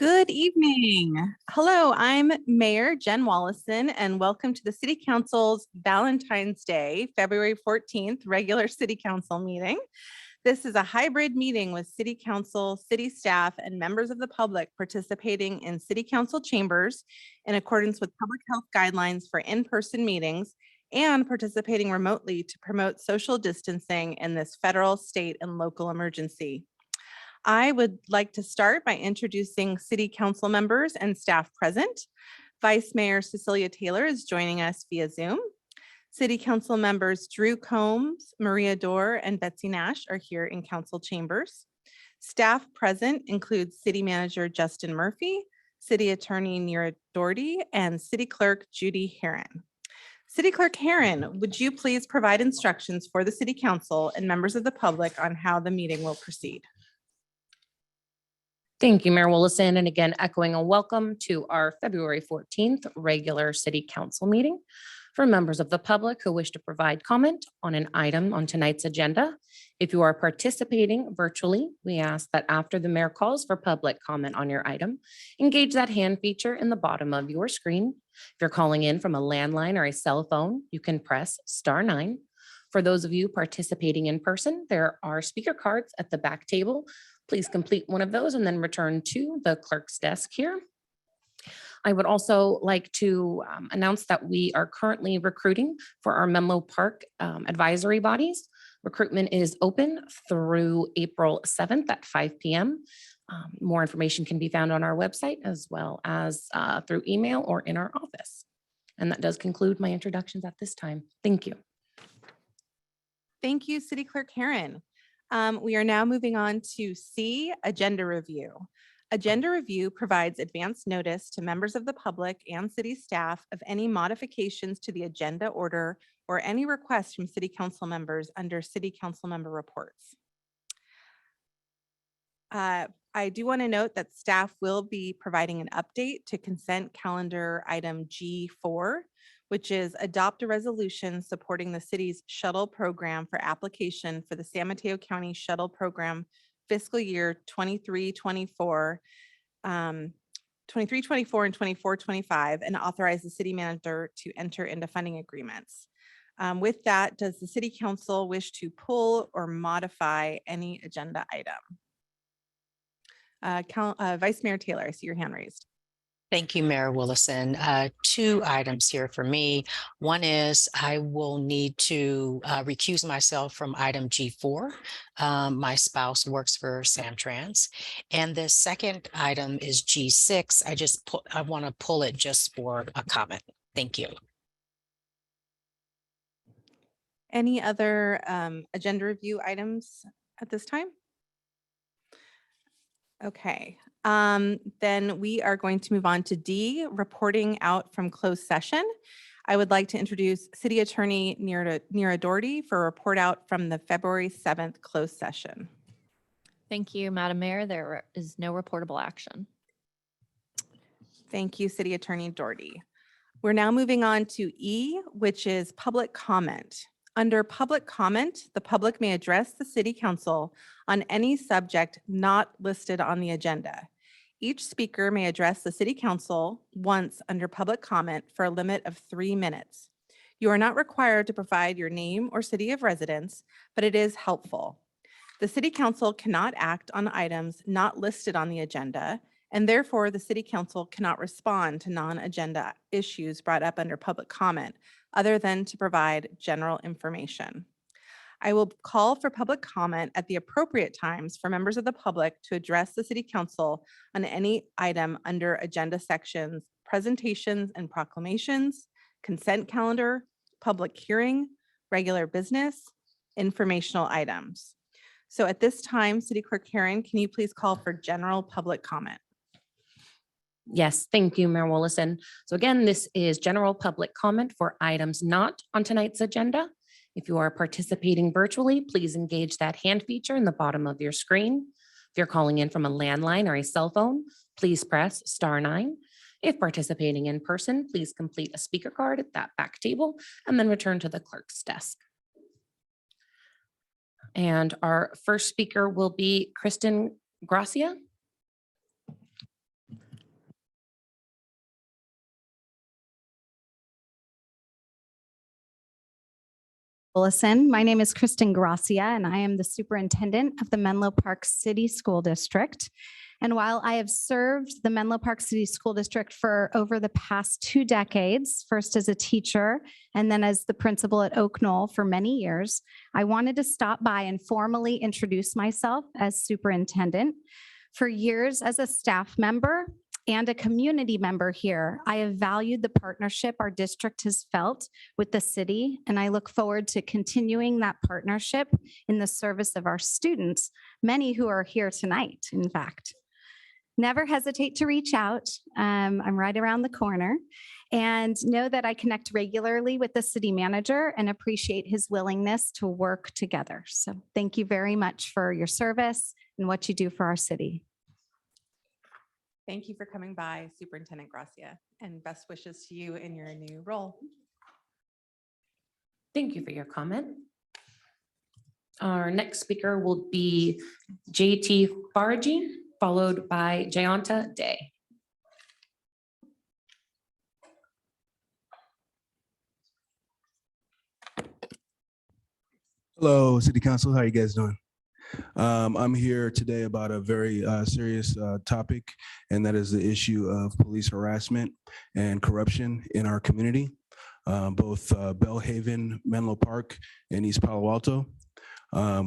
Good evening. Hello, I'm Mayor Jen Wallison, and welcome to the City Council's Valentine's Day, February 14th, regular City Council meeting. This is a hybrid meeting with City Council, city staff, and members of the public participating in City Council chambers in accordance with public health guidelines for in-person meetings and participating remotely to promote social distancing in this federal, state, and local emergency. I would like to start by introducing City Council members and staff present. Vice Mayor Cecilia Taylor is joining us via Zoom. City Council members Drew Combs, Maria Dorr, and Betsy Nash are here in council chambers. Staff present includes City Manager Justin Murphy, City Attorney Neera Doherty, and City Clerk Judy Herron. City Clerk Herron, would you please provide instructions for the City Council and members of the public on how the meeting will proceed? Thank you, Mayor Willison. And again, echoing a welcome to our February 14th regular City Council meeting. For members of the public who wish to provide comment on an item on tonight's agenda, if you are participating virtually, we ask that after the mayor calls for public comment on your item, engage that hand feature in the bottom of your screen. If you're calling in from a landline or a cell phone, you can press *9. For those of you participating in person, there are speaker cards at the back table. Please complete one of those and then return to the clerk's desk here. I would also like to announce that we are currently recruiting for our Menlo Park advisory bodies. Recruitment is open through April 7th at 5 p.m. More information can be found on our website as well as through email or in our office. And that does conclude my introductions at this time. Thank you. Thank you, City Clerk Herron. We are now moving on to C, Agenda Review. Agenda Review provides advance notice to members of the public and city staff of any modifications to the agenda order or any requests from City Council members under City Council member reports. I do want to note that staff will be providing an update to consent calendar item G4, which is adopt a resolution supporting the city's shuttle program for application for the San Mateo County Shuttle Program fiscal year 23-24, and 24-25, and authorize the city manager to enter into funding agreements. With that, does the City Council wish to pull or modify any agenda item? Vice Mayor Taylor, I see your hand raised. Thank you, Mayor Willison. Two items here for me. One is I will need to recuse myself from item G4. My spouse works for Samtrans. And the second item is G6. I want to pull it just for a comment. Thank you. Any other agenda review items at this time? Okay, then we are going to move on to D, reporting out from closed session. I would like to introduce City Attorney Neera Doherty for a report out from the February 7th closed session. Thank you, Madam Mayor. There is no reportable action. Thank you, City Attorney Doherty. We're now moving on to E, which is public comment. Under public comment, the public may address the City Council on any subject not listed on the agenda. Each speaker may address the City Council once under public comment for a limit of 3 minutes. You are not required to provide your name or city of residence, but it is helpful. The City Council cannot act on items not listed on the agenda, and therefore the City Council cannot respond to non-agenda issues brought up under public comment, other than to provide general information. I will call for public comment at the appropriate times for members of the public to address the City Council on any item under agenda sections, presentations and proclamations, consent calendar, public hearing, regular business, informational items. So at this time, City Clerk Herron, can you please call for general public comment? Yes, thank you, Mayor Willison. So again, this is general public comment for items not on tonight's agenda. If you are participating virtually, please engage that hand feature in the bottom of your screen. If you're calling in from a landline or a cell phone, please press *9. If participating in person, please complete a speaker card at that back table and then return to the clerk's desk. And our first speaker will be Kristen Gracia. Willison. My name is Kristen Gracia, and I am the superintendent of the Menlo Park City School District. And while I have served the Menlo Park City School District for over the past 2 decades, first as a teacher and then as the principal at Oak Knoll for many years, I wanted to stop by and formally introduce myself as superintendent. For years as a staff member and a community member here, I have valued the partnership our district has felt with the city, and I look forward to continuing that partnership in the service of our students, many who are here tonight, in fact. Never hesitate to reach out. I'm right around the corner, and know that I connect regularly with the city manager and appreciate his willingness to work together. So thank you very much for your service and what you do for our city. Thank you for coming by, Superintendent Gracia, and best wishes to you in your new role. Thank you for your comment. Our next speaker will be JT Faraji, followed by Jayanta Day. Hello, City Council. How are you guys doing? I'm here today about a very serious topic, and that is the issue of police harassment and corruption in our community, both Bellhaven, Menlo Park, and East Palo Alto.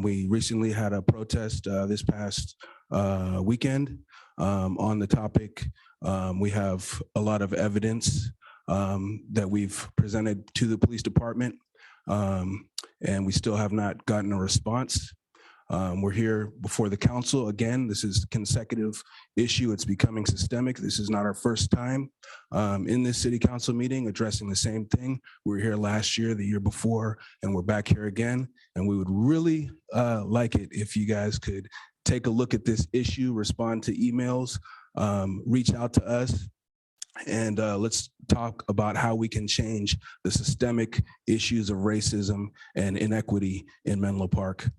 We recently had a protest this past weekend on the topic. We have a lot of evidence that we've presented to the police department, and we still have not gotten a response. We're here before the council. Again, this is a consecutive issue. It's becoming systemic. This is not our first time in this city council meeting addressing the same thing. We were here last year, the year before, and we're back here again. And we would really like it if you guys could take a look at this issue, respond to emails, reach out to us, and let's talk about how we can change the systemic issues of racism and inequity in Menlo Park.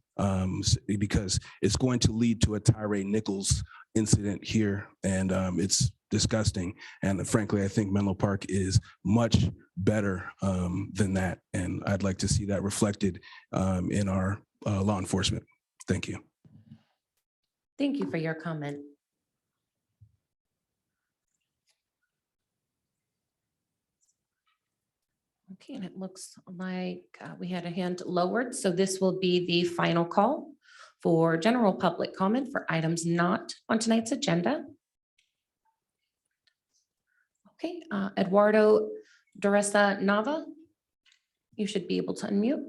Because it's going to lead to a Tyre Nichols incident here, and it's disgusting. And frankly, I think Menlo Park is much better than that, and I'd like to see that reflected in our law enforcement. Thank you. Thank you for your comment. Okay, and it looks like we had a hand lowered, so this will be the final call for general public comment for items not on tonight's agenda. Okay, Eduardo Dureza Nava, you should be able to unmute.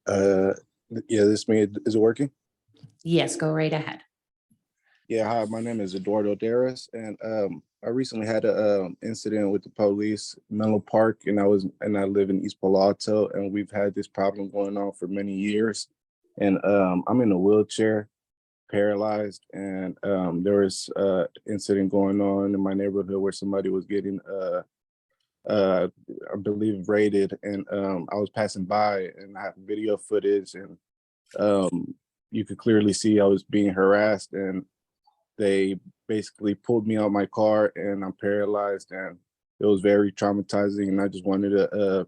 Yeah, this me, is it working? Yes, go right ahead. Yeah, hi, my name is Eduardo Deras, and I recently had an incident with the police in Menlo Park, and I live in East Palo Alto, and we've had this problem going on for many years. And I'm in a wheelchair, paralyzed, and there was an incident going on in my neighborhood where somebody was getting, I believe, raided, and I was passing by, and I have video footage, and you could clearly see I was being harassed, and they basically pulled me out my car, and I'm paralyzed, and it was very traumatizing. And I just wanted to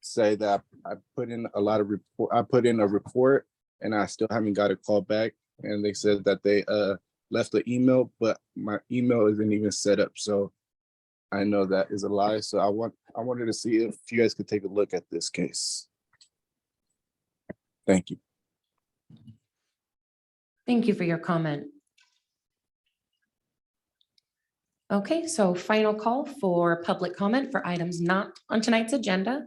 say that I put in a report, and I still haven't got a call back. And they said that they left the email, but my email isn't even set up. So I know that is a lie. So I wanted to see if you guys could take a look at this case. Thank you. Thank you for your comment. Okay, so final call for public comment for items not on tonight's agenda.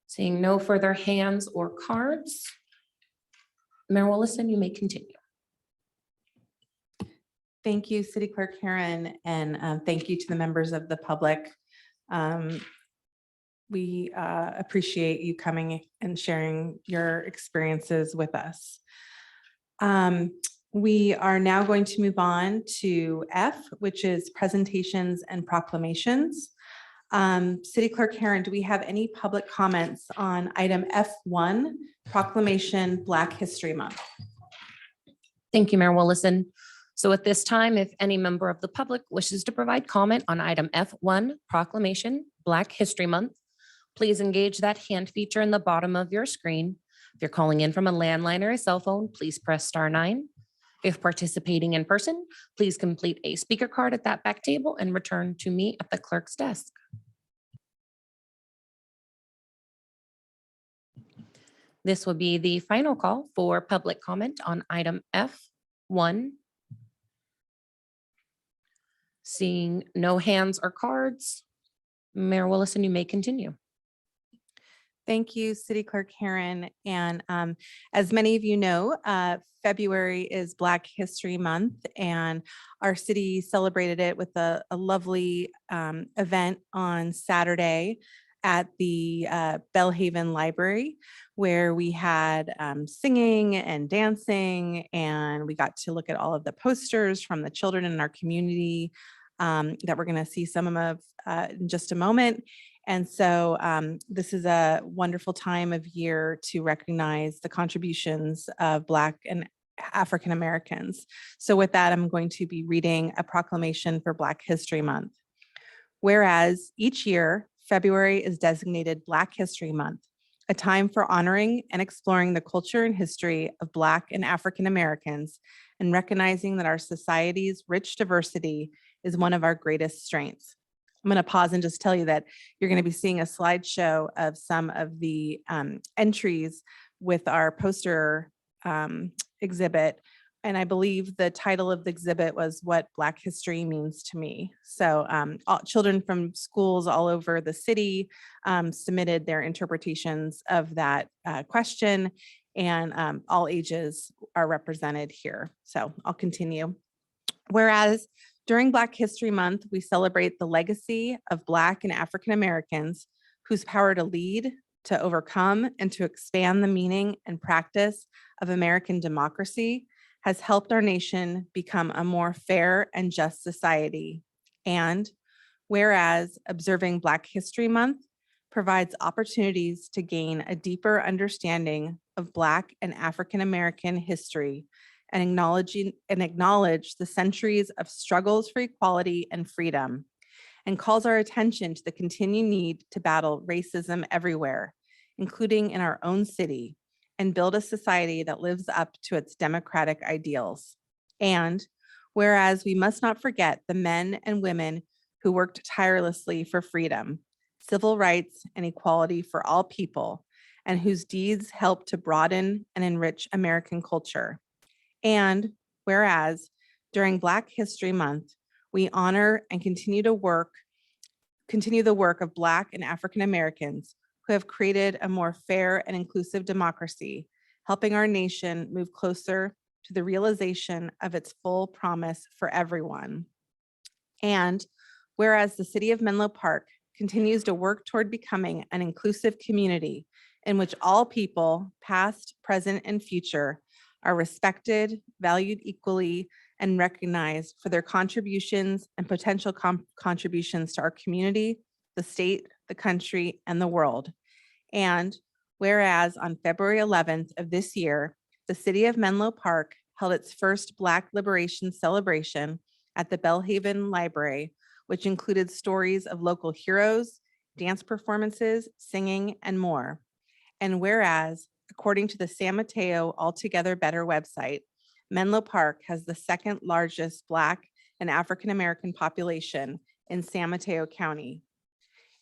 Seeing no further hands or cards. Mayor Willison, you may continue. Thank you, City Clerk Herron, and thank you to the members of the public. We appreciate you coming and sharing your experiences with us. We are now going to move on to F, which is presentations and proclamations. City Clerk Herron, do we have any public comments on item F1, Proclamation Black History Month? Thank you, Mayor Willison. So at this time, if any member of the public wishes to provide comment on item F1 proclamation, Black History Month, please engage that hand feature in the bottom of your screen. If you're calling in from a landline or a cell phone, please press *9. If participating in person, please complete a speaker card at that back table and return to me at the clerk's desk. This will be the final call for public comment on item F1. Seeing no hands or cards, Mayor Willison, you may continue. Thank you, City Clerk Heron. And as many of you know, February is Black History Month, and our city celebrated it with a lovely event on Saturday at the Bellhaven Library, where we had singing and dancing, and we got to look at all of the posters from the children in our community that we're going to see some of in just a moment. And so this is a wonderful time of year to recognize the contributions of Black and African Americans. So with that, I'm going to be reading a proclamation for Black History Month. Whereas each year, February is designated Black History Month, a time for honoring and exploring the culture and history of Black and African Americans, and recognizing that our society's rich diversity is one of our greatest strengths. I'm going to pause and just tell you that you're going to be seeing a slideshow of some of the entries with our poster exhibit. And I believe the title of the exhibit was What Black History Means to Me. So children from schools all over the city submitted their interpretations of that question, and all ages are represented here. So I'll continue. Whereas during Black History Month, we celebrate the legacy of Black and African Americans whose power to lead, to overcome, and to expand the meaning and practice of American democracy has helped our nation become a more fair and just society. And whereas observing Black History Month provides opportunities to gain a deeper understanding of Black and African American history and acknowledge the centuries of struggles for equality and freedom, and calls our attention to the continued need to battle racism everywhere, including in our own city, and build a society that lives up to its democratic ideals. And whereas we must not forget the men and women who worked tirelessly for freedom, civil rights, and equality for all people, and whose deeds helped to broaden and enrich American culture. And whereas during Black History Month, we honor and continue the work of Black and African Americans who have created a more fair and inclusive democracy, helping our nation move closer to the realization of its full promise for everyone. And whereas the City of Menlo Park continues to work toward becoming an inclusive community in which all people, past, present, and future, are respected, valued equally, and recognized for their contributions and potential contributions to our community, the state, the country, and the world. And whereas on February 11th of this year, the City of Menlo Park held its first Black Liberation Celebration at the Bellhaven Library, which included stories of local heroes, dance performances, singing, and more. And whereas, according to the San Mateo Altogether Better website, Menlo Park has the second largest Black and African American population in San Mateo County.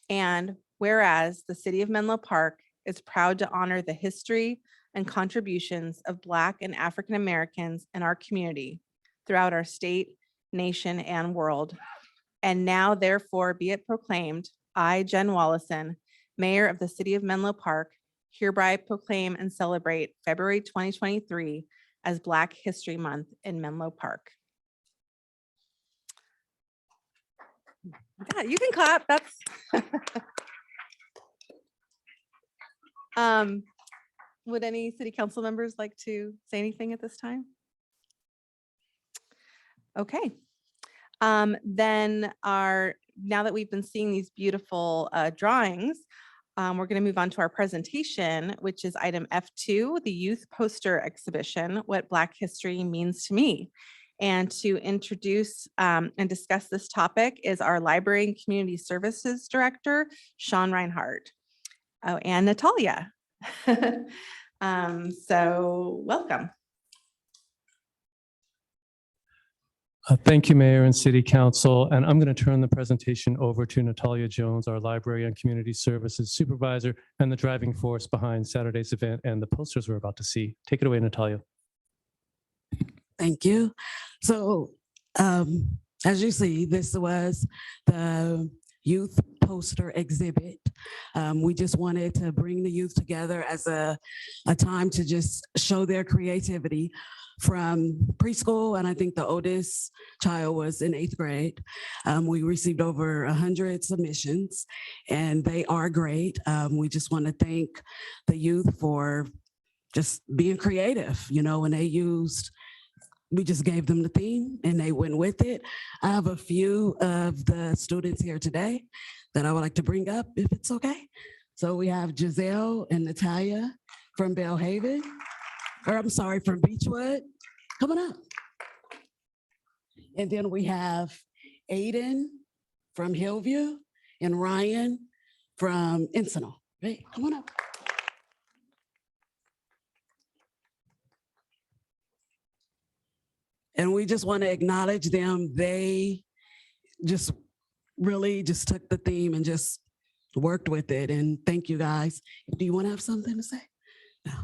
And whereas the City of Menlo Park is proud to honor the history and contributions of Black and African Americans in our community throughout our state, nation, and world. And now therefore be it proclaimed, I, Jen Wallison, Mayor of the City of Menlo Park, hereby proclaim and celebrate February 2023 as Black History Month in Menlo Park. Yeah, you can clap. That's would any city council members like to say anything at this time? Okay. Then now that we've been seeing these beautiful drawings, we're going to move on to our presentation, which is item F2, the Youth Poster Exhibition, What Black History Means to Me. And to introduce and discuss this topic is our Library and Community Services Director, Sean Reinhardt. Oh, and Natalia. So welcome. Thank you, Mayor and City Council. And I'm going to turn the presentation over to Natalia Jones, our Library and Community Services Supervisor and the driving force behind Saturday's event and the posters we're about to see. Take it away, Natalia. Thank you. So as you see, this was the youth poster exhibit. We just wanted to bring the youth together as a time to just show their creativity from preschool. And I think the oldest child was in 8th grade. We received over 100 submissions and they are great. We just want to thank the youth for just being creative, you know, when we just gave them the theme and they went with it. I have a few of the students here today that I would like to bring up if it's okay. So we have Giselle and Natalia from Bellhaven, or I'm sorry, from Beechwood, coming up. And then we have Aiden from Hillview and Ryan from Encinal, right? Come on up. And we just want to acknowledge them. They just really just took the theme and just worked with it. And thank you guys. Do you want to have something to say? No,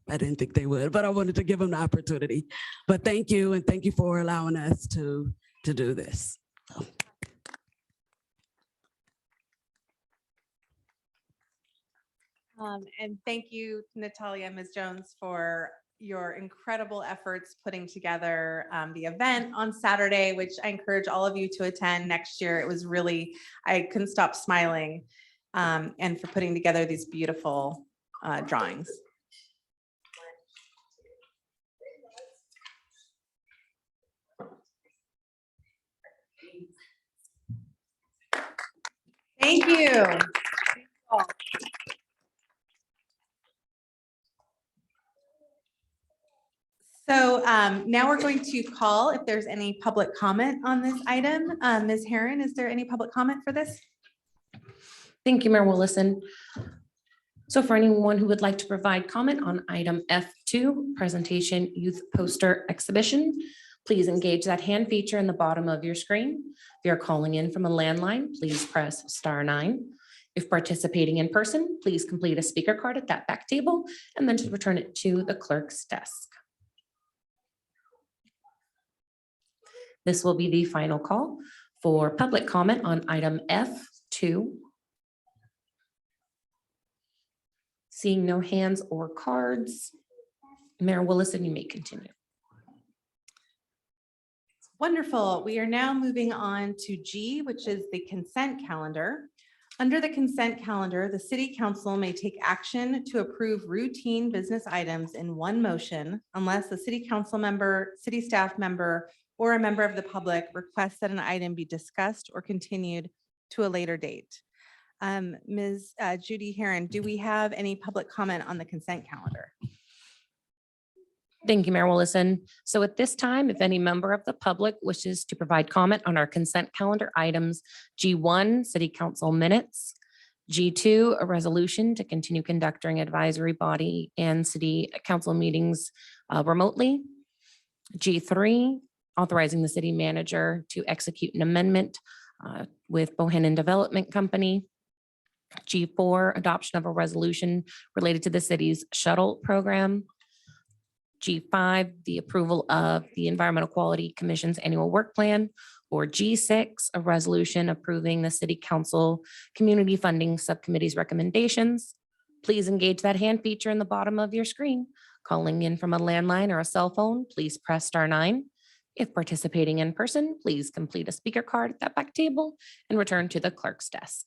I didn't think they would, but I wanted to give them the opportunity. But thank you, and thank you for allowing us to do this. And thank you, Natalia and Ms. Jones, for your incredible efforts putting together the event on Saturday, which I encourage all of you to attend next year. It was really, I couldn't stop smiling, and for putting together these beautiful drawings. Thank you. So now we're going to call if there's any public comment on this item. Ms. Herron, is there any public comment for this? Thank you, Mayor Willison. So for anyone who would like to provide comment on item F2, presentation youth poster exhibition, please engage that hand feature in the bottom of your screen. If you're calling in from a landline, please press *9. If participating in person, please complete a speaker card at that back table and then to return it to the clerk's desk. This will be the final call for public comment on item F2. Seeing no hands or cards, Mayor Willison, you may continue. Wonderful. We are now moving on to G, which is the consent calendar. Under the consent calendar, the City Council may take action to approve routine business items in one motion unless the City Council member, city staff member, or a member of the public requests that an item be discussed or continued to a later date. Ms. Judy Herron, do we have any public comment on the consent calendar? Thank you, Mayor Willison. So at this time, if any member of the public wishes to provide comment on our consent calendar items, G1, City Council minutes, G2, a resolution to continue conducting advisory body and City Council meetings remotely, G3, authorizing the city manager to execute an amendment with Bohannon Development Company, G4, adoption of a resolution related to the city's shuttle program, G5, the approval of the Environmental Quality Commission's annual work plan, or G6, a resolution approving the City Council Community Funding Subcommittee's recommendations. Please engage that hand feature in the bottom of your screen. Calling in from a landline or a cell phone, please press *9. If participating in person, please complete a speaker card at that back table and return to the clerk's desk.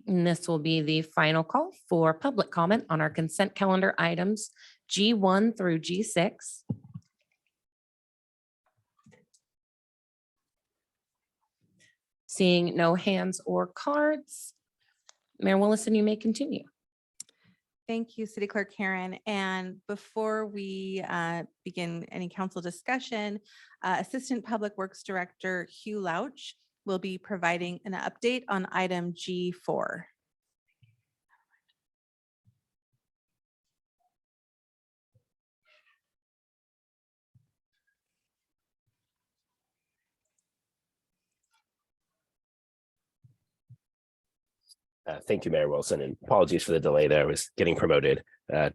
And this will be the final call for public comment on our consent calendar items G1 through G6. Seeing no hands or cards, Mayor Willison, you may continue. Thank you, City Clerk Karen. And before we begin any council discussion, Assistant Public Works Director Hugh Lauch will be providing an update on item G4. Thank you, Mayor Wilson, and apologies for the delay there. I was getting promoted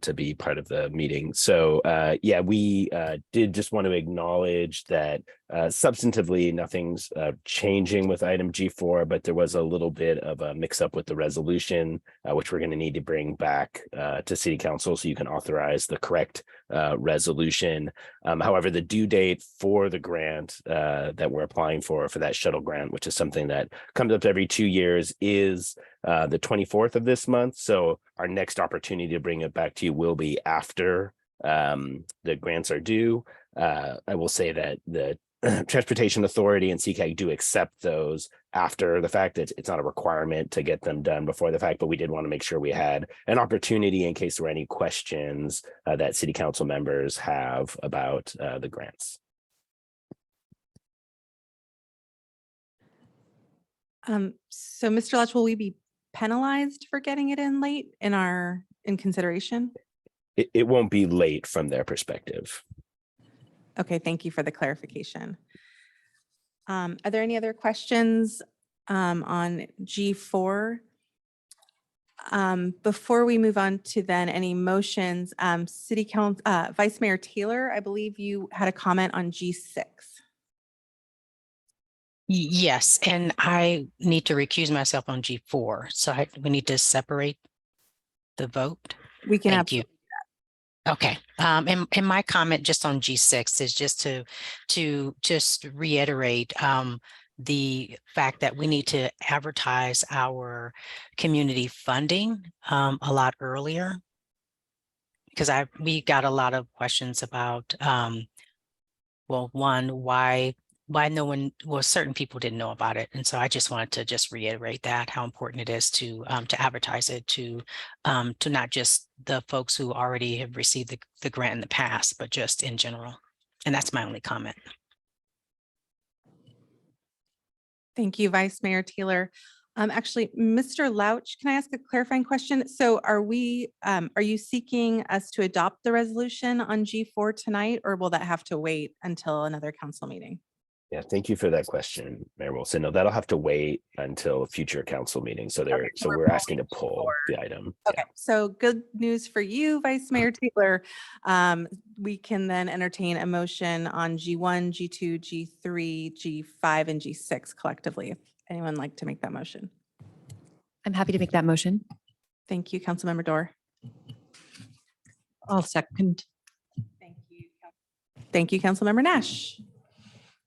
to be part of the meeting. So yeah, we did just want to acknowledge that substantively nothing's changing with item G4, but there was a little bit of a mix up with the resolution, which we're going to need to bring back to City Council so you can authorize the correct resolution. However, the due date for the grant that we're applying for that shuttle grant, which is something that comes up every 2 years, is the 24th of this month. So our next opportunity to bring it back to you will be after the grants are due. I will say that the Transportation Authority and CCAG do accept those after the fact. It's not a requirement to get them done before the fact, but we did want to make sure we had an opportunity in case there were any questions that City Council members have about the grants. So Mr. Lauch, will we be penalized for getting it in late in consideration? It won't be late from their perspective. Okay, thank you for the clarification. Are there any other questions on G4? Before we move on to then any motions, City Council, Vice Mayor Taylor, I believe you had a comment on G6. Yes, and I need to recuse myself on G4. So we need to separate the vote. We can Thank you. Okay, and my comment just on G6 is just to just reiterate the fact that we need to advertise our community funding a lot earlier, because we got a lot of questions about well, one, why no one, well, certain people didn't know about it. And so I just wanted to just reiterate that, how important it is to advertise it to not just the folks who already have received the grant in the past, but just in general. And that's my only comment. Thank you, Vice Mayor Taylor. Actually, Mr. Lauch, can I ask a clarifying question? So are you seeking us to adopt the resolution on G4 tonight, or will that have to wait until another council meeting? Yeah, thank you for that question, Mayor Wilson. No, that'll have to wait until a future council meeting. So we're asking to pull the item. Okay, so good news for you, Vice Mayor Taylor. We can then entertain a motion on G1, G2, G3, G5, and G6 collectively. If anyone would like to make that motion. I'm happy to make that motion. Thank you, Councilmember Dorr. I'll second. Thank you, Councilmember Nash.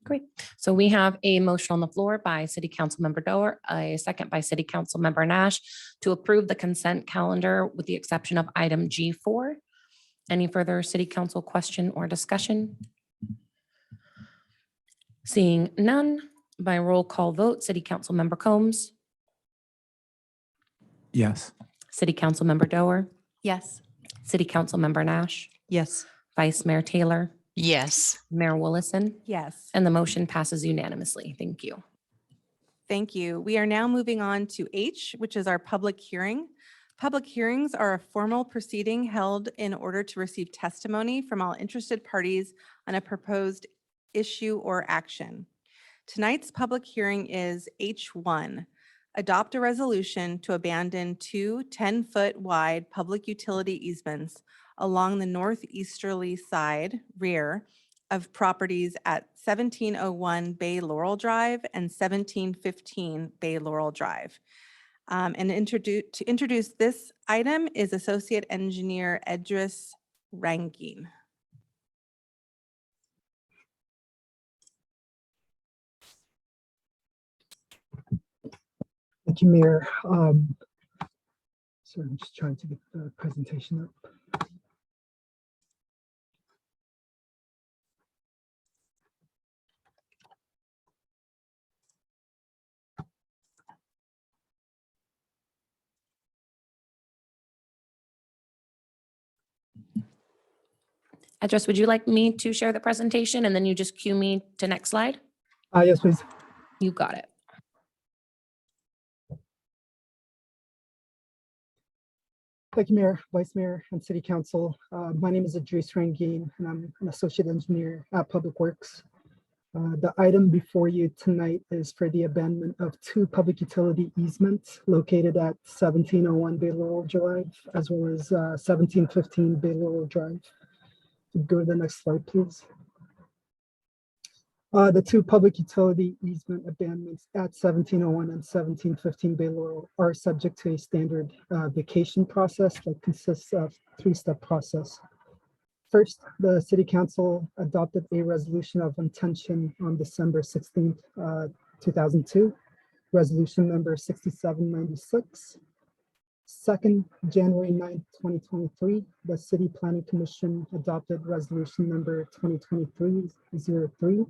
Great. So we have a motion on the floor by City Council Member Dorr, a second by City Council Member Nash to approve the consent calendar with the exception of item G4. Any further City Council question or discussion? Seeing none, by roll call vote, City Council Member Combs, Yes. City Council Member Dorr, Yes. City Council Member Nash, Yes. Vice Mayor Taylor, Yes. Mayor Willison, Yes. and the motion passes unanimously. Thank you. Thank you. We are now moving on to H, which is our public hearing. Public hearings are a formal proceeding held in order to receive testimony from all interested parties on a proposed issue or action. Tonight's public hearing is H1. Adopt a resolution to abandon two 10-foot wide public utility easements along the northeasterly side rear of properties at 1701 Bay Laurel Drive and 1715 Bay Laurel Drive. And to introduce this item is Associate Engineer Edris Rangin. Thank you, Mayor. So I'm just trying to get the presentation up. Edris, would you like me to share the presentation and then you just cue me to next slide? Yes, please. You got it. Thank you, Mayor, Vice Mayor, and City Council. My name is Idris Rangin, and I'm an Associate Engineer at Public Works. The item before you tonight is for the abandonment of 2 public utility easements located at 1701 Bay Laurel Drive, as well as 1715 Bay Laurel Drive. Go to the next slide, please. The 2 public utility easement abandonments at 1701 and 1715 Bay Laurel are subject to a standard vacation process that consists of 3-step process. First, the City Council adopted a resolution of intention on December 16th, 2002, resolution number 6796. Second, January 9th, 2023, the City Planning Commission adopted resolution number 2023-03,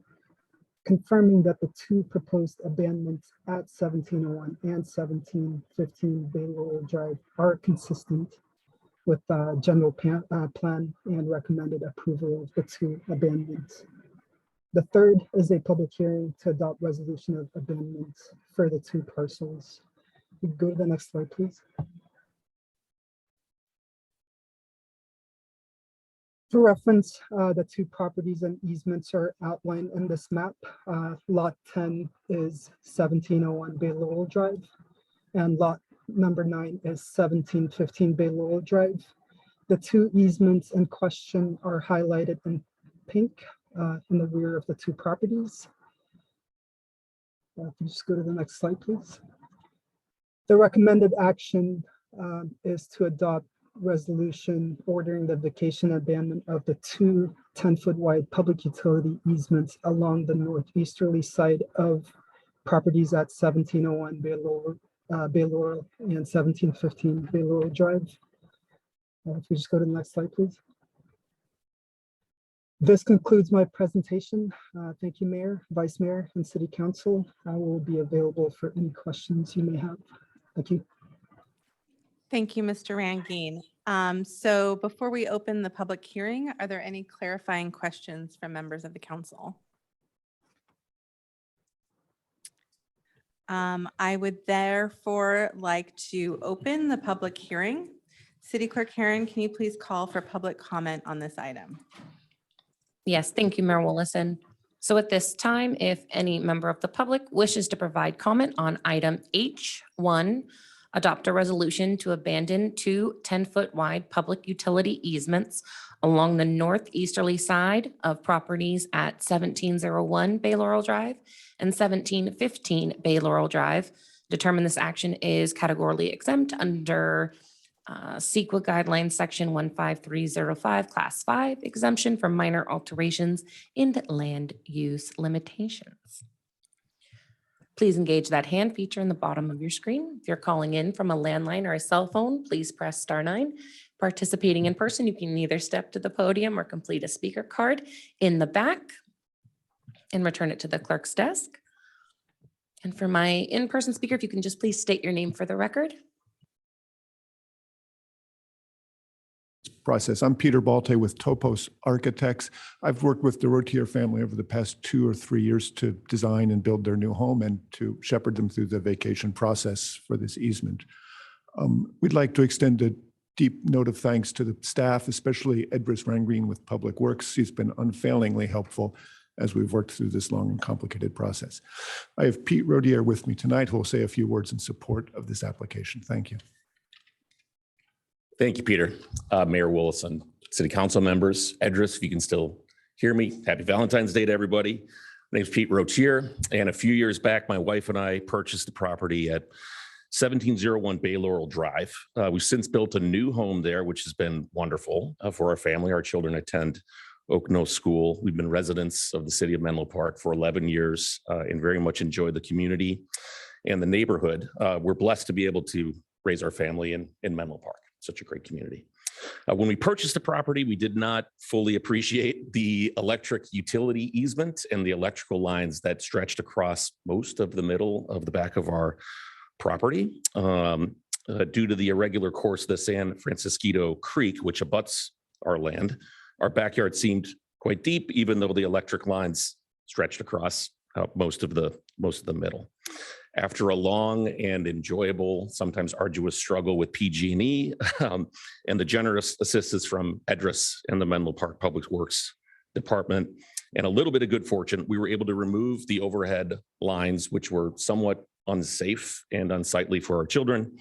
confirming that the 2 proposed abandonments at 1701 and 1715 Bay Laurel Drive are consistent with general plan and recommended approval of the 2 abandonments. The third is a public hearing to adopt resolution of abandonments for the 2 parcels. You go to the next slide, please. For reference, the 2 properties and easements are outlined in this map. Lot 10 is 1701 Bay Laurel Drive, and lot number 9 is 1715 Bay Laurel Drive. The 2 easements in question are highlighted in pink in the rear of the 2 properties. If you just go to the next slide, please. The recommended action is to adopt resolution ordering the vacation abandonment of the 2 10-foot wide public utility easements along the northeasterly side of properties at 1701 Bay Laurel and 1715 Bay Laurel Drive. If we just go to the next slide, please. This concludes my presentation. Thank you, Mayor, Vice Mayor, and City Council. I will be available for any questions you may have. Thank you. Thank you, Mr. Rangin. So before we open the public hearing, are there any clarifying questions from members of the council? I would therefore like to open the public hearing. City Clerk Karen, can you please call for public comment on this item? Yes, thank you, Mayor Willison. So at this time, if any member of the public wishes to provide comment on item H1, adopt a resolution to abandon 2 10-foot wide public utility easements along the northeasterly side of properties at 1701 Bay Laurel Drive and 1715 Bay Laurel Drive. Determine this action is categorically exempt under CEQA guidelines section 15305 class 5 exemption from minor alterations in land use limitations. Please engage that hand feature in the bottom of your screen. If you're calling in from a landline or a cell phone, please press *9. Participating in person, you can either step to the podium or complete a speaker card in the back and return it to the clerk's desk. And for my in-person speaker, if you can just please state your name for the record. Process. I'm Peter Balte with Topos Architects. I've worked with the Rotier family over the past 2 or 3 years to design and build their new home and to shepherd them through the vacation process for this easement. We'd like to extend a deep note of thanks to the staff, especially Edris Rangin with Public Works. He's been unfailingly helpful as we've worked through this long and complicated process. I have Pete Rotier with me tonight who will say a few words in support of this application. Thank you. Thank you, Peter. Mayor Willison, City Council members, Edris, if you can still hear me. Happy Valentine's Day to everybody. My name is Pete Rotier, and a few years back, my wife and I purchased the property at 1701 Bay Laurel Drive. We've since built a new home there, which has been wonderful for our family. Our children attend Oakno School. We've been residents of the city of Menlo Park for 11 years and very much enjoy the community and the neighborhood. We're blessed to be able to raise our family in Menlo Park. Such a great community. When we purchased the property, we did not fully appreciate the electric utility easement and the electrical lines that stretched across most of the middle of the back of our property. Due to the irregular course of the San Francisquito Creek, which abuts our land, Our backyard seemed quite deep, even though the electric lines stretched across most of the middle. After a long and enjoyable, sometimes arduous struggle with PG&E and the generous assistance from EDRIS and the Menlo Park Public Works Department, and a little bit of good fortune, we were able to remove the overhead lines, which were somewhat unsafe and unsightly for our children.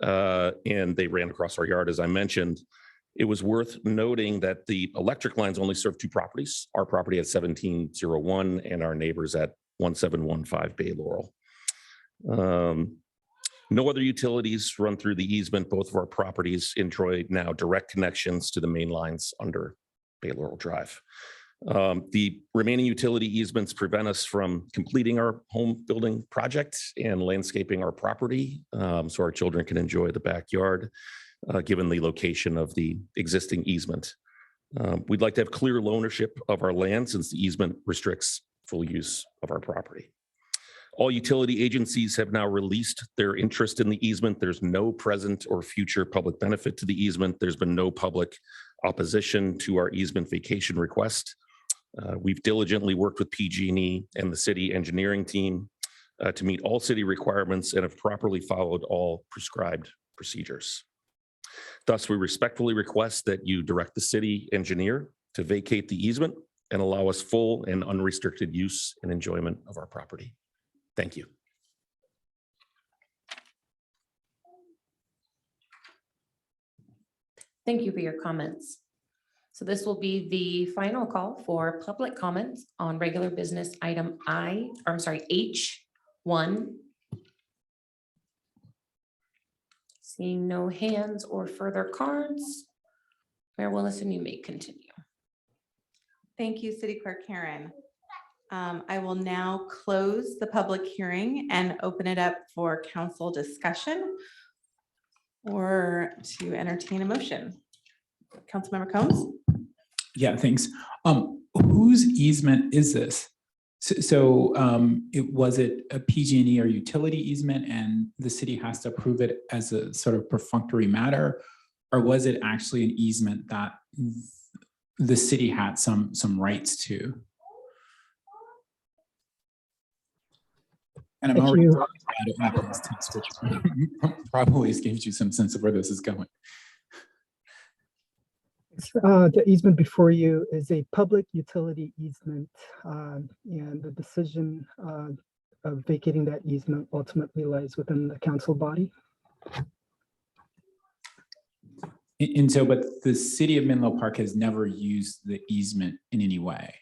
And they ran across our yard, as I mentioned. It was worth noting that the electric lines only serve two properties, our property at 1701 and our neighbors at 1715 Bay Laurel. No other utilities run through the easement. Both of our properties enjoy now direct connections to the main lines under Bay Laurel Drive. The remaining utility easements prevent us from completing our home building project and landscaping our property, so our children can enjoy the backyard, given the location of the existing easement. We'd like to have clear ownership of our land since the easement restricts full use of our property. All utility agencies have now released their interest in the easement. There's no present or future public benefit to the easement. There's been no public opposition to our easement vacation request. We've diligently worked with PG&E and the city engineering team to meet all city requirements and have properly followed all prescribed procedures. Thus, we respectfully request that you direct the city engineer to vacate the easement and allow us full and unrestricted use and enjoyment of our property. Thank you. Thank you for your comments. So this will be the final call for public comments on regular business item H1. Seeing no hands or further cards, Mayor Willison, you may continue. Thank you, City Clerk Karen. I will now close the public hearing and open it up for council discussion or to entertain a motion. Councilmember Combs? Yeah, thanks. Whose easement is this? Was it a PG&E or utility easement and the city has to approve it as a sort of perfunctory matter? Or was it actually an easement that the city had some rights to? And I'm already talking about it in the past tense, which probably gives you some sense of where this is going. The easement before you is a public utility easement, and the decision of vacating that easement ultimately lies within the council body. But the city of Menlo Park has never used the easement in any way.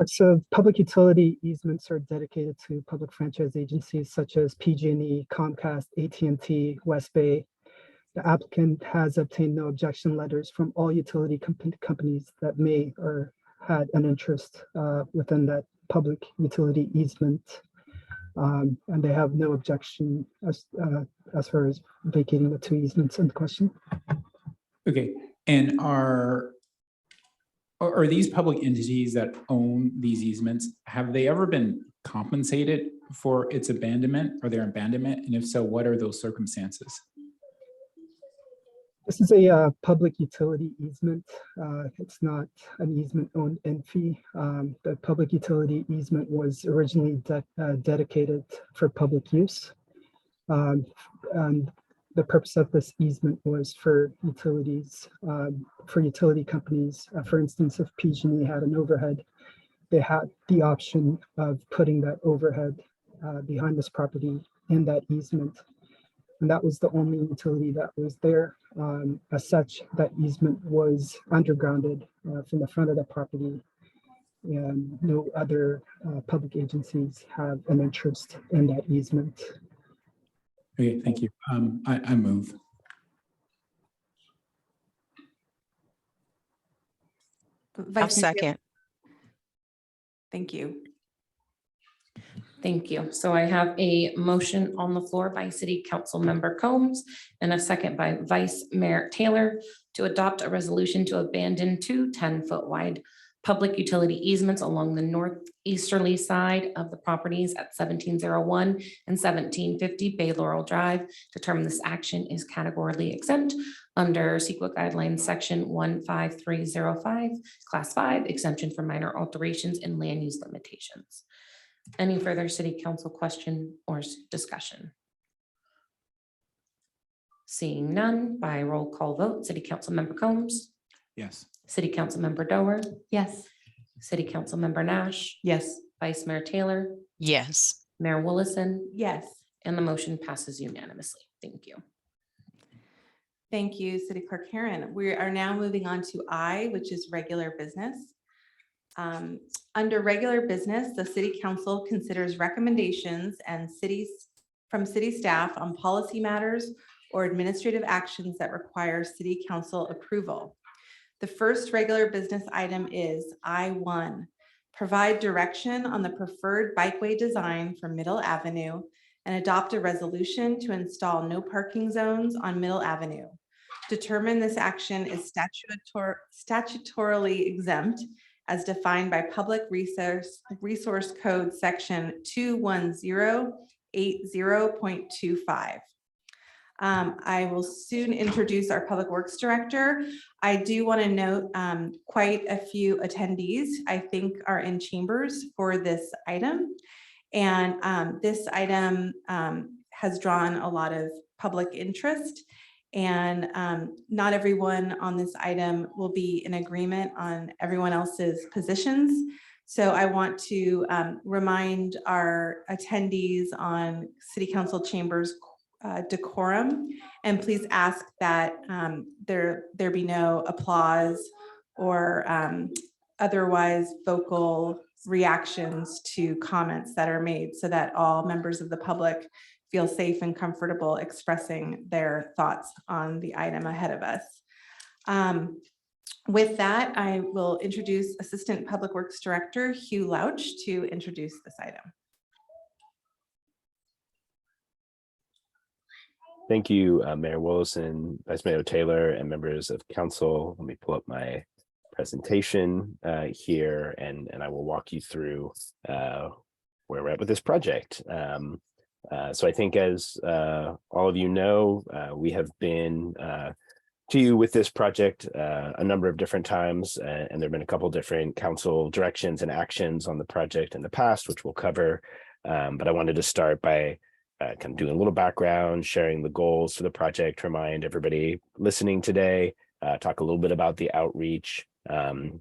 So public utility easements are dedicated to public franchise agencies such as PG&E, Comcast, AT&T, West Bay. The applicant has obtained no objection letters from all utility companies that may or had an interest within that public utility easement. And they have no objection as far as vacating the two easements in question. Okay, and are these public entities that own these easements, have they ever been compensated for its abandonment or their abandonment? And if so, what are those circumstances? This is a public utility easement. It's not an easement owned in fee. The public utility easement was originally dedicated for public use. And the purpose of this easement was for utilities, for utility companies. For instance, if PG&E had an overhead, they had the option of putting that overhead behind this property in that easement. And that was the only utility that was there. As such, that easement was undergrounded from the front of the property. And no other public agencies have an interest in that easement. Okay, thank you. I move. Vice Mayor second. Thank you. Thank you. So I have a motion on the floor by City Council Member Combs and a second by Vice Mayor Taylor to adopt a resolution to abandon two 10-foot wide public utility easements along the northeasterly side of the properties at 1701 and 1750 Bay Laurel Drive. Determine this action is categorically exempt under CEQA guidelines section 15305, class 5, exemption for minor alterations in land use limitations. Any further city council question or discussion? Seeing none, by roll call vote, City Council Member Combs, Yes. City Council Member Dower, Yes. City Council Member Nash, Yes. Vice Mayor Taylor, Yes. Mayor Willison, Yes. and the motion passes unanimously. Thank you. Thank you, City Clerk Karen. We are now moving on to I, which is regular business. Under regular business, the City Council considers recommendations and from city staff on policy matters or administrative actions that require City Council approval. The first regular business item is I-1, provide direction on the preferred bikeway design for Middle Avenue and adopt a resolution to install no parking zones on Middle Avenue. Determine this action is statutorily exempt as defined by Public Resource Code Section 21080.25. I will soon introduce our Public Works Director. I do want to note quite a few attendees, I think, are in chambers for this item. And this item has drawn a lot of public interest. And not everyone on this item will be in agreement on everyone else's positions. So I want to remind our attendees on City Council chambers decorum, and please ask that there be no applause or otherwise vocal reactions to comments that are made, so that all members of the public feel safe and comfortable expressing their thoughts on the item ahead of us. With that, I will introduce Assistant Public Works Director Hugh Louch to introduce this item. Thank you, Mayor Willison, Vice Mayor Taylor, and members of council. Let me pull up my presentation here, and I will walk you through where we're at with this project. So I think, as all of you know, we have been to you with this project a number of different times, and there have been a couple different council directions and actions on the project in the past, which we'll cover. But I wanted to start by kind of doing a little background, sharing the goals for the project, remind everybody listening today, talk a little bit about the outreach,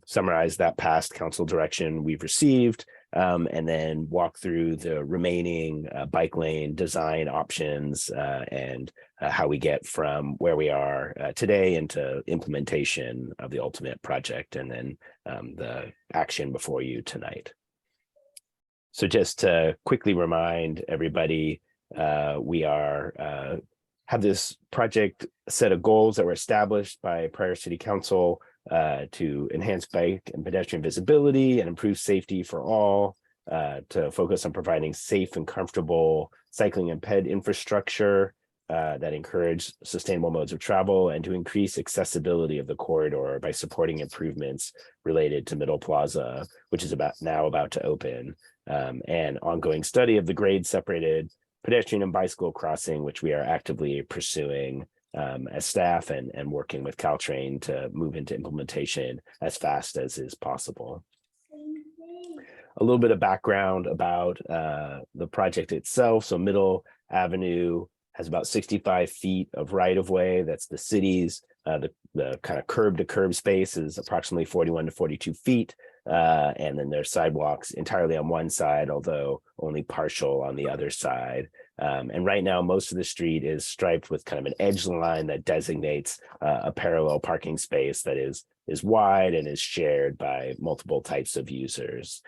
summarize that past council direction we've received, and then walk through the remaining bike lane design options and how we get from where we are today into implementation of the ultimate project, and then the action before you tonight. So just to quickly remind everybody, we have this project set of goals that were established by prior city council to enhance bike and pedestrian visibility and improve safety for all, to focus on providing safe and comfortable cycling and ped infrastructure that encourage sustainable modes of travel, and to increase accessibility of the corridor by supporting improvements related to Middle Plaza, which is about to open, and ongoing study of the grade separated pedestrian and bicycle crossing, which we are actively pursuing as staff and working with Caltrain to move into implementation as fast as is possible. A little bit of background about the project itself. So Middle Avenue has about 65 feet of right-of-way. That's the city's. The kind of curb to curb space is approximately 41 to 42 feet. And then there's sidewalks entirely on one side, although only partial on the other side. And right now, most of the street is striped with kind of an edge line that designates a parallel parking space that is wide and is shared by multiple types of users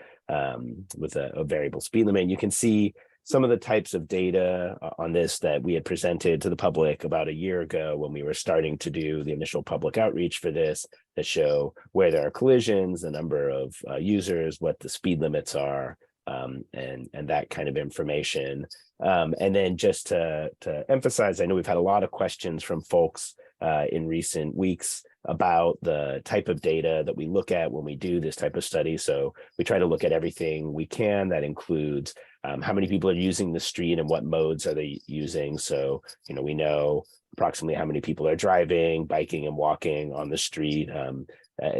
with a variable speed limit. You can see some of the types of data on this that we had presented to the public about a year ago when we were starting to do the initial public outreach for this, that show where there are collisions, the number of users, what the speed limits are, and that kind of information. And then just to emphasize, I know we've had a lot of questions from folks in recent weeks about the type of data that we look at when we do this type of study. So we try to look at everything we can. That includes how many people are using the street and what modes are they using. So, we know approximately how many people are driving, biking, and walking on the street. And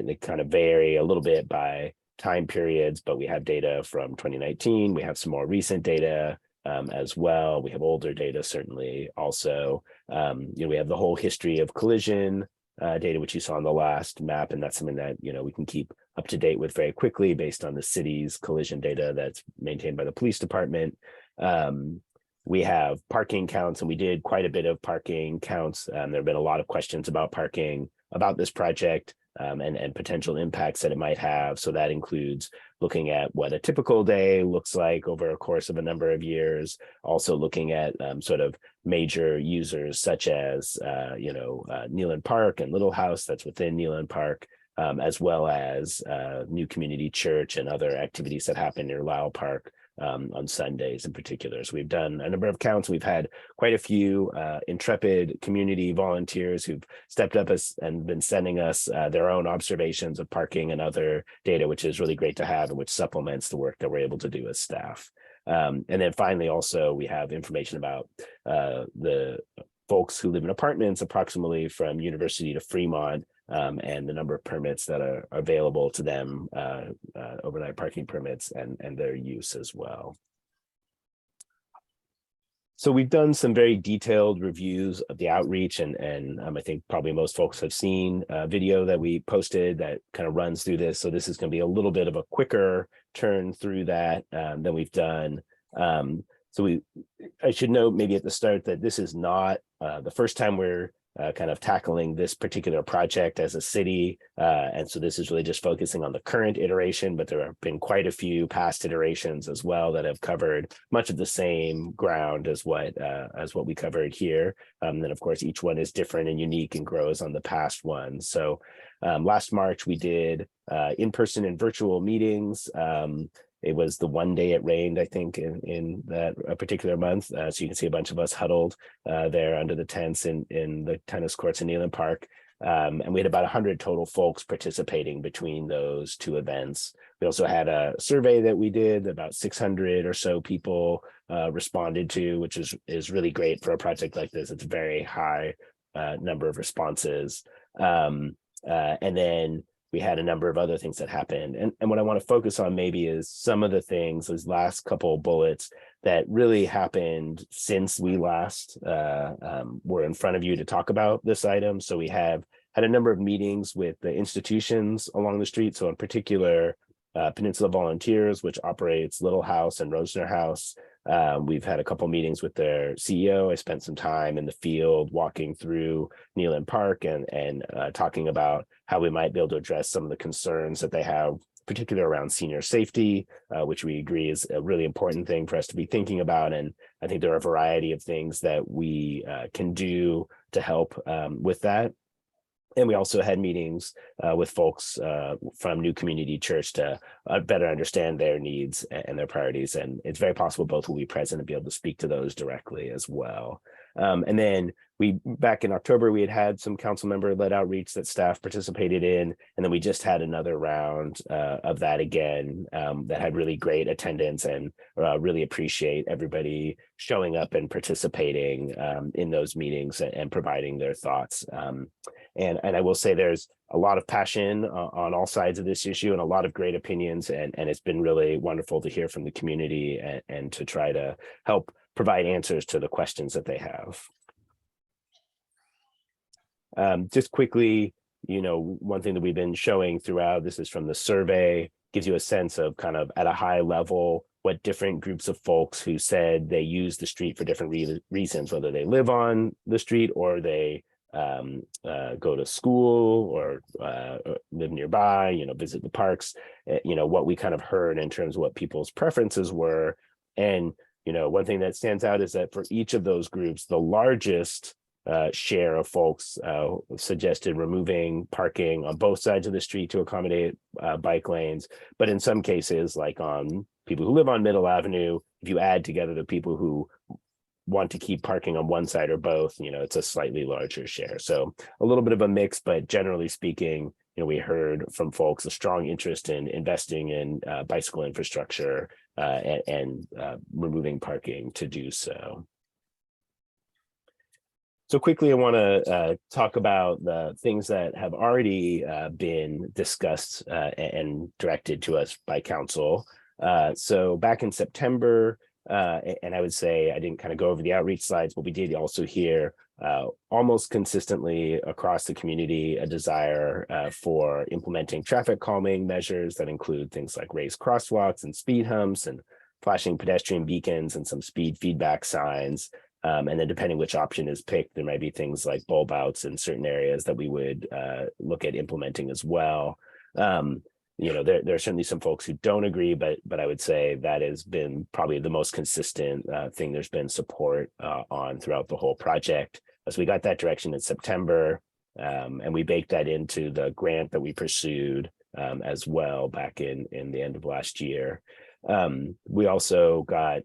they kind of vary a little bit by time periods, but we have data from 2019. We have some more recent data as well. We have older data, certainly also. We have the whole history of collision data, which you saw on the last map, and that's something that we can keep up to date with very quickly based on the city's collision data that's maintained by the police department. We have parking counts, and we did quite a bit of parking counts. There have been a lot of questions about parking, about this project, and potential impacts that it might have. So that includes looking at what a typical day looks like over a course of a number of years, also looking at sort of major users such as, Neyland Park and Little House that's within Neyland Park, as well as New Community Church and other activities that happen near Lyle Park on Sundays in particular. So we've done a number of counts. We've had quite a few intrepid community volunteers who've stepped up and been sending us their own observations of parking and other data, which is really great to have and which supplements the work that we're able to do as staff. And then finally, also, we have information about the folks who live in apartments approximately from University to Fremont, and the number of permits that are available to them, overnight parking permits, and their use as well. So we've done some very detailed reviews of the outreach, and I think probably most folks have seen a video that we posted that kind of runs through this. So this is going to be a little bit of a quicker turn through that than we've done. I should note maybe at the start that this is not the first time we're kind of tackling this particular project as a city. And so this is really just focusing on the current iteration, but there have been quite a few past iterations as well that have covered much of the same ground as what we covered here. Then of course, each one is different and unique and grows on the past one. So last March, we did in-person and virtual meetings. It was the one day it rained, I think, in that particular month. So you can see a bunch of us huddled there under the tents in the tennis courts in Neyland Park. And we had about 100 total folks participating between those two events. We also had a survey that we did, about 600 or so people responded to, which is really great for a project like this. It's a very high number of responses. And then we had a number of other things that happened. And what I want to focus on maybe is some of the things, those last couple bullets that really happened since we last were in front of you to talk about this item. So we have had a number of meetings with the institutions along the street. So in particular, Peninsula Volunteers, which operates Little House and Rosner House. We've had a couple meetings with their CEO. I spent some time in the field walking through Neyland Park and talking about how we might be able to address some of the concerns that they have, particularly around senior safety, which we agree is a really important thing for us to be thinking about. And I think there are a variety of things that we can do to help with that. And we also had meetings with folks from New Community Church to better understand their needs and their priorities. And it's very possible both will be present and be able to speak to those directly as well. And then back in October, we had some council member led outreach that staff participated in. And then we just had another round of that again that had really great attendance, and really appreciate everybody showing up and participating in those meetings and providing their thoughts. And I will say there's a lot of passion on all sides of this issue and a lot of great opinions. And it's been really wonderful to hear from the community and to try to help provide answers to the questions that they have. Just quickly, one thing that we've been showing throughout, this is from the survey, gives you a sense of kind of at a high level what different groups of folks who said they use the street for different reasons, whether they live on the street or they go to school or live nearby, visit the parks, what we kind of heard in terms of what people's preferences were. And, one thing that stands out is that for each of those groups, the largest share of folks suggested removing parking on both sides of the street to accommodate bike lanes. But in some cases, like on people who live on Middle Avenue, if you add together the people who want to keep parking on one side or both, it's a slightly larger share. So a little bit of a mix, but generally speaking, we heard from folks a strong interest in investing in bicycle infrastructure and removing parking to do so. So quickly, I want to talk about the things that have already been discussed and directed to us by council. So back in September, and I would say I didn't kind of go over the outreach slides, but we did also hear almost consistently across the community a desire for implementing traffic calming measures that include things like raised crosswalks and speed humps and flashing pedestrian beacons and some speed feedback signs. And then depending which option is picked, there might be things like bulb outs in certain areas that we would look at implementing as well. There are certainly some folks who don't agree, but I would say that has been probably the most consistent thing there's been support on throughout the whole project. As we got that direction in September, and we baked that into the grant that we pursued as well back in the end of last year. We also got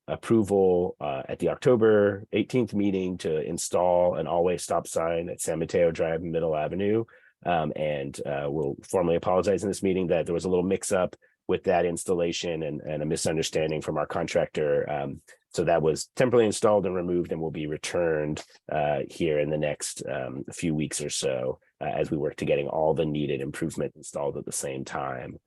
approval at the October 18th meeting to install an all-way stop sign at San Mateo Drive and Middle Avenue. And we'll formally apologize in this meeting that there was a little mix-up with that installation and a misunderstanding from our contractor. So that was temporarily installed and removed and will be returned here in the next few weeks or so as we work to getting all the needed improvement installed at the same time.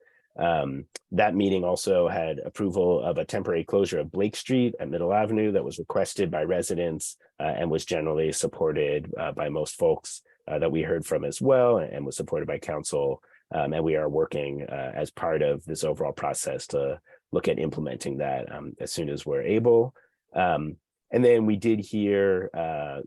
That meeting also had approval of a temporary closure of Blake Street at Middle Avenue that was requested by residents and was generally supported by most folks that we heard from as well, and was supported by council. And we are working as part of this overall process to look at implementing that as soon as we're able. And then we did hear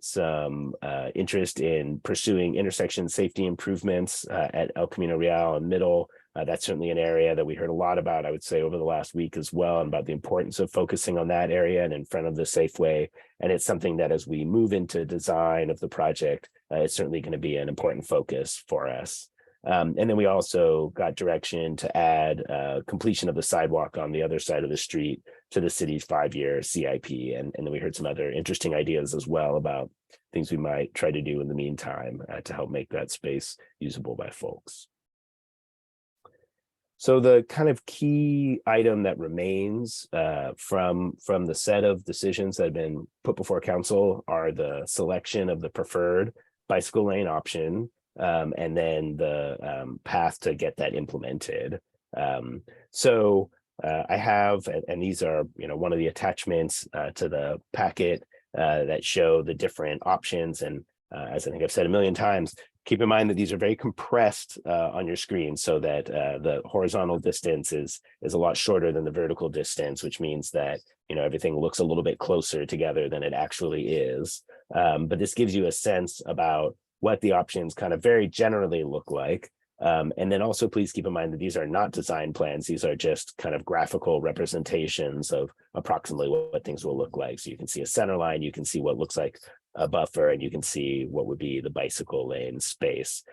some interest in pursuing intersection safety improvements at El Camino Real and Middle. That's certainly an area that we heard a lot about, I would say, over the last week as well, and about the importance of focusing on that area and in front of the Safeway. And it's something that as we move into design of the project, it's certainly going to be an important focus for us. And then we also got direction to add completion of the sidewalk on the other side of the street to the city's 5-year CIP. And then we heard some other interesting ideas as well about things we might try to do in the meantime to help make that space usable by folks. So the kind of key item that remains from the set of decisions that have been put before council are the selection of the preferred bicycle lane option, and then the path to get that implemented. So I have, and these are, one of the attachments to the packet that show the different options. And as I think I've said a million times, keep in mind that these are very compressed on your screen so that the horizontal distance is a lot shorter than the vertical distance, which means that, everything looks a little bit closer together than it actually is. But this gives you a sense about what the options kind of very generally look like. And then also please keep in mind that these are not design plans. These are just kind of graphical representations of approximately what things will look like. So you can see a center line, you can see what looks like a buffer, and you can see what would be the bicycle lane space.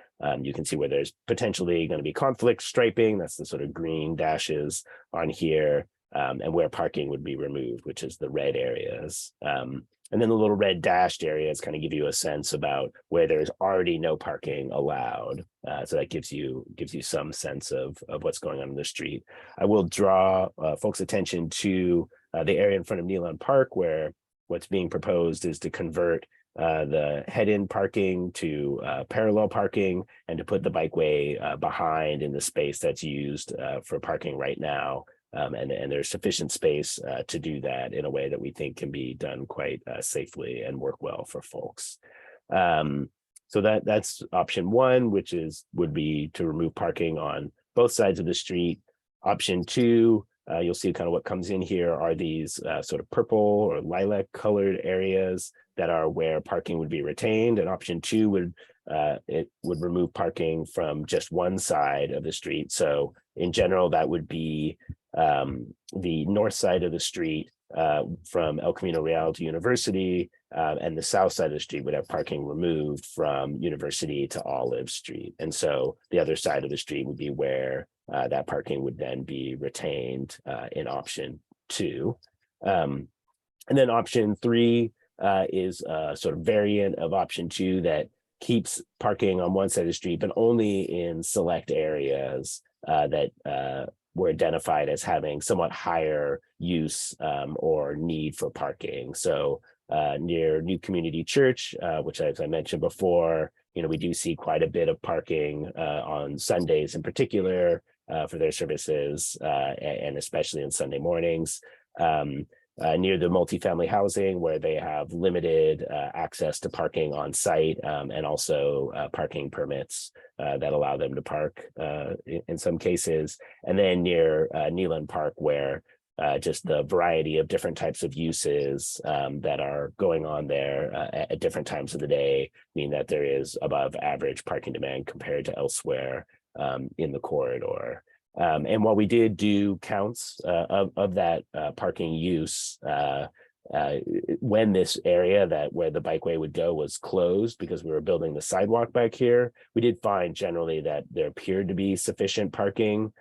You can see where there's potentially going to be conflict striping. That's the sort of green dashes on here, and where parking would be removed, which is the red areas. And then the little red dashed areas kind of give you a sense about where there's already no parking allowed. So that gives you some sense of what's going on in the street. I will draw folks' attention to the area in front of Nealon Park, where what's being proposed is to convert the head-in parking to parallel parking and to put the bikeway behind in the space that's used for parking right now. And there's sufficient space to do that in a way that we think can be done quite safely and work well for folks. So that's option one, which would be to remove parking on both sides of the street. Option two, you'll see kind of what comes in here are these sort of purple or lilac colored areas that are where parking would be retained. And option two would remove parking from just one side of the street. So in general, that would be the north side of the street from El Camino Real to University, and the south side of the street would have parking removed from University to Olive Street. And so the other side of the street would be where that parking would then be retained in option two. And then option 3 is a sort of variant of option 2 that keeps parking on one side of the street, but only in select areas that were identified as having somewhat higher use or need for parking. So near New Community Church, which as I mentioned before, we do see quite a bit of parking on Sundays in particular for their services, and especially on Sunday mornings. Near the multifamily housing where they have limited access to parking on site, and also parking permits that allow them to park in some cases. And then near Neelan Park where just the variety of different types of uses that are going on there at different times of the day mean that there is above average parking demand compared to elsewhere in the corridor. And while we did do counts of that parking use, when this area where the bikeway would go was closed because we were building the sidewalk back here, we did find generally that there appeared to be sufficient parking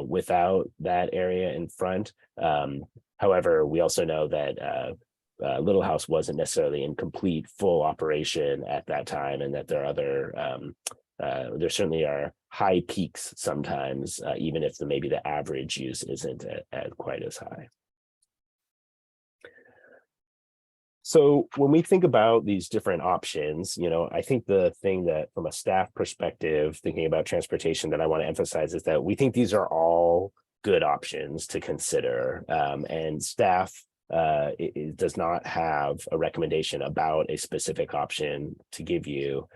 without that area in front. However, we also know that Little House wasn't necessarily in complete full operation at that time, and that there are other there certainly are high peaks sometimes, even if maybe the average use isn't at quite as high. So when we think about these different options, I think the thing that from a staff perspective, thinking about transportation, that I want to emphasize is that we think these are all good options to consider, and staff it does not have a recommendation about a specific option to give you.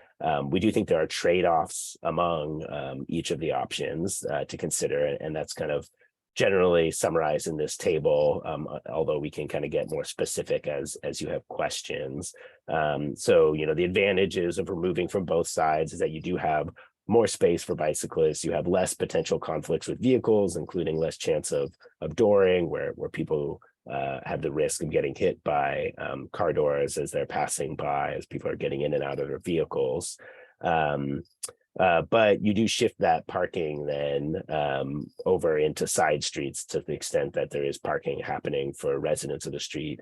We do think there are trade-offs among each of the options to consider, and that's kind of generally summarized in this table, although we can kind of get more specific as you have questions. So, the advantages of removing from both sides is that you do have more space for bicyclists. You have less potential conflicts with vehicles, including less chance of dooring, where people have the risk of getting hit by car doors as they're passing by, as people are getting in and out of their vehicles. But you do shift that parking then over into side streets to the extent that there is parking happening for residents of the street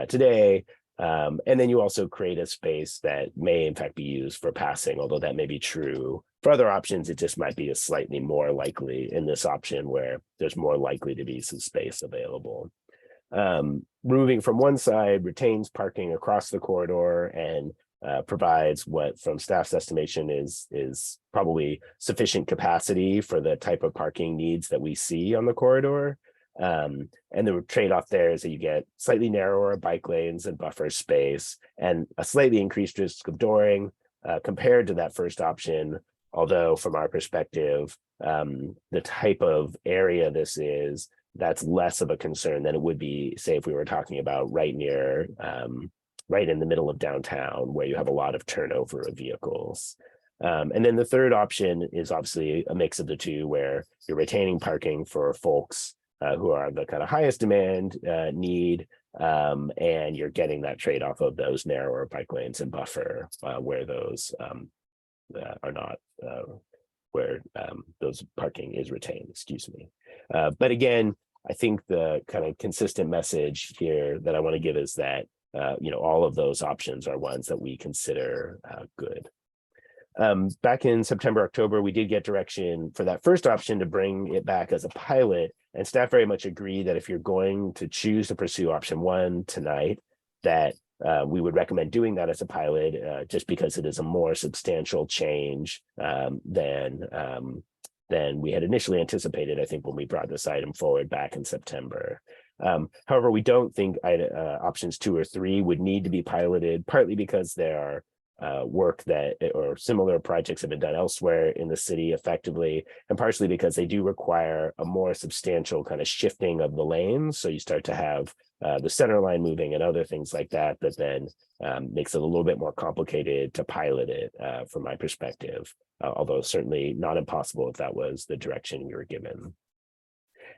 today. And then you also create a space that may in fact be used for passing, although that may be true for other options. It just might be a slightly more likely in this option where there's more likely to be some space available. Moving from one side retains parking across the corridor and provides what from staff's estimation is probably sufficient capacity for the type of parking needs that we see on the corridor. And the trade-off there is that you get slightly narrower bike lanes and buffer space and a slightly increased risk of dooring compared to that first option. Although from our perspective, the type of area this is, that's less of a concern than it would be, say, if we were talking about right near, right in the middle of downtown, where you have a lot of turnover of vehicles. And then the third option is obviously a mix of the two, where you're retaining parking for folks who are the kind of highest demand need, and you're getting that trade-off of those narrower bike lanes and buffer where those are not, where those parking is retained, excuse me. But again, I think the kind of consistent message here that I want to give is that all of those options are ones that we consider good. Back in September, October, we did get direction for that first option to bring it back as a pilot, and staff very much agree that if you're going to choose to pursue option 1 tonight, that we would recommend doing that as a pilot, just because it is a more substantial change than we had initially anticipated, I think, when we brought this item forward back in September. However, we don't think options 2 or 3 would need to be piloted, partly because there are work that or similar projects have been done elsewhere in the city effectively, and partially because they do require a more substantial kind of shifting of the lanes. So you start to have the center line moving and other things like that, that then makes it a little bit more complicated to pilot it from my perspective, although certainly not impossible if that was the direction we were given.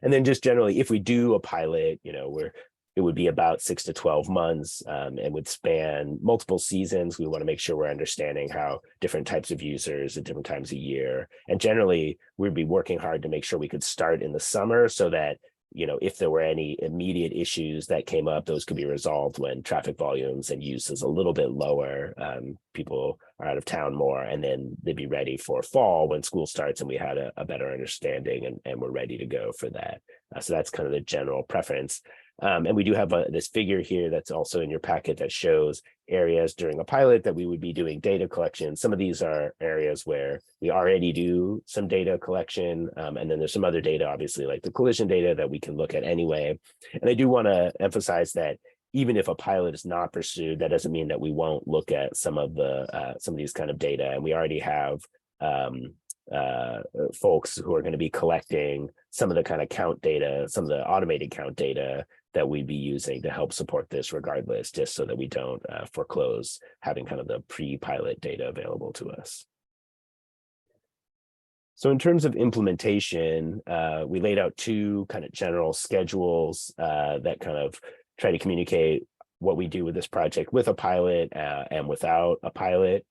And then just generally, if we do a pilot, it would be about 6 to 12 months and would span multiple seasons. We want to make sure we're understanding how different types of users at different times of year. And generally, we'd be working hard to make sure we could start in the summer so that if there were any immediate issues that came up, those could be resolved when traffic volumes and use is a little bit lower. People are out of town more, and then they'd be ready for fall when school starts and we had a better understanding and we're ready to go for that. So that's kind of the general preference. And we do have this figure here that's also in your packet that shows areas during a pilot that we would be doing data collection. Some of these are areas where we already do some data collection. And then there's some other data, obviously, like the collision data that we can look at anyway. And I do want to emphasize that even if a pilot is not pursued, that doesn't mean that we won't look at some of these kind of data. And we already have folks who are going to be collecting some of the kind of count data, some of the automated count data that we'd be using to help support this regardless, just so that we don't foreclose having kind of the pre-pilot data available to us. So in terms of implementation, we laid out two kind of general schedules that kind of try to communicate what we do with this project with a pilot and without a pilot.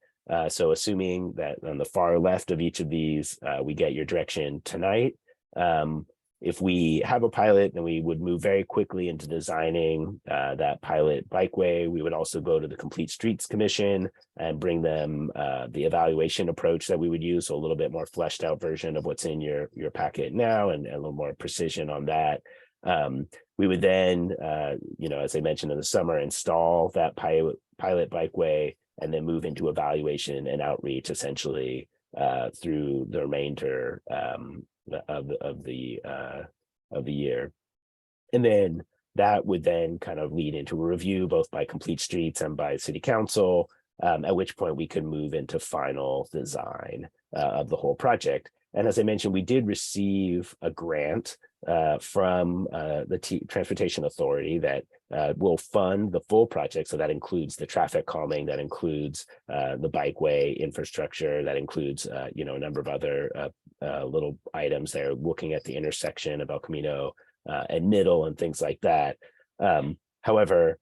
So assuming that on the far left of each of these, we get your direction tonight. If we have a pilot, then we would move very quickly into designing that pilot bikeway. We would also go to the Complete Streets Commission and bring them the evaluation approach that we would use, so a little bit more fleshed out version of what's in your packet now and a little more precision on that. We would then, as I mentioned in the summer, install that pilot bikeway and then move into evaluation and outreach essentially through the remainder of the year. And then that would then kind of lead into a review both by Complete Streets and by City Council, at which point we could move into final design of the whole project. And as I mentioned, we did receive a grant from the Transportation Authority that will fund the full project. So that includes the traffic calming, that includes the bikeway infrastructure, that includes a number of other little items there, looking at the intersection of El Camino and Middle and things like that. However,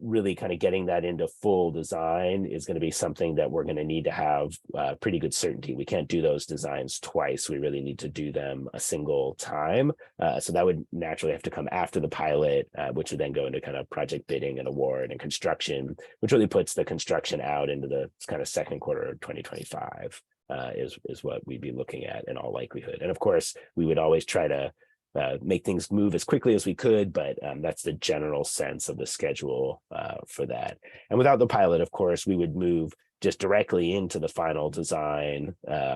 really kind of getting that into full design is going to be something that we're going to need to have pretty good certainty. We can't do those designs twice. We really need to do them a single time. So that would naturally have to come after the pilot, which would then go into kind of project bidding and award and construction, which really puts the construction out into the kind of second quarter of 2025 is what we'd be looking at in all likelihood. And of course, we would always try to make things move as quickly as we could, but that's the general sense of the schedule for that. And without the pilot, of course, we would move just directly into the final design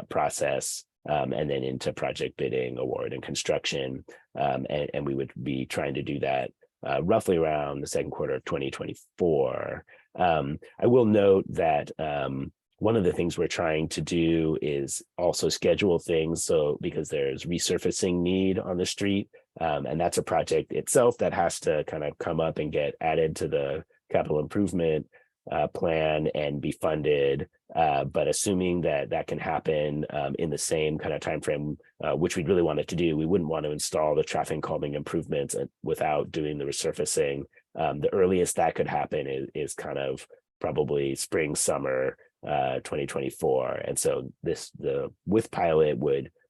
process and then into project bidding, award, and construction. And we would be trying to do that roughly around the second quarter of 2024. I will note that one of the things we're trying to do is also schedule things. So because there's resurfacing need on the street, and that's a project itself that has to kind of come up and get added to the capital improvement plan and be funded. But assuming that that can happen in the same kind of timeframe, which we'd really want it to do, we wouldn't want to install the traffic calming improvements without doing the resurfacing. The earliest that could happen is kind of probably spring, summer 2024. And so with pilot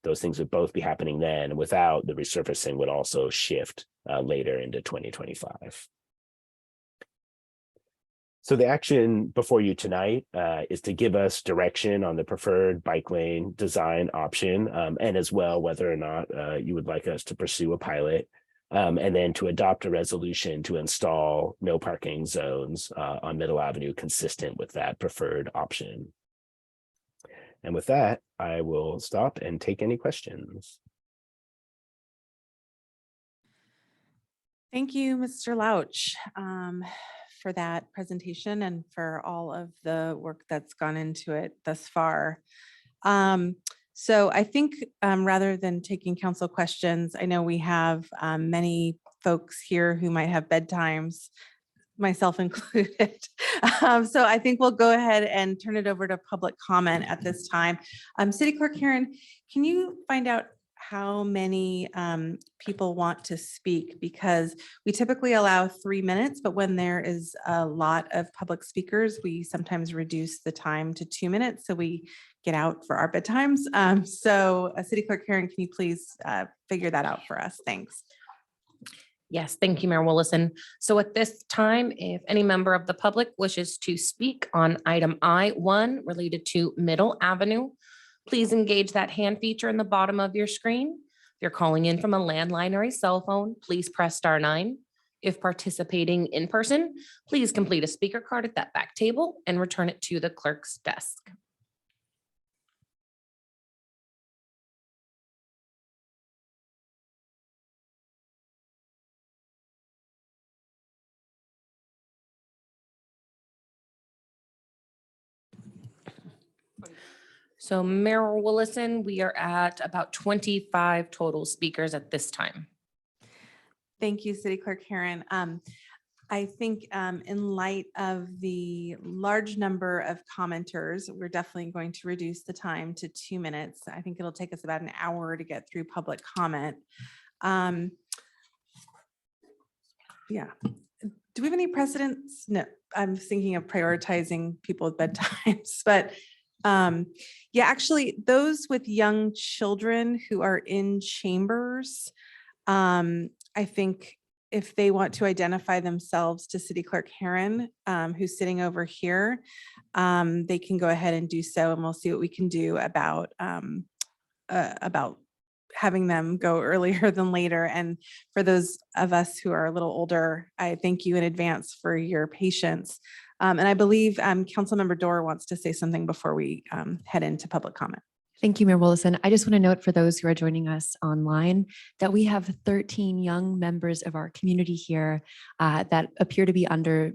those things would both be happening then, and without, the resurfacing would also shift later into 2025. So the action before you tonight is to give us direction on the preferred bike lane design option, and as well whether or not you would like us to pursue a pilot. And then to adopt a resolution to install no parking zones on Middle Avenue consistent with that preferred option. And with that, I will stop and take any questions. Thank you, Mr. Louch, for that presentation and for all of the work that's gone into it thus far. So I think rather than taking council questions, I know we have many folks here who might have bedtimes, myself included. So I think we'll go ahead and turn it over to public comment at this time. City Clerk Karen, can you find out how many people want to speak? Because we typically allow 3 minutes, but when there is a lot of public speakers, we sometimes reduce the time to 2 minutes so we get out for our bedtimes. So City Clerk Karen, can you please figure that out for us? Thanks. Yes, thank you, Mayor Willison. So at this time, if any member of the public wishes to speak on item I1 related to Middle Avenue, please engage that hand feature in the bottom of your screen. If you're calling in from a landline or a cell phone, please press *9. If participating in person, please complete a speaker card at that back table and return it to the clerk's desk. So Mayor Willison, we are at about 25 total speakers at this time. Thank you, City Clerk Karen. I think in light of the large number of commenters, we're definitely going to reduce the time to 2 minutes. I think it'll take us about an hour to get through public comment. Yeah. Do we have any precedents? No, I'm thinking of prioritizing people's bedtimes, but yeah, actually those with young children who are in chambers, I think if they want to identify themselves to City Clerk Herron, who's sitting over here, they can go ahead and do so, and we'll see what we can do about having them go earlier than later. And for those of us who are a little older, I thank you in advance for your patience. And I believe Councilmember Dorr wants to say something before we head into public comment. Thank you, Mayor Willison. I just want to note for those who are joining us online that we have 13 young members of our community here that appear to be under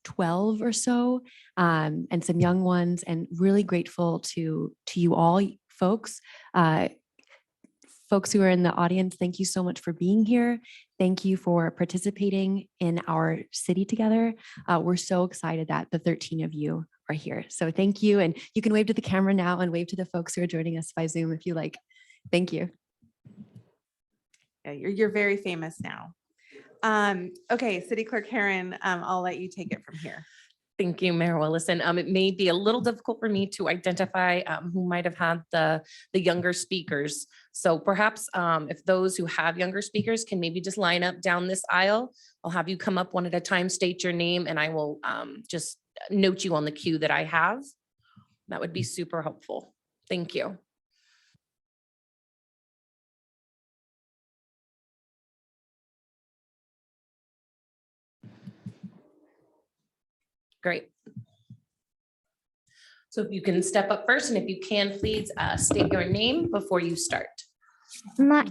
12 or so, and some young ones, and really grateful to you all folks. Folks who are in the audience, thank you so much for being here. Thank you for participating in our city together. We're so excited that the 13 of you are here. So thank you. And you can wave to the camera now and wave to the folks who are joining us by Zoom if you like. Thank you. Yeah, you're very famous now. Okay, City Clerk Herron, I'll let you take it from here. Thank you, Mayor Willison. It may be a little difficult for me to identify who might have had the younger speakers. So perhaps if those who have younger speakers can maybe just line up down this aisle, I'll have you come up one at a time, state your name, and I will just note you on the queue that I have. That would be super helpful. Thank you. Great. So if you can step up first, and if you can, please state your name before you start. My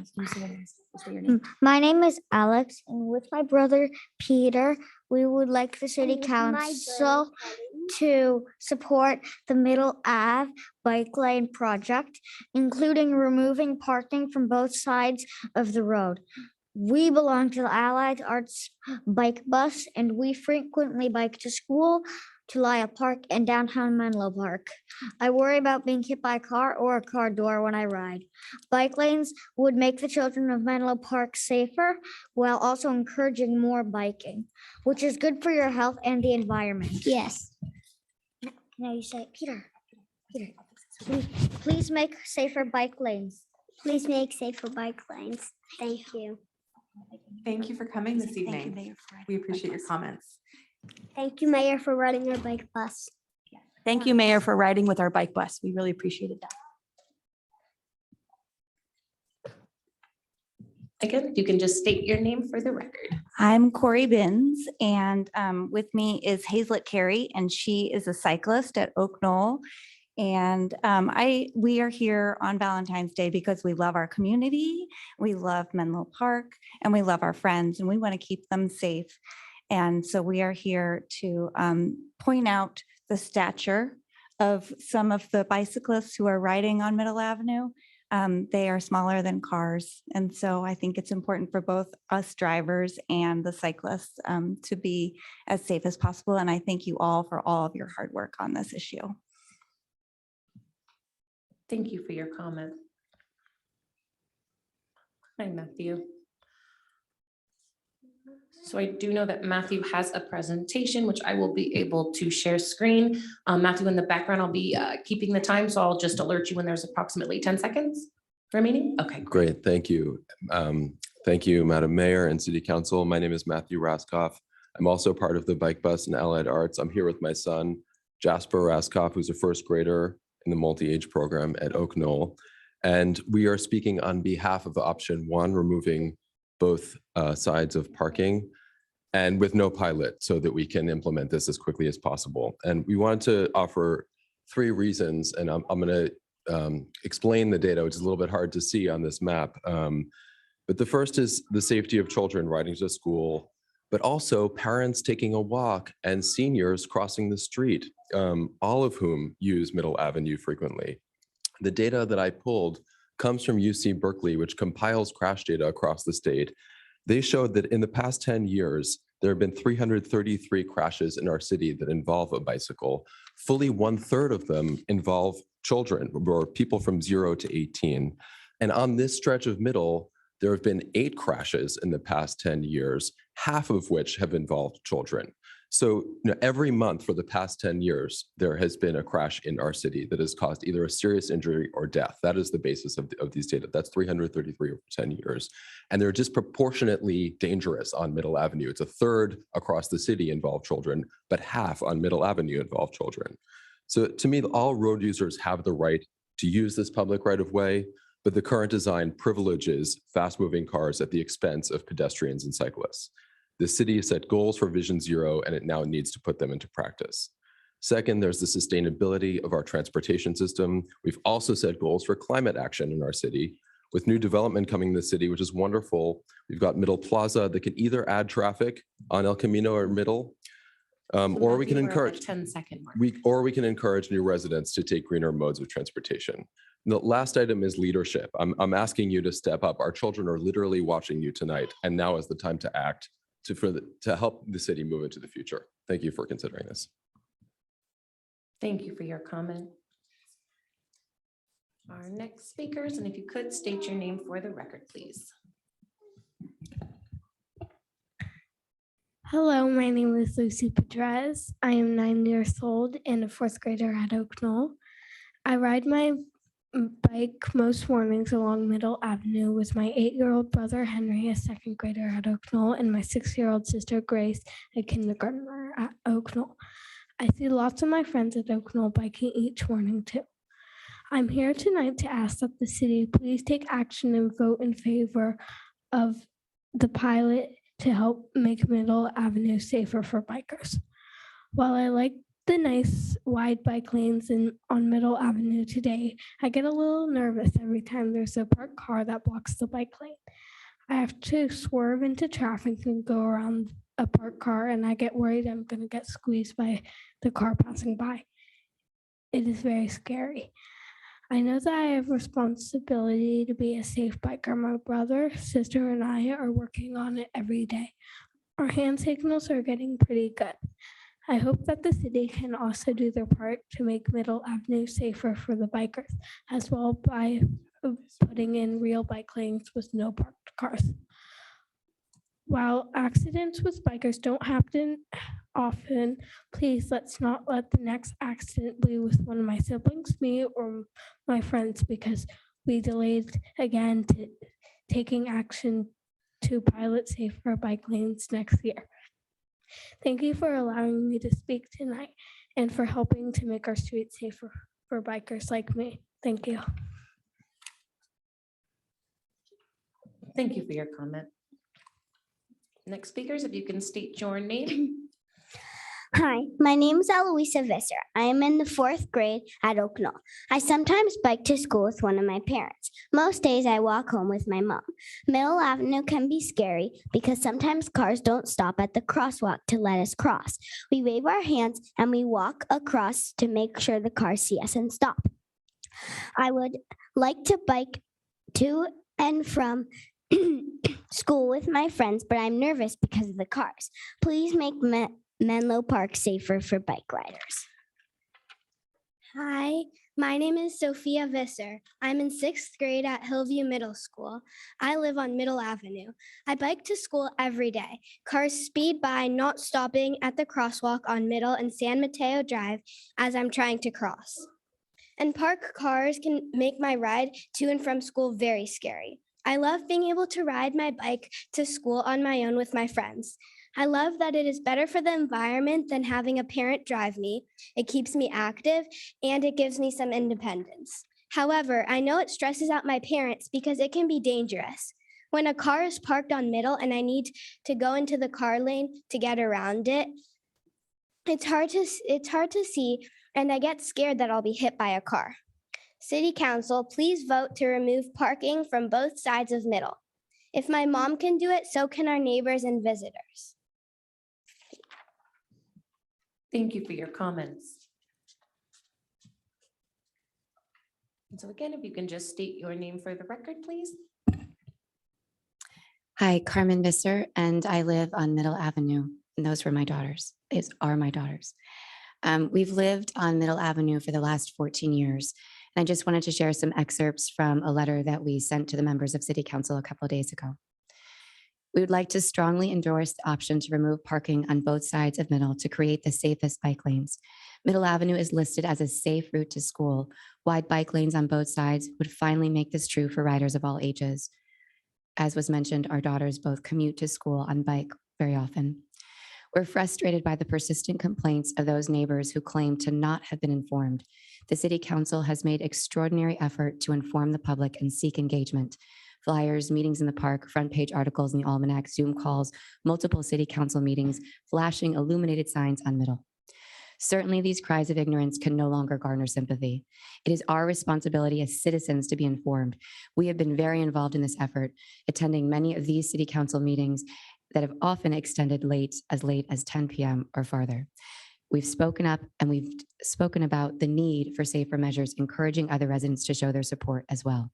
name is Alex, and with my brother Peter, we would like the city council to support the Middle Ave bike lane project, including removing parking from both sides of the road. We belong to the Allied Arts Bike Bus, and we frequently bike to school, to Laya Park, and downtown Menlo Park. I worry about being hit by a car or a car door when I ride. Bike lanes would make the children of Menlo Park safer, while also encouraging more biking, which is good for your health and the environment. Yes. Now you say, Peter, please make safer bike lanes. Please make safer bike lanes. Thank you. Thank you for coming this evening. We appreciate your comments. Thank you, Mayor, for running our bike bus. Thank you, Mayor, for riding with our bike bus. We really appreciated that. Again, if you can just state your name for the record. I'm Corey Binns, and with me is Hazlet Carey, and she is a cyclist at Oak Knoll. And we are here on Valentine's Day because we love our community, we love Menlo Park, and we love our friends, and we want to keep them safe. And so we are here to point out the stature of some of the bicyclists who are riding on Middle Avenue. They are smaller than cars. And so I think it's important for both us drivers and the cyclists to be as safe as possible. And I thank you all for all of your hard work on this issue. Thank you for your comment. Hi, Matthew. So I do know that Matthew has a presentation, which I will be able to share screen. Matthew, in the background, I'll be keeping the time, so I'll just alert you when there's approximately 10 seconds remaining. Okay. Great, thank you. Thank you, Madam Mayor and City Council. My name is Matthew Raskoff. I'm also part of the Bike Bus and Allied Arts. I'm here with my son, Jasper Raskoff, who's a first grader in the multi-age program at Oak Knoll. And we are speaking on behalf of option one, removing both sides of parking and with no pilot so that we can implement this as quickly as possible. And we wanted to offer 3 reasons, and I'm going to explain the data, which is a little bit hard to see on this map. But the first is the safety of children riding to school, but also parents taking a walk and seniors crossing the street, all of whom use Middle Avenue frequently. The data that I pulled comes from UC Berkeley, which compiles crash data across the state. They showed that in the past 10 years, there have been 333 crashes in our city that involve a bicycle. Fully 1/3 of them involve children or people from 0 to 18. And on this stretch of Middle, there have been 8 crashes in the past 10 years, half of which have involved children. So every month for the past 10 years, there has been a crash in our city that has caused either a serious injury or death. That is the basis of these data. That's 333 over 10 years. And they're disproportionately dangerous on Middle Avenue. It's 1/3 across the city involve children, but half on Middle Avenue involve children. So to me, all road users have the right to use this public right of way, but the current design privileges fast-moving cars at the expense of pedestrians and cyclists. The city set goals for Vision Zero, and it now needs to put them into practice. Second, there's the sustainability of our transportation system. We've also set goals for climate action in our city. With new development coming in the city, which is wonderful, we've got Middle Plaza that can either add traffic on El Camino or Middle, or we can encourage 10-second mark. we can encourage new residents to take greener modes of transportation. The last item is leadership. I'm asking you to step up. Our children are literally watching you tonight, and now is the time to act to help the city move into the future. Thank you for considering this. Thank you for your comment. Our next speakers, and if you could state your name for the record, please. Hello, my name is Lucy Pedrez. I am 9 years old and a 4th grader at Oak Knoll. I ride my bike most mornings along Middle Avenue with my 8-year-old brother Henry, a 2nd grader at Oak Knoll, and my 6-year-old sister Grace, a kindergartner at Oak Knoll. I see lots of my friends at Oak Knoll biking each morning too. I'm here tonight to ask that the city please take action and vote in favor of the pilot to help make Middle Avenue safer for bikers. While I like the nice wide bike lanes on Middle Avenue today, I get a little nervous every time there's a parked car that blocks the bike lane. I have to swerve into traffic and go around a parked car, and I get worried I'm going to get squeezed by the car passing by. It is very scary. I know that I have responsibility to be a safe biker. My brother, sister, and I are working on it every day. Our hand signals are getting pretty good. I hope that the city can also do their part to make Middle Avenue safer for the bikers, as well by putting in real bike lanes with no parked cars. While accidents with bikers don't happen often, please let's not let the next accident be with one of my siblings, me, or my friends, because we delayed again to taking action to pilot safer bike lanes next year. Thank you for allowing me to speak tonight and for helping to make our streets safer for bikers like me. Thank you. Thank you for your comment. Next speakers, if you can state your name. Hi, my name is Eloisa Visser. I am in the 4th grade at Oak Knoll. I sometimes bike to school with one of my parents. Most days I walk home with my mom. Middle Avenue can be scary because sometimes cars don't stop at the crosswalk to let us cross. We wave our hands and we walk across to make sure the cars see us and stop. I would like to bike to and from school with my friends, but I'm nervous because of the cars. Please make Menlo Park safer for bike riders. Hi, my name is Sophia Visser. I'm in 6th grade at Hillview Middle School. I live on Middle Avenue. I bike to school every day. Cars speed by, not stopping at the crosswalk on Middle and San Mateo Drive as I'm trying to cross. And parked cars can make my ride to and from school very scary. I love being able to ride my bike to school on my own with my friends. I love that it is better for the environment than having a parent drive me. It keeps me active and it gives me some independence. However, I know it stresses out my parents because it can be dangerous. When a car is parked on Middle and I need to go into the car lane to get around it, it's hard to see, and I get scared that I'll be hit by a car. City Council, please vote to remove parking from both sides of Middle. If my mom can do it, so can our neighbors and visitors. Thank you for your comments. And so again, if you can just state your name for the record, please. Hi, Carmen Visser, and I live on Middle Avenue. And those were my daughters. These are my daughters. We've lived on Middle Avenue for the last 14 years. And I just wanted to share some excerpts from a letter that we sent to the members of City Council a couple of days ago. We would like to strongly endorse the option to remove parking on both sides of Middle to create the safest bike lanes. Middle Avenue is listed as a safe route to school. Wide bike lanes on both sides would finally make this true for riders of all ages. As was mentioned, our daughters both commute to school on bike very often. We're frustrated by the persistent complaints of those neighbors who claim to not have been informed. The City Council has made extraordinary effort to inform the public and seek engagement. Flyers, meetings in the park, front page articles in the almanac, Zoom calls, multiple City Council meetings, flashing illuminated signs on Middle. Certainly, these cries of ignorance can no longer garner sympathy. It is our responsibility as citizens to be informed. We have been very involved in this effort, attending many of these City Council meetings that have often extended late as 10 p.m. or farther. We've spoken up and we've spoken about the need for safer measures, encouraging other residents to show their support as well.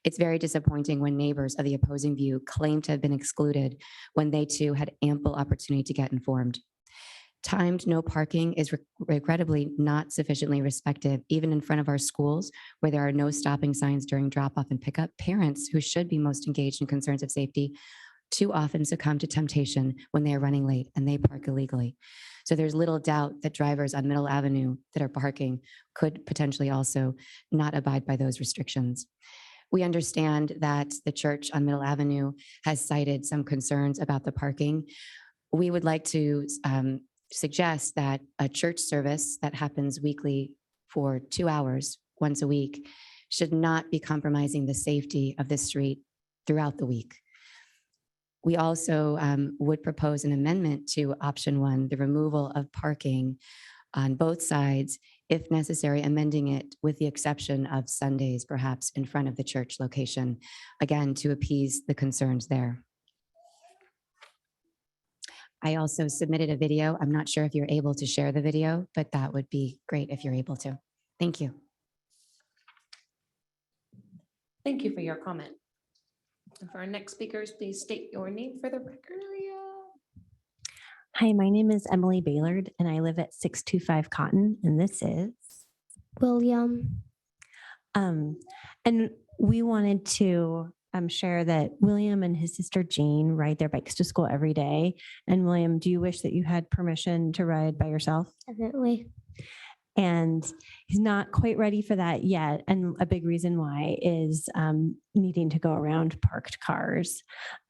It's very disappointing when neighbors of the opposing view claim to have been excluded when they too had ample opportunity to get informed. Timed no parking is regrettably not sufficiently respected, even in front of our schools where there are no stopping signs during drop-off and pickup. Parents who should be most engaged in concerns of safety too often succumb to temptation when they are running late and they park illegally. So there's little doubt that drivers on Middle Avenue that are parking could potentially also not abide by those restrictions. We understand that the church on Middle Avenue has cited some concerns about the parking. We would like to suggest that a church service that happens weekly for 2 hours once a week should not be compromising the safety of this street throughout the week. We also would propose an amendment to option 1, the removal of parking on both sides, if necessary, amending it with the exception of Sundays, perhaps in front of the church location, again, to appease the concerns there. I also submitted a video. I'm not sure if you're able to share the video, but that would be great if you're able to. Thank you. Thank you for your comment. And for our next speakers, please state your name for the record. Hi, my name is Emily Baylard and I live at 625 Cotton, and this is William. And we wanted to share that William and his sister Jane ride their bikes to school every day. And William, do you wish that you had permission to ride by yourself? Definitely. And he's not quite ready for that yet. And a big reason why is needing to go around parked cars.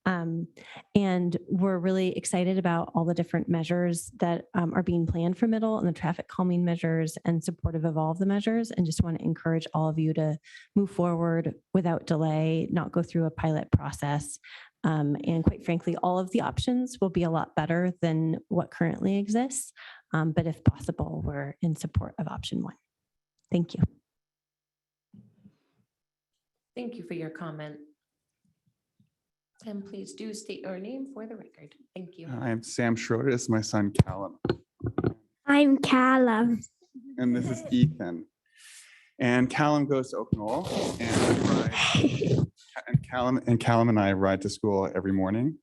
And we're really excited about all the different measures that are being planned for Middle and the traffic calming measures and supportive of all of the measures. And just want to encourage all of you to move forward without delay, not go through a pilot process. And quite frankly, all of the options will be a lot better than what currently exists. But if possible, we're in support of option 1. Thank you. Thank you for your comment. And please do state your name for the record. Thank you. I'm Sam Schroeder. This is my son, Callum. I'm Callum. And this is Ethan. And Callum goes to Oak Knoll, and Callum and I ride to school every morning.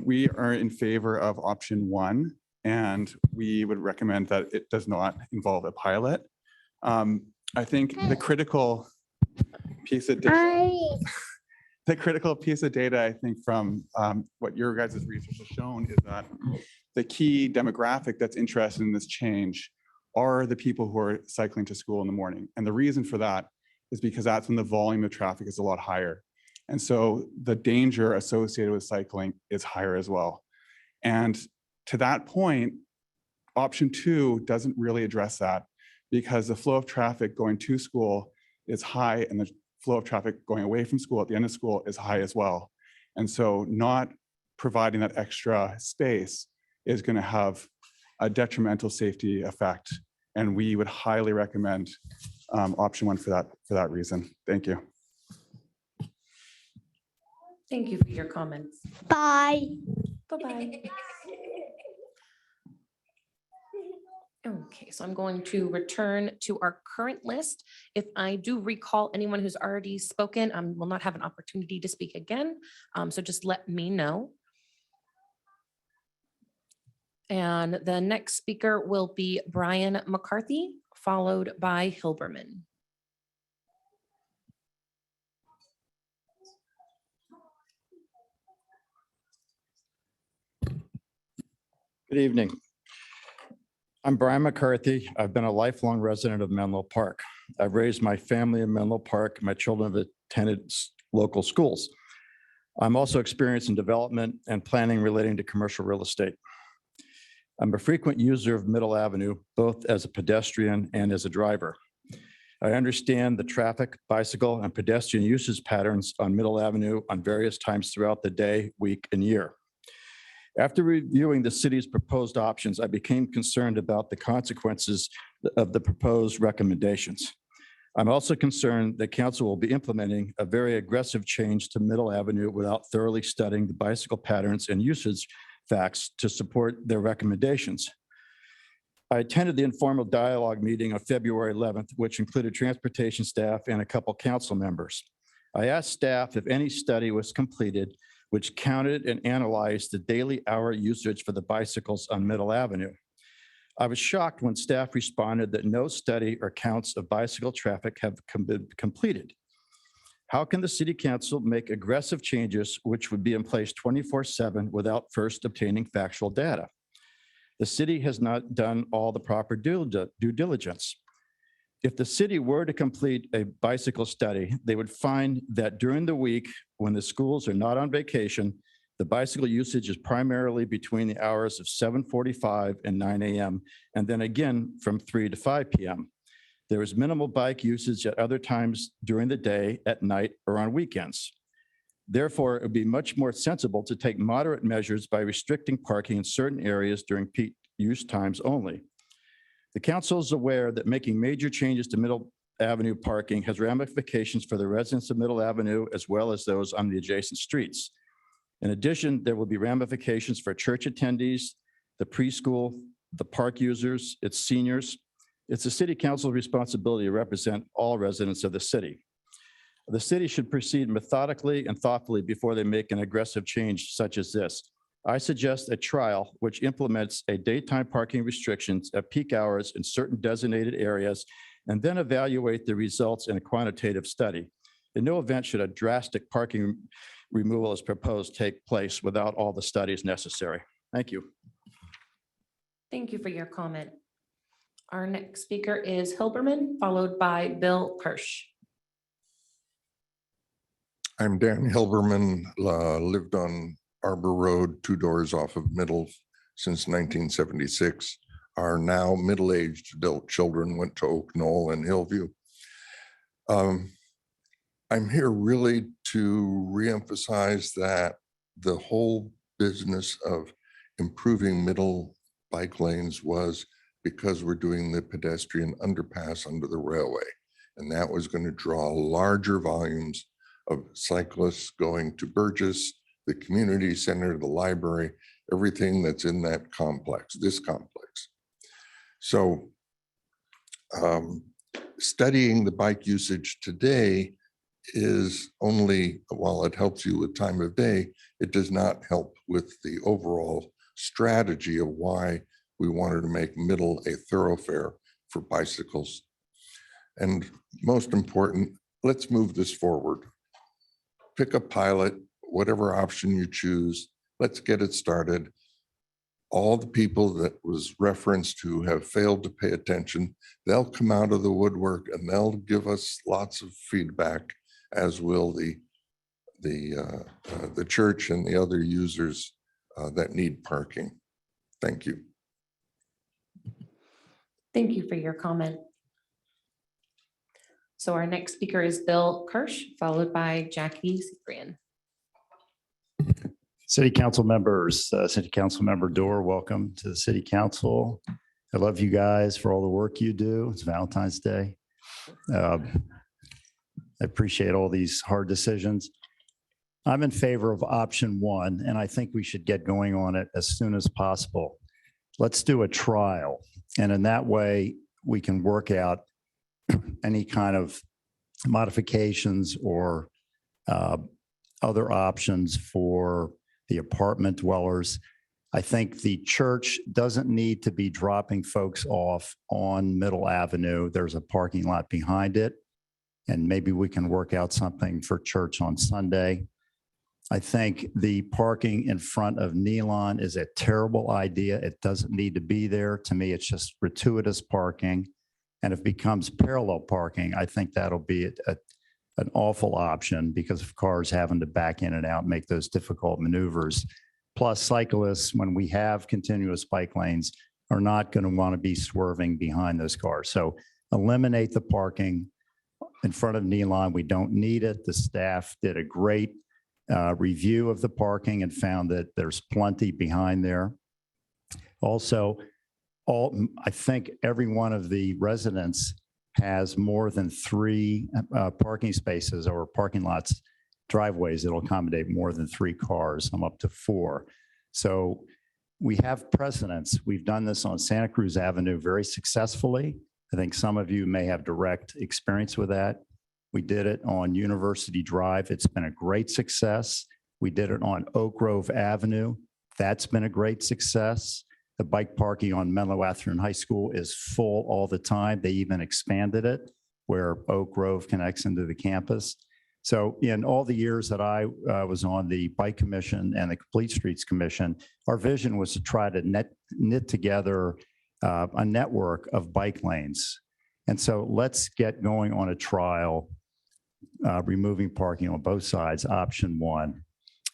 We are in favor of option 1, and we would recommend that it does not involve a pilot. I think the critical piece of data, I think, from what your guys' research has shown is that the key demographic that's interested in this change are the people who are cycling to school in the morning. And the reason for that is because that's when the volume of traffic is a lot higher. And so the danger associated with cycling is higher as well. And to that point, option 2 doesn't really address that because the flow of traffic going to school is high and the flow of traffic going away from school at the end of school is high as well. And so not providing that extra space is going to have a detrimental safety effect. And we would highly recommend option 1 for that reason. Thank you. Thank you for your comments. Bye. Bye-bye. Okay, so I'm going to return to our current list. If I do recall anyone who's already spoken, will not have an opportunity to speak again. So just let me know. And the next speaker will be Brian McCarthy, followed by Hilberman. Good evening. I'm Brian McCarthy. I've been a lifelong resident of Menlo Park. I've raised my family in Menlo Park. My children have attended local schools. I'm also experienced in development and planning relating to commercial real estate. I'm a frequent user of Middle Avenue, both as a pedestrian and as a driver. I understand the traffic, bicycle, and pedestrian usage patterns on Middle Avenue on various times throughout the day, week, and year. After reviewing the city's proposed options, I became concerned about the consequences of the proposed recommendations. I'm also concerned that council will be implementing a very aggressive change to Middle Avenue without thoroughly studying the bicycle patterns and usage facts to support their recommendations. I attended the informal dialogue meeting on February 11th, which included transportation staff and a couple council members. I asked staff if any study was completed which counted and analyzed the daily hour usage for the bicycles on Middle Avenue. I was shocked when staff responded that no study or counts of bicycle traffic have been completed. How can the city council make aggressive changes which would be in place 24/7 without first obtaining factual data? The city has not done all the proper due diligence. If the city were to complete a bicycle study, they would find that during the week when the schools are not on vacation, the bicycle usage is primarily between the hours of 7:45 and 9 a.m. and then again from 3 to 5 p.m. There is minimal bike usage at other times during the day, at night, or on weekends. Therefore, it would be much more sensible to take moderate measures by restricting parking in certain areas during peak use times only. The council is aware that making major changes to Middle Avenue parking has ramifications for the residents of Middle Avenue as well as those on the adjacent streets. In addition, there will be ramifications for church attendees, the preschool, the park users, its seniors. It's the city council's responsibility to represent all residents of the city. The city should proceed methodically and thoughtfully before they make an aggressive change such as this. I suggest a trial which implements a daytime parking restrictions at peak hours in certain designated areas and then evaluate the results in a quantitative study. In no event should a drastic parking removal as proposed take place without all the studies necessary. Thank you. Thank you for your comment. Our next speaker is Hilberman, followed by Bill Kirsch. I'm Dan Hilberman, lived on Arbor Road, 2 doors off of Middle since 1976. Our now middle-aged adult children went to Oak Knoll and Hillview. I'm here really to reemphasize that the whole business of improving middle bike lanes was because we're doing the pedestrian underpass under the railway. And that was going to draw larger volumes of cyclists going to Burgess, the community center, the library, everything that's in that complex, this complex. So studying the bike usage today is only, while it helps you with time of day, it does not help with the overall strategy of why we wanted to make Middle a thoroughfare for bicycles. And most important, let's move this forward. Pick a pilot, whatever option you choose, let's get it started. All the people that was referenced who have failed to pay attention, they'll come out of the woodwork and they'll give us lots of feedback, as will the the church and the other users that need parking. Thank you. Thank you for your comment. So our next speaker is Bill Kirsch, followed by Jackie Cyprian. City Council members, City Council Member Dorr, welcome to the City Council. I love you guys for all the work you do. It's Valentine's Day. I appreciate all these hard decisions. I'm in favor of option one, and I think we should get going on it as soon as possible. Let's do a trial. And in that way, we can work out any kind of modifications or other options for the apartment dwellers. I think the church doesn't need to be dropping folks off on Middle Avenue. There's a parking lot behind it, and maybe we can work out something for church on Sunday. I think the parking in front of Nealon is a terrible idea. It doesn't need to be there. To me, it's just gratuitous parking. And if it becomes parallel parking, I think that'll be an awful option because of cars having to back in and out, make those difficult maneuvers. Plus cyclists, when we have continuous bike lanes, are not going to want to be swerving behind those cars. So eliminate the parking in front of Nealon. We don't need it. The staff did a great review of the parking and found that there's plenty behind there. Also, I think every one of the residents has more than 3 parking spaces or parking lots, driveways that'll accommodate more than 3 cars. I'm up to 4. So we have precedents. We've done this on Santa Cruz Avenue very successfully. I think some of you may have direct experience with that. We did it on University Drive. It's been a great success. We did it on Oak Grove Avenue. That's been a great success. The bike parking on Menlo Atherton High School is full all the time. They even expanded it where Oak Grove connects into the campus. So in all the years that I was on the Bike Commission and the Complete Streets Commission, our vision was to try to knit together a network of bike lanes. And so let's get going on a trial, removing parking on both sides, option one.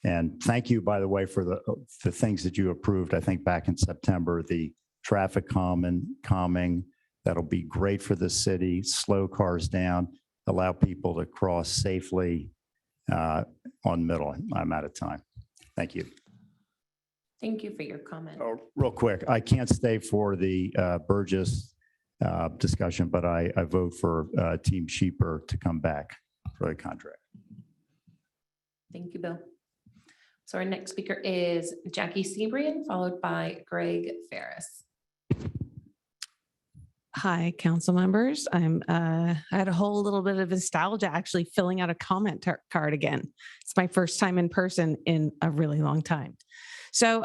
And thank you, by the way, for the things that you approved, I think back in September, the traffic calming, that'll be great for the city, slow cars down, allow people to cross safely on Middle. I'm out of time. Thank you. Thank you for your comment. Oh, real quick, I can't stay for the Burgess discussion, but I vote for Team Sheeper to come back for the contract. Thank you, Bill. So our next speaker is Jackie Cyprian, followed by Greg Ferris. Hi, council members. I had a whole little bit of nostalgia actually filling out a comment card again. It's my first time in person in a really long time. So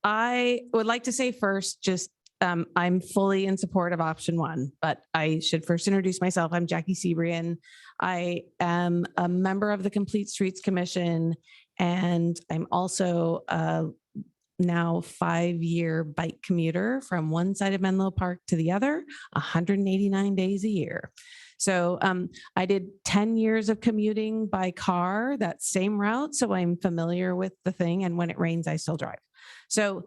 I would like to say first, just I'm fully in support of option one, but I should first introduce myself. I'm Jackie Cyprian. I am a member of the Complete Streets Commission, and I'm also a now 5-year bike commuter from one side of Menlo Park to the other, 189 days a year. So I did 10 years of commuting by car, that same route. So I'm familiar with the thing. And when it rains, I still drive. So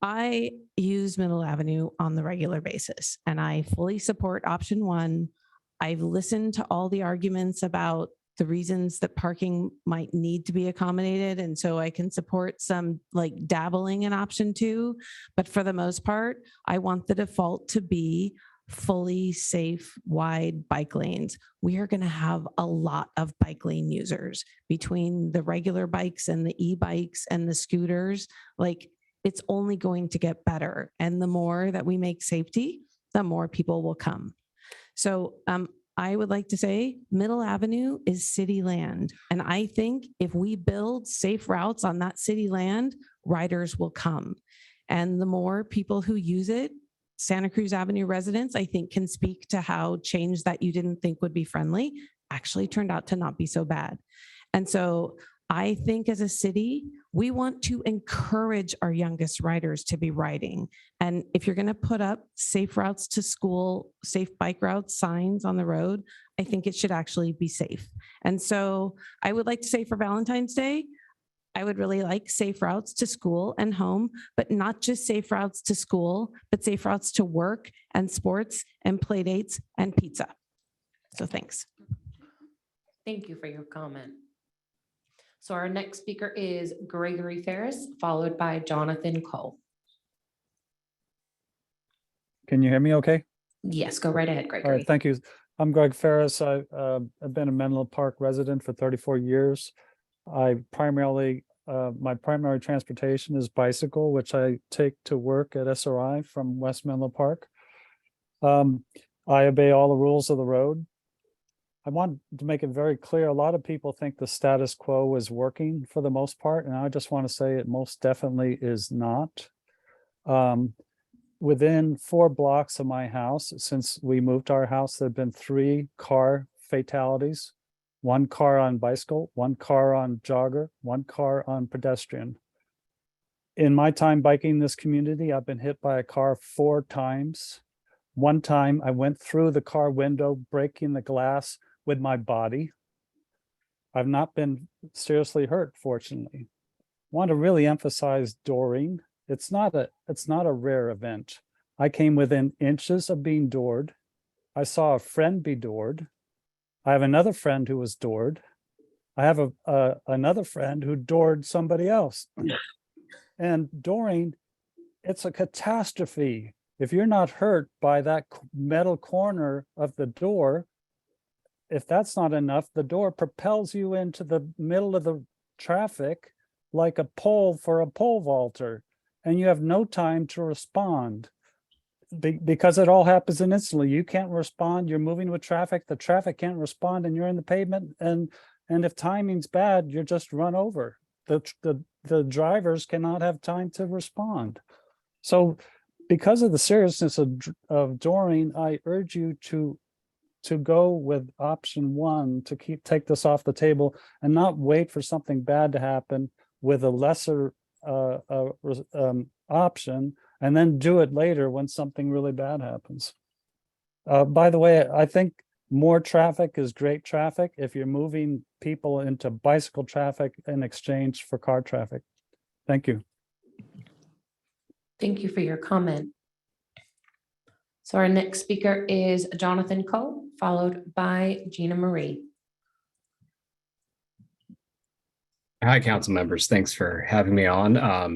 I use Middle Avenue on the regular basis, and I fully support option one. I've listened to all the arguments about the reasons that parking might need to be accommodated. And so I can support some like dabbling in option two, but for the most part, I want the default to be fully safe, wide bike lanes. We are going to have a lot of bike lane users between the regular bikes and the e-bikes and the scooters. Like, it's only going to get better. And the more that we make safety, the more people will come. So I would like to say Middle Avenue is city land. And I think if we build safe routes on that city land, riders will come. And the more people who use it, Santa Cruz Avenue residents, I think, can speak to how change that you didn't think would be friendly actually turned out to not be so bad. And so I think as a city, we want to encourage our youngest riders to be riding. And if you're going to put up safe routes to school, safe bike routes, signs on the road, I think it should actually be safe. And so I would like to say for Valentine's Day, I would really like safe routes to school and home, but not just safe routes to school, but safe routes to work and sports and play dates and pizza. So thanks. Thank you for your comment. So our next speaker is Gregory Ferris, followed by Jonathan Cole. Can you hear me okay? Yes, go right ahead, All Gregory. right, thank you. I'm Greg Ferris. I've been a Menlo Park resident for 34 years. I primarily, my primary transportation is bicycle, which I take to work at SRI from West Menlo Park. I obey all the rules of the road. I want to make it very clear, a lot of people think the status quo is working for the most part, and I just want to say it most definitely is not. Within 4 blocks of my house, since we moved to our house, there have been 3 car fatalities, 1 car on bicycle, 1 car on jogger, 1 car on pedestrian. In my time biking this community, I've been hit by a car 4 times. One time I went through the car window, breaking the glass with my body. I've not been seriously hurt, fortunately. Want to really emphasize Doreen. It's not a rare event. I came within inches of being doored. I saw a friend be doored. I have another friend who was doored. I have another friend who doored somebody else. And dooring, it's a catastrophe. If you're not hurt by that metal corner of the door, if that's not enough, the door propels you into the middle of the traffic like a pole for a pole vaulter, and you have no time to respond because it all happens instantly. You can't respond. You're moving with traffic. The traffic can't respond, and you're in the pavement. And if timing's bad, you're just run over. The drivers cannot have time to respond. So, because of the seriousness of dooring, I urge you to go with option 1 to take this off the table and not wait for something bad to happen with a lesser option and then do it later when something really bad happens. By the way, I think more traffic is great traffic if you're moving people into bicycle traffic in exchange for car traffic. Thank you. Thank you for your comment. So our next speaker is Jonathan Cole, followed by Gina Marie. Hi, council members. Thanks for having me on. I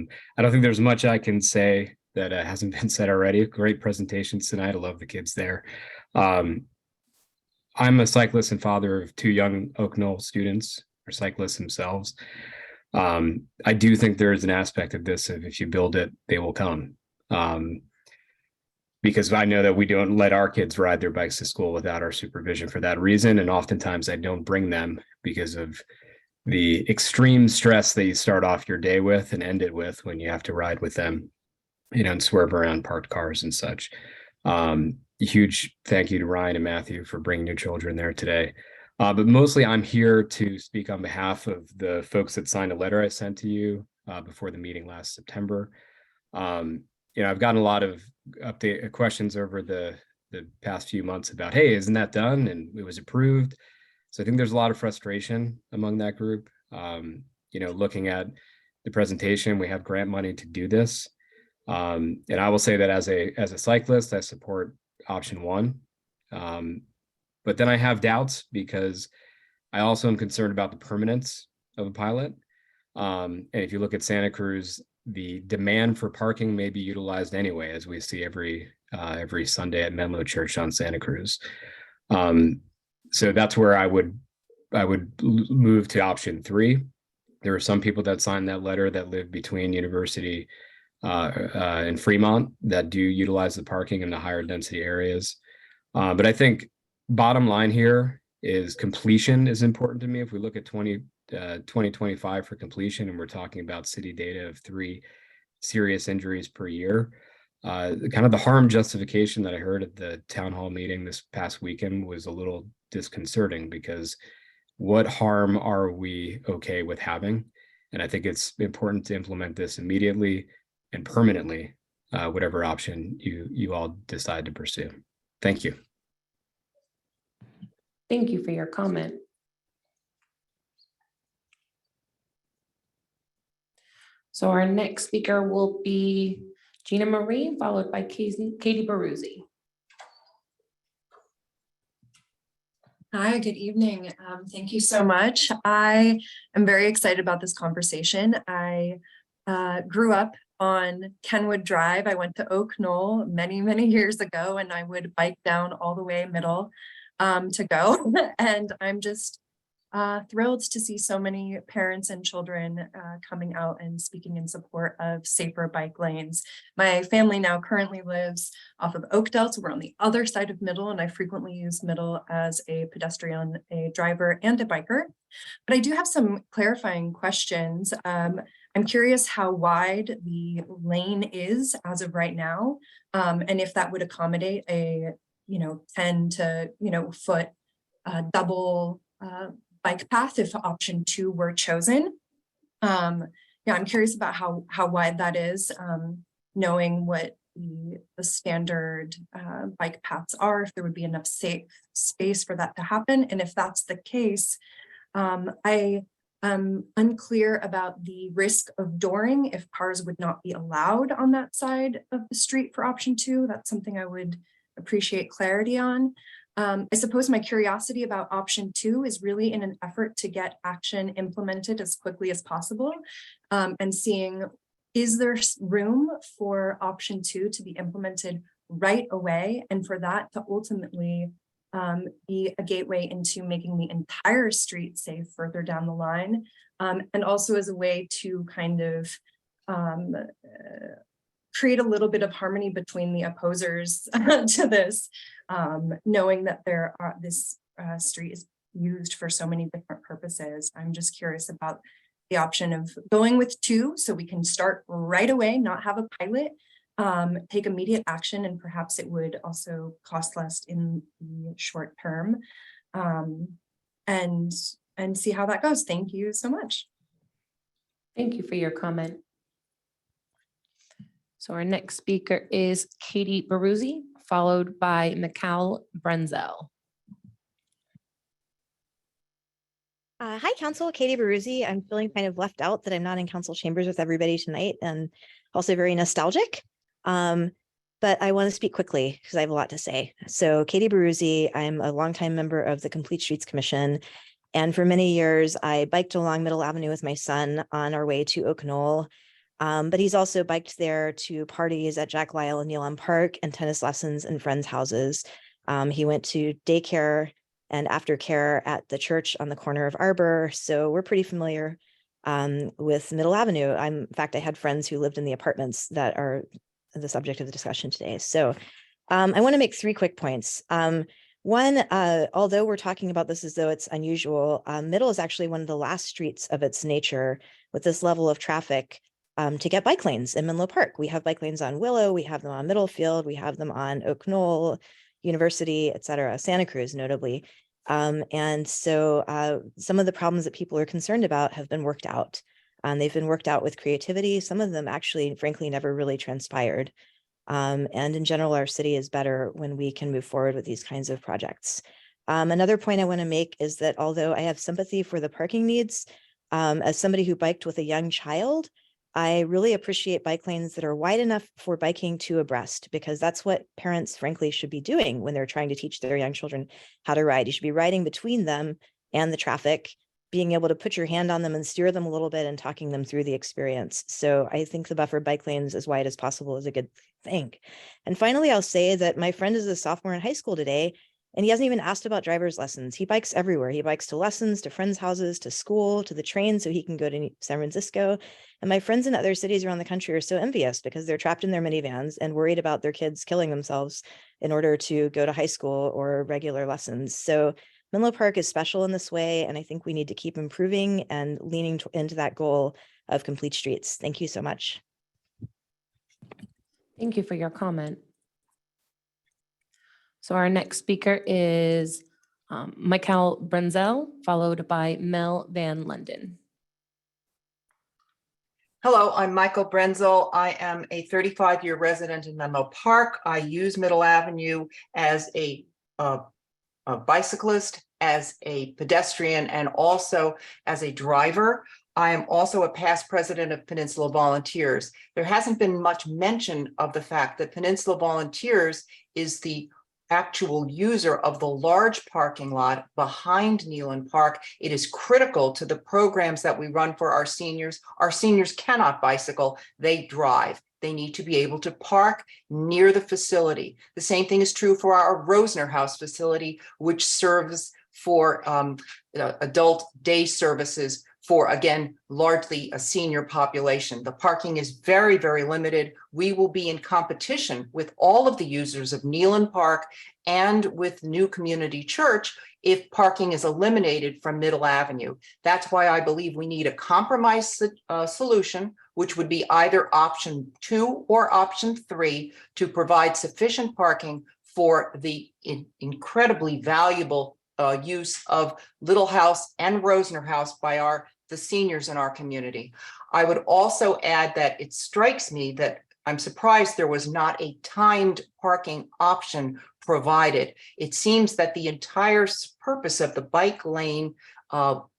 don't think there's much I can say that hasn't been said already. Great presentations tonight. I love the kids there. I'm a cyclist and father of 2 young Oak Knoll students, or cyclists themselves. I do think there is an aspect of this of if you build it, they will come. Because I know that we don't let our kids ride their bikes to school without our supervision for that reason. And oftentimes I don't bring them because of the extreme stress that you start off your day with and end it with when you have to ride with them, and swerve around parked cars and such. Huge thank you to Ryan and Matthew for bringing your children there today. But mostly I'm here to speak on behalf of the folks that signed a letter I sent to you before the meeting last September. I've gotten a lot of questions over the past few months about, hey, isn't that done? And it was approved. So I think there's a lot of frustration among that group. Looking at the presentation, we have grant money to do this. And I will say that as a cyclist, I support option 1. But then I have doubts because I also am concerned about the permanence of a pilot. And if you look at Santa Cruz, the demand for parking may be utilized anyway, as we see every Sunday at Menlo Church on Santa Cruz. So that's where I would move to option 3. There are some people that signed that letter that live between University and Fremont that do utilize the parking in the higher density areas. But I think bottom line here is completion is important to me. If we look at 2025 for completion, and we're talking about city data of 3 serious injuries per year, kind of the harm justification that I heard at the town hall meeting this past weekend was a little disconcerting, because what harm are we okay with having? And I think it's important to implement this immediately and permanently, whatever option you all decide to pursue. Thank you. Thank you for your comment. So our next speaker will be Gina Marie, followed by Katie Baruzzi. Hi, good evening. Thank you so much. I am very excited about this conversation. I grew up on Kenwood Drive. I went to Oak Knoll many, many years ago, and I would bike down all the way middle to go. And I'm just thrilled to see so many parents and children coming out and speaking in support of safer bike lanes. My family now currently lives off of Oakdale, so we're on the other side of Middle, and I frequently use Middle as a pedestrian, a driver, and a biker. But I do have some clarifying questions. I'm curious how wide the lane is as of right now, and if that would accommodate a 10 to foot double bike path if option 2 were chosen. Yeah, I'm curious about how wide that is, knowing what the standard bike paths are, if there would be enough safe space for that to happen. And if that's the case, I am unclear about the risk of dooring if cars would not be allowed on that side of the street for option 2. That's something I would appreciate clarity on. I suppose my curiosity about option 2 is really in an effort to get action implemented as quickly as possible, and seeing, is there room for option 2 to be implemented right away, and for that to ultimately be a gateway into making the entire street safe further down the line, and also as a way to kind of create a little bit of harmony between the opposers to this, knowing that this street is used for so many different purposes. I'm just curious about the option of going with 2 so we can start right away, not have a pilot, take immediate action, and perhaps it would also cost less in the short term, and see how that goes. Thank you so much. Thank you for your comment. So our next speaker is Katie Baruzzi, followed by Mikal Brenzel. Hi, Council. Katie Baruzzi. I'm feeling kind of left out that I'm not in council chambers with everybody tonight, and also very nostalgic. But I want to speak quickly because I have a lot to say. So Katie Baruzzi, I'm a longtime member of the Complete Streets Commission. And for many years, I biked along Middle Avenue with my son on our way to Oak Knoll. But he's also biked there to parties at Jack Lyle and Neil M. Park and tennis lessons in friends' houses. He went to daycare and aftercare at the church on the corner of Arbor. So we're pretty familiar with Middle Avenue. In fact, I had friends who lived in the apartments that are the subject of the discussion today. So I want to make 3 quick points. One, although we're talking about this as though it's unusual, Middle is actually one of the last streets of its nature with this level of traffic to get bike lanes in Menlo Park. We have bike lanes on Willow, we have them on Middlefield, we have them on Oak Knoll, University, et cetera, Santa Cruz notably. And so some of the problems that people are concerned about have been worked out. They've been worked out with creativity. Some of them actually, frankly, never really transpired. And in general, our city is better when we can move forward with these kinds of projects. Another point I want to make is that although I have sympathy for the parking needs, as somebody who biked with a young child, I really appreciate bike lanes that are wide enough for biking 2 abreast, because that's what parents, frankly, should be doing when they're trying to teach their young children how to ride. You should be riding between them and the traffic, being able to put your hand on them and steer them a little bit and talking them through the experience. So I think the buffer bike lanes as wide as possible is a good thing. And finally, I'll say that my friend is a sophomore in high school today, and he hasn't even asked about driver's lessons. He bikes everywhere. He bikes to lessons, to friends' houses, to school, to the train so he can go to San Francisco. And my friends in other cities around the country are so envious because they're trapped in their minivans and worried about their kids killing themselves in order to go to high school or regular lessons. So Menlo Park is special in this way, and I think we need to keep improving and leaning into that goal of complete streets. Thank you so much. Thank you for your comment. So our next speaker is Mikal Brenzel, followed by Mel Van Lenden. Hello, I'm Michael Brenzel. I am a 35-year resident in Menlo Park. I use Middle Avenue as a a bicyclist, as a pedestrian, and also as a driver. I am also a past president of Peninsula Volunteers. There hasn't been much mention of the fact that Peninsula Volunteers is the actual user of the large parking lot behind Nealon Park. It is critical to the programs that we run for our seniors. Our seniors cannot bicycle, they drive. They need to be able to park near the facility. The same thing is true for our Rosner House facility, which serves for adult day services for, again, largely a senior population. The parking is very, very limited. We will be in competition with all of the users of Nealon Park and with New Community Church if parking is eliminated from Middle Avenue. That's why I believe we need a compromise solution, which would be either option 2 or option 3, to provide sufficient parking for the incredibly valuable use of Little House and Rosner House by the seniors in our community. I would also add that it strikes me that I'm surprised there was not a timed parking option provided. It seems that the entire purpose of the bike lane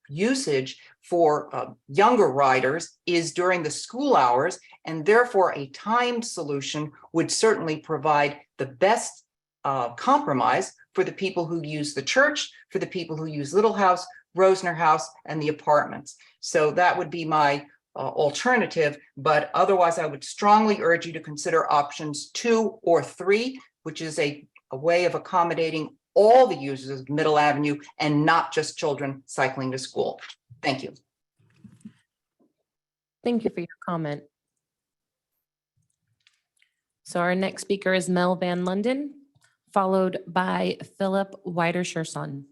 usage for younger riders is during the school hours, and therefore a timed solution would certainly provide the best compromise for the people who use the church, for the people who use Little House, Rosner House, and the apartments. So that would be my alternative, but otherwise I would strongly urge you to consider options 2 or 3, which is a way of accommodating all the users of Middle Avenue and not just children cycling to school. Thank you. Thank you for your comment. So our next speaker is Mel Van Lunden, followed by Philip Weiderscherson.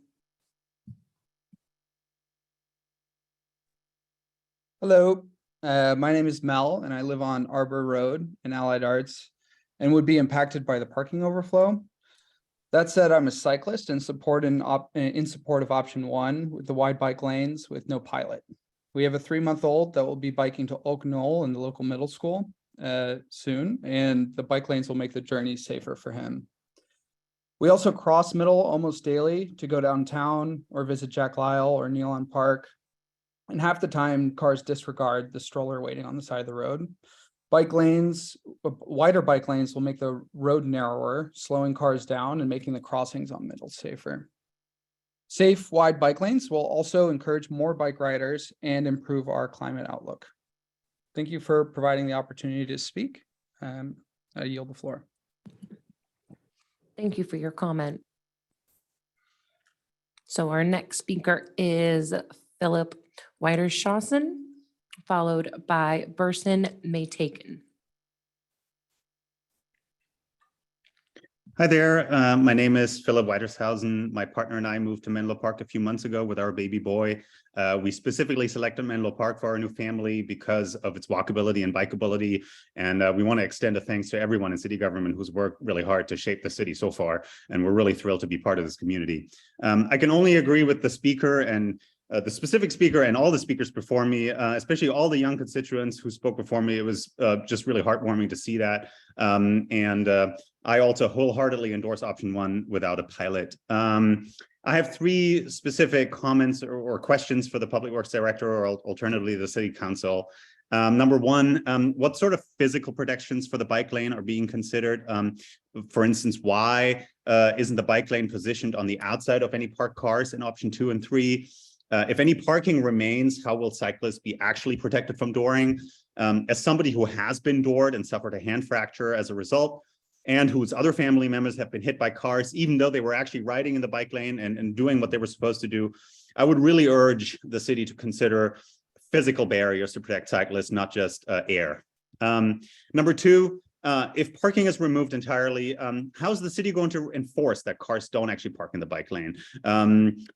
Hello, my name is Mel and I live on Arbor Road in Allied Arts and would be impacted by the parking overflow. That said, I'm a cyclist and in support of option 1 with the wide bike lanes with no pilot. We have a 3-month-old that will be biking to Oak Knoll in the local middle school soon, and the bike lanes will make the journey safer for him. We also cross Middle almost daily to go downtown or visit Jack Lyle or Nealon Park. And half the time, cars disregard the stroller waiting on the side of the road. Wider bike lanes will make the road narrower, slowing cars down and making the crossings on Middle safer. Safe, wide bike lanes will also encourage more bike riders and improve our climate outlook. Thank you for providing the opportunity to speak. I yield the floor. Thank you for your comment. So our next speaker is Philip Weiderschossen, followed by Burson Maytaken. Hi there, my name is Philip Weidershausen. My partner and I moved to Menlo Park a few months ago with our baby boy. We specifically selected Menlo Park for our new family because of its walkability and bikeability. And we want to extend a thanks to everyone in city government who's worked really hard to shape the city so far. And we're really thrilled to be part of this community. I can only agree with the speaker and the specific speaker and all the speakers before me, especially all the young constituents who spoke before me. It was just really heartwarming to see that. I also wholeheartedly endorse option 1 without a pilot. I have 3 specific comments or questions for the Public Works Director or alternatively the City Council. Number 1, what sort of physical protections for the bike lane are being considered? For instance, why isn't the bike lane positioned on the outside of any parked cars in option 2 and 3? If any parking remains, how will cyclists be actually protected from dooring? As somebody who has been doored and suffered a hand fracture as a result, and whose other family members have been hit by cars, even though they were actually riding in the bike lane and doing what they were supposed to do, I would really urge the city to consider physical barriers to protect cyclists, not just air. Number 2, if parking is removed entirely, how is the city going to enforce that cars don't actually park in the bike lane?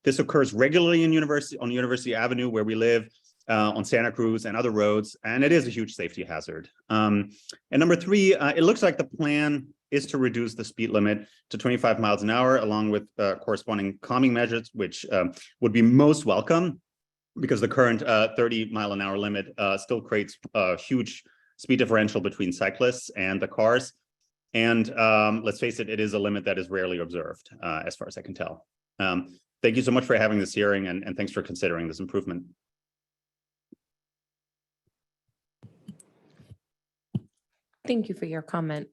This occurs regularly on University Avenue, where we live, on Santa Cruz and other roads, and it is a huge safety hazard. And number 3, it looks like the plan is to reduce the speed limit to 25 miles an hour, along with corresponding calming measures, which would be most welcome, because the current 30-mile-an-hour limit still creates a huge speed differential between cyclists and the cars. And let's face it, it is a limit that is rarely observed, as far as I can tell. Thank you so much for having this hearing and thanks for considering this improvement. Thank you for your comment.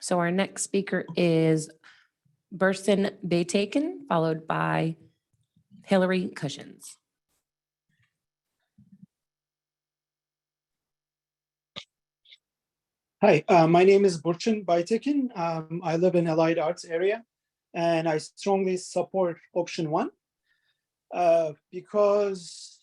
So our next speaker is Burson Baytaken, followed by Hillary Cushions. Hi, my name is Burçin Baytekin. I live in Allied Arts area, and I strongly support option one because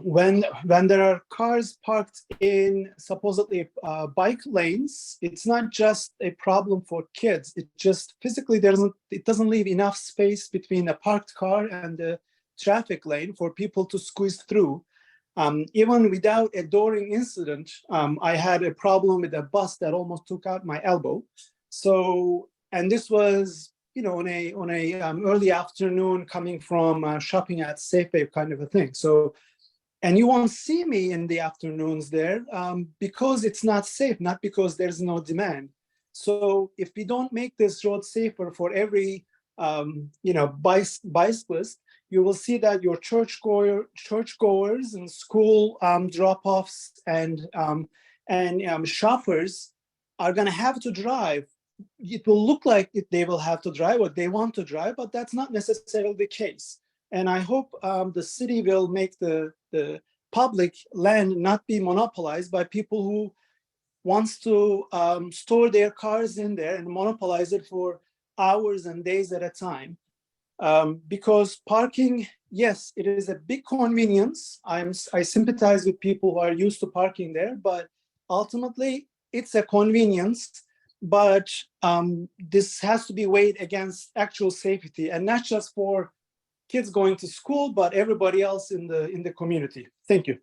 when there are cars parked in supposedly bike lanes, it's not just a problem for kids. It just physically it doesn't leave enough space between a parked car and the traffic lane for people to squeeze through. Even without a dooring incident, I had a problem with a bus that almost took out my elbow. So, and this was, on a early afternoon coming from shopping at Safeway kind of a thing. So, and you won't see me in the afternoons there because it's not safe, not because there's no demand. So if we don't make this road safer for every, bicyclist, you will see that your churchgoers and school drop-offs and shoppers are going to have to drive. It will look like they will have to drive or they want to drive, but that's not necessarily the case. And I hope the city will make the public land not be monopolized by people who wants to store their cars in there and monopolize it for hours and days at a time. Because parking, yes, it is a big convenience. I sympathize with people who are used to parking there, but ultimately it's a convenience. But this has to be weighed against actual safety, and not just for kids going to school, but everybody else in the community. Thank you.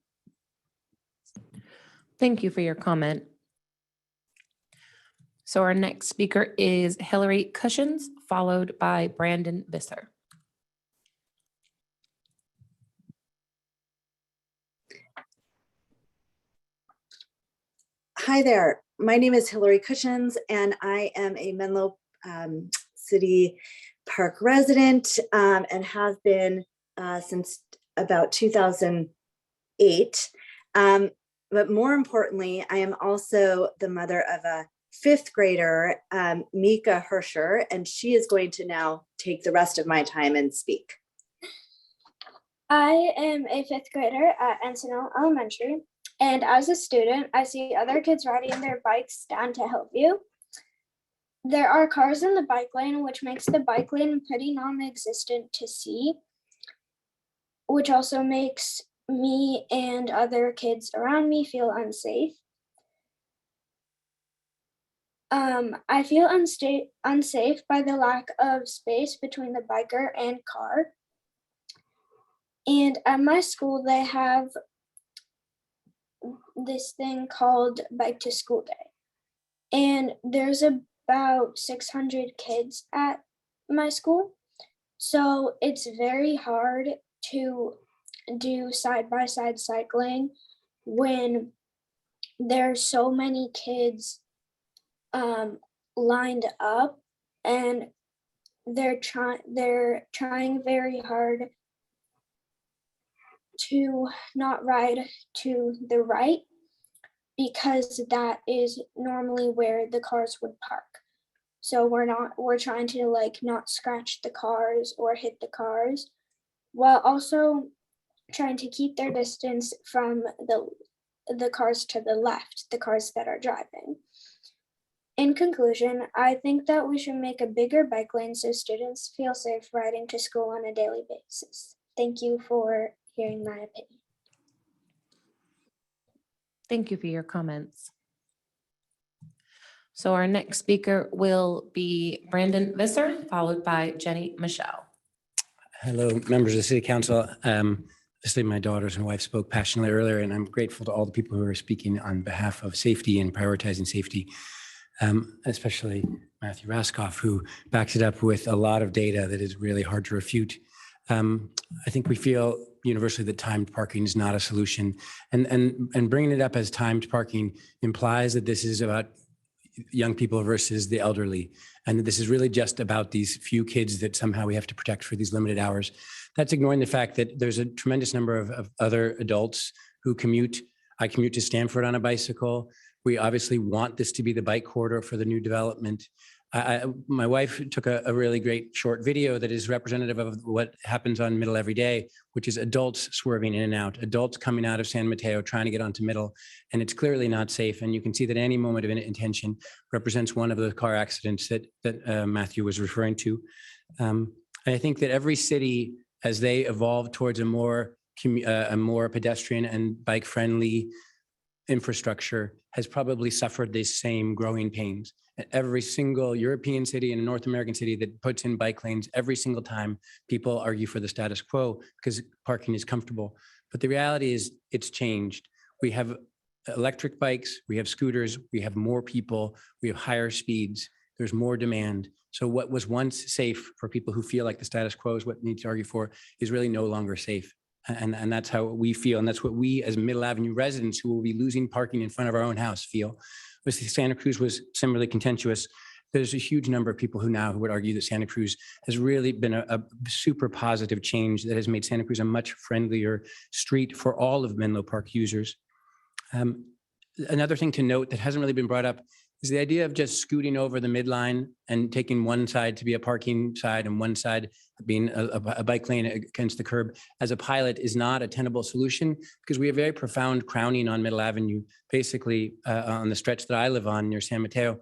Thank you for your comment. So our next speaker is Hillary Cushions, followed by Brandon Visser. Hi there. My name is Hillary Cushions, and I am a Menlo City Park resident and have been since about 2008. But more importantly, I am also the mother of a fifth grader, Mika Hersher, and she is going to now take the rest of my time and speak. I am a fifth grader at Encinal Elementary, and as a student, I see other kids riding their bikes down to Hillview. There are cars in the bike lane, which makes the bike lane pretty non-existent to see, which also makes me and other kids around me feel unsafe. I feel unsafe by the lack of space between the biker and car. And at my school, they have this thing called Bike to School Day. And there's about 600 kids at my school. So it's very hard to do side-by-side cycling when there's so many kids lined up, and they're trying very hard to not ride to the right, because that is normally where the cars would park. So we're trying to not scratch the cars or hit the cars, while also trying to keep their distance from the cars to the left, the cars that are driving. In conclusion, I think that we should make a bigger bike lane so students feel safe riding to school on a daily basis. Thank you for hearing my opinion. Thank you for your comments. So our next speaker will be Brandon Visser, followed by Jenny Michelle. Hello, members of the City Council. Obviously, my daughters and wife spoke passionately earlier, and I'm grateful to all the people who are speaking on behalf of safety and prioritizing safety, especially Matthew Raskoff, who backs it up with a lot of data that is really hard to refute. I think we feel universally that timed parking is not a solution, and bringing it up as timed parking implies that this is about young people versus the elderly. And this is really just about these few kids that somehow we have to protect for these limited hours. That's ignoring the fact that there's a tremendous number of other adults who commute. I commute to Stanford on a bicycle. We obviously want this to be the bike corridor for the new development. My wife took a really great short video that is representative of what happens on Middle every day, which is adults swerving in and out, adults coming out of San Mateo trying to get onto Middle, and it's clearly not safe. And you can see that any moment of intention represents one of the car accidents that Matthew was referring to. And I think that every city, as they evolve towards a more pedestrian and bike-friendly infrastructure, has probably suffered these same growing pains. Every single European city and North American city that puts in bike lanes, every single time people argue for the status quo because parking is comfortable. But the reality is it's changed. We have electric bikes, we have scooters, we have more people, we have higher speeds, there's more demand. So what was once safe for people who feel like the status quo is what we need to argue for is really no longer safe. And that's how we feel. And that's what we as Middle Avenue residents who will be losing parking in front of our own house feel. Obviously, Santa Cruz was similarly contentious. There's a huge number of people who would argue that Santa Cruz has really been a super positive change that has made Santa Cruz a much friendlier street for all of Menlo Park users. Another thing to note that hasn't really been brought up is the idea of just scooting over the midline and taking one side to be a parking side and one side being a bike lane against the curb as a pilot is not a tenable solution because we have very profound crowning on Middle Avenue, basically on the stretch that I live on near San Mateo.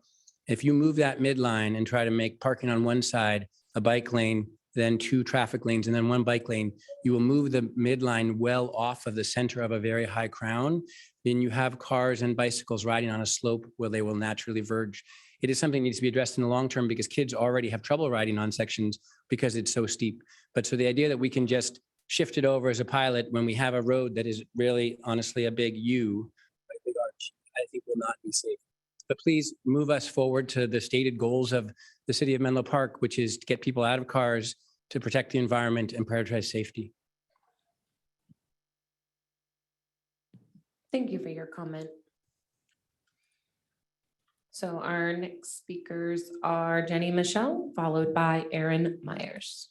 If you move that midline and try to make parking on one side a bike lane, then 2 traffic lanes, and then 1 bike lane, you will move the midline well off of the center of a very high crown. Then you have cars and bicycles riding on a slope where they will naturally verge. It is something that needs to be addressed in the long term because kids already have trouble riding on sections because it's so steep. But so the idea that we can just shift it over as a pilot when we have a road that is really honestly a big U, a big arch, I think will not be safe. But please move us forward to the stated goals of the city of Menlo Park, which is to get people out of cars, to protect the environment and prioritize safety. Thank you for your comment. So our next speakers are Jenny Michelle, followed by Aaron Myers.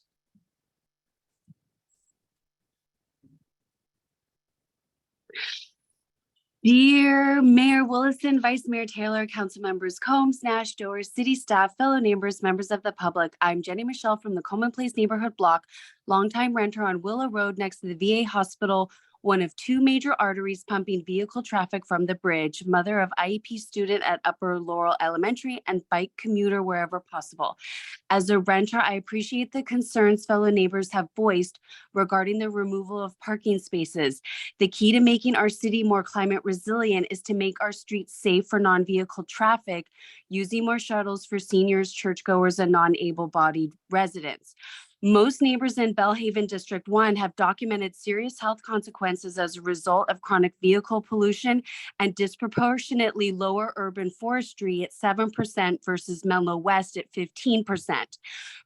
Dear Mayor Willison, Vice Mayor Taylor, Council Members Combs, Nash, Doers, city staff, fellow neighbors, members of the public, I'm Jenny Michelle from the Coleman Place neighborhood block, longtime renter on Willow Road next to the VA hospital, one of 2 major arteries pumping vehicle traffic from the bridge, mother of IEP student at Upper Laurel Elementary and bike commuter wherever possible. As a renter, I appreciate the concerns fellow neighbors have voiced regarding the removal of parking spaces. The key to making our city more climate resilient is to make our streets safe for non-vehicle traffic, using more shuttles for seniors, churchgoers, and non-able-bodied residents. Most neighbors in Bellhaven District 1 have documented serious health consequences as a result of chronic vehicle pollution and disproportionately lower urban forestry at 7% versus Menlo West at 15%.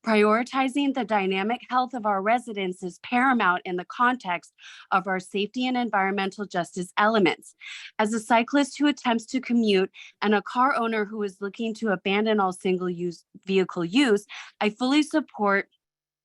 Prioritizing the dynamic health of our residents is paramount in the context of our safety and environmental justice elements. As a cyclist who attempts to commute and a car owner who is looking to abandon all single-use vehicle use, I fully support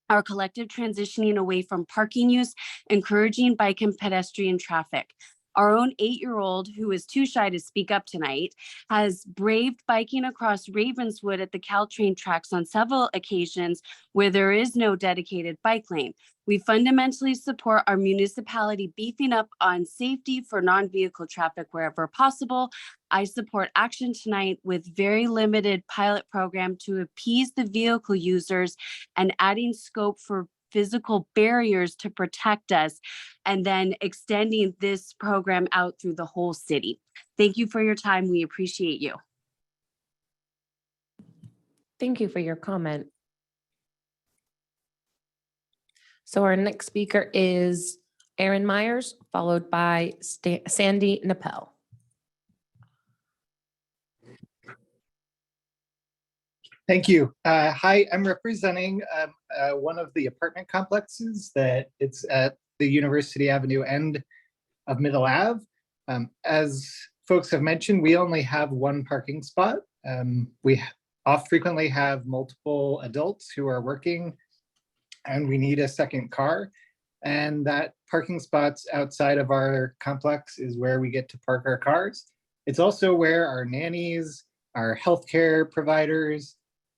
our collective transitioning away from parking use, encouraging bike and pedestrian traffic. Our own 8-year-old, who is too shy to speak up tonight, has braved biking across Ravenswood at the Caltrain tracks on several occasions where there is no dedicated bike lane. We fundamentally support our municipality beefing up on safety for non-vehicle traffic wherever possible. I support action tonight with very limited pilot program to appease the vehicle users and adding scope for physical barriers to protect us, and then extending this program out through the whole city. Thank you for your time. We appreciate you. Thank you for your comment. So our next speaker is Aaron Myers, followed by Sandy Napel. Thank you. Hi, I'm representing one of the apartment complexes that it's at the University Avenue end of Middle Ave. As folks have mentioned, we only have one parking spot. We frequently have multiple adults who are working and we need a second car. And that parking spots outside of our complex is where we get to park our cars. It's also where our nannies, our healthcare providers,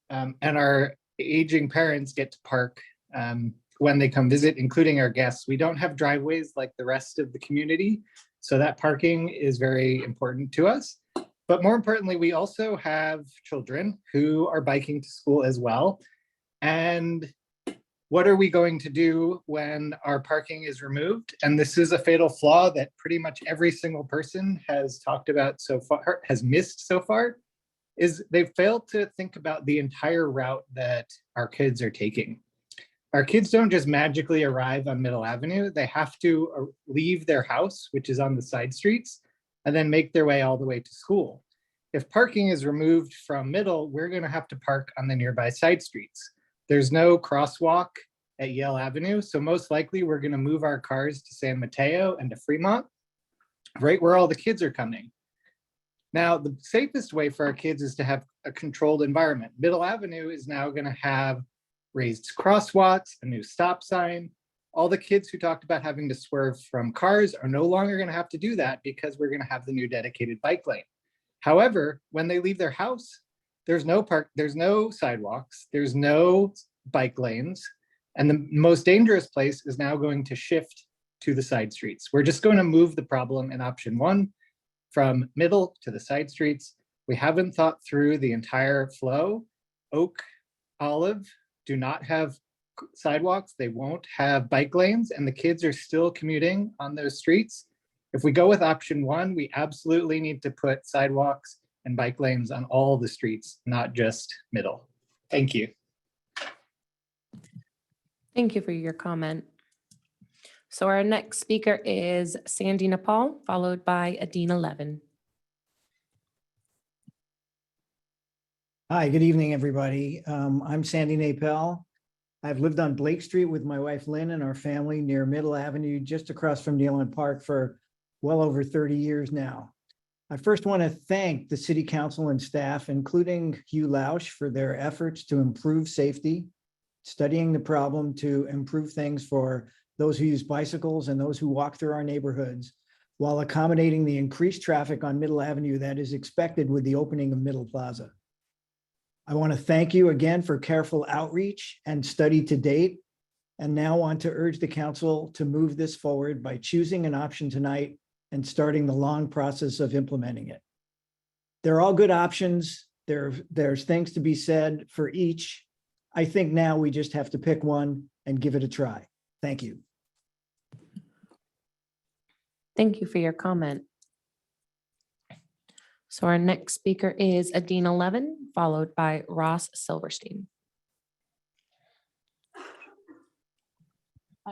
and our aging parents get to park when they come visit, including our guests. We don't have driveways like the rest of the community, so that parking is very important to us. But more importantly, we also have children who are biking to school as well. And what are we going to do when our parking is removed? And this is a fatal flaw that pretty much every single person has talked about so far, has missed so far, is they've failed to think about the entire route that our kids are taking. Our kids don't just magically arrive on Middle Avenue. They have to leave their house, which is on the side streets, and then make their way all the way to school. If parking is removed from Middle, we're going to have to park on the nearby side streets. There's no crosswalk at Yale Avenue, so most likely we're going to move our cars to San Mateo and to Fremont, right where all the kids are coming. Now, the safest way for our kids is to have a controlled environment. Middle Avenue is now going to have raised crosswalks, a new stop sign. All the kids who talked about having to swerve from cars are no longer going to have to do that because we're going to have the new dedicated bike lane. However, when they leave their house, there's no sidewalks, there's no bike lanes, and the most dangerous place is now going to shift to the side streets. We're just going to move the problem in option 1 from Middle to the side streets. We haven't thought through the entire flow. Oak, Olive do not have sidewalks. They won't have bike lanes, and the kids are still commuting on those streets. If we go with option 1, we absolutely need to put sidewalks and bike lanes on all the streets, not just Middle. Thank you. Thank you for your comment. So our next speaker is Sandy Nepal, followed by Adina Levin. Hi, good evening, everybody. I'm Sandy Napel. I've lived on Blake Street with my wife Lynn and our family near Middle Avenue, just across from Nealon Park for well over 30 years now. I first want to thank the City Council and staff, including Hugh Lausch, for their efforts to improve safety, studying the problem to improve things for those who use bicycles and those who walk through our neighborhoods, while accommodating the increased traffic on Middle Avenue that is expected with the opening of Middle Plaza. I want to thank you again for careful outreach and study to date, and now want to urge the council to move this forward by choosing an option tonight and starting the long process of implementing it. They're all good options. There's things to be said for each. I think now we just have to pick one and give it a try. Thank you. Thank you for your comment. So our next speaker is Adina Levin, followed by Ross Silverstein.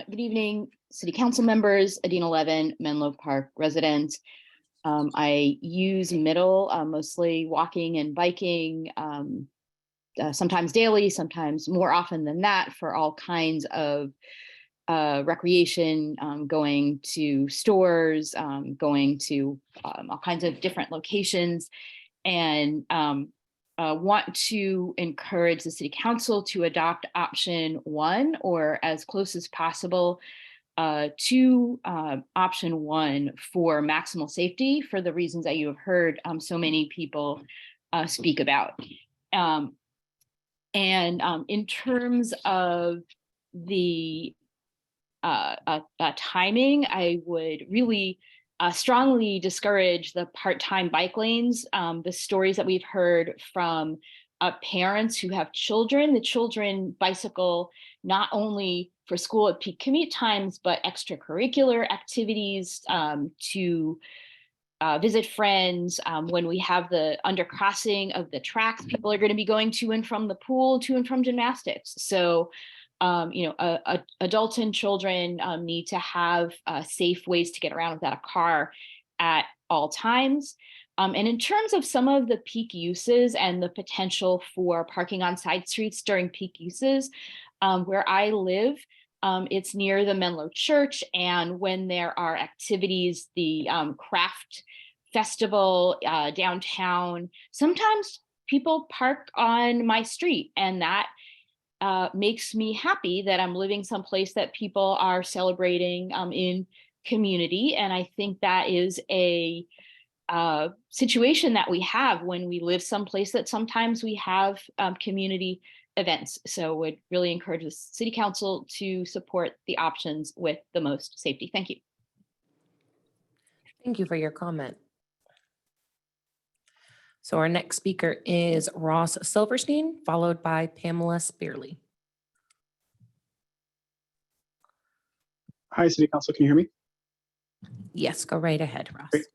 Good evening, City Council members, Adina Levin, Menlo Park resident. I use Middle, mostly walking and biking, sometimes daily, sometimes more often than that, for all kinds of recreation, going to stores, going to all kinds of different locations, and want to encourage the City Council to adopt option 1, or as close as possible to option 1 for maximal safety, for the reasons that you have heard so many people speak about. In terms of the timing, I would really strongly discourage the part-time bike lanes. The stories that we've heard from parents who have children, the children bicycle not only for school at peak commute times, but extracurricular activities, to visit friends. When we have the undercrossing of the tracks, people are going to be going to and from the pool, to and from gymnastics. So adults and children need to have safe ways to get around without a car at all times. And in terms of some of the peak uses and the potential for parking on side streets during peak uses, where I live, it's near the Menlo Church. And when there are activities, the craft festival downtown, sometimes people park on my street, and that makes me happy that I'm living someplace that people are celebrating in community. And I think that is a situation that we have when we live someplace that sometimes we have community events. So would really encourage the city council to support the options with the most safety. Thank you. Thank you for your comment. So our next speaker is Ross Silverstein, followed by Pamela Spearley. Hi, City Council. Can you hear me? Yes, go right ahead, Ross. Great.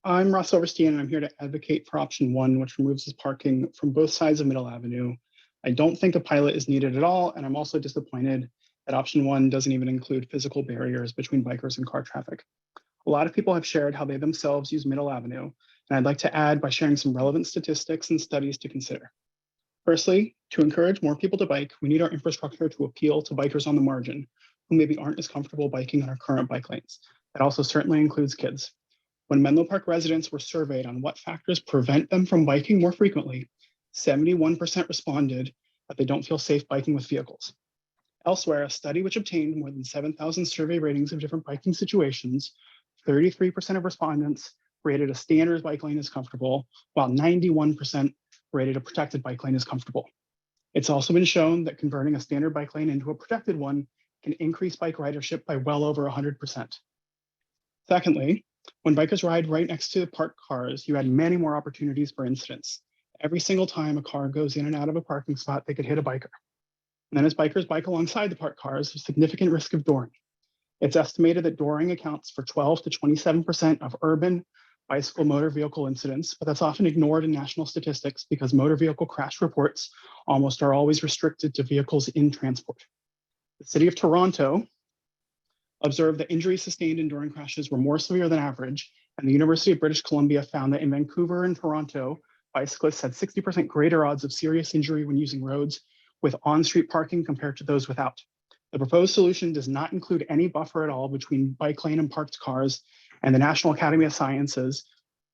I'm Ross Silverstein, and I'm here to advocate for option 1, which removes parking from both sides of Middle Avenue. I don't think a pilot is needed at all, and I'm also disappointed that option 1 doesn't even include physical barriers between bikers and car traffic. A lot of people have shared how they themselves use Middle Avenue, and I'd like to add by sharing some relevant statistics and studies to consider. Firstly, to encourage more people to bike, we need our infrastructure to appeal to bikers on the margin who maybe aren't as comfortable biking on our current bike lanes. That also certainly includes kids. When Menlo Park residents were surveyed on what factors prevent them from biking more frequently, 71% responded that they don't feel safe biking with vehicles. Elsewhere, a study which obtained more than 7,000 survey ratings of different biking situations, 33% of respondents rated a standard bike lane as comfortable, while 91% rated a protected bike lane as comfortable. It's also been shown that converting a standard bike lane into a protected one can increase bike ridership by well over 100%. Secondly, when bikers ride right next to parked cars, you had many more opportunities for incidents. Every single time a car goes in and out of a parking spot, they could hit a biker. And then as bikers bike alongside the parked cars, there's significant risk of dooring. It's estimated that dooring accounts for 12 to 27% of urban bicycle motor vehicle incidents, but that's often ignored in national statistics because motor vehicle crash reports almost are always restricted to vehicles in transport. The city of Toronto observed that injuries sustained in dooring crashes were more severe than average, and the University of British Columbia found that in Vancouver and Toronto, bicyclists had 60% greater odds of serious injury when using roads with on-street parking compared to those without. The proposed solution does not include any buffer at all between bike lane and parked cars, and the National Academy of Sciences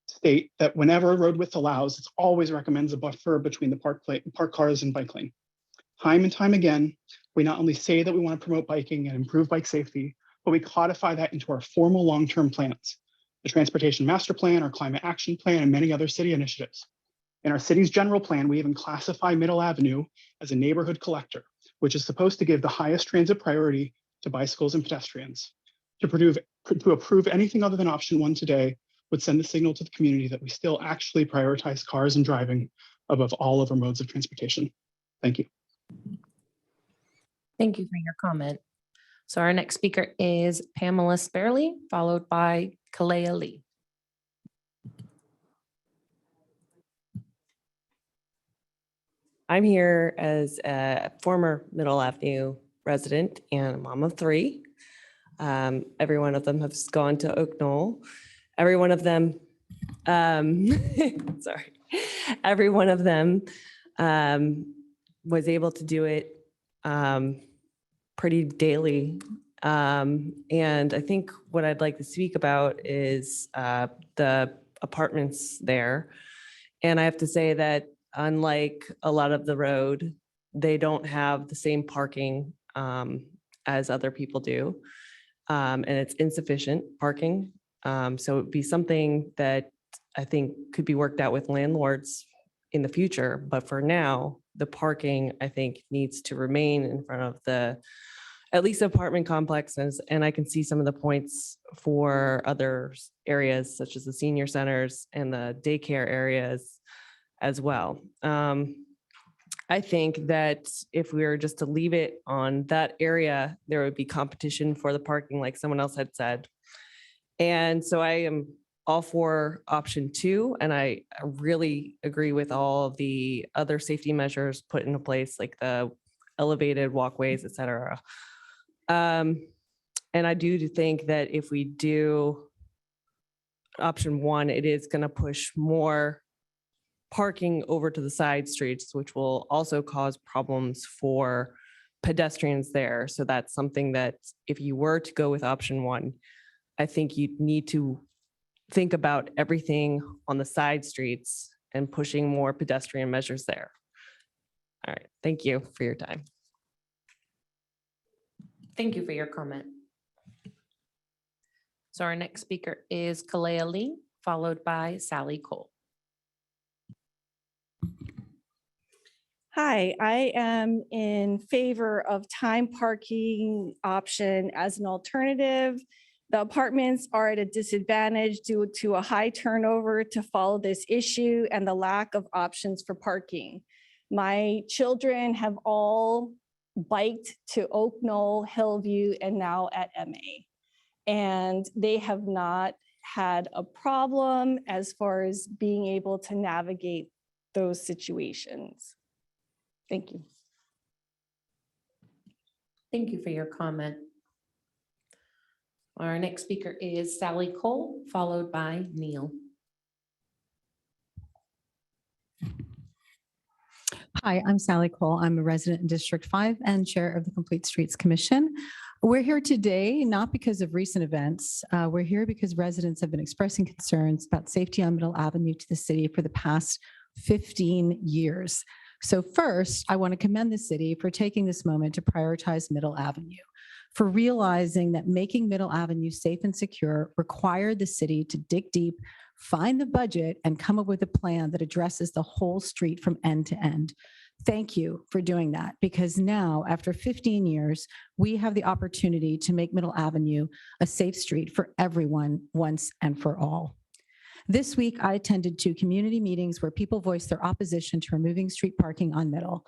state that whenever road width allows, it always recommends a buffer between the parked cars and bike lane. Time and time again, we not only say that we want to promote biking and improve bike safety, but we codify that into our formal long-term plans, the Transportation Master Plan, our Climate Action Plan, and many other city initiatives. In our city's general plan, we even classify Middle Avenue as a neighborhood collector, which is supposed to give the highest transit priority to bicycles and pedestrians. To approve anything other than option 1 today would send a signal to the community that we still actually prioritize cars and driving above all other modes of transportation. Thank you. Thank you for your comment. So our next speaker is Pamela Spearley, followed by Kalea Lee. I'm here as a former Middle Avenue resident and a mom of 3. Every one of them has gone to Oak Knoll. Every one of them, sorry, every one of them was able to do it pretty daily. And I think what I'd like to speak about is the apartments there. And I have to say that unlike a lot of the road, they don't have the same parking as other people do. And it's insufficient parking. So it'd be something that I think could be worked out with landlords in the future. But for now, the parking, I think, needs to remain in front of the, at least apartment complexes. And I can see some of the points for other areas such as the senior centers and the daycare areas as well. I think that if we were just to leave it on that area, there would be competition for the parking, like someone else had said. And so I am all for option 2, and I really agree with all of the other safety measures put into place, like the elevated walkways, et cetera. And I do think that if we do option 1, it is going to push more parking over to the side streets, which will also cause problems for pedestrians there. So that's something that if you were to go with option 1, I think you'd need to think about everything on the side streets and pushing more pedestrian measures there. All right, thank you for your time. Thank you for your comment. So our next speaker is Kalea Lee, followed by Sally Cole. Hi, I am in favor of time parking option as an alternative. The apartments are at a disadvantage due to a high turnover to follow this issue and the lack of options for parking. My children have all biked to Oak Knoll, Hillview, and now at MA. And they have not had a problem as far as being able to navigate those situations. Thank you. Thank you for your comment. Our next speaker is Sally Cole, followed by Neil. Hi, I'm Sally Cole. I'm a resident in District 5 and Chair of the Complete Streets Commission. We're here today not because of recent events. We're here because residents have been expressing concerns about safety on Middle Avenue to the city for the past 15 years. So first, I want to commend the city for taking this moment to prioritize Middle Avenue, for realizing that making Middle Avenue safe and secure required the city to dig deep, find the budget, and come up with a plan that addresses the whole street from end to end. Thank you for doing that, because now, after 15 years, we have the opportunity to make Middle Avenue a safe street for everyone once and for all. This week, I attended 2 community meetings where people voiced their opposition to removing street parking on Middle.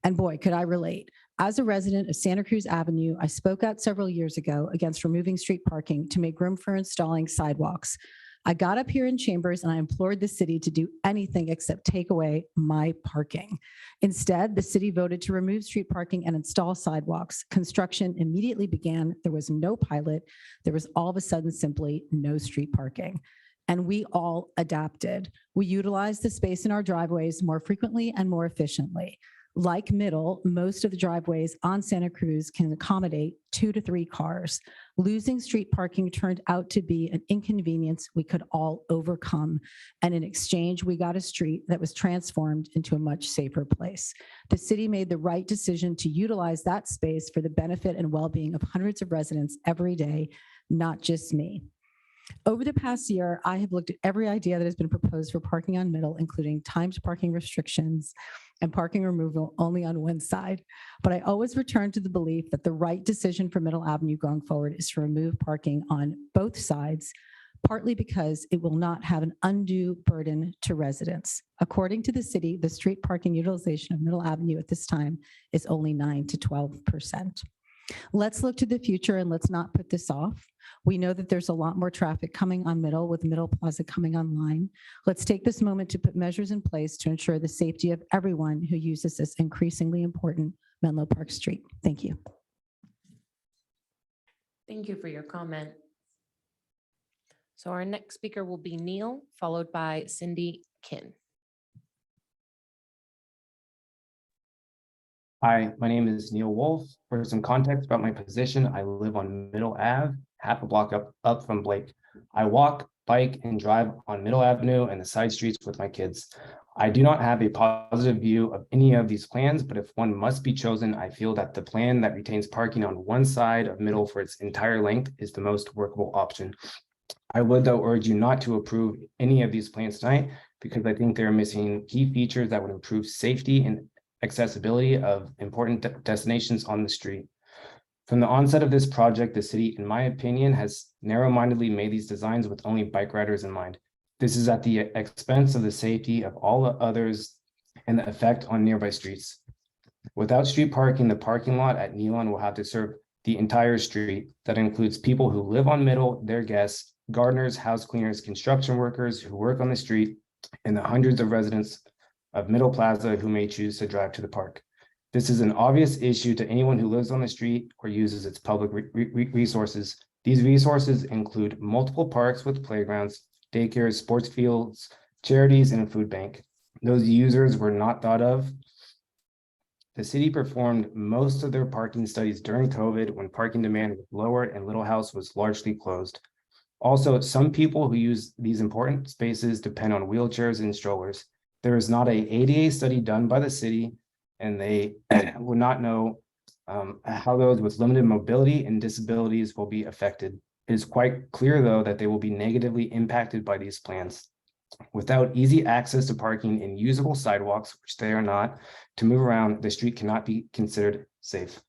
And boy, could I relate. As a resident of Santa Cruz Avenue, I spoke out several years ago against removing street parking to make room for installing sidewalks. I got up here in chambers and I implored the city to do anything except take away my parking. Instead, the city voted to remove street parking and install sidewalks. Construction immediately began. There was no pilot. There was all of a sudden simply no street parking. And we all adapted. We utilized the space in our driveways more frequently and more efficiently. Like Middle, most of the driveways on Santa Cruz can accommodate 2 to 3 cars. Losing street parking turned out to be an inconvenience we could all overcome. And in exchange, we got a street that was transformed into a much safer place. The city made the right decision to utilize that space for the benefit and well-being of hundreds of residents every day, not just me. Over the past year, I have looked at every idea that has been proposed for parking on Middle, including timed parking restrictions and parking removal only on one side. But I always return to the belief that the right decision for Middle Avenue going forward is to remove parking on both sides, partly because it will not have an undue burden to residents. According to the city, the street parking utilization of Middle Avenue at this time is only 9 to 12%. Let's look to the future and let's not put this off. We know that there's a lot more traffic coming on Middle with Middle Plaza coming online. Let's take this moment to put measures in place to ensure the safety of everyone who uses this increasingly important Menlo Park Street. Thank you. Thank you for your comment. So our next speaker will be Neil, followed by Cindy Kin. Hi, my name is Neil Wolf. For some context about my position, I live on Middle Ave, half a block up from Blake. I walk, bike, and drive on Middle Avenue and the side streets with my kids. I do not have a positive view of any of these plans, but if one must be chosen, I feel that the plan that retains parking on one side of Middle for its entire length is the most workable option. I would, though, urge you not to approve any of these plans tonight because I think they're missing key features that would improve safety and accessibility of important destinations on the street. From the onset of this project, the city, in my opinion, has narrow-mindedly made these designs with only bike riders in mind. This is at the expense of the safety of all others and the effect on nearby streets. Without street parking, the parking lot at Nealon will have to serve the entire street. That includes people who live on Middle, their guests, gardeners, house cleaners, construction workers who work on the street, and the hundreds of residents of Middle Plaza who may choose to drive to the park. This is an obvious issue to anyone who lives on the street or uses its public resources. These resources include multiple parks with playgrounds, daycares, sports fields, charities, and a food bank. Those users were not thought of. The city performed most of their parking studies during COVID when parking demand was lower and Little House was largely closed. Also, some people who use these important spaces depend on wheelchairs and strollers. There is not a ADA study done by the city, and they would not know how those with limited mobility and disabilities will be affected. It is quite clear, though, that they will be negatively impacted by these plans. Without easy access to parking and usable sidewalks, which they are not, to move around, the street cannot be considered safe.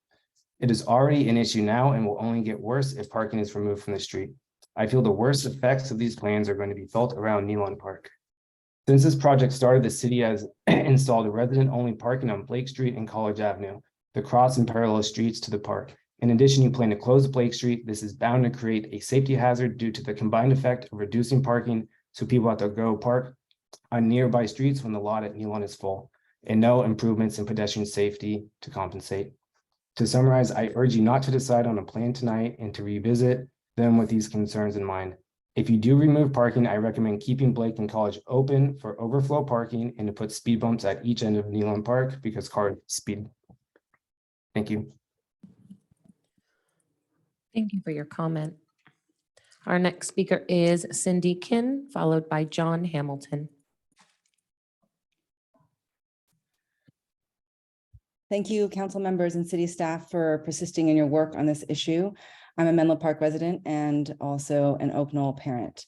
It is already an issue now and will only get worse if parking is removed from the street. I feel the worst effects of these plans are going to be felt around Nealon Park. Since this project started, the city has installed resident-only parking on Blake Street and College Avenue, the cross and parallel streets to the park. In addition, you plan to close Blake Street. This is bound to create a safety hazard due to the combined effect of reducing parking, so people have to go park on nearby streets when the lot at Nealon is full, and no improvements in pedestrian safety to compensate. To summarize, I urge you not to decide on a plan tonight and to revisit them with these concerns in mind. If you do remove parking, I recommend keeping Blake and College open for overflow parking and to put speed bumps at each end of Nealon Park because cars speed. Thank you. Thank you for your comment. Our next speaker is Cindy Kin, followed by John Hamilton. Thank you, council members and city staff, for persisting in your work on this issue. I'm a Menlo Park resident and also an Oak Knoll parent.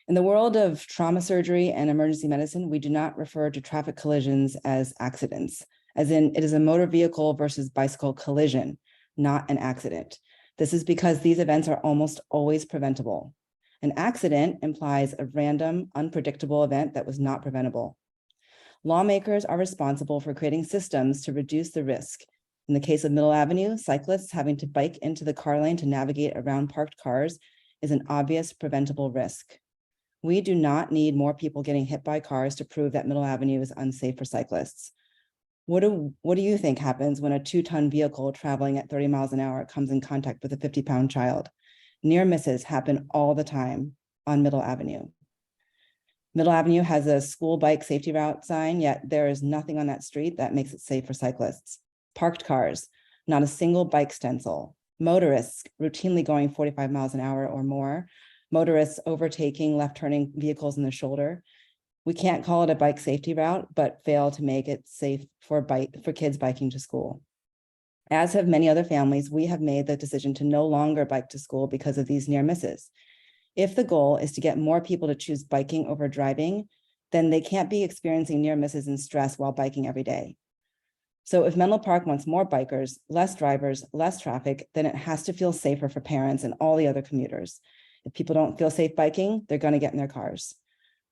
In the world of trauma surgery and emergency medicine, we do not refer to traffic collisions as accidents, as in it is a motor vehicle versus bicycle collision, not an accident. This is because these events are almost always preventable. An accident implies a random, unpredictable event that was not preventable. Lawmakers are responsible for creating systems to reduce the risk. In the case of Middle Avenue, cyclists having to bike into the car lane to navigate around parked cars is an obvious preventable risk. We do not need more people getting hit by cars to prove that Middle Avenue is unsafe for cyclists. What do you think happens when a 2-ton vehicle traveling at 30 miles an hour comes in contact with a 50-pound child? Near misses happen all the time on Middle Avenue. Middle Avenue has a school bike safety route sign, yet there is nothing on that street that makes it safe for cyclists. Parked cars, not a single bike stencil. Motorists routinely going 45 miles an hour or more. Motorists overtaking left-turning vehicles in the shoulder. We can't call it a bike safety route, but fail to make it safe for kids biking to school. As have many other families, we have made the decision to no longer bike to school because of these near misses. If the goal is to get more people to choose biking over driving, then they can't be experiencing near misses and stress while biking every day. So if Menlo Park wants more bikers, less drivers, less traffic, then it has to feel safer for parents and all the other commuters. If people don't feel safe biking, they're going to get in their cars.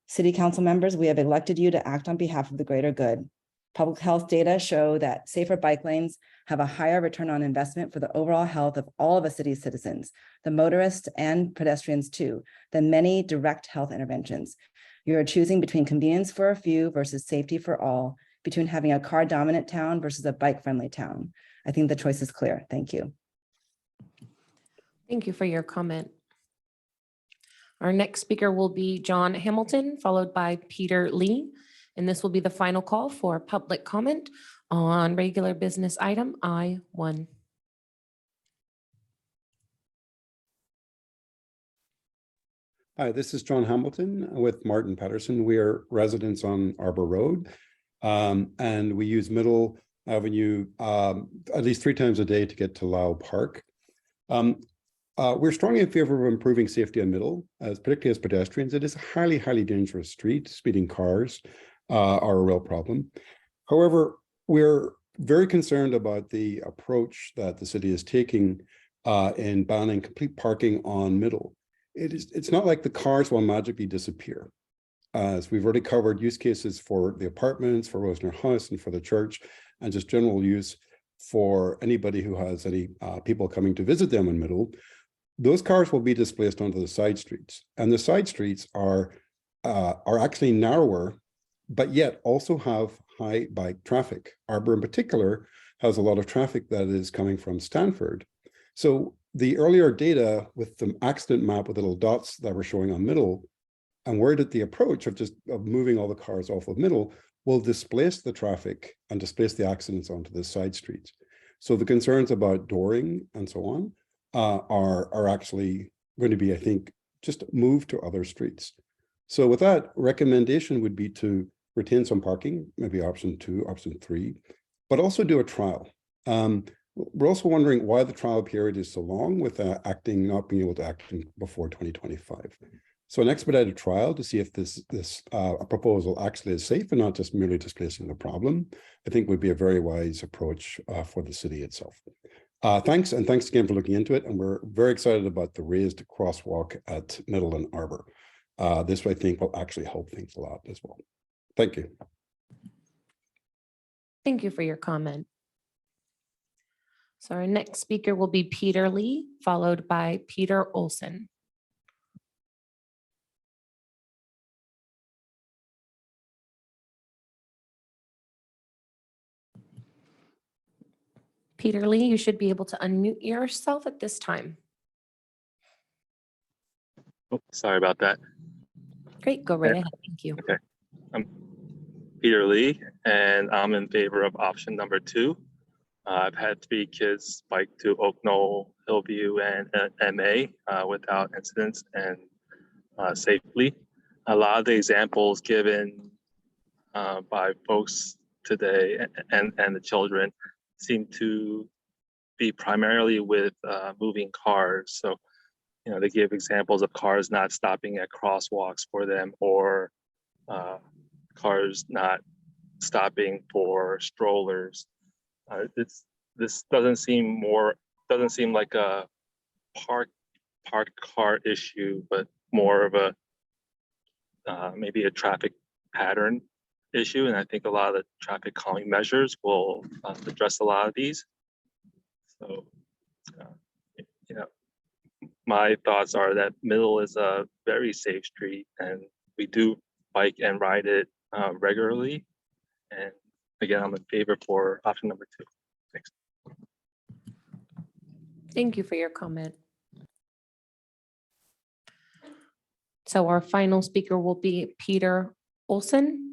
City council members, we have elected you to act on behalf of the greater good. Public health data show that safer bike lanes have a higher return on investment for the overall health of all of a city's citizens, the motorists and pedestrians too, than many direct health interventions. You are choosing between convenience for a few versus safety for all, between having a car-dominant town versus a bike-friendly town. I think the choice is clear. Thank you. Thank you for your comment. Our next speaker will be John Hamilton, followed by Peter Lee. And this will be the final call for public comment on regular business item I-1. Hi, this is John Hamilton with Martin Patterson. We are residents on Arbor Road, and we use Middle Avenue at least 3 times a day to get to Lau Park. We're strongly in favor of improving safety on Middle, particularly as pedestrians. It is a highly, highly dangerous street. Speeding cars are a real problem. However, we're very concerned about the approach that the city is taking in banning complete parking on Middle. It's not like the cars will magically disappear. As we've already covered use cases for the apartments, for Rosner House, and for the church, and just general use for anybody who has any people coming to visit them in Middle. Those cars will be displaced onto the side streets, and the side streets are actually narrower, but yet also have high bike traffic. Arbor in particular has a lot of traffic that is coming from Stanford. So the earlier data with the accident map with the little dots that were showing on Middle, and where did the approach of moving all the cars off of Middle will displace the traffic and displace the accidents onto the side streets. So the concerns about dooring and so on are actually going to be, I think, just move to other streets. So with that, recommendation would be to retain some parking, maybe option 2, option 3, but also do a trial. We're also wondering why the trial period is so long with not being able to act before 2025. So an expedited trial to see if this proposal actually is safe and not just merely displacing the problem, I think would be a very wise approach for the city itself. Thanks, and thanks again for looking into it. And we're very excited about the raised crosswalk at Middle and Arbor. This, I think, will actually help things a lot as well. Thank you. Thank you for your comment. So our next speaker will be Peter Lee, followed by Peter Olson. Peter Lee, you should be able to unmute yourself at this time. Oh, sorry about that. Great, go right ahead. Thank you. Okay. I'm Peter Lee, and I'm in favor of option number 2. I've had 3 kids bike to Oak Knoll, Hillview, and MA without incidents and safely. A lot of the examples given by folks today and the children seem to be primarily with moving cars. So, you know, they give examples of cars not stopping at crosswalks for them, or cars not stopping for strollers. This doesn't seem like a parked car issue, but more of a maybe a traffic pattern issue. And I think a lot of the traffic calming measures will address a lot of these. So, you know, my thoughts are that Middle is a very safe street, and we do bike and ride it regularly. And again, I'm in favor for option number 2. Thanks. Thank you for your comment. So our final speaker will be Peter Olson.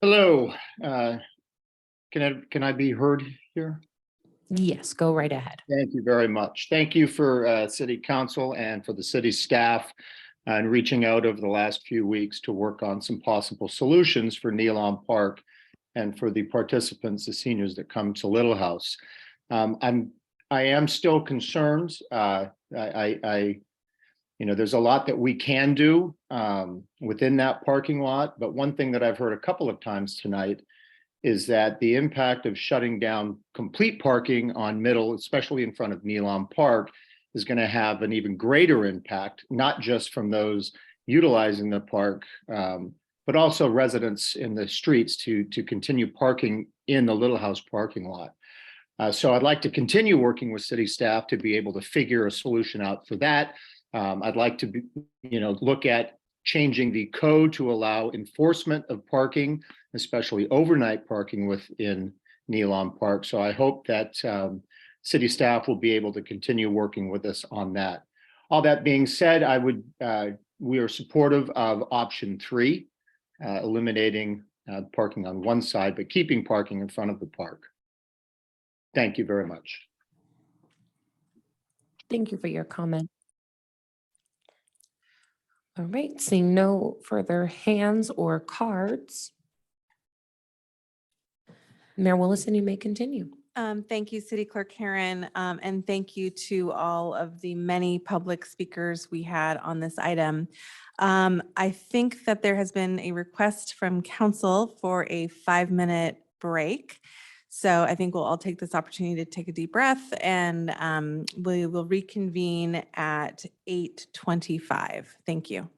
Hello, can I be heard here? Yes, go right ahead. Thank you very much. Thank you for City Council and for the city staff and reaching out over the last few weeks to work on some possible solutions for Nealon Park and for the participants, the seniors that come to Little House. I am still concerned. You know, there's a lot that we can do within that parking lot, but one thing that I've heard a couple of times tonight is that the impact of shutting down complete parking on Middle, especially in front of Nealon Park, is going to have an even greater impact, not just from those utilizing the park, but also residents in the streets to continue parking in the Little House parking lot. So I'd like to continue working with city staff to be able to figure a solution out for that. I'd like to look at changing the code to allow enforcement of parking, especially overnight parking within Nealon Park. So I hope that city staff will be able to continue working with us on that. All that being said, we are supportive of option 3, eliminating parking on one side, but keeping parking in front of the park. Thank you very much. Thank you for your comment. All right, seeing no further hands or cards. Mayor Willison, you may continue. Thank you, City Clerk Karen, and thank you to all of the many public speakers we had on this item. I think that there has been a request from council for a 5-minute break. So I think we'll all take this opportunity to take a deep breath, and we will reconvene at 8:25. Thank you.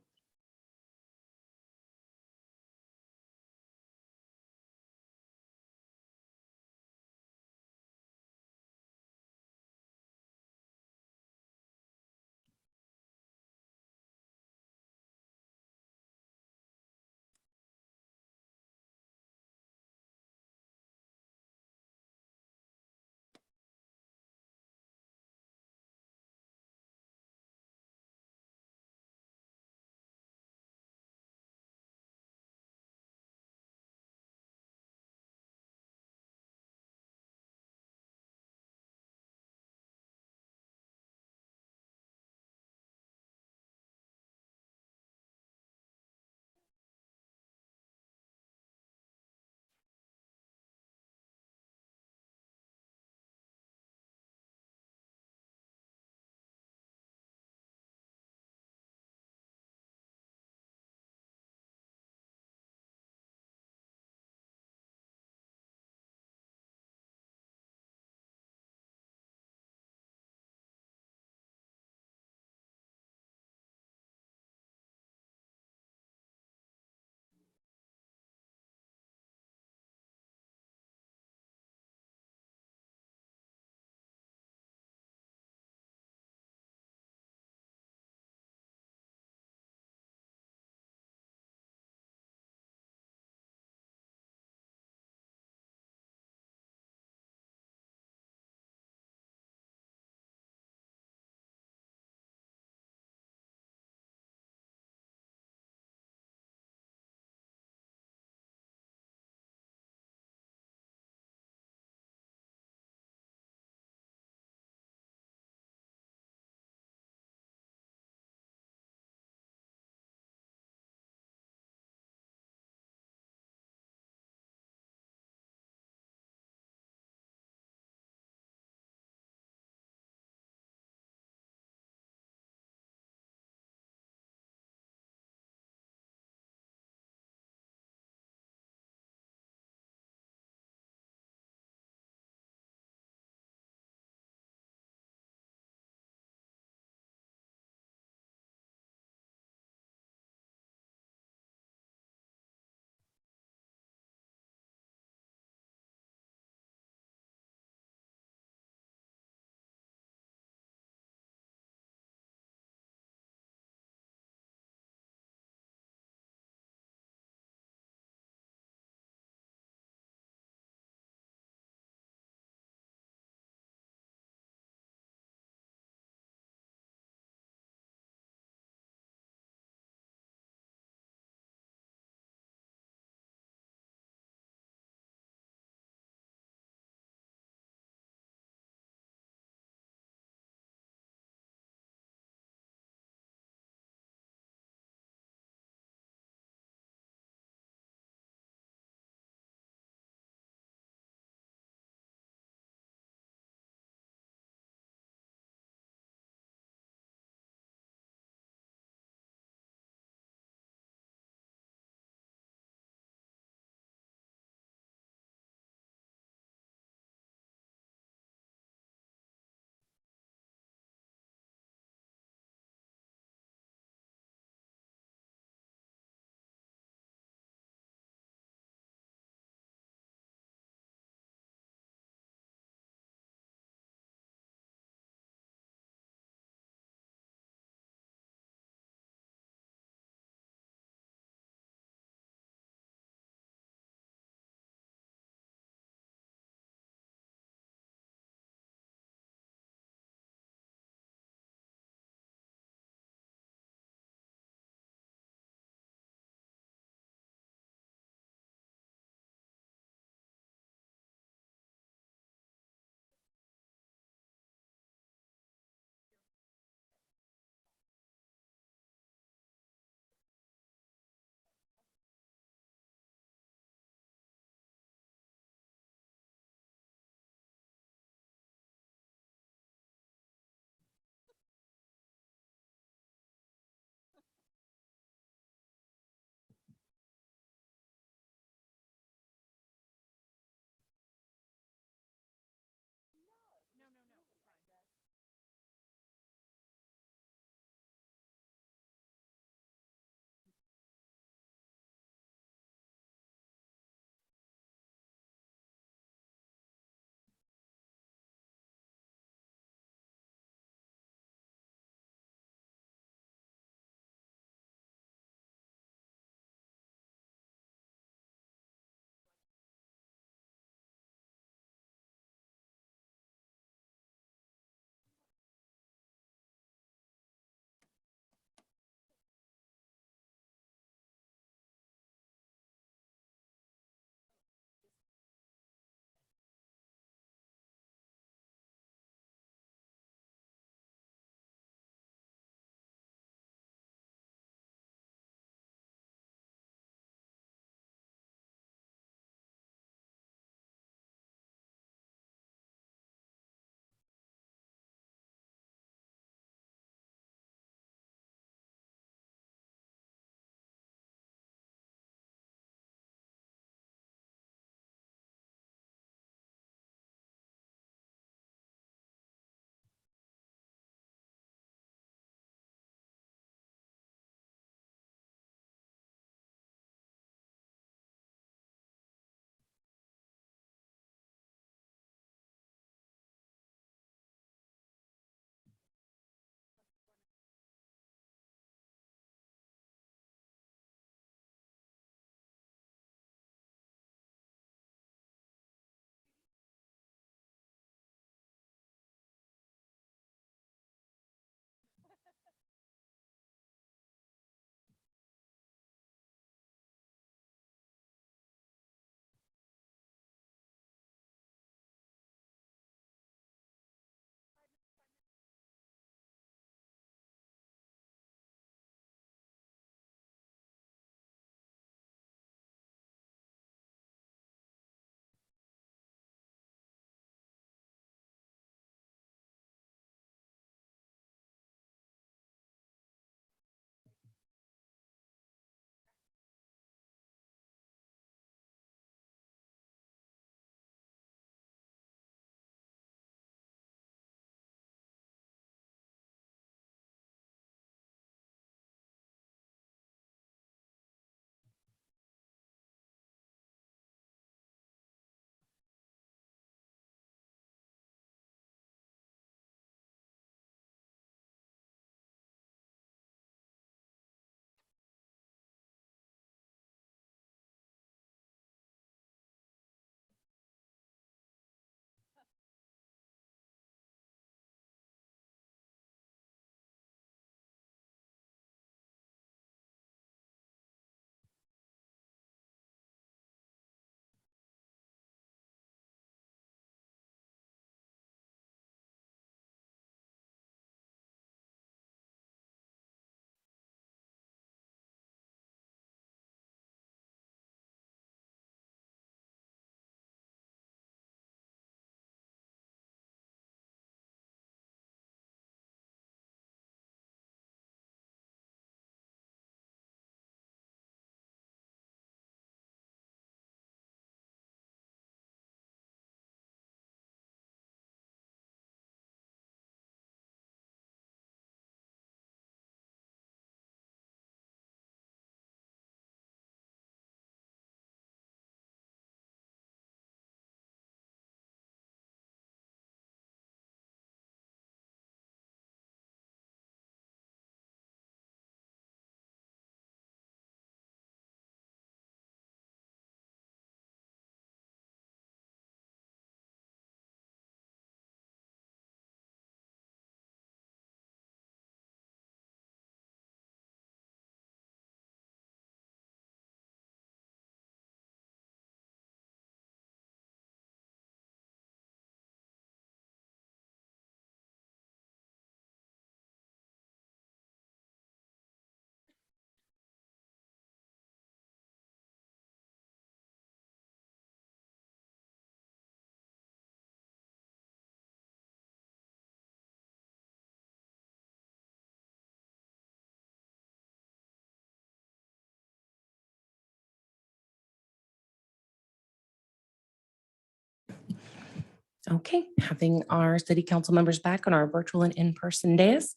Okay, having our city council members back on our virtual and in-person days.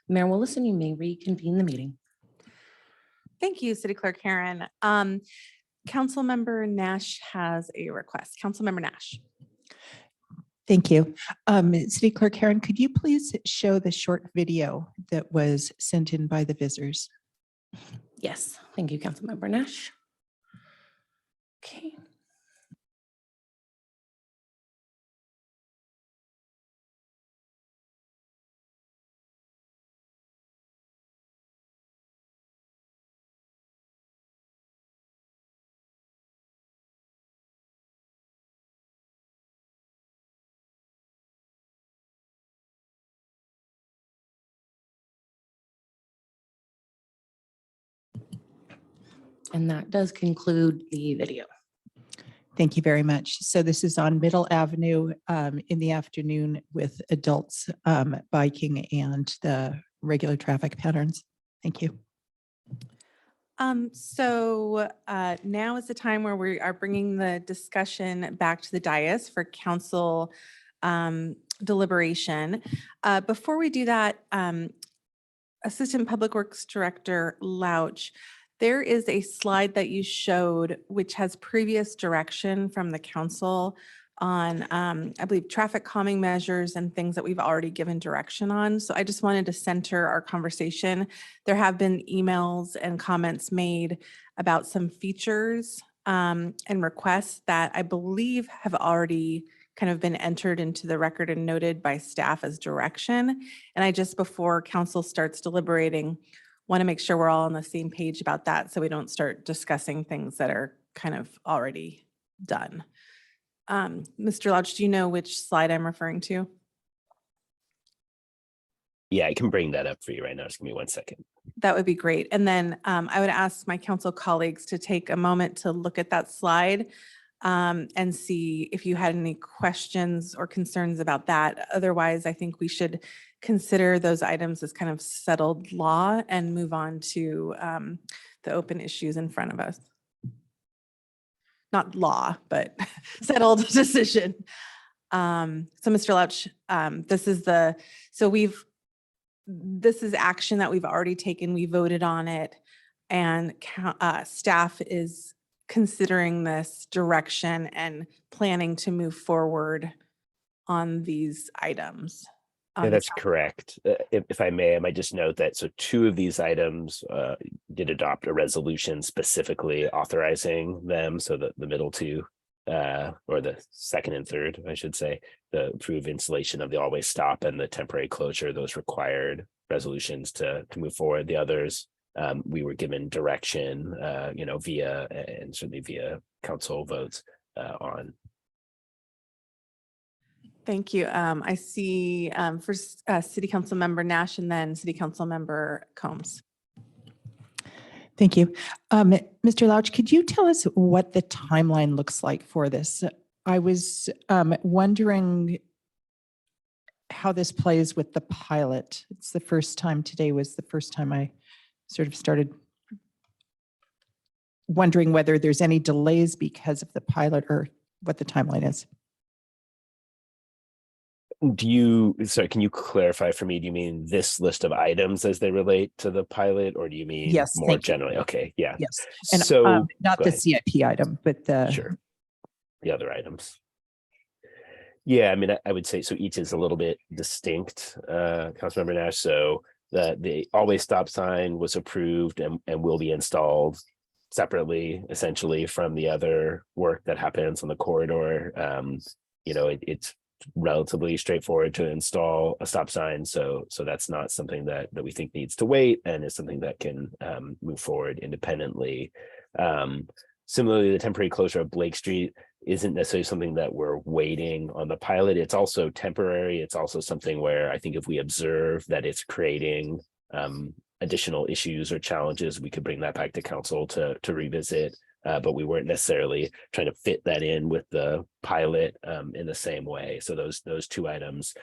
Mayor Willison, you may reconvene the meeting. Thank you, City Clerk Karen. Councilmember Nash has a request. Councilmember Nash. Thank you. City Clerk Karen, could you please show the short video that was sent in by the visitors? Yes, thank you, Councilmember Nash. Okay. And that does conclude the video. Thank you very much. So this is on Middle Avenue in the afternoon with adults biking and the regular traffic patterns. Thank you. Now is the time where we are bringing the discussion back to the dais for council deliberation. Before we do that, Assistant Public Works Director Louch, there is a slide that you showed which has previous direction from the council on, I believe, traffic calming measures and things that we've already given direction on. So I just wanted to center our conversation. There have been emails and comments made about some features and requests that I believe have already kind of been entered into the record and noted by staff as direction. And I just, before council starts deliberating, want to make sure we're all on the same page about that so we don't start discussing things that are kind of already done. Mr. Lodge, do you know which slide I'm referring to? Yeah, I can bring that up for you right now. Just give me 1 second. That would be great. And then I would ask my council colleagues to take a moment to look at that slide and see if you had any questions or concerns about that. Otherwise, I think we should consider those items as kind of settled law and move on to the open issues in front of us. Not law, but settled decision. So Mr. Louch, this is action that we've already taken. We voted on it, and staff is considering this direction and planning to move forward on these items. Yeah, that's correct. If I may, I might just note that, so 2 of these items did adopt a resolution specifically authorizing them. So the middle 2, or the second and third, I should say, the approved installation of the always stop and the temporary closure, those required resolutions to move forward. The others, we were given direction, via, and certainly via council votes on. Thank you. I see first City Council Member Nash and then City Council Member Combs. Thank you. Mr. Louch, could you tell us what the timeline looks like for this? I was wondering how this plays with the pilot. It's the first time, today was the first time I sort of started wondering whether there's any delays because of the pilot or what the timeline is. Can you clarify for me, do you mean this list of items as they relate to the pilot, or do you mean more generally? Okay, yeah. Yes, and so not the CIP item, but the the other items. Yeah, I mean, I would say so each is a little bit distinct, Councilmember Nash. So the always stop sign was approved and will be installed separately, essentially, from the other work that happens on the corridor. It's relatively straightforward to install a stop sign, so that's not something that we think needs to wait, and is something that can move forward independently. Similarly, the temporary closure of Blake Street isn't necessarily something that we're waiting on the pilot. It's also temporary. It's also something where I think if we observe that it's creating additional issues or challenges, we could bring that back to council to revisit. But we weren't necessarily trying to fit that in with the pilot in the same way. So those 2 items,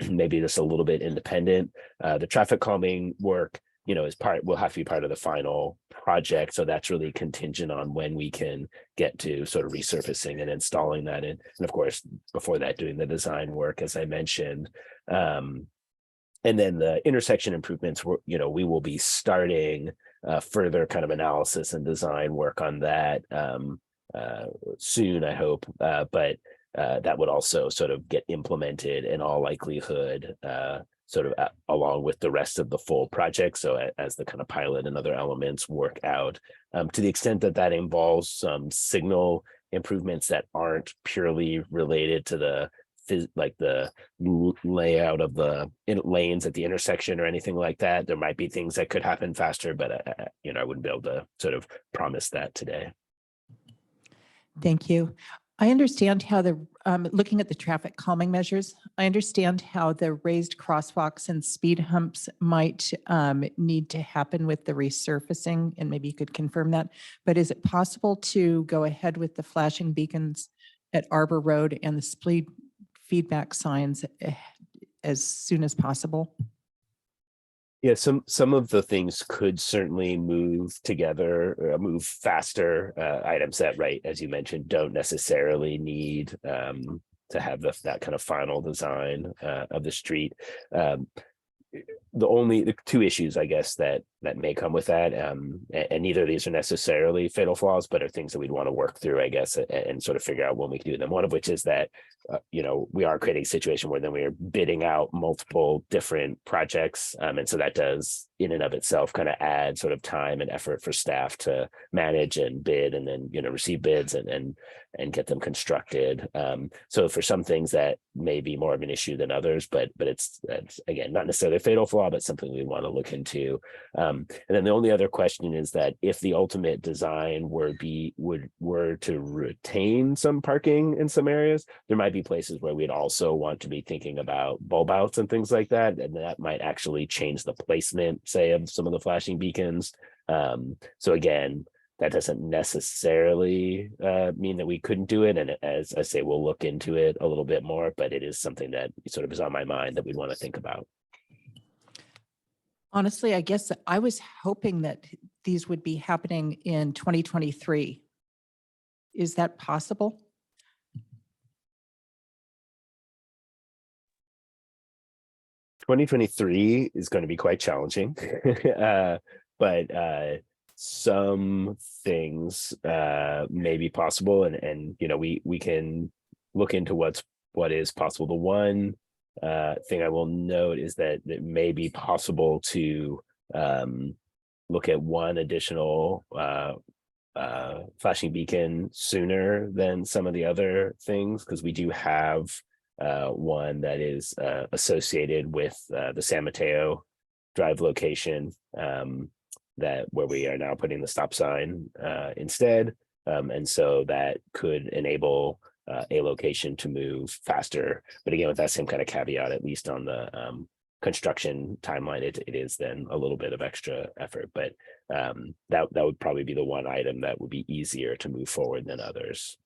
maybe just a little bit independent. The traffic calming work, you know, will have to be part of the final project. So that's really contingent on when we can get to sort of resurfacing and installing that in. And of course, before that, doing the design work, as I mentioned. And then the intersection improvements, you know, we will be starting further kind of analysis and design work on that soon, I hope. But that would also sort of get implemented in all likelihood, sort of along with the rest of the full project. So as the kind of pilot and other elements work out, to the extent that that involves some signal improvements that aren't purely related to the layout of the lanes at the intersection or anything like that, there might be things that could happen faster, but you know, I wouldn't be able to sort of promise that today. Thank you. I understand how looking at the traffic calming measures, I understand how the raised crosswalks and speed humps might need to happen with the resurfacing, and maybe you could confirm that. But is it possible to go ahead with the flashing beacons at Arbor Road and the speed feedback signs as soon as possible? Yeah, some of the things could certainly move together, move faster. Items that, right, as you mentioned, don't necessarily need to have that kind of final design of the street. The two issues, I guess, that may come with that, and neither of these are necessarily fatal flaws, but are things that we'd want to work through, I guess, and sort of figure out when we can do them. One of which is that, you know, we are creating a situation where then we are bidding out multiple different projects. And so that does in and of itself kind of add sort of time and effort for staff to manage and bid and then, you know, receive bids and get them constructed. So for some things that may be more of an issue than others, but it's again, not necessarily a fatal flaw, but something we want to look into. And then the only other question is that if the ultimate design were to retain some parking in some areas, there might be places where we'd also want to be thinking about bulb outs and things like that. And that might actually change the placement, say, of some of the flashing beacons. So again, that doesn't necessarily mean that we couldn't do it. And as I say, we'll look into it a little bit more, but it is something that sort of is on my mind that we'd want to think about. Honestly, I guess I was hoping that these would be happening in 2023. Is that possible? '23 is going to be quite challenging, but some things may be possible, and you know, we can look into what is possible. The one thing I will note is that it may be possible to look at one additional flashing beacon sooner than some of the other things, because we do have one that is associated with the San Mateo Drive location, where we are now putting the stop sign instead, and so that could enable a location to move faster. But again, with that same kind of caveat, at least on the construction timeline, it is then a little bit of extra effort. But that would probably be the one item that would be easier to move forward than others.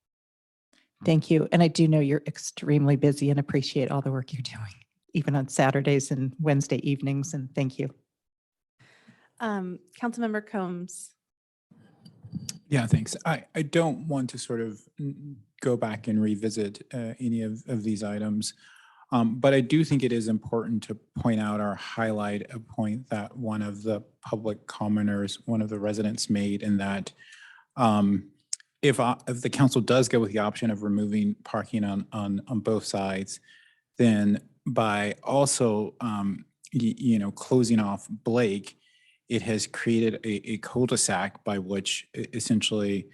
Thank you. And I do know you're extremely busy and appreciate all the work you're doing, even on Saturdays and Wednesday evenings. And thank you. Councilmember Combs. Yeah, thanks. I don't want to sort of go back and revisit any of these items, but I do think it is important to point out or highlight a point that one of the public commenters, one of the residents made, in that if the council does go with the option of removing parking on both sides, then by also closing off Blake, it has created a cul-de-sac by which essentially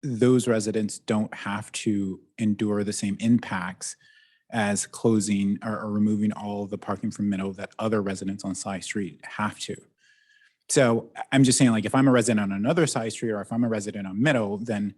those residents don't have to endure the same impacts as closing or removing all of the parking from Middle that other residents on side street have to. So I'm just saying, like, if I'm a resident on another side street or if I'm a resident on Middle, then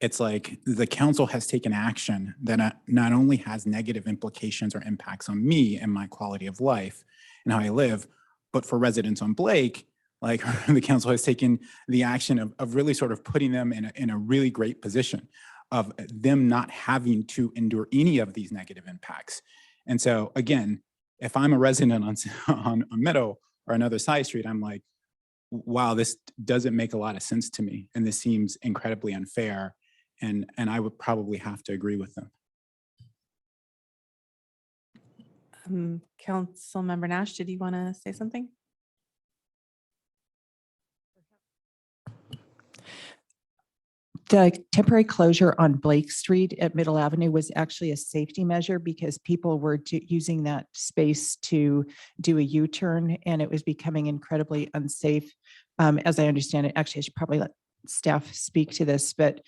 it's like the council has taken action that not only has negative implications or impacts on me and my quality of life and how I live, but for residents on Blake, like, the council has taken the action of really sort of putting them in a really great position of them not having to endure any of these negative impacts. And so again, if I'm a resident on Middle, or another side street, I'm like, wow, this doesn't make a lot of sense to me. And this seems incredibly unfair. And I would probably have to agree with them. Councilmember Nash, did you want to say something? The temporary closure on Blake Street at Middle Avenue was actually a safety measure because people were using that space to do a U-turn, and it was becoming incredibly unsafe. As I understand it, actually, I should probably let staff speak to this, but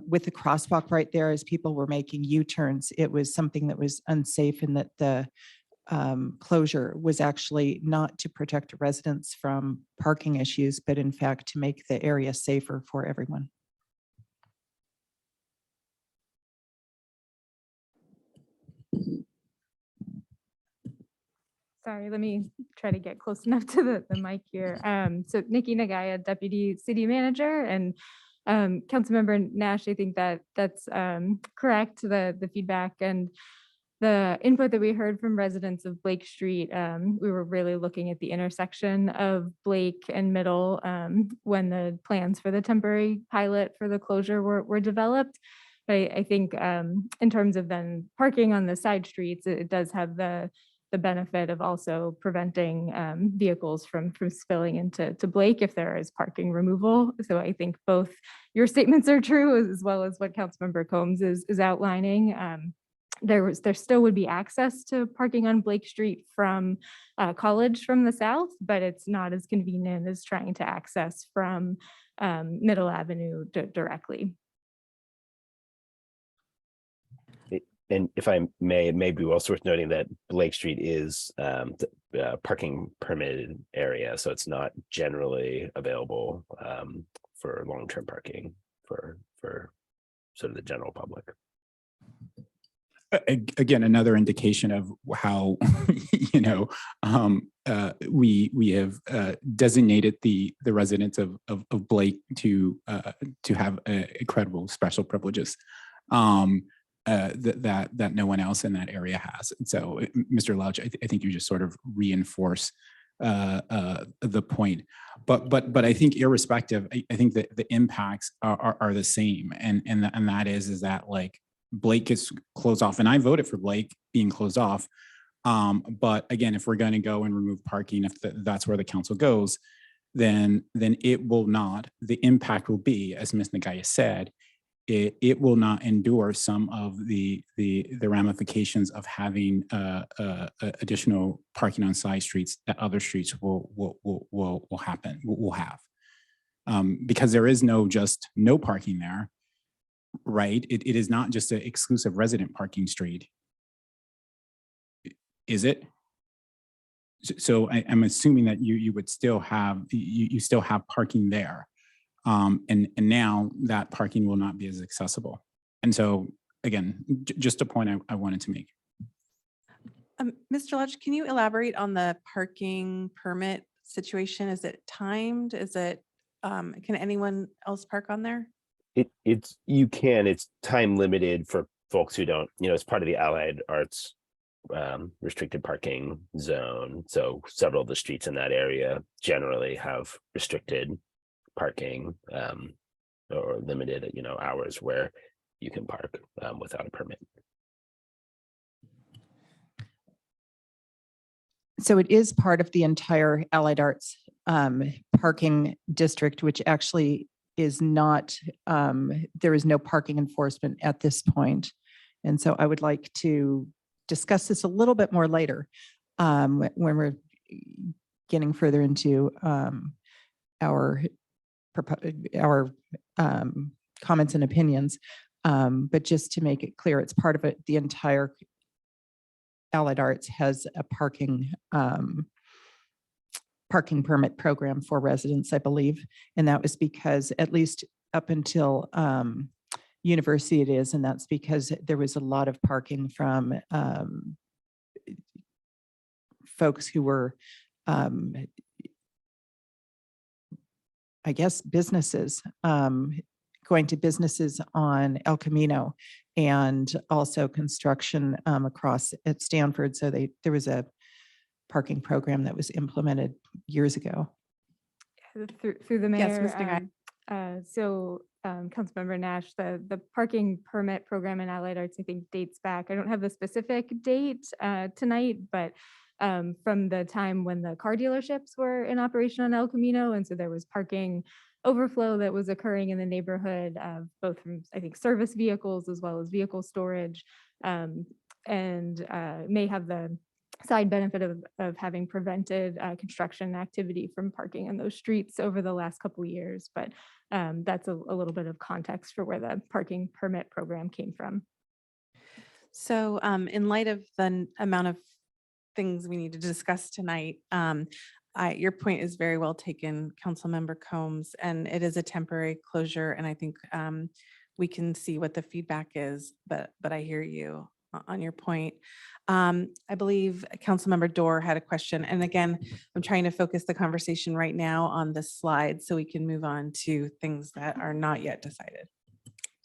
with the crosswalk right there, as people were making U-turns, it was something that was unsafe, and that the closure was actually not to protect residents from parking issues, but in fact to make the area safer for everyone. Sorry, let me try to get close enough to the mic here. So Nikki Nagaya, Deputy City Manager, and Councilmember Nash, I think that that's correct, the feedback and the input that we heard from residents of Blake Street. We were really looking at the intersection of Blake and Middle when the plans for the temporary pilot for the closure were developed. But I think in terms of then parking on the side streets, it does have the benefit of also preventing vehicles from spilling into Blake if there is parking removal. So I think both your statements are true, as well as what Councilmember Combs is outlining. There still would be access to parking on Blake Street from College from the south, but it's not as convenient as trying to access from Middle Avenue directly. And if I may, it may be also worth noting that Blake Street is parking permitted area, so it's not generally available for long-term parking for sort of the general public. Again, another indication of how we have designated the residents of Blake to have incredible special privileges. That no one else in that area has. And so, Mr. Louch, I think you just sort of reinforce the point. But I think irrespective, I think that the impacts are the same, and that is that like Blake is closed off, and I voted for Blake being closed off. But again, if we're going to go and remove parking, if that's where the council goes, then it will not. The impact will be, as Ms. Nagaya said, it will not endure some of the ramifications of having additional parking on side streets that other streets will have. Because there is just no parking there, right? It is not just an exclusive resident parking street, is it? So I'm assuming that you would still have you still have parking there. And now that parking will not be as accessible. And so, again, just a point I wanted to make. Mr. Lodge, can you elaborate on the parking permit situation? Is it timed? Is it, can anyone else park on there? You can, it's time limited for folks who don't, it's part of the Allied Arts restricted parking zone. So several of the streets in that area generally have restricted parking or limited hours where you can park without a permit. So it is part of the entire Allied Arts parking district, which actually is not, there is no parking enforcement at this point. And so I would like to discuss this a little bit more later when we're getting further into our comments and opinions. But just to make it clear, it's part of it. The entire Allied Arts has a parking permit program for residents, I believe. And that was because at least up until University it is, and that's because there was a lot of parking from folks who were I guess businesses, going to businesses on El Camino, and also construction across at Stanford. So there was a parking program that was implemented years ago. Through the Yes, mayor. Ms. Nagai. Councilmember Nash, the parking permit program in Allied Arts, I think dates back. I don't have the specific date tonight, but from the time when the car dealerships were in operation on El Camino. And so there was parking overflow that was occurring in the neighborhood, both from, I think, service vehicles as well as vehicle storage, and may have the side benefit of having prevented construction activity from parking in those streets over the last couple of years. But that's a little bit of context for where the parking permit program came from. So in light of the amount of things we need to discuss tonight, your point is very well taken, Councilmember Combs, and it is a temporary closure. And I think we can see what the feedback is, but I hear you on your point. I believe Councilmember Dorr had a question. And again, I'm trying to focus the conversation right now on this slide so we can move on to things that are not yet decided.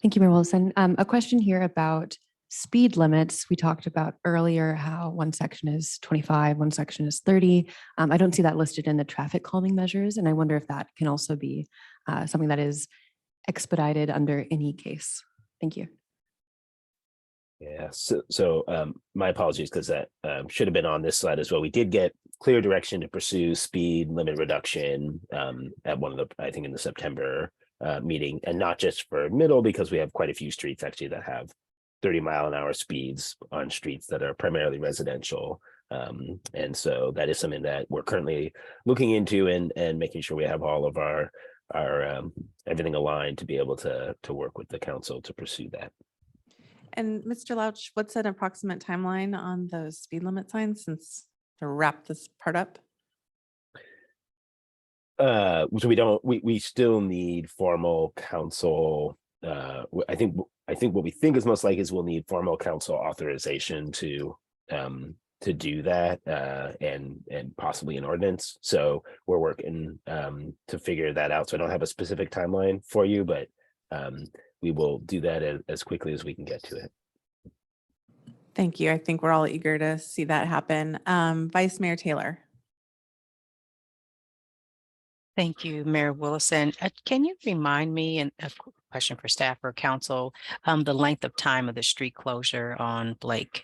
Thank you, Mayor Wilson. A question here about speed limits. We talked about earlier how one section is 25, one section is 30. I don't see that listed in the traffic calming measures, and I wonder if that can also be something that is expedited under any case. Thank you. Yeah, so my apologies, because that should have been on this slide as well. We did get clear direction to pursue speed limit reduction at one of the, I think in the September meeting, and not just for Middle, because we have quite a few streets actually that have 30-mile-an-hour speeds on streets that are primarily residential. And so that is something that we're currently looking into and making sure we have all of our everything aligned to be able to work with the council to pursue that. And Mr. Louch, what's an approximate timeline on those speed limit signs, since to wrap this part up? So we still need formal council. I think what we think is most likely is we'll need formal council authorization to do that and possibly an ordinance. So we're working to figure that out. So I don't have a specific timeline for you, but we will do that as quickly as we can get to it. Thank you. I think we're all eager to see that happen. Vice Mayor Taylor. Thank you, Mayor Willison. Can you remind me, and a question for staff or council, the length of time of the street closure on Blake?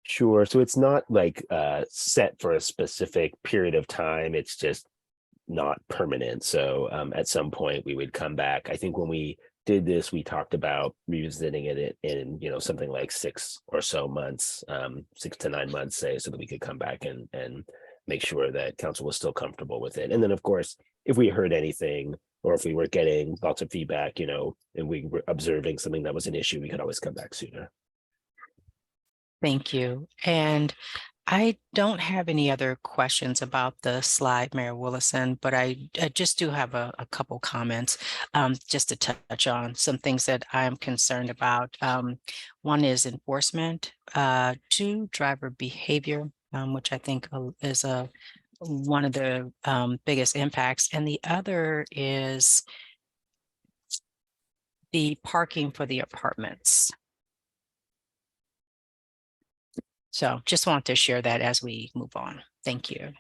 Sure. So it's not like set for a specific period of time. It's just not permanent. So at some point we would come back. I think when we did this, we talked about revisiting it in something like 6 or so months, 6 to 9 months, say, so that we could come back and make sure that council was still comfortable with it. And then, of course, if we heard anything or if we were getting lots of feedback, and we were observing something that was an issue, we could always come back sooner. Thank you. And I don't have any other questions about the slide, Mayor Willison, but I just do have a couple comments just to touch on some things that I'm concerned about. One is enforcement, 2, driver behavior, which I think is one of the biggest impacts. And the other is the parking for the apartments. So just want to share that as we move on. Thank you.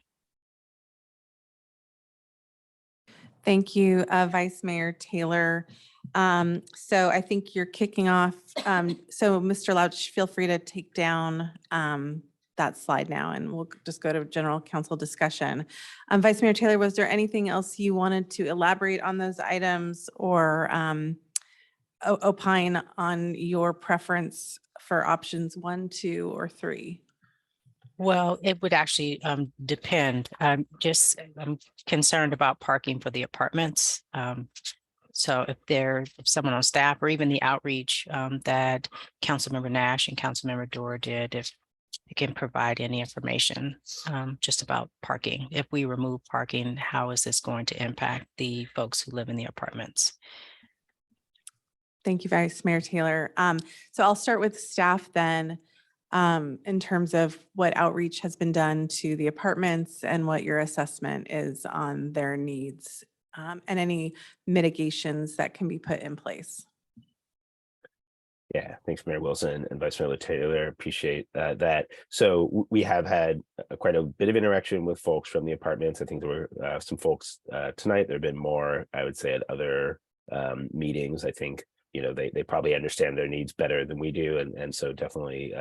Thank you, Vice Mayor Taylor. So I think you're kicking off. So Mr. Louch, feel free to take down that slide now, and we'll just go to general council discussion. Vice Mayor Taylor, was there anything else you wanted to elaborate on those items or opine on your preference for options 1, 2, or 3? Well, it would actually depend. I'm concerned about parking for the apartments. So if someone on staff or even the outreach that Councilmember Nash and Councilmember Dorr did, if they can provide any information just about parking. If we remove parking, how is this going to impact the folks who live in the apartments? Thank you, Vice Mayor Taylor. So I'll start with staff then, in terms of what outreach has been done to the apartments and what your assessment is on their needs and any mitigations that can be put in place. Yeah, thanks, Mayor Wilson and Vice Mayor Taylor. Appreciate that. So we have had quite a bit of interaction with folks from the apartments. I think there were some folks tonight. There have been more, I would say, at other meetings. I think, you know, they probably understand their needs better than we do. And so definitely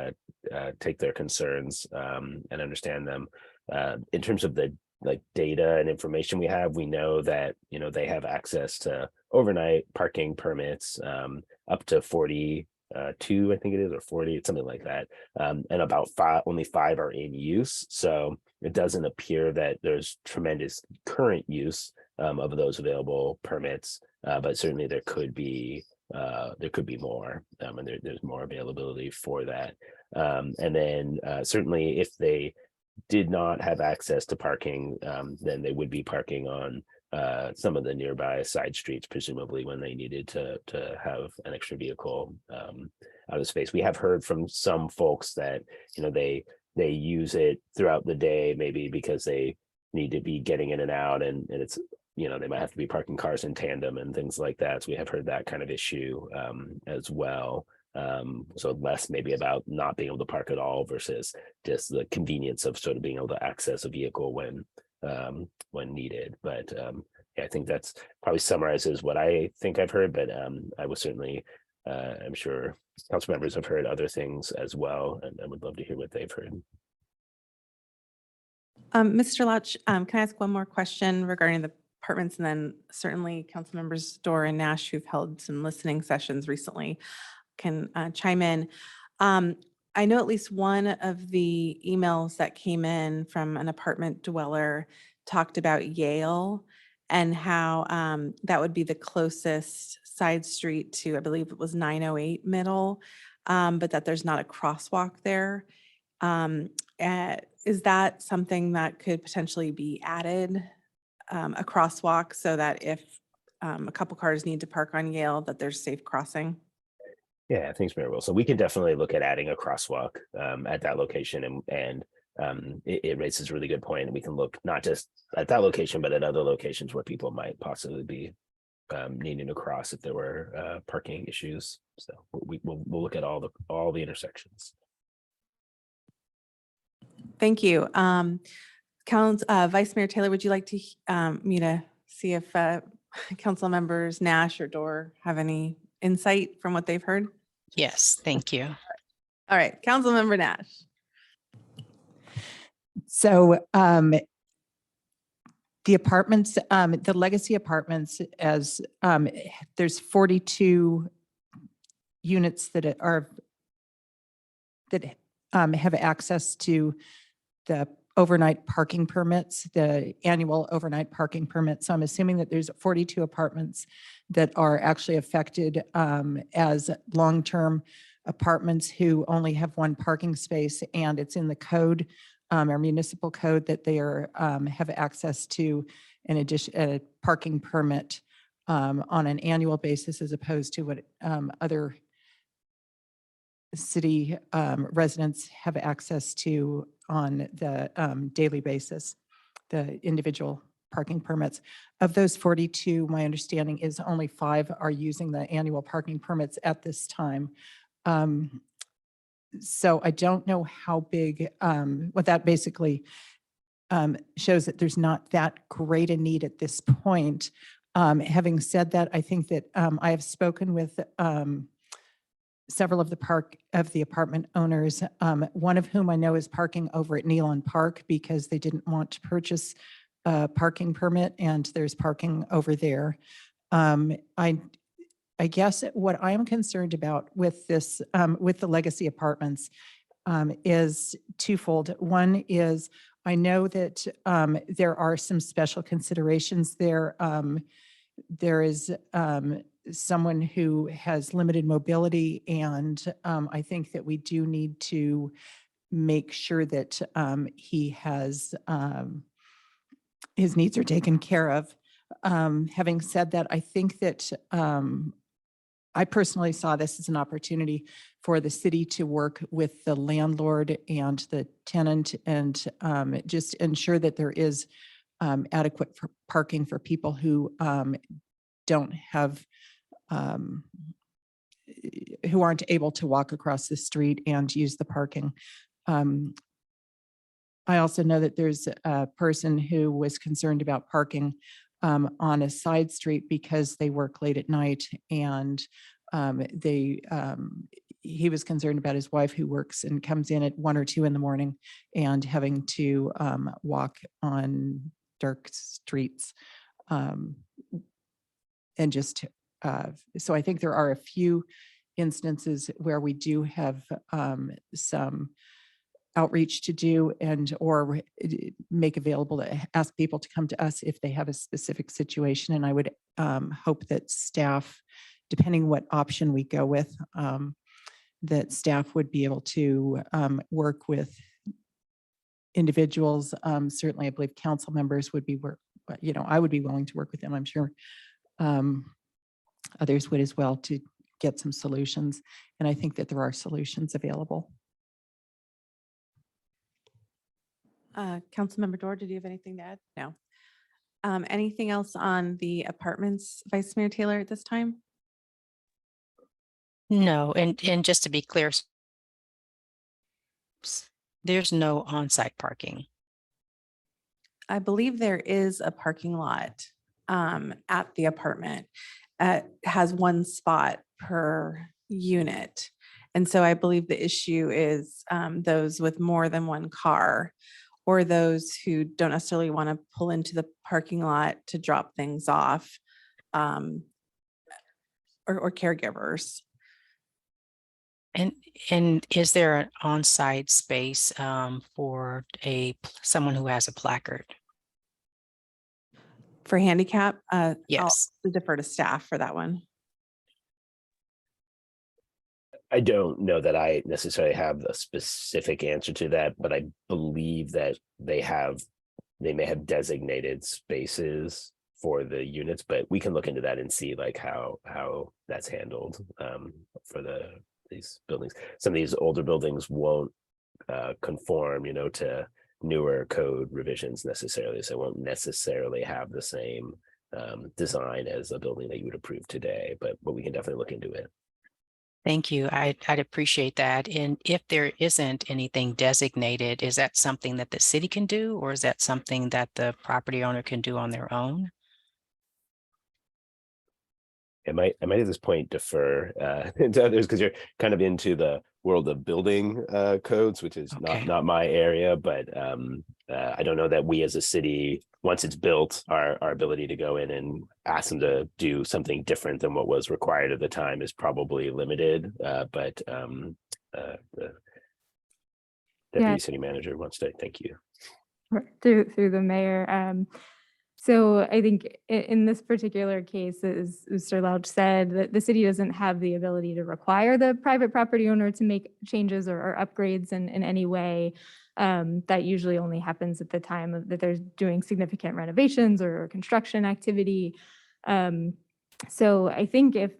take their concerns and understand them. In terms of the data and information we know that, you know, they have access to overnight parking permits up to 42, I think it is, or 40, it's something like that. And about only 5 are in use. So it doesn't appear that there's tremendous current use of those available permits, but certainly there could be more, and there's more availability for that. And then certainly if they did not have access to parking, then they would be parking on some of the nearby side streets, presumably when they needed to have an extra vehicle out of space. We have heard from some folks that, you know, they use it throughout the day, maybe because they need to be getting in and out, and it's, you know, they might have to be parking cars in tandem and things like that. So we have heard that kind of issue as well. So less maybe about not being able to park at all versus just the convenience of sort of being able to access a vehicle when needed. But yeah, I think that's probably summarizes what I think I've heard, but I will certainly, I'm sure council members have heard other things as well, and I would love to hear what they've heard. Mr. Lauch, can I ask one more question regarding the apartments, and then certainly council members Dorr and Nash, who've held some listening sessions recently, can chime in. I know at least one of the emails that came in from an apartment dweller talked about Yale and how that would be the closest side street to, I believe it was 908 Middle, but that there's not a crosswalk there. Is that something that could potentially be added, a crosswalk, so that if a couple cars need to park on Yale, that there's safe crossing? Yeah, thanks, Mayor Wilson. We can definitely look at adding a crosswalk at that location, and it raises a really good point. And we can look not just at that location, but at other locations where people might possibly be needing to cross if there were parking issues. So we'll look at all the intersections. Thank you. Vice Mayor Taylor, would you like to me to see if council members Nash or Dorr have any insight from what they've heard? Yes, thank you. All right, council member Nash. So the apartments, the legacy apartments, as there's 42 units that have access to the overnight parking permits, the annual overnight parking permits. So I'm assuming that there's 42 apartments that are actually affected as long-term apartments who only have one parking space, and it's in the code, our municipal code, that they are have access to a parking permit on an annual basis, as opposed to what other city residents have access to on the daily basis, the individual parking permits. Of those 42, my understanding is only 5 are using the annual parking permits at this time. So I don't know how big, what that basically shows, that there's not that great a need at this point. Having said that, I think that I have spoken with several of the apartment owners, one of whom I know is parking over at Nealon Park because they didn't want to purchase a parking permit, and there's parking over there. I guess what I am concerned about with this, with the legacy apartments, is twofold. One is, I know that there are some special considerations there. There is someone who has limited mobility, and I think that we do need to make sure that he has his needs are taken care of. Having said that, I think that I personally saw this as an opportunity for the city to work with the landlord and the tenant, and just ensure that there is adequate parking for people who don't have who aren't able to walk across the street and use the parking. I also know that there's a person who was concerned about parking on a side street because they work late at night, and he was concerned about his wife who works and comes in at 1 or 2 in the morning and having to walk on dark streets. And just, so I think there are a few instances where we do have some outreach to do and or make available to ask people to come to us if they have a specific situation. And I would hope that staff, depending what option we go with, that staff would be able to work with individuals. Certainly, I believe council members would be I would be willing to work with them. I'm sure others would as well, to get some solutions. And I think that there are solutions available. Councilmember Dorr, did you have anything to add? No. Anything else on the apartments, Vice Mayor Taylor, at this time? No, and just to be clear, there's no on-site parking. I believe there is a parking lot at the apartment. It has 1 spot per unit. And so I believe the issue is those with more than 1 car, or those who don't necessarily want to pull into the parking lot to drop things off, or caregivers. And is there an on-site space for someone who has a placard? For handicap? Yes. I'll defer to staff for that one. I don't know that I necessarily have a specific answer to that, but I believe that they may have designated spaces for the units, but we can look into that and see like how that's handled for these buildings. Some of these older buildings won't conform, to newer code revisions necessarily, so it won't necessarily have the same design as a building that you would approve today, but we can definitely look into it. Thank you. I'd appreciate that. And if there isn't anything designated, is that something that the city can do, or is that something that the property owner can do on their own? I might at this point defer to others, because you're kind of into the world of building codes, which is not my area, but I don't know that we as a city, once it's built, our ability to go in and ask them to do something different than what was required at the time is probably limited. But the deputy city manager wants to thank you. Through the mayor. So I think in this particular case, as Mr. Louch said, that the city doesn't have the ability to require the private property owner to make changes or upgrades in any way. That usually only happens at the time that they're doing significant renovations or construction activity. So I think if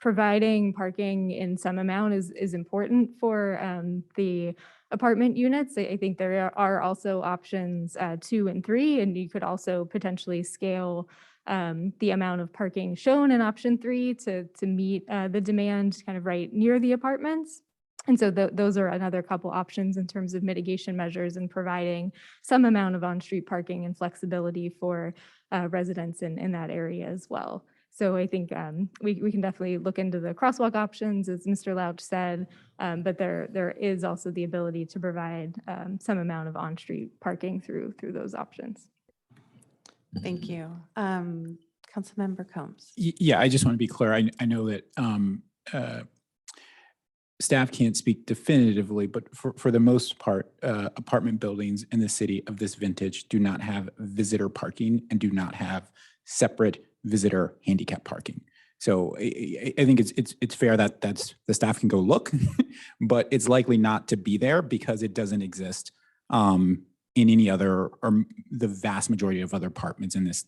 providing parking in some amount is important for the apartment units, I think there are also options 2 and 3, and you could also potentially scale the amount of parking shown in option 3 to meet the demand kind of right near the apartments. And so those are another couple options in terms of mitigation measures and providing some amount of on-street parking and flexibility for residents in that area as well. So I think we can definitely look into the crosswalk options, as Mr. Louch said, but there is also the ability to provide some amount of on-street parking through those options. Thank you. Councilmember Combs. Yeah, I just want to be clear. I know that staff can't speak definitively, but for the most part, apartment buildings in the city of this vintage do not have visitor parking and do not have separate visitor handicap parking. So I think it's fair that the staff can go look, but it's likely not to be there because it doesn't exist in any other, or the vast majority of other apartments in this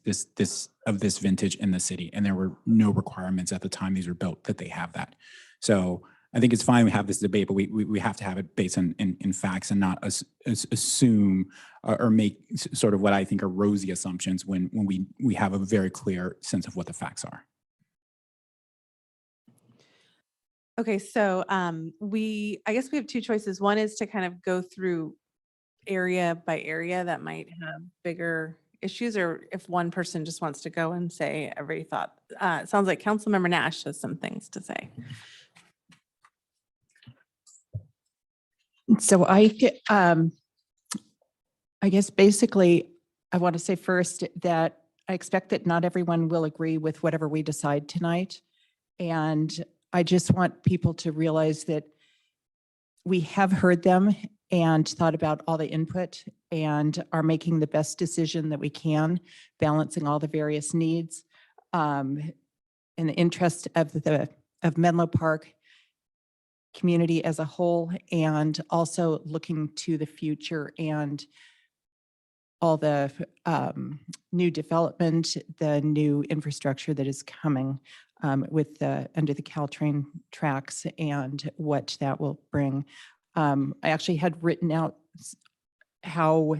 vintage in the city. And there were no requirements at the time these were built that they have that. So I think it's fine we have this debate, but we have to have it based on in facts and not assume or make sort of what I think are rosy assumptions when we have a very clear sense of what the facts are. Okay, so I guess we have two choices. One is to kind of go through area by area that might have bigger issues, or if one person just wants to go and say every thought. It sounds like Councilmember Nash has some things to say. So I guess basically, I want to say first that I expect that not everyone will agree with whatever we decide tonight. And I just want people to realize that we have heard them and thought about all the input and are making the best decision that we can, balancing all the various needs in the interest of Menlo Park community as a whole, and also looking to the future and all the new development, the new infrastructure that is coming with under the Caltrain tracks and what that will bring. I actually had written out how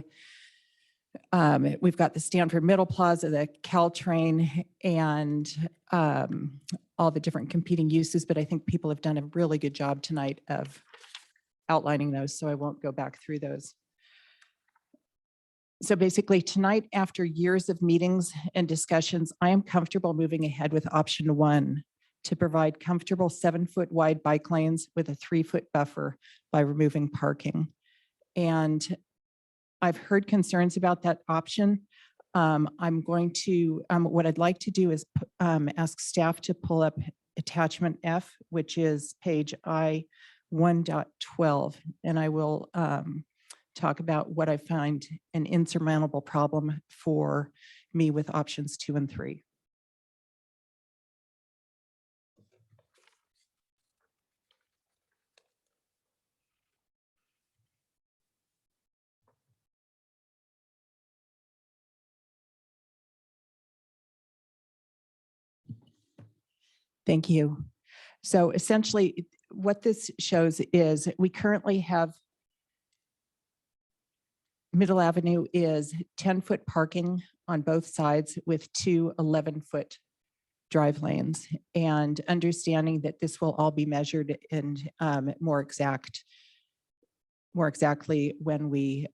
we've got the Stanford Middle Plaza, the Caltrain, and all the different competing uses, but I think people have done a really good job tonight of outlining those, so I won't go back through those. So basically tonight, after years of meetings and discussions, I am comfortable moving ahead with option 1 to provide comfortable 7-foot wide bike lanes with a 3-foot buffer by removing parking. And I've heard concerns about that option. I'm going to, what I'd like to do is ask staff to pull up attachment F, which is page I1.12, and I will talk about what I find an insurmountable problem for me with options 2 and 3. Thank you. So essentially, what this shows is we currently have Middle Avenue is 10-foot parking on both sides with 2 11-foot drive lanes, and understanding that this will all be measured in more exactly when we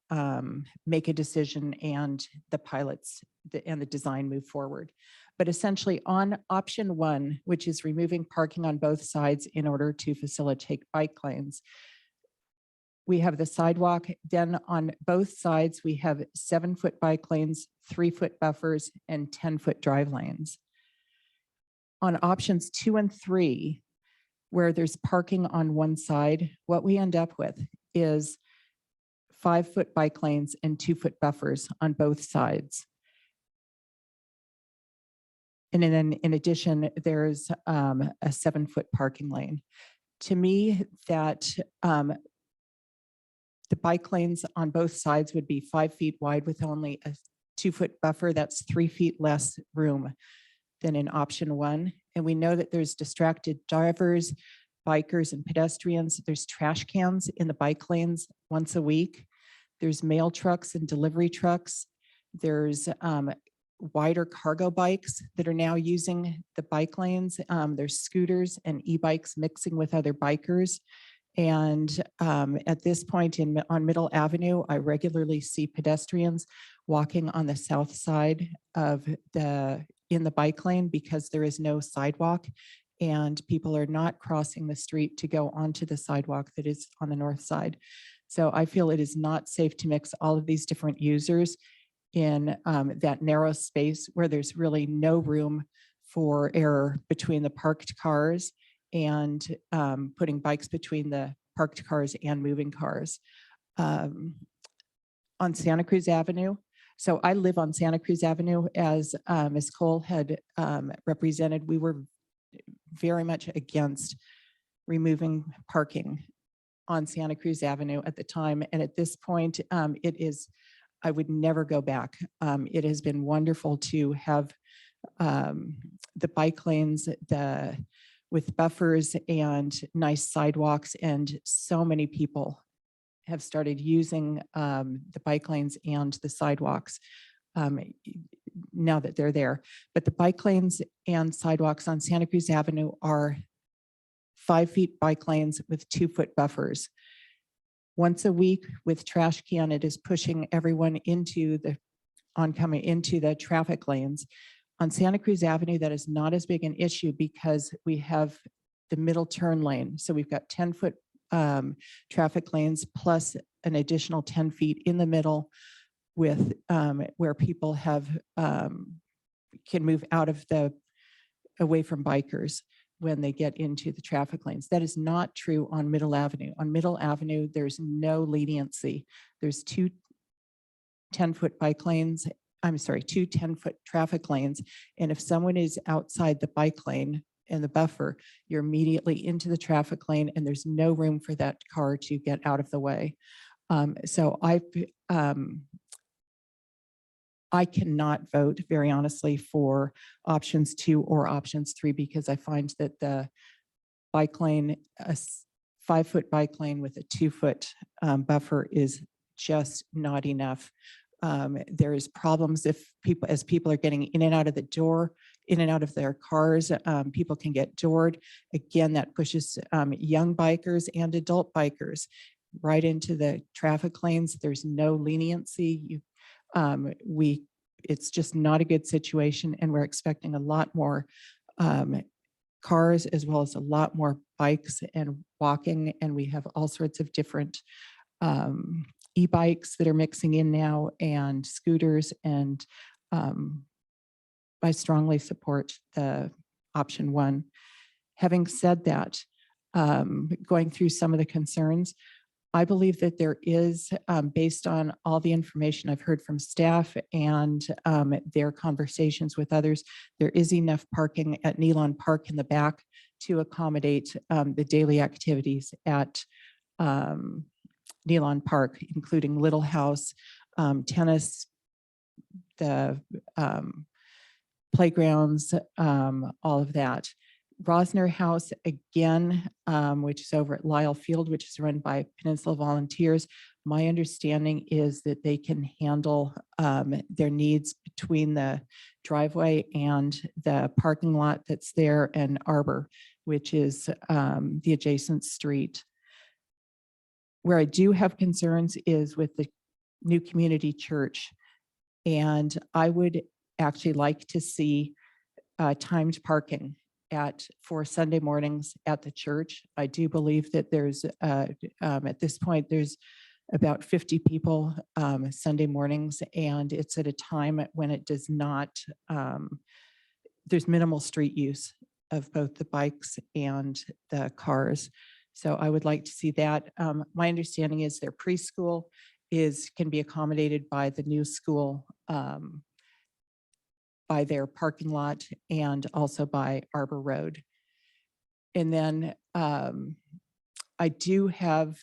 make a decision and the pilots and the design move forward. But essentially on option 1, which is removing parking on both sides in order to facilitate bike lanes, we have the sidewalk. Then on both sides, we have 7-foot bike lanes, 3-foot buffers, and 10-foot drive lanes. On options 2 and 3, where there's parking on one side, what we end up with is 5-foot bike lanes and 2-foot buffers on both sides. And then in addition, there's a 7-foot parking lane. To me, that the bike lanes on both sides would be 5 feet wide with only a 2-foot buffer. That's 3 feet less room than in option 1. And we know that there's distracted drivers, bikers, and pedestrians. There's trash cans in the bike lanes once a week. There's mail trucks and delivery trucks. There's wider cargo bikes that are now using the bike lanes. There's scooters and e-bikes mixing with other bikers. And at this point on Middle Avenue, I regularly see pedestrians walking on the south side of in the bike lane because there is no sidewalk, and people are not crossing the street to go onto the sidewalk that is on the north side. So I feel it is not safe to mix all of these different users in that narrow space where there's really no room for error between the parked cars and putting bikes between the parked cars and moving cars. On Santa Cruz Avenue, so I live on Santa Cruz Avenue, as Ms. Cole had represented. We were very much against removing parking on Santa Cruz Avenue at the time. And at this point, I would never go back. It has been wonderful to have the bike lanes, with buffers and nice sidewalks, and so many people have started using the bike lanes and the sidewalks now that they're there. But the bike lanes and sidewalks on Santa Cruz Avenue are 5 feet bike lanes with 2-foot buffers. Once a week with trash can, it is pushing everyone into the oncoming into the traffic lanes. On Santa Cruz Avenue, that is not as big an issue because we have the middle turn lane. So we've got 10-foot traffic lanes plus an additional 10 feet in the middle with where people have can move out of away from bikers when they get into the traffic lanes. That is not true on Middle Avenue. On Middle Avenue, there's no leniency. There's 2 10-foot bike lanes. I'm sorry, 2 10-foot traffic lanes. And if someone is outside the bike lane and the buffer, you're immediately into the traffic lane and there's no room for that car to get out of the way. So I cannot vote, very honestly, for options 2 or options 3 because I find that the bike lane, a 5-foot bike lane with a 2-foot buffer is just not enough. There is problems as people are getting in and out of the door, in and out of their cars, people can get doored. Again, that pushes young bikers and adult bikers right into the traffic lanes. There's no leniency. It's just not a good situation, and we're expecting a lot more cars as well as a lot more bikes and walking, and we have all sorts of different e-bikes that are mixing in now and scooters, and I strongly support the option 1. Having said that, going through some of the concerns, I believe that there is, based on all the information I've heard from staff and their conversations with others, there is enough parking at Nealon Park in the back to accommodate the daily activities at Nealon Park, including Little House, tennis, the playgrounds, all of that. Rosner House, again, which is over at Lyle Field, which is run by Peninsula Volunteers. My understanding is that they can handle their needs between the driveway and the parking lot that's there, and Arbor, which is the adjacent street. Where I do have concerns is with the new community church. And I would actually like to see timed parking for Sunday mornings at the church. I do believe that there's, at this point, there's about 50 people Sunday mornings, and it's at a time when it does not, there's minimal street use of both the bikes and the cars. So I would like to see that. My understanding is their preschool can be accommodated by the new school, by their parking lot, and also by Arbor Road. And then I do have,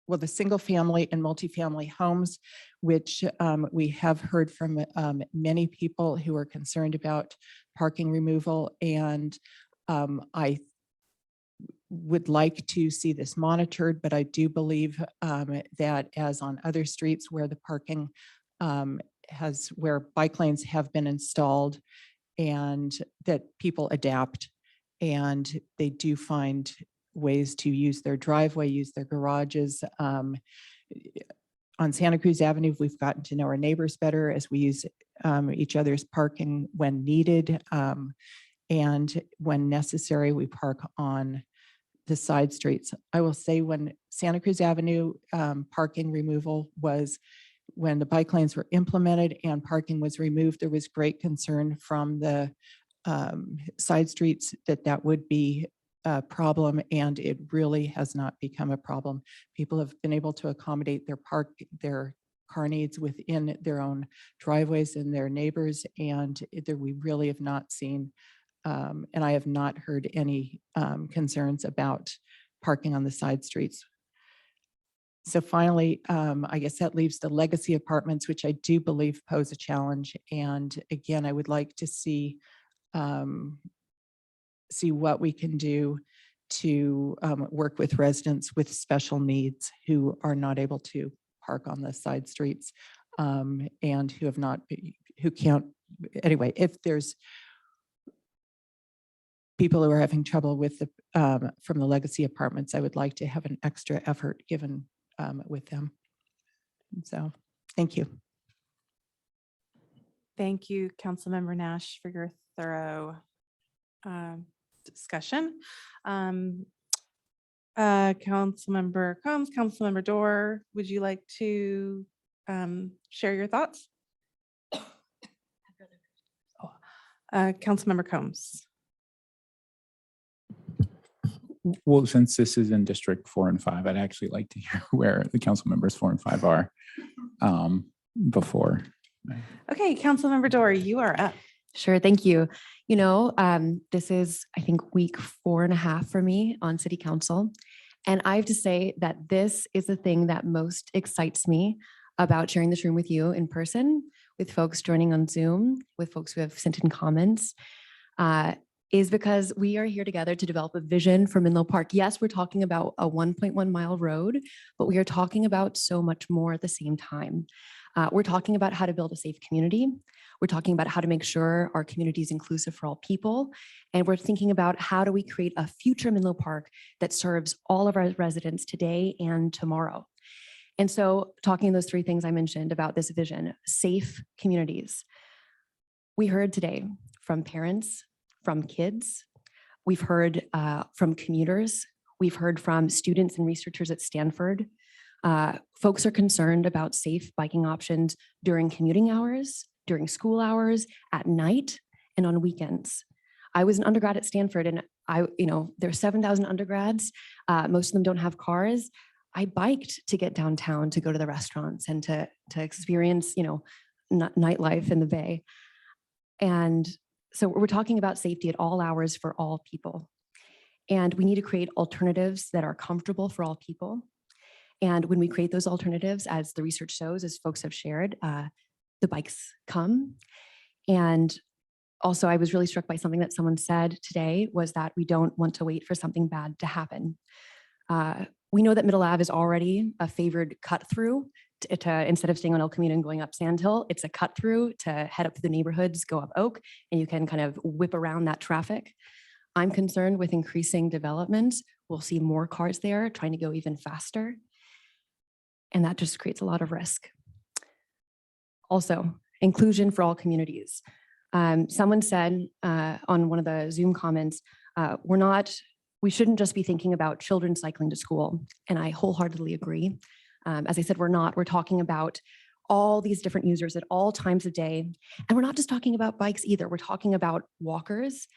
well, the single family and multifamily homes, which we have heard from many people who are concerned about parking removal. And I would like to see this monitored, but I do believe that as on other streets where the parking where bike lanes have been installed, and that people adapt and they do find ways to use their driveway, use their garages. On Santa Cruz Avenue, we've gotten to know our neighbors better as we use each other's parking when needed. And when necessary, we park on the side streets. I will say when Santa Cruz Avenue parking removal was, when the bike lanes were implemented and parking was removed, there was great concern from the side streets that would be a problem, and it really has not become a problem. People have been able to accommodate their car needs within their own driveways and their neighbors, and we really have not seen, and I have not heard any concerns about parking on the side streets. So finally, I guess that leaves the legacy apartments, which I do believe pose a challenge. And again, I would like to see what we can do to work with residents with special needs who are not able to park on the side streets, and who can't, anyway, if there's people who are having trouble with the, from the legacy apartments, I would like to have an extra effort given with them. And so, thank you. Thank you, Councilmember Nash, for your thorough discussion. Councilmember Combs, Councilmember Dorr, would you like to share your thoughts? Councilmember Combs. Well, since this is in District 4 and 5, I'd actually like to hear where the council members 4 and 5 are before. Okay, Councilmember Dorr, you are up. Sure, thank you. You know, this is, I think, week 4.5 for me on city council. And I have to say that this is the thing that most excites me about sharing this room with you in person, with folks joining on Zoom, with folks who have sent in comments, is because we are here together to develop a vision for Menlo Park. Yes, we're talking about a 1.1 mile road, but we are talking about so much more at the same time. We're talking about how to build a safe community. We're talking about how to make sure our community is inclusive for all people. And we're thinking about how do we create a future Menlo Park that serves all of our residents today and tomorrow. And so talking those 3 things I mentioned about this vision, safe communities. We heard today from parents, from kids. We've heard from commuters. We've heard from students and researchers at Stanford. Folks are concerned about safe biking options during commuting hours, during school hours, at night, and on weekends. I was an undergrad at Stanford, and there are 7,000 undergrads. Most of them don't have cars. I biked to get downtown to go to the restaurants and to experience, nightlife in the Bay. And so we're talking about safety at all hours for all people. And we need to create alternatives that are comfortable for all people. And when we create those alternatives, as the research shows, as folks have shared, the bikes come. And also, I was really struck by something that someone said today, was that we don't want to wait for something bad to happen. We know that Middle Ave is already a favored cut through to instead of staying on El Camino and going up Sand Hill, it's a cut through to head up to the neighborhoods, go up Oak, and you can kind of whip around that traffic. I'm concerned with increasing development. We'll see more cars there trying to go even faster. And that just creates a lot of risk. Also, inclusion for all communities. Someone said on one of the Zoom comments, we shouldn't just be thinking about children cycling to school. And I wholeheartedly agree. As I said, we're talking about all these different users at all times of day. And we're not just talking about bikes either. We're talking about walkers.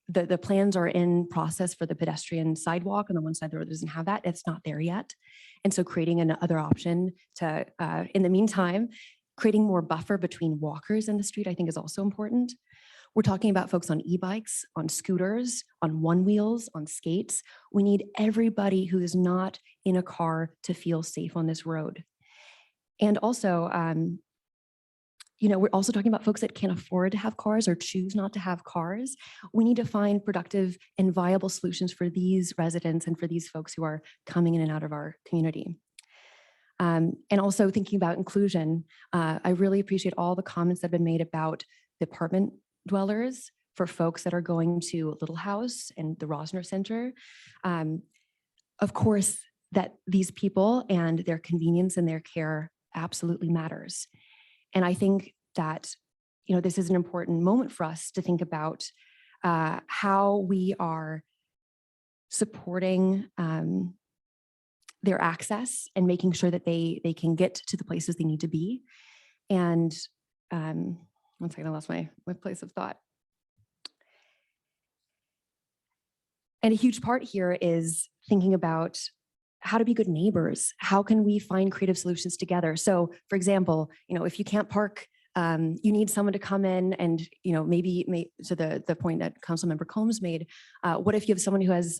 The plans are in process for the pedestrian sidewalk on the one side of the road that doesn't have that. It's not there yet. And so creating another option to, in the meantime, creating more buffer between walkers and the street, I think is also important. We're talking about folks on e-bikes, on scooters, on one wheels, on skates. We need everybody who is not in a car to feel safe on this road. And also, we're also talking about folks that can't afford to have cars or choose not to have cars. We need to find productive and viable solutions for these residents and for these folks who are coming in and out of our community. And also thinking about inclusion, I really appreciate all the comments that have been made about the apartment dwellers for folks that are going to Little House and the Rosner Center. Of course, that these people and their convenience and their care absolutely matters. And I think that, this is an important moment for us to think about how we are supporting their access and making sure that they can get to the places they need to be. And one second, I lost my place of thought. And a huge part here is thinking about how to be good neighbors. How can we find creative solutions together? So for example, if you can't park, you need someone to come in and, maybe to the point that Councilmember Combs made, what if you have someone who has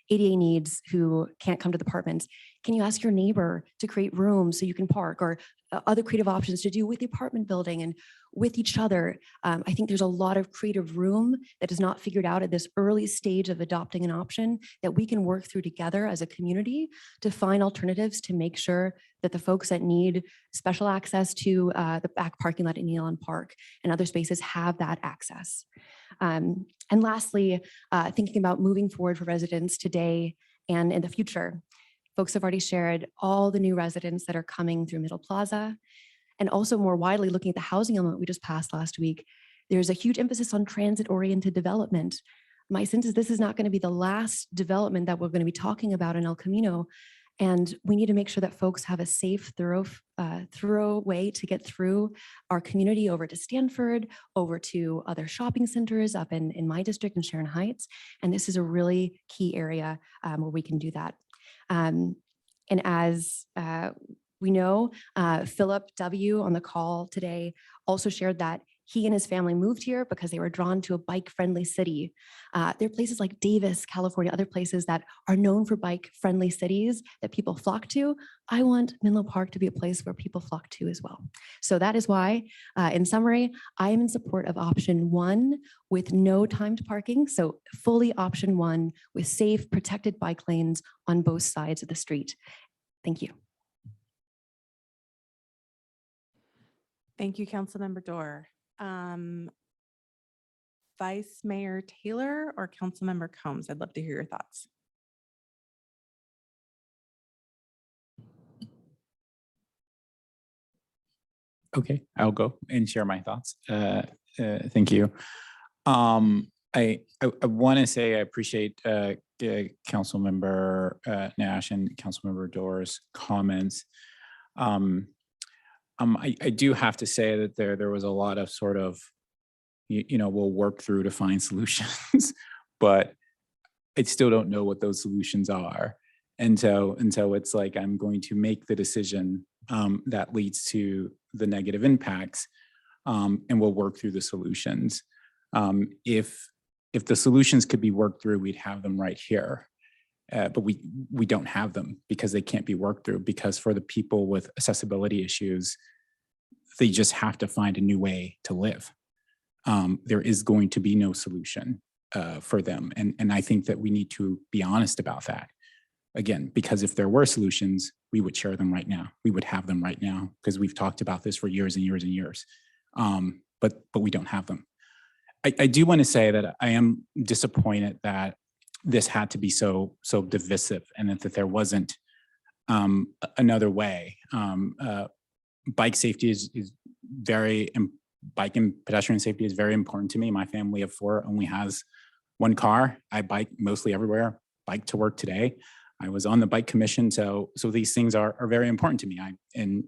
ADA needs who can't come to the apartments? Can you ask your neighbor to create rooms so you can park, or other creative options to do with the apartment building and with each other? I think there's a lot of creative room that is not figured out at this early stage of adopting an option that we can work through together as a community to find alternatives to make sure that the folks that need special access to the back parking lot in Elon Park and other spaces have that access. And lastly, thinking about moving forward for residents today and in the future. Folks have already shared all the new residents that are coming through Middle Plaza. And also more widely looking at the housing element we just passed last week, there's a huge emphasis on transit-oriented development. My sense is this is not going to be the last development that we're going to be talking about in El Camino. And we need to make sure that folks have a safe, thorough way to get through our community over to Stanford, over to other shopping centers up in my district in Sharon Heights. And this is a really key area where we can do that. And as we know, Philip W. on the call today also shared that he and his family moved here because they were drawn to a bike-friendly city. There are places like Davis, California, other places that are known for bike-friendly cities that people flock to. I want Menlo Park to be a place where people flock to as well. So that is why, in summary, I am in support of option 1 with no timed parking. So fully option 1 with safe, protected bike lanes on both sides of the street. Thank you. Thank you, Councilmember Dorr. Vice Mayor Taylor or Councilmember Combs, I'd love to hear your thoughts. Okay, I'll go and share my thoughts. Thank you. I want to say I appreciate Councilmember Nash and Councilmember Dorr's comments. I do have to say that there was a lot of sort of, we'll work through to find solutions, but I still don't know what those solutions are. And so it's like, I'm going to make the decision that leads to the negative impacts, and we'll work through the solutions. If the solutions could be worked through, we'd have them right here. But we don't have them because they can't be worked through, because for the people with accessibility issues, they just have to find a new way to live. There is going to be no solution for them. And I think that we need to be honest about that. Again, because if there were solutions, we would share them right now. We would have them right now because we've talked about this for years and years and years. But we don't have them. I do want to say that I am disappointed that this had to be so divisive, and that there wasn't another way. Bike safety is very, bike and pedestrian safety is very important to me. My family of 4 only has 1 car. I bike mostly everywhere, bike to work today. I was on the bike commission, so these things are very important to me. And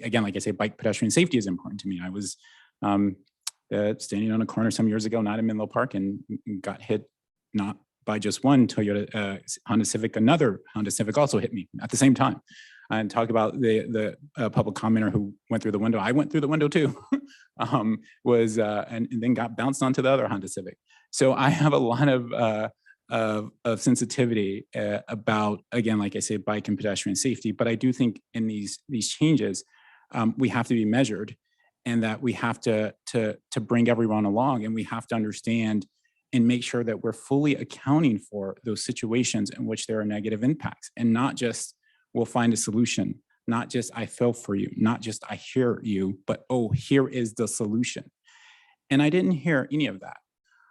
again, like I say, bike pedestrian safety is important to me. I was standing on a corner some years ago, not in Menlo Park, and got hit not by just one Toyota Honda Civic, another Honda Civic also hit me at the same time. And talk about the public commenter who went through the window. I went through the window too, and then got bounced onto the other Honda Civic. So I have a lot of sensitivity about, again, like I say, bike and pedestrian safety. But I do think in these changes, we have to be measured, and that we have to bring everyone along, and we have to understand and make sure that we're fully accounting for those situations in which there are negative impacts, and not just we'll find a solution, not just I feel for you, not just I hear you, but oh, here is the solution. And I didn't hear any of that.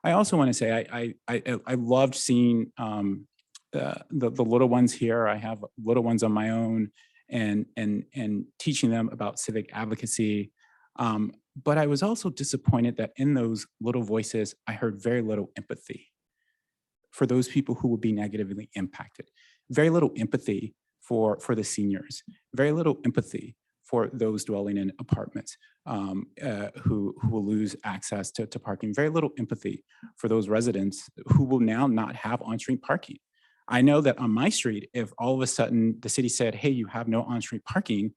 I also want to say I loved seeing the little ones here. I have little ones on my own, and teaching them about civic advocacy. But I was also disappointed that in those little voices, I heard very little empathy for those people who will be negatively impacted. Very little empathy for the seniors. Very little empathy for those dwelling in apartments who will lose access to parking. Very little empathy for those residents who will now not have on-street parking. I know that on my street, if all of a sudden the city said, hey, you have no on-street parking,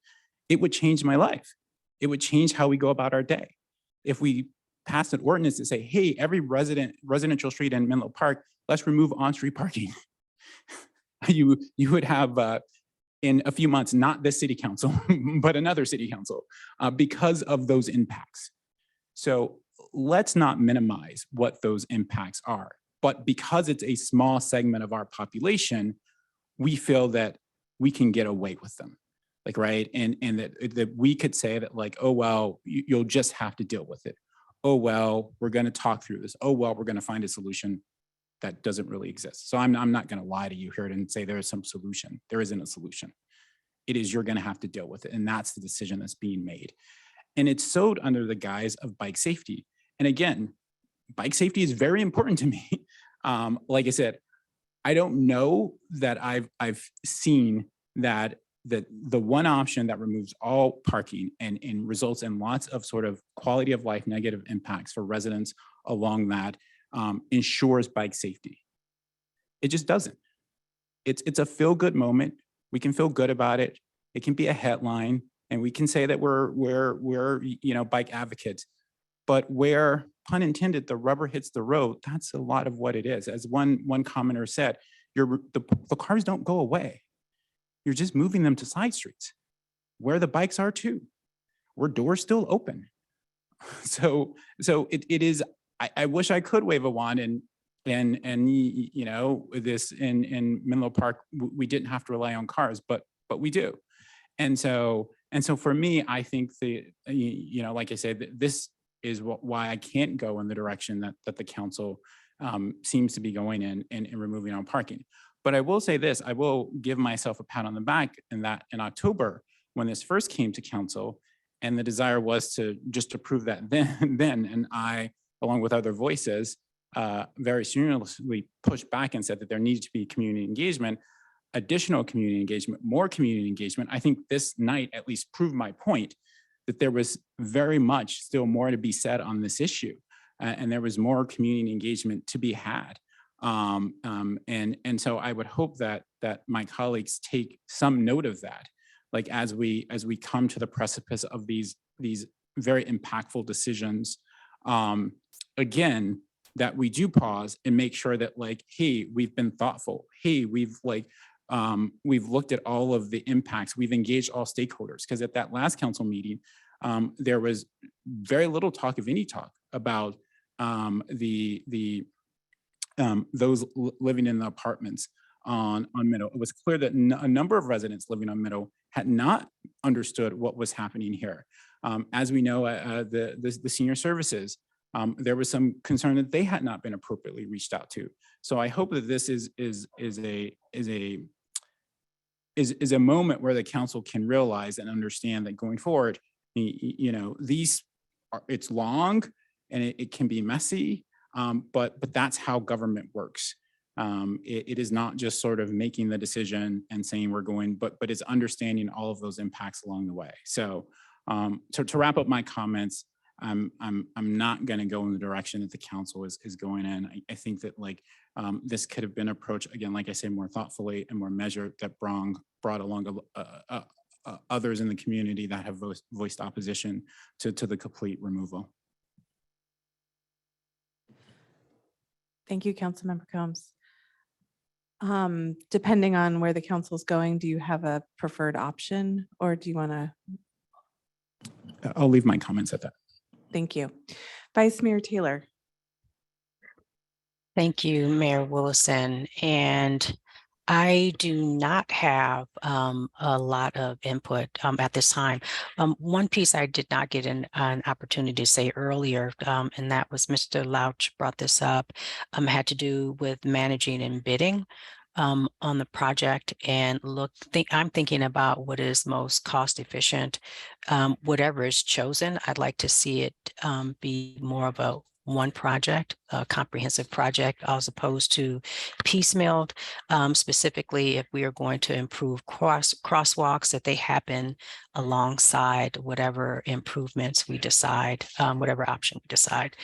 it would change my life. It would change how we go about our day. If we passed an ordinance to say, hey, every residential street in Menlo Park, let's remove on-street parking. You would have, in a few months, not this city council, but another city council, because of those impacts. So let's not minimize what those impacts are. But because it's a small segment of our population, we feel that we can get away with them. Like, right? And that we could say that, like, oh, well, you'll just have to deal with it. oh, well, we're going to talk through this. Oh, well, we're going to find a solution that doesn't really exist. So I'm not going to lie to you here and say there is some solution. There isn't a solution. It is, you're going to have to deal with it. And that's the decision that's being made. And it's sewed under the guise of bike safety. And again, bike safety is very important to me. Like I said, I don't know that I've seen that the one option that removes all parking and results in lots of sort of quality of life negative impacts for residents along that ensures bike safety. It just doesn't. It's a feel-good moment. We can feel good about it. It can be a headline, and we can say that we're bike advocates. But where, pun intended, the rubber hits the road, that's a lot of what it is. As one commenter said, the cars don't go away. You're just moving them to side streets where the bikes are too, where doors still open. So it is, I wish I could wave a wand and this in Menlo Park, we didn't have to rely on cars, but we do. And so for me, I think like I said, this is why I can't go in the direction that the council seems to be going in removing on parking. But I will say this, I will give myself a pat on the back in that in October, when this first came to council, and the desire was to just approve that then, and I, along with other voices, very seriously pushed back and said that there needs to be community engagement, additional community engagement, more community engagement. I think this night at least proved my point that there was very much still more to be said on this issue. And there was more community engagement to be had. And so I would hope that my colleagues take some note of that, like as we come to the precipice of these very impactful decisions, again, that we do pause and make sure that like, hey, we've been thoughtful. Hey, we've looked at all of the impacts. We've engaged all stakeholders, because at that last council meeting, there was very little talk, if any talk, about those living in the apartments on Middle. It was clear that a number of residents living on Middle had not understood what was happening here. As we know, the senior services, there was some concern that they had not been appropriately reached out to. So I hope that this is a moment where the council can realize and understand that going forward, it's long and it can be messy. But that's how government works. It is not just sort of making the decision and saying we're going, but it's understanding all of those impacts along the way. So to wrap up my comments, I'm not going to go in the direction that the council is going in. I think that this could have been approached, again, like I say, more thoughtfully and more measured, that brought along others in the community that have voiced opposition to the complete removal. Thank you, Councilmember Combs. Depending on where the council's going, do you have a preferred option, or do you want to? I'll leave my comments at that. Thank you. Vice Mayor Taylor. Thank you, Mayor Willison. And I do not have a lot of input at this time. One piece I did not get an opportunity to say earlier, and that was Mr. Louch brought this up, had to do with managing and bidding on the project. And I'm thinking about what is most cost efficient. Whatever is chosen, I'd like to see it be more of a one project, a comprehensive project, as opposed to piecemealed. Specifically, if we are going to improve crosswalks, that they happen alongside whatever improvements we decide, whatever option we decide.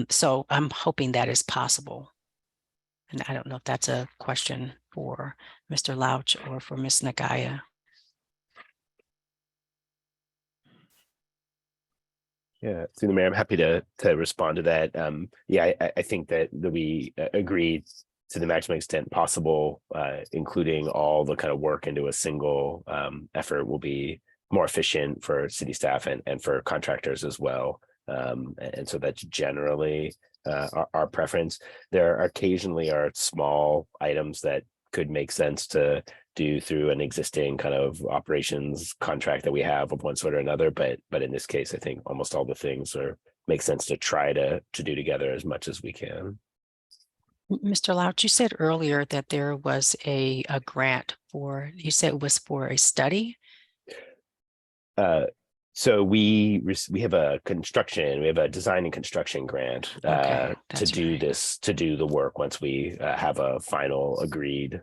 So I'm hoping that is possible. And I don't know if that's a question for Mr. Louch or for Ms. Nagaya. Yeah, through the mayor, I'm happy to respond to that. Yeah, I think that we agreed to the maximum extent possible, including all the kind of work into a single effort, will be more efficient for city staff and for contractors as well. And so that's generally our preference. There occasionally are small items that could make sense to do through an existing kind of operations contract that we have of one sort or another, but in this case, I think almost all the things are makes sense to try to do together as much as we can. Mr. Louch, you said earlier that there was a grant for, you said it was for a study? So we have a design and construction grant Okay, to that's do right. this, to do the work once we have a final agreed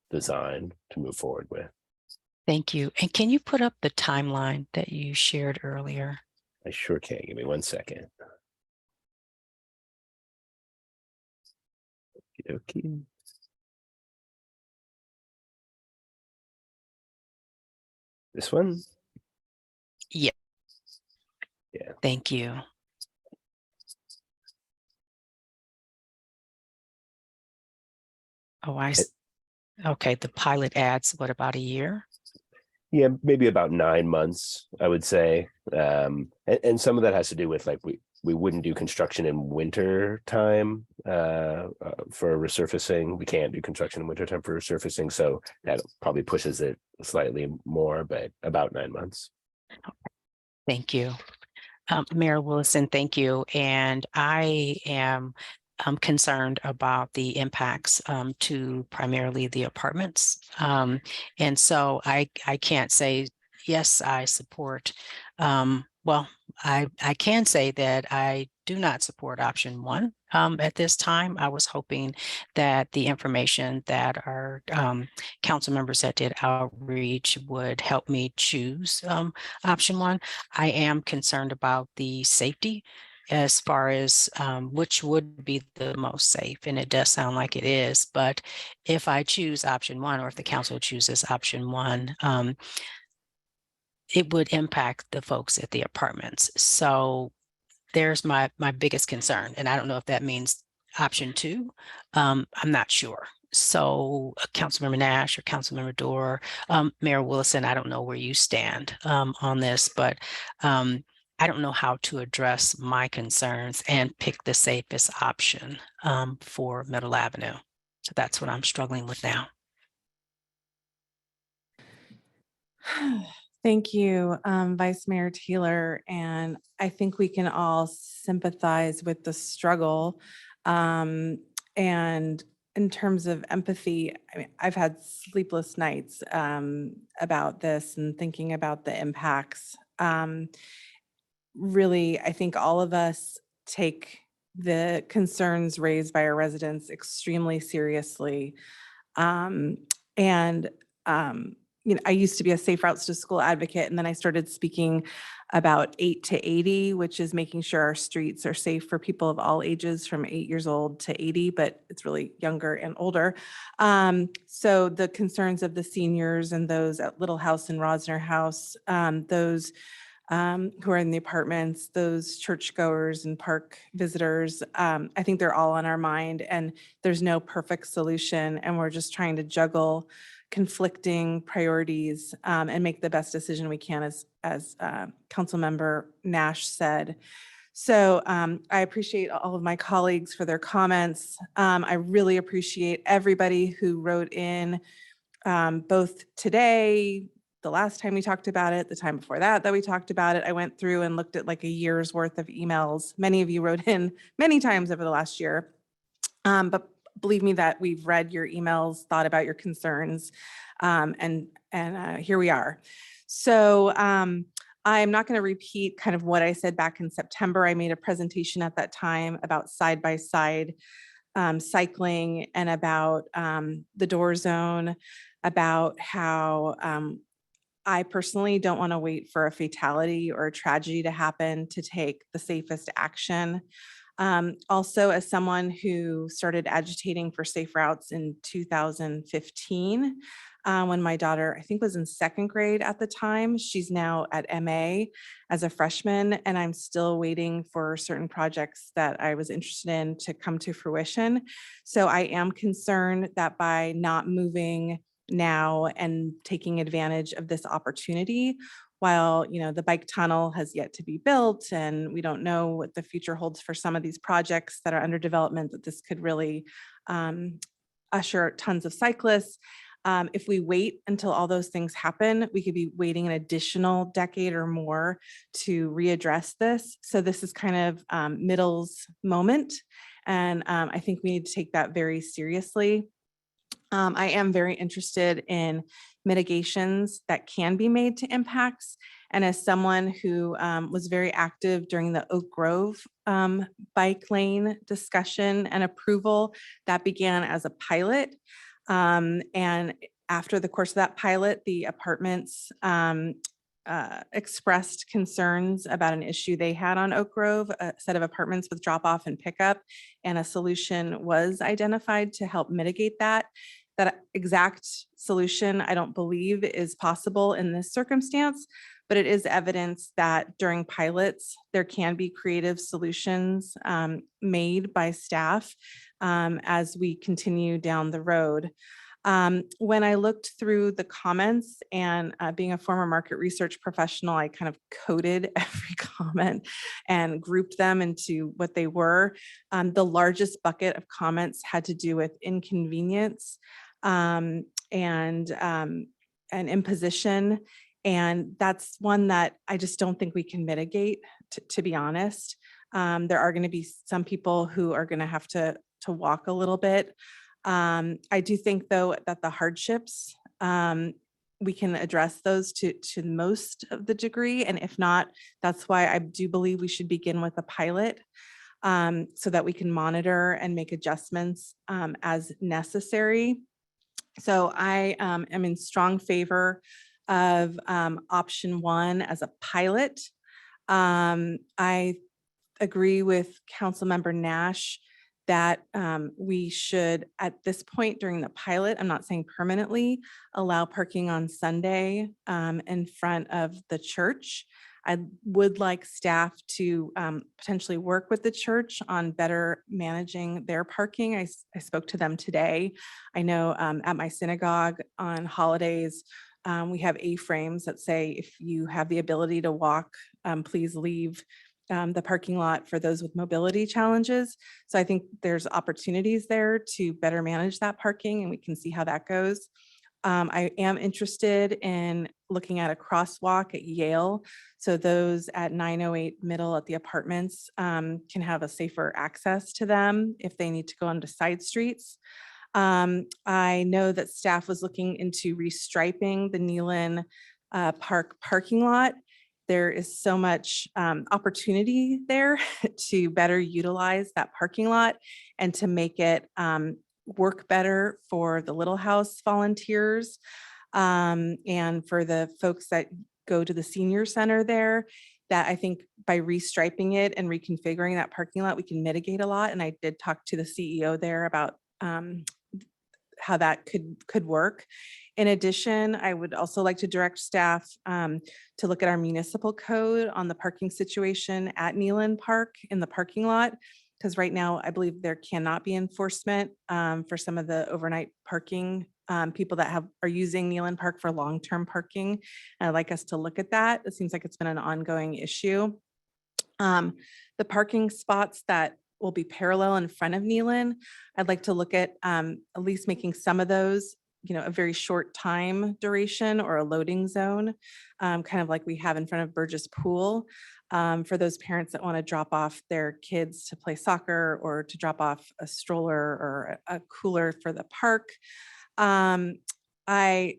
design to move forward with. Thank you. And can you put up the timeline that you shared earlier? I sure can. Give me 1 second. Okey-dokey. This one? Yeah. Yeah. Thank you. Oh, okay, the pilot adds, what, about a year? Yeah, maybe about 9 months, I would say. And some of that has to do with, like, we wouldn't do construction in winter time for resurfacing. We can't do construction in winter time for resurfacing, so that probably pushes it slightly more, but about 9 months. Thank you. Mayor Willison, thank you. And I am concerned about the impacts to primarily the apartments. And so I can't say, yes, I support. Well, I can say that I do not support option one at this time. I was hoping that the information that our council members that did outreach would help me choose option one. I am concerned about the safety as far as which would be the most safe, and it does sound like it is. But if I choose option one, or if the council chooses option one, it would impact the folks at the apartments. So there's my biggest concern, and I don't know if that means option two. I'm not sure. So Councilmember Nash or Councilmember Dorr, Mayor Willison, I don't know where you stand on this, but I don't know how to address my concerns and pick the safest option for Middle Avenue. So that's what I'm struggling with now. Thank you, Vice Mayor Taylor. And I think we can all sympathize with the struggle. And in terms of empathy, I mean, I've had sleepless nights about this and thinking about the impacts. Really, I think all of us take the concerns raised by our residents extremely seriously. You know, I used to be a Safe Routes to School advocate, and then I started speaking about 8 to 80, which is making sure our streets are safe for people of all ages from 8 years old to 80, but it's really younger and older. So the concerns of the seniors and those at Little House and Rosner House, those who are in the apartments, those churchgoers and park visitors, I think they're all on our mind, and there's no perfect solution, and we're just trying to juggle conflicting priorities and make the best decision we can, as Councilmember Nash said. So I appreciate all of my colleagues for their comments. I really appreciate everybody who wrote in both today, the last time we talked about it, the time before that we talked about it. I went through and looked at like a year's worth of emails. Many of you wrote in many times over the last year. But believe me that we've read your emails, thought about your concerns, and here we are. So I'm not going to repeat kind of what I said back in September. I made a presentation at that time about side-by-side cycling and about the door zone, about how I personally don't want to wait for a fatality or a tragedy to happen to take the safest action. Also, as someone who started agitating for safe routes in 2015, when my daughter, I think, was in 2nd grade at the time. She's now at MA as a freshman, and I'm still waiting for certain projects that I was interested in to come to fruition. So I am concerned that by not moving now and taking advantage of this opportunity, while, you know, the bike tunnel has yet to be built and we don't know what the future holds for some of these projects that are under development, that this could really usher tons of cyclists. If we wait until all those things happen, we could be waiting an additional decade or more to readdress this. So this is kind of Middle's moment. And I think we need to take that very seriously. I am very interested in mitigations that can be made to impacts. And as someone who was very active during the Oak Grove bike lane discussion and approval, that began as a pilot. And after the course of that pilot, the apartments expressed concerns about an issue they had on Oak Grove, a set of apartments with drop off and pickup, and a solution was identified to help mitigate that. That exact solution, I don't believe is possible in this circumstance, but it is evidence that during pilots, there can be creative solutions made by staff as we continue down the road. When I looked through the comments and being a former market research professional, I kind of coded every comment and grouped them into what they were. The largest bucket of comments had to do with inconvenience and imposition. And that's one that I just don't think we can mitigate, to be honest. There are going to be some people who are going to have to walk a little bit. I do think, though, that the hardships, we can address those to most of the degree. And if not, that's why I do believe we should begin with a pilot so that we can monitor and make adjustments as necessary. So I am in strong favor of option one as a pilot. I agree with Councilmember Nash that we should, at this point during the pilot, I'm not saying permanently, allow parking on Sunday in front of the church. I would like staff to potentially work with the church on better managing their parking. I spoke to them today. I know at my synagogue on holidays, we have A-frames that say, if you have the ability to walk, please leave the parking lot for those with mobility challenges. So I think there's opportunities there to better manage that parking, and we can see how that goes. I am interested in looking at a crosswalk at Yale. So those at 908 Middle at the apartments can have a safer access to them if they need to go onto side streets. I know that staff was looking into restriping the Neyland Park parking lot. There is so much opportunity there to better utilize that parking lot and to make it work better for the Little House volunteers and for the folks that go to the senior center there, that I think by restriping it and reconfiguring that parking lot, we can mitigate a lot. And I did talk to the CEO there about how that could work. In addition, I would also like to direct staff to look at our municipal code on the parking situation at Neyland Park in the parking lot, because right now I believe there cannot be enforcement for some of the overnight parking people that are using Neyland Park for long-term parking. And I'd like us to look at that. It seems like it's been an ongoing issue. The parking spots that will be parallel in front of Neyland, I'd like to look at least making some of those, a very short time duration or a loading zone, kind of like we have in front of Burgess Pool, for those parents that want to drop off their kids to play soccer or to drop off a stroller or a cooler for the park. I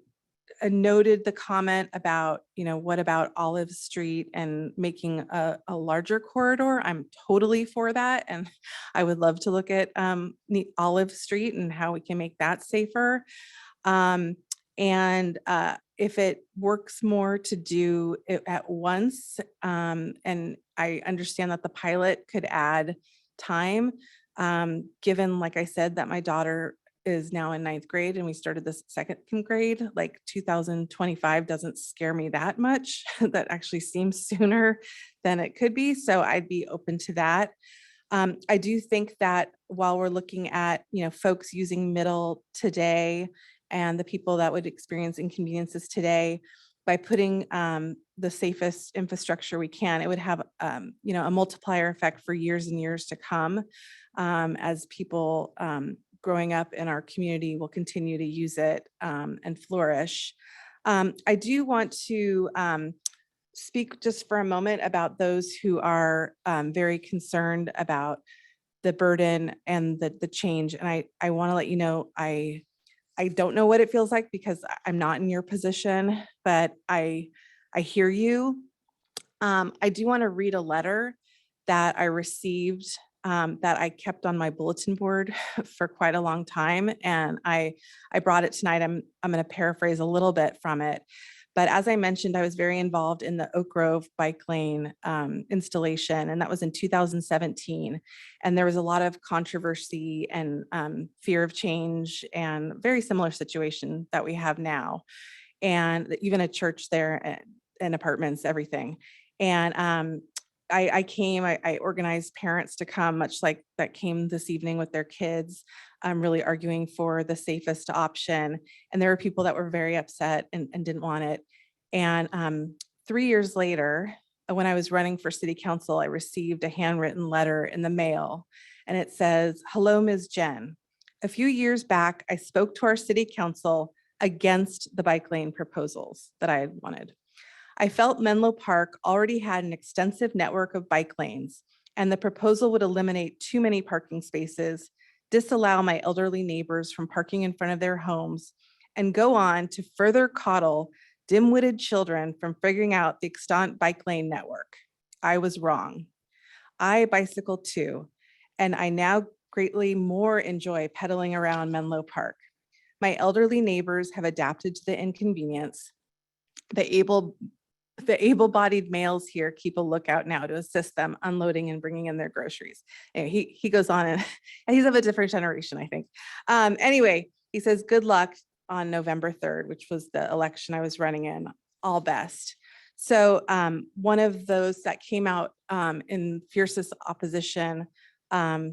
noted the comment about, what about Olive Street and making a larger corridor? I'm totally for that. And I would love to look at Olive Street and how we can make that safer. If it works more to do it at once, and I understand that the pilot could add time, given, like I said, that my daughter is now in 9th grade and we started this second grade, like 2025 doesn't scare me that much. That actually seems sooner than it could be. So I'd be open to that. I do think that while we're looking at, folks using Middle today and the people that would experience inconveniences today, by putting the safest infrastructure we can, it would have, a multiplier effect for years and years to come as people growing up in our community will continue to use it and flourish. I do want to speak just for a moment about those who are very concerned about the burden and the change. And I want to let you know, I don't know what it feels like because I'm not in your position, but I hear you. I do want to read a letter that I received that I kept on my bulletin board for quite a long time. And I brought it tonight. I'm going to paraphrase a little bit from it. But as I mentioned, I was very involved in the Oak Grove bike lane installation, and that was in 2017. And there was a lot of controversy and fear of change and very similar situation that we have now. And even a church there and apartments, everything. And I organized parents to come, much like that came this evening with their kids. I'm really arguing for the safest option. And there were people that were very upset and didn't want it. And 3 years later, when I was running for city council, I received a handwritten letter in the mail. And it says, "Hello, Ms. Jen. A few years back, I spoke to our city council against the bike lane proposals that I had wanted. I felt Menlo Park already had an extensive network of bike lanes, and the proposal would eliminate too many parking spaces, disallow my elderly neighbors from parking in front of their homes, and go on to further coddle dim-witted children from figuring out the extant bike lane network. I was wrong. I bicycle too, and I now greatly more enjoy pedaling around Menlo Park. My elderly neighbors have adapted to the inconvenience. The able-bodied males here keep a lookout now to assist them unloading and bringing in their groceries." Anyway, he goes on and he's of a different generation, I think. Anyway, he says, "Good luck on November 3rd, which was the election I was running in. All best." So one of those that came out in fiercest opposition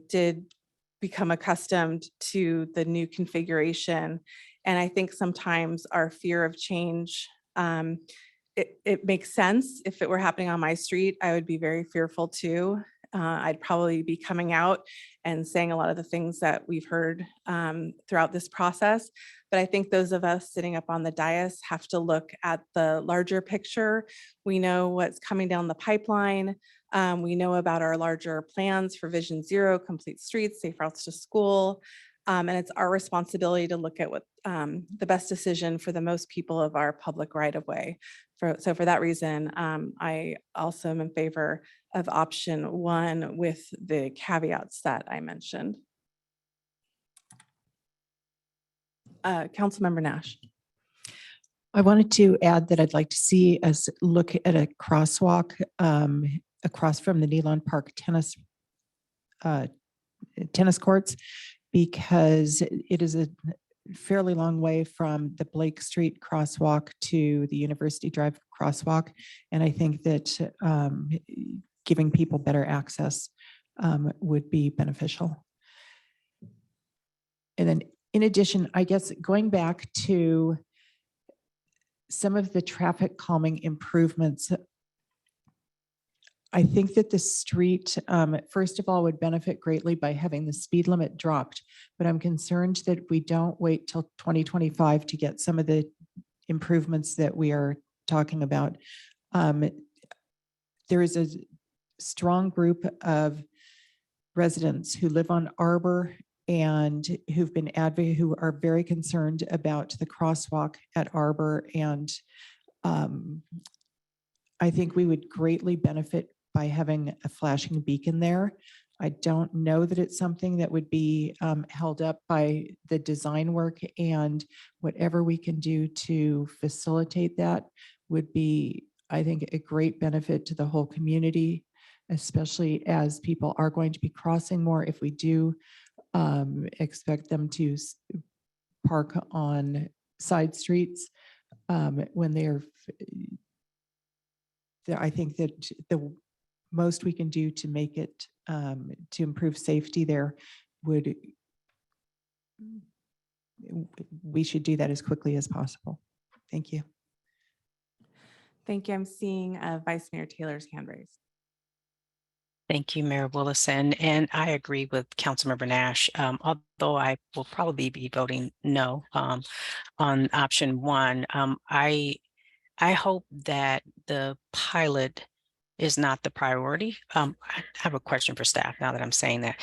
did become accustomed to the new configuration. And I think sometimes our fear of change, it makes sense. If it were happening on my street, I would be very fearful too. I'd probably be coming out and saying a lot of the things that we've heard throughout this process. But I think those of us sitting up on the dais have to look at the larger picture. We know what's coming down the pipeline. We know about our larger plans for Vision Zero, complete streets, safe routes to school. And it's our responsibility to look at what the best decision for the most people of our public right of way. So for that reason, I also am in favor of option 1 with the caveats that I mentioned. Councilmember Nash. I wanted to add that I'd like to see us look at a crosswalk across from the Nealon Park tennis courts, because it is a fairly long way from the Blake Street crosswalk to the University Drive crosswalk. And I think that giving people better access would be beneficial. And then in addition, I guess going back to some of the traffic calming improvements, I think that the street, first of all, would benefit greatly by having the speed limit dropped, but I'm concerned that we don't wait till 2025 to get some of the improvements that we are talking about. There is a strong group of residents who live on Arbor and who are very concerned about the crosswalk at Arbor. And I think we would greatly benefit by having a flashing beacon there. I don't know that it's something that would be held up by the design work, and whatever we can do to facilitate that would be, I think, a great benefit to the whole community, especially as people are going to be crossing more. If we do expect them to park on side streets when they're, I think that the most we can do to make it, to improve safety there we should do that as quickly as possible. Thank you. Thank you. I'm seeing Vice Mayor Taylor's hand raised. Thank you, Mayor Willison. And I agree with Councilmember Nash, although I will probably be voting no on option one. I hope that the pilot is not the priority. I have a question for staff now that I'm saying that.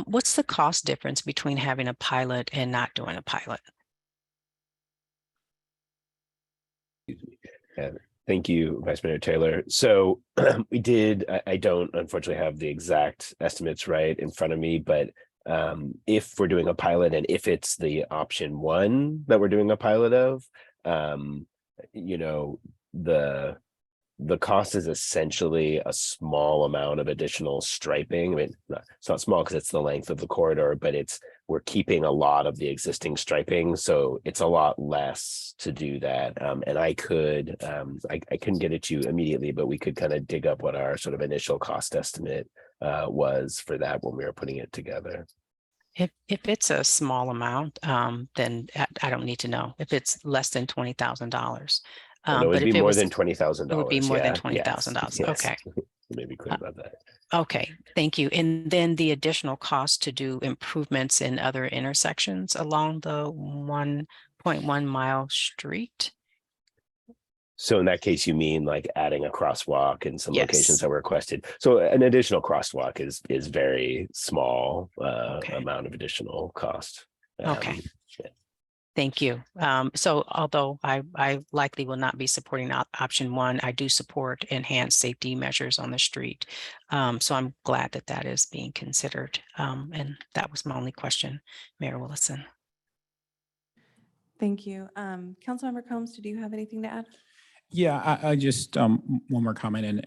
What's the cost difference between having a pilot and not doing a pilot? Thank you, Vice Mayor Taylor. So we did, I don't unfortunately have the exact estimates right in front of me, but if we're doing a pilot and if it's the option one that we're doing a pilot of, you know, the cost is essentially a small amount of additional striping. I mean, it's not small because it's the length of the corridor, but we're keeping a lot of the existing striping, so it's a lot less to do that. And I could, I couldn't get it to you immediately, but we could kind of dig up what our sort of initial cost estimate was for that when we were putting it together. If it's a small amount, then I don't need to know. If it's less than $20,000. No, it would be more than $20,000. It would be more than $20,000. Yes. Okay. Maybe clear about that. Okay, thank you. And then the additional cost to do improvements in other intersections along the 1.1 mile street? So in that case, you mean like adding a crosswalk in some locations Yes. that were requested. So an additional crosswalk is very small amount of additional cost. Okay. Thank you. So although I likely will not be supporting option one, I do support enhanced safety measures on the street. So I'm glad that that is being considered. And that was my only question, Mayor Willison. Thank you. Councilmember Combs, did you have anything to add? Yeah, I just one more comment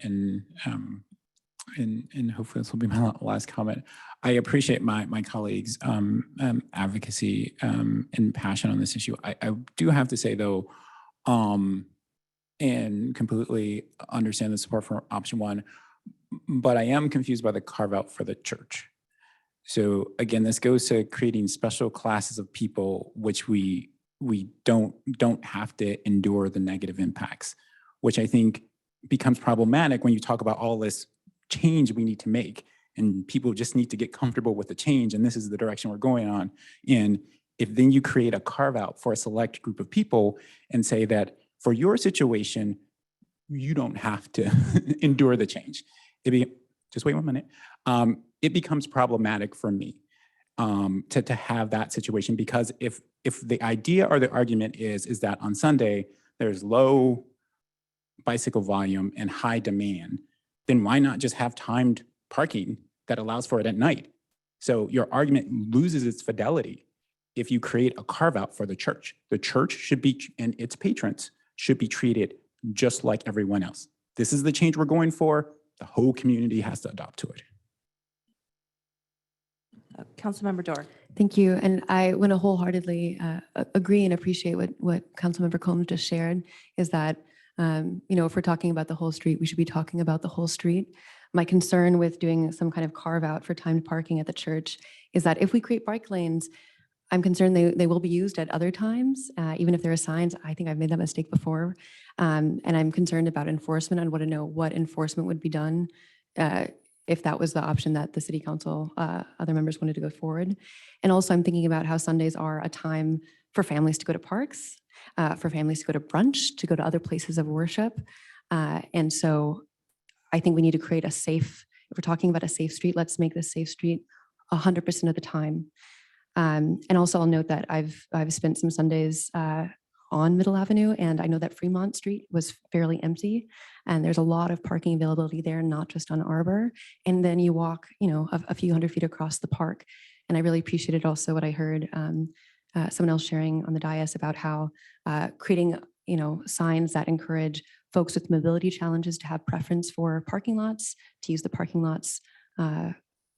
and hopefully this will be my last comment. I appreciate my colleagues' advocacy and passion on this issue. I do have to say though, and completely understand the support for option one, but I am confused by the carve out for the church. So again, this goes to creating special classes of people, which we don't have to endure the negative impacts, which I think becomes problematic when you talk about all this change we need to make. And people just need to get comfortable with the change. And this is the direction we're going on. And if then you create a carve out for a select group of people and say that for your situation, you don't have to endure the change. Just wait 1 minute. It becomes problematic for me to have that situation, because if the idea or the argument is that on Sunday there's low bicycle volume and high demand, then why not just have timed parking that allows for it at night? So your argument loses its fidelity if you create a carve out for the church. The church should be, and its patrons should be treated just like everyone else. This is the change we're going for. The whole community has to adopt to it. Councilmember Dorr. Thank you. And I want to wholeheartedly agree and appreciate what Councilmember Combs just shared, is that, if we're talking about the whole street, we should be talking about the whole street. My concern with doing some kind of carve out for timed parking at the church is that if we create bike lanes, I'm concerned they will be used at other times, even if there are signs. I think I've made that mistake before. And I'm concerned about enforcement. I want to know what enforcement would be done if that was the option that the city council, other members wanted to go forward. And also I'm thinking about how Sundays are a time for families to go to parks, for families to go to brunch, to go to other places of worship. And so I think we need to create a safe, if we're talking about a safe street, let's make this safe street 100% of the time. And also I'll note that I've spent some Sundays on Middle Avenue, and I know that Fremont Street was fairly empty, and there's a lot of parking availability there, not just on Arbor. And then you walk, a few hundred feet across the park. And I really appreciated also what I heard someone else sharing on the dais about how creating, signs that encourage folks with mobility challenges to have preference for parking lots, to use the parking lots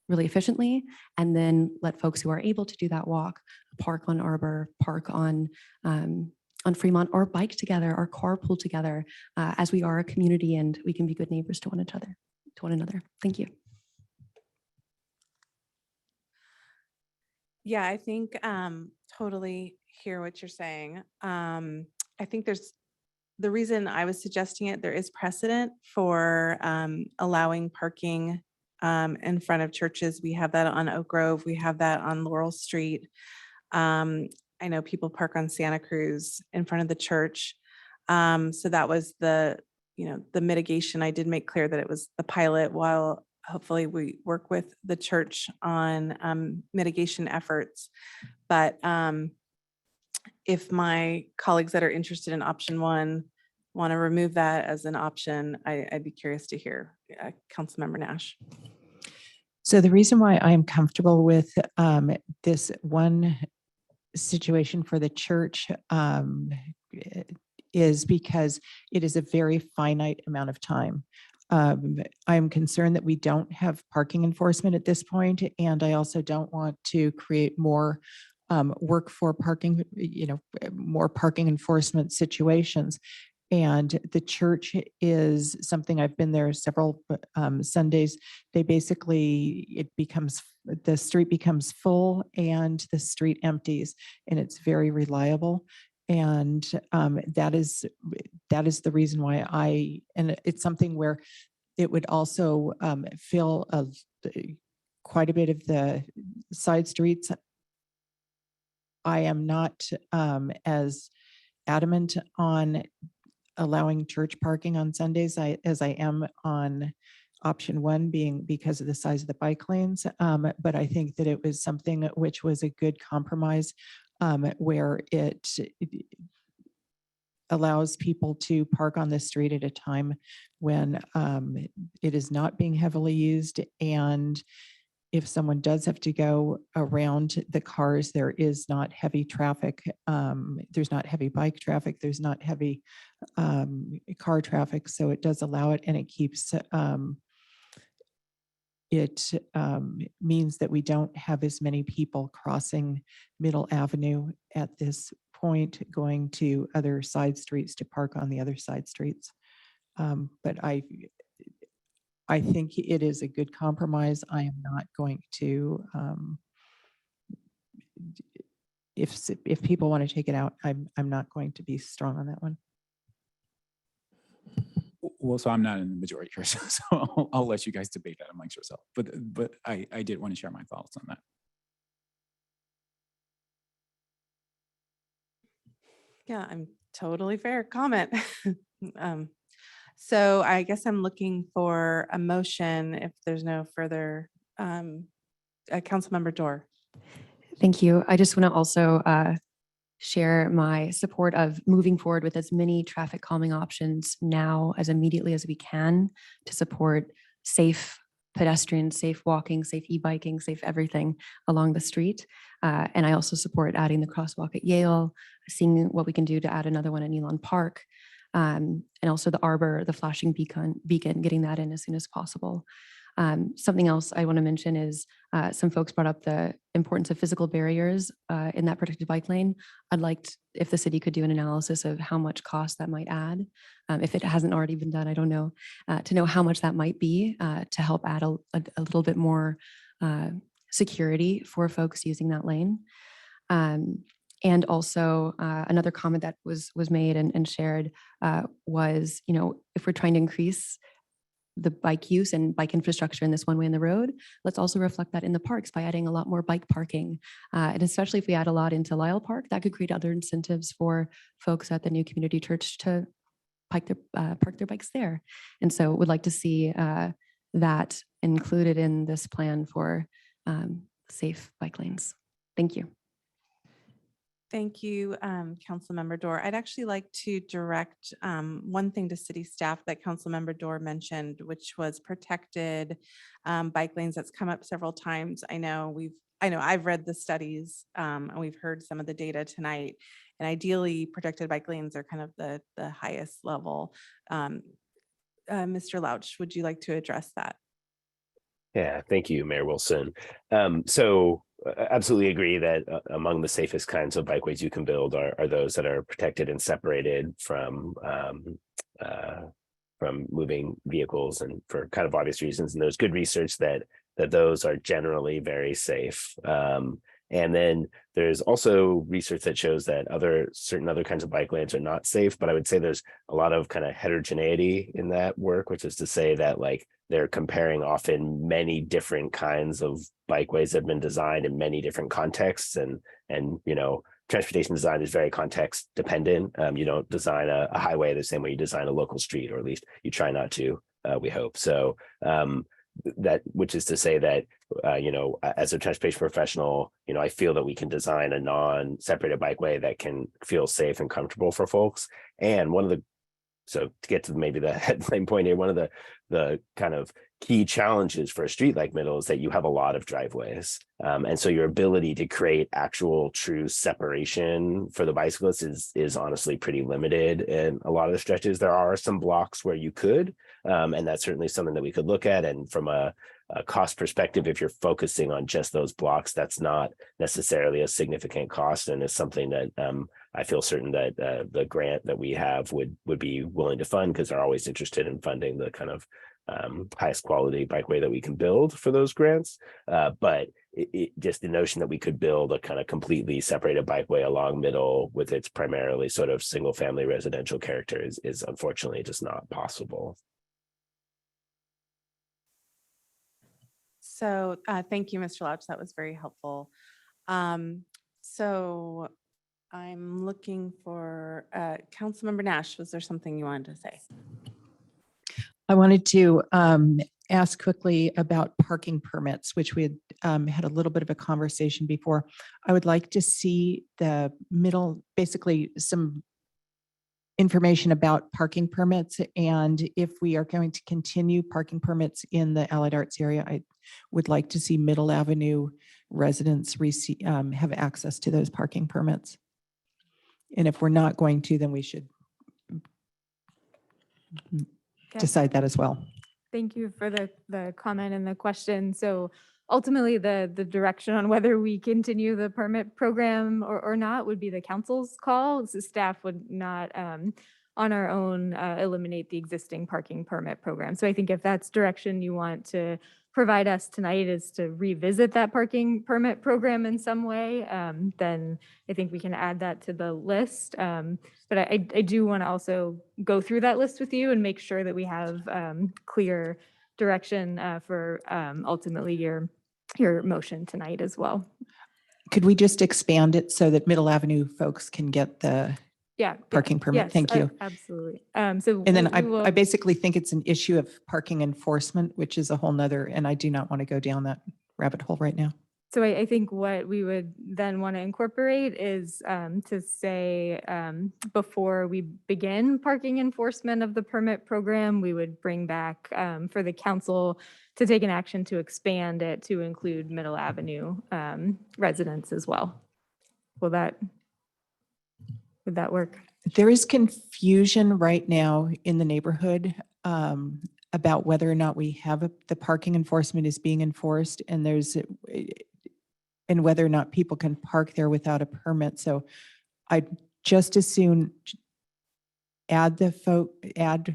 really efficiently, and then let folks who are able to do that walk, park on Arbor, park on Fremont, or bike together or carpool together, as we are a community and we can be good neighbors to one another. Thank you. Yeah, I think totally hear what you're saying. I think the reason I was suggesting it, there is precedent for allowing parking in front of churches. We have that on Oak Grove. We have that on Laurel Street. I know people park on Santa Cruz in front of the church. So that was the mitigation. I did make clear that it was the pilot, while hopefully we work with the church on mitigation efforts. But if my colleagues that are interested in option one want to remove that as an option, I'd be curious to hear Councilmember Nash. So the reason why I am comfortable with this one situation for the church is because it is a very finite amount of time. I'm concerned that we don't have parking enforcement at this point, and I also don't want to create more work for parking, more parking enforcement situations. And the church is something, I've been there several Sundays. They basically, the street becomes full and the street empties, and it's very reliable. And that is the reason why and it's something where it would also fill quite a bit of the side streets. I am not as adamant on allowing church parking on Sundays as I am on option one, being because of the size of the bike lanes. But I think that it was something which was a good compromise, where it allows people to park on the street at a time when it is not being heavily used. And if someone does have to go around the cars, there is not heavy traffic. There's not heavy bike traffic. There's not heavy car traffic. So it does allow it, and it keeps it means that we don't have as many people crossing Middle Avenue at this point, going to other side streets to park on the other side streets. But I think it is a good compromise. I am not going to, if people want to take it out, I'm not going to be strong on that one. Well, so I'm not in the majority here, so I'll let you guys debate that amongst yourself. But I did want to share my thoughts on that. Yeah, I'm totally fair comment. So I guess I'm looking for a motion if there's no further, Councilmember Dorr. Thank you. I just want to also share my support of moving forward with as many traffic calming options now as immediately as we can to support safe pedestrians, safe walking, safe e-biking, safe everything along the street. And I also support adding the crosswalk at Yale, seeing what we can do to add another one at Elon Park. And also the Arbor, the flashing beacon, getting that in as soon as possible. Something else I want to mention is some folks brought up the importance of physical barriers in that protected bike lane. I'd like if the city could do an analysis of how much cost that might add. If it hasn't already been done, I don't know, to know how much that might be to help add a little bit more security for folks using that lane. And also another comment that was made and shared was, if we're trying to increase the bike use and bike infrastructure in this one way in the road, let's also reflect that in the parks by adding a lot more bike parking. And especially if we add a lot into Lyle Park, that could create other incentives for folks at the new community church to park their bikes there. And so would like to see that included in this plan for safe bike lanes. Thank you. Thank you, Councilmember Dorr. I'd actually like to direct one thing to city staff that Councilmember Dorr mentioned, which was protected bike lanes. That's come up several times. I know I've read the studies and we've heard some of the data tonight. And ideally, protected bike lanes are kind of the highest level. Mr. Louch, would you like to address that? Yeah, thank you, Mayor Wilson. Absolutely agree that among the safest kinds of bikeways you can build are those that are protected and separated from moving vehicles, and for kind of obvious reasons. And there's good research that those are generally very safe. And then there's also research that shows that certain other kinds of bike lanes are not safe, but I would say there's a lot of kind of heterogeneity in that work, which is to say that like they're comparing often many different kinds of bikeways that have been designed in many different contexts, and you know, transportation design is very context dependent. You don't design a highway the same way you design a local street, or at least you try not to, we hope. So that, which is to say that, you know, as a transportation professional, you know, I feel that we can design a non-separated bikeway that can feel safe and comfortable for folks. And so to get to maybe the headline point here, one of the kind of key challenges for a street like Middle is that you have a lot of driveways. And so your ability to create actual true separation for the bicyclists is honestly pretty limited in a lot of the stretches. There are some blocks where you could, and that's certainly something that we could look at. And from a cost perspective, if you're focusing on just those blocks, that's not necessarily a significant cost, and is something that I feel certain that the grant that we have would be willing to fund, because they're always interested in funding the kind of highest quality bikeway that we can build for those grants. But just the notion that we could build a kind of completely separated bikeway along Middle with its primarily sort of single family residential character is unfortunately just not possible. So thank you, Mr. Louch. That was very helpful. So I'm looking for Councilmember Nash. Was there something you wanted to say? I wanted to ask quickly about parking permits, which we had had a little bit of a conversation before. I would like to see the Middle, basically some information about parking permits, and if we are going to continue parking permits in the Allied Arts area, I would like to see Middle Avenue residents have access to those parking permits. And if we're not going to, then we should decide that as well. Thank you for the comment and the question. So ultimately, the direction on whether we continue the permit program or not would be the council's call. So staff would not, on our own, eliminate the existing parking permit program. So I think if that's direction you want to provide us tonight, is to revisit that parking permit program in some way, then I think we can add that to the list. But I do want to also go through that list with you and make sure that we have clear direction for ultimately your motion tonight as well. Could we just expand it so that Middle Avenue folks can get the parking permit? Yes, Thank you. absolutely. So And then we will- I basically think it's an issue of parking enforcement, which is a whole nother, and I do not want to go down that rabbit hole right now. So I think what we would then want to incorporate is to say before we begin parking enforcement of the permit program, we would bring back for the council to take an action to expand it to include Middle Avenue residents as well. Would that work? There is confusion right now in the neighborhood about whether or not we have the parking enforcement is being enforced, and and whether or not people can park there without a permit. So I'd just as soon add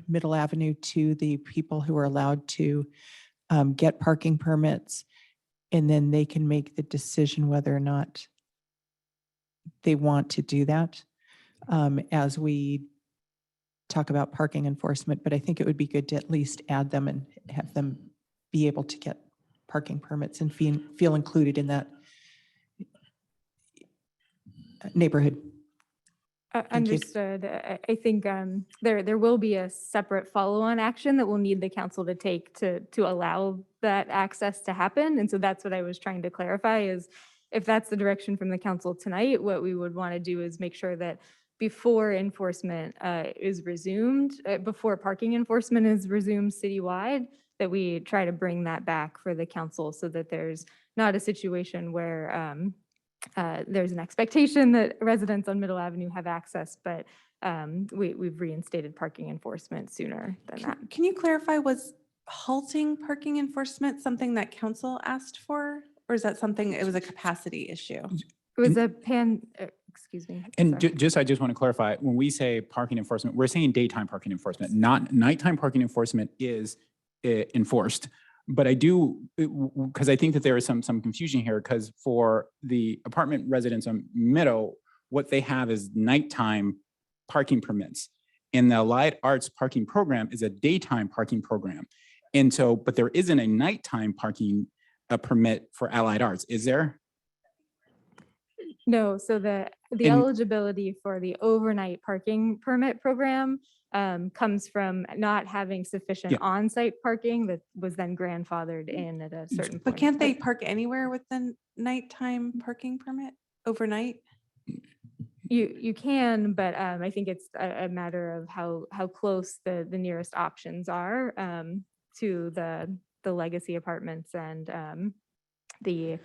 Middle Avenue to the people who are allowed to get parking permits, and then they can make the decision whether or not they want to do that as we talk about parking enforcement. But I think it would be good to at least add them and have them be able to get parking permits and feel included in that neighborhood. Thank you. Understood. I think there will be a separate follow-on action that we'll need the council to take to allow that access to happen. And so that's what I was trying to clarify, is if that's the direction from the council tonight, what we would want to do is make sure that before enforcement is resumed, before parking enforcement is resumed citywide, that we try to bring that back for the council so that there's not a situation where there's an expectation that residents on Middle Avenue have access, but we've reinstated parking enforcement sooner than that. Can you clarify, was halting parking enforcement something that council asked for? Or is that something, it was a capacity issue? It was a excuse me. And sorry. I just want to clarify, when we say parking enforcement, we're saying daytime parking enforcement, not nighttime parking enforcement is enforced. But I do, because I think that there is some confusion here, because for the apartment residents on Middle, what they have is nighttime parking permits. And the Allied Arts parking program is a daytime parking program. And so, but there isn't a nighttime parking permit for Allied Arts, is there? No, so the And- eligibility for the overnight parking permit program comes from not having sufficient Yeah. on-site parking that was then grandfathered in at a certain point. But can't they park anywhere with the nighttime parking permit overnight? You can, but I think it's a matter of how close the nearest options are to the legacy apartments and the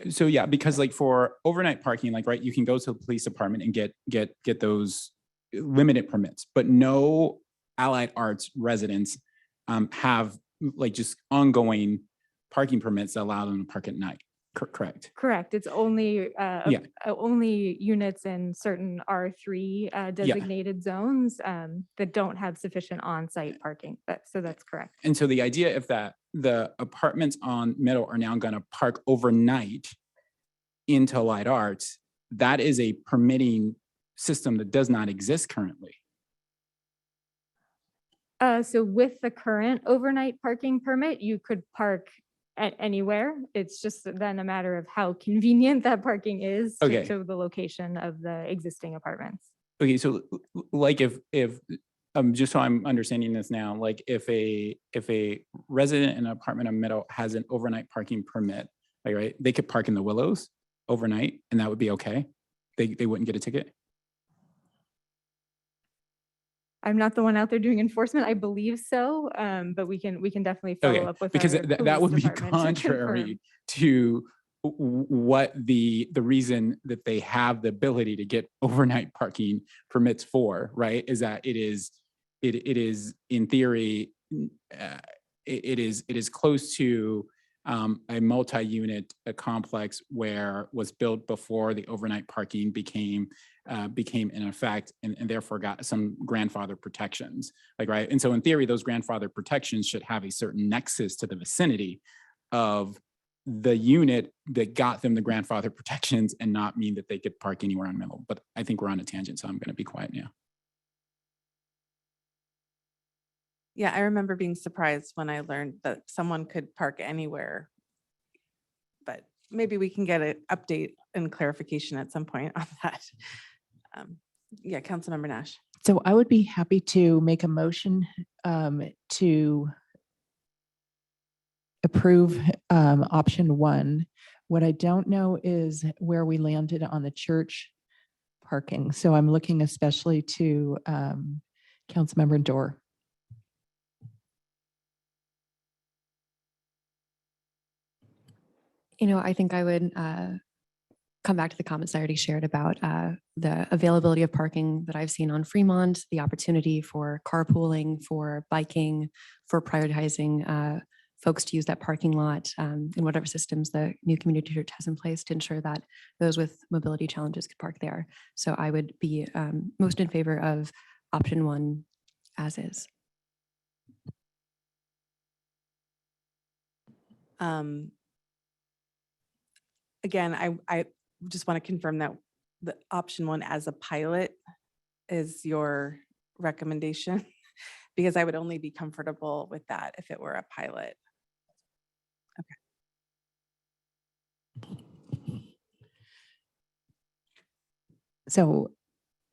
So yeah, because like for overnight parking, like, right, you can go to the police department and get those limited permits, but no Allied Arts residents have like just ongoing parking permits that allow them to park at night. Correct. correct. It's only Yeah. only units in certain R3 designated zones that don't have sufficient on-site parking. So that's correct. And so the idea if that the apartments on Middle are now going to park overnight into Allied Arts, that is a permitting system that does not exist currently. So with the current overnight parking permit, you could park anywhere. It's just then a matter of how convenient that parking is Okay. to the location of the existing apartments. Okay, so like if just so I'm understanding this now, like if a resident in an apartment on Middle has an overnight parking permit, like, right, they could park in the Willows overnight and that would be okay. They wouldn't get a ticket. I'm not the one out there doing enforcement. I believe so, but we can definitely follow Okay, up with because our that would police be department to contrary confirm. to what the reason that they have the ability to get overnight parking permits for, right? Is that it is in theory, it is close to a multi-unit complex where was built before the overnight parking became in effect and therefore got some grandfather protections, like, right? And so in theory, those grandfather protections should have a certain nexus to the vicinity of the unit that got them the grandfather protections and not mean that they could park anywhere on Middle. But I think we're on a tangent, so I'm going to be quiet now. Yeah, I remember being surprised when I learned that someone could park anywhere. But maybe we can get an update and clarification at some point on that. Yeah, Councilmember Nash. So I would be happy to make a motion to approve option one. What I don't know is where we landed on the church parking. So I'm looking especially to Councilmember Dorr. I think I would come back to the comments I already shared about the availability of parking that I've seen on Fremont, the opportunity for carpooling, for biking, for prioritizing folks to use that parking lot and whatever systems the new community church has in place to ensure that those with mobility challenges could park there. So I would be most in favor of option one as is. Again, I just want to confirm that the option one as a pilot is your recommendation, because I would only be comfortable with that if it were a pilot. So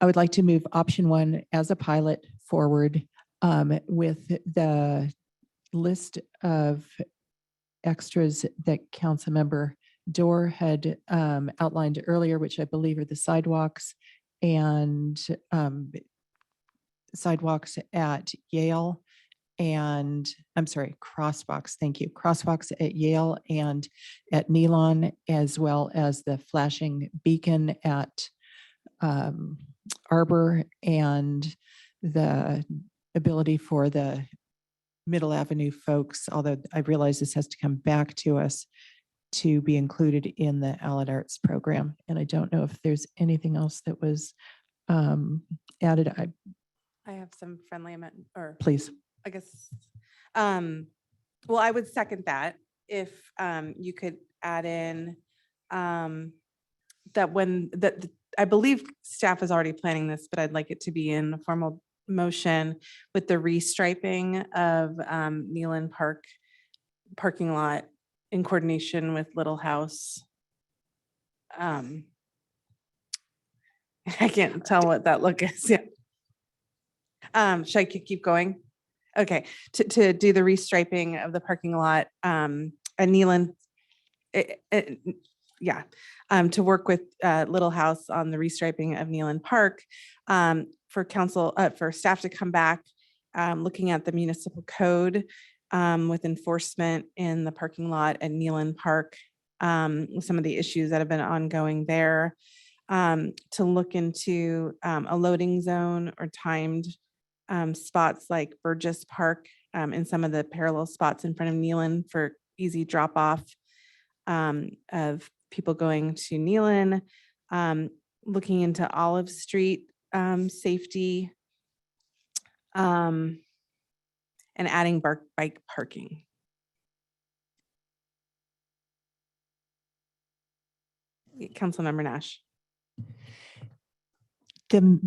I would like to move option one as a pilot forward with the list of extras that Councilmember Dorr had outlined earlier, which I believe are the sidewalks and sidewalks at Yale and crosswalks. Thank you. Crosswalks at Yale and at Nealon, as well as the flashing beacon at Arbor and the ability for the Middle Avenue folks, although I realize this has to come back to us, to be included in the Allied Arts program. And I don't know if there's anything else that was added. I have some friendly amendment, or Please. I guess Well, I would second that if you could add in that when that I believe staff is already planning this, but I'd like it to be in a formal motion with the restriping of Nealon Park parking lot in coordination with Little House. I can't tell what that look is yet. Should I keep going? Okay, to do the restriping of the parking lot at Nealon. Yeah, to work with Little House on the restriping of Nealon Park, for council, for staff to come back, looking at the municipal code with enforcement in the parking lot at Nealon Park, some of the issues that have been ongoing there, to look into a loading zone or timed spots like Burgess Park and some of the parallel spots in front of Nealon for easy drop off of people going to Nealon, looking into Olive Street safety, and adding bike parking. Councilmember Nash. The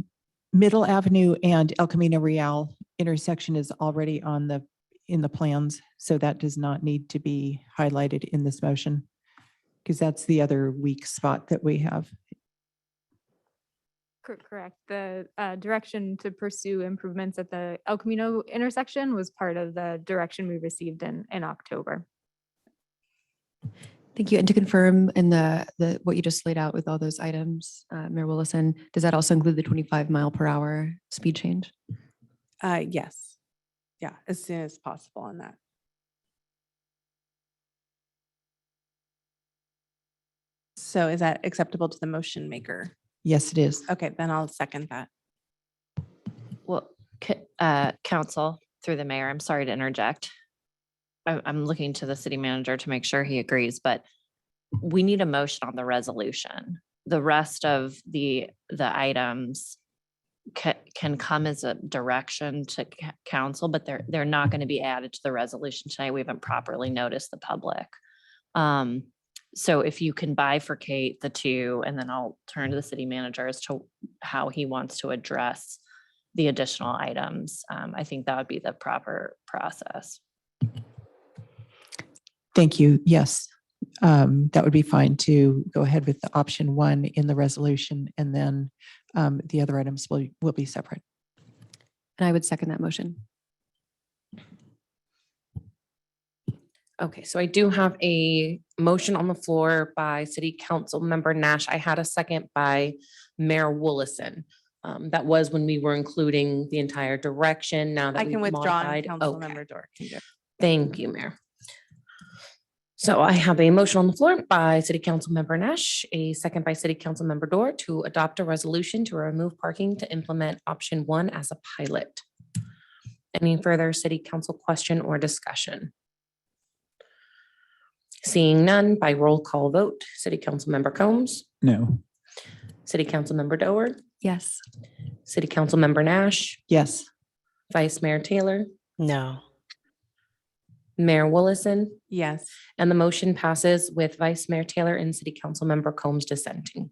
Middle Avenue and El Camino Real intersection is already in the plans, so that does not need to be highlighted in this motion, because that's the other weak spot that we have. Correct. The direction to pursue improvements at the El Camino intersection was part of the direction we received in October. Thank you. And to confirm in the what you just laid out with all those items, Mayor Willison, does that also include the 25-mile-per-hour speed change? Yes. Yeah, as soon as possible on that. So is that acceptable to the motion maker? Yes, it is. Okay, then I'll second that. Well, council, through the mayor, I'm sorry to interject. I'm looking to the city manager to make sure he agrees, but we need a motion on the resolution. The rest of the items can come as a direction to council, but they're not going to be added to the resolution tonight. We haven't properly noticed the public. So if you can bifurcate the two, and then I'll turn to the city manager as to how he wants to address the additional items. I think that would be the proper process. Thank you. Yes, that would be fine to go ahead with the option 1 in the resolution, and then the other items will be separate. And I would second that motion. Okay, so I do have a motion on the floor by City Council Member Nash. I had a second by Mayor Willison. That was when we were including the entire direction. Now that I can we've withdraw, modified- Councilmember Dorr can do it. Thank you, Mayor. So I have a motion on the floor by City Council Member Nash, a second by City Council Member Dorr to adopt a resolution to remove parking to implement option 1 as a pilot. Any further city council question or discussion? Seeing none, by roll call vote, City Council Member Combs, No. City Council Member Dower, Yes. City Council Member Nash, Yes. Vice Mayor Taylor, No. Mayor Willison, Yes. and the motion passes with Vice Mayor Taylor and City Council Member Combs dissenting.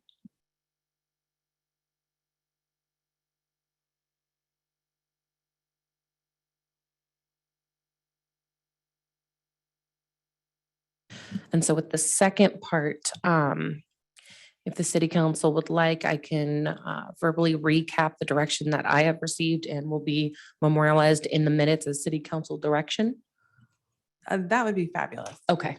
And so with the second part, if the city council would like, I can verbally recap the direction that I have received and will be memorialized in the minutes as city council direction. That would be fabulous. Okay.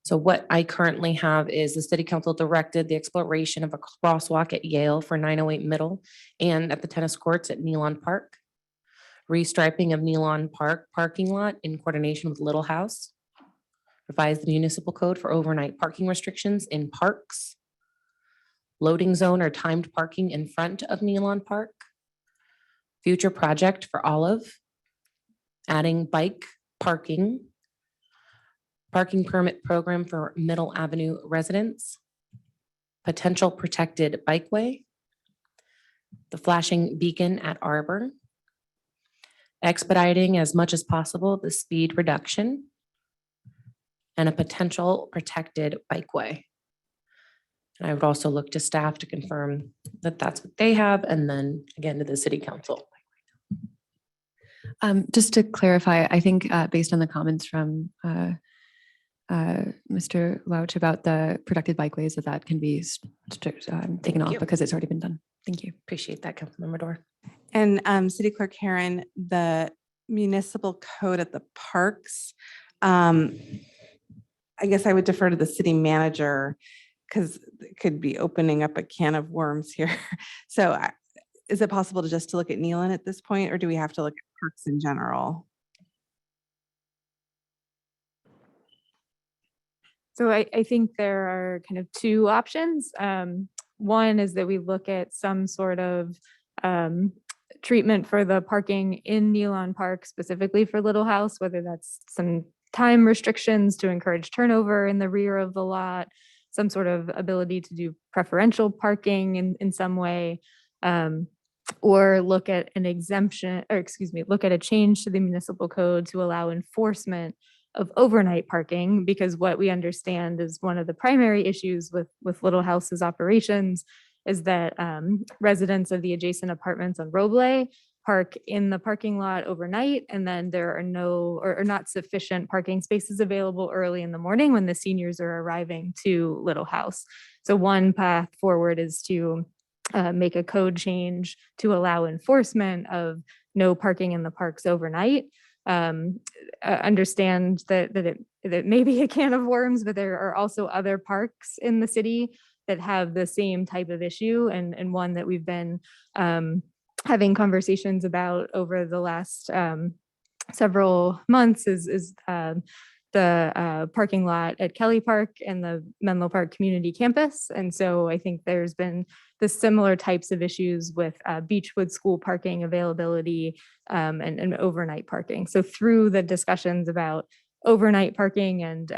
So what I currently have is the city council directed the exploration of a crosswalk at Yale for 908 Middle and at the tennis courts at Nealon Park. Restriping of Nealon Park parking lot in coordination with Little House. Revise the municipal code for overnight parking restrictions in parks. Loading zone or timed parking in front of Nealon Park. Future project for Olive. Adding bike parking. Parking permit program for Middle Avenue residents. Potential protected bikeway. The flashing beacon at Arbor. expediting as much as possible the speed reduction and a potential protected bikeway. And I would also look to staff to confirm that that's what they have, and then again to the city council. Just to clarify, I think based on the comments from Mr. Louch about the protected bikeways, that can be taken off you. because it's already been done. Thank you. Appreciate that, Councilmember Dorr. And City Clerk Karen, the municipal code at the parks, I guess I would defer to the city manager because it could be opening up a can of worms here. So is it possible to just to look at Nealon at this point, or do we have to look at parks in general? So I think there are kind of two options. One is that we look at some sort of treatment for the parking in Nealon Park, specifically for Little House, whether that's some time restrictions to encourage turnover in the rear of the lot, some sort of ability to do preferential parking in some way, or look at an exemption, or excuse me, look at a change to the municipal code to allow enforcement of overnight parking, because what we understand is one of the primary issues with Little House's operations is that residents of the adjacent apartments on Roble park in the parking lot overnight, and then there are no or not sufficient parking spaces available early in the morning when the seniors are arriving to Little House. So one path forward is to make a code change to allow enforcement of no parking in the parks overnight. Understand that it may be a can of worms, but there are also other parks in the city that have the same type of issue, and one that we've been having conversations about over the last several months is the parking lot at Kelly Park and the Menlo Park Community Campus. And so I think there's been the similar types of issues with Beechwood School parking availability and overnight parking. So through the discussions about overnight parking and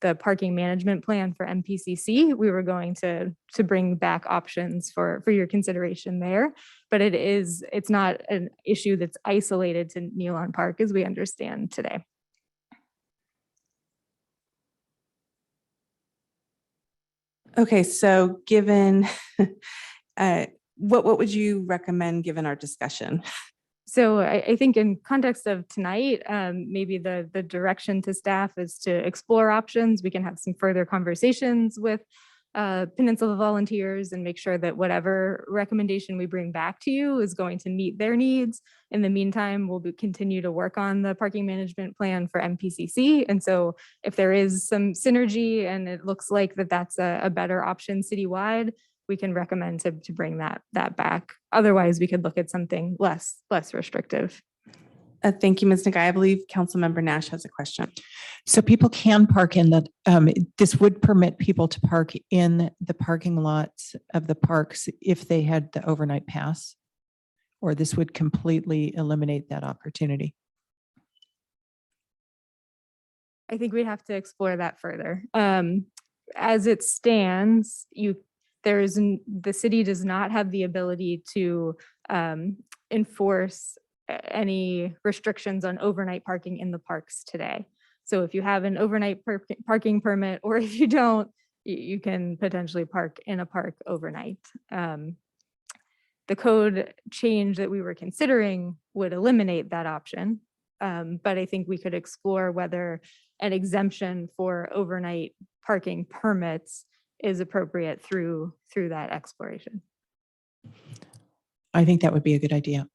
the parking management plan for MPCC, we were going to bring back options for your consideration there. But it's not an issue that's isolated to Nealon Park as we understand today. Okay, so given, what would you recommend given our discussion? So I think in context of tonight, maybe the direction to staff is to explore options. We can have some further conversations with Peninsula volunteers and make sure that whatever recommendation we bring back to you is going to meet their needs. In the meantime, we'll continue to work on the parking management plan for MPCC. And so if there is some synergy and it looks like that's a better option citywide, we can recommend to bring that back. Otherwise, we could look at something less restrictive. Thank you, Ms. Nagai. I believe Councilmember Nash has a question. So people can park in the, this would permit people to park in the parking lots of the parks if they had the overnight pass, or this would completely eliminate that opportunity? I think we'd have to explore that further. As it stands, the city does not have the ability to enforce any restrictions on overnight parking in the parks today. So if you have an overnight parking permit, or if you don't, you can potentially park in a park overnight. The code change that we were considering would eliminate that option. But I think we could explore whether an exemption for overnight parking permits is appropriate through that exploration. I think that would be a good idea.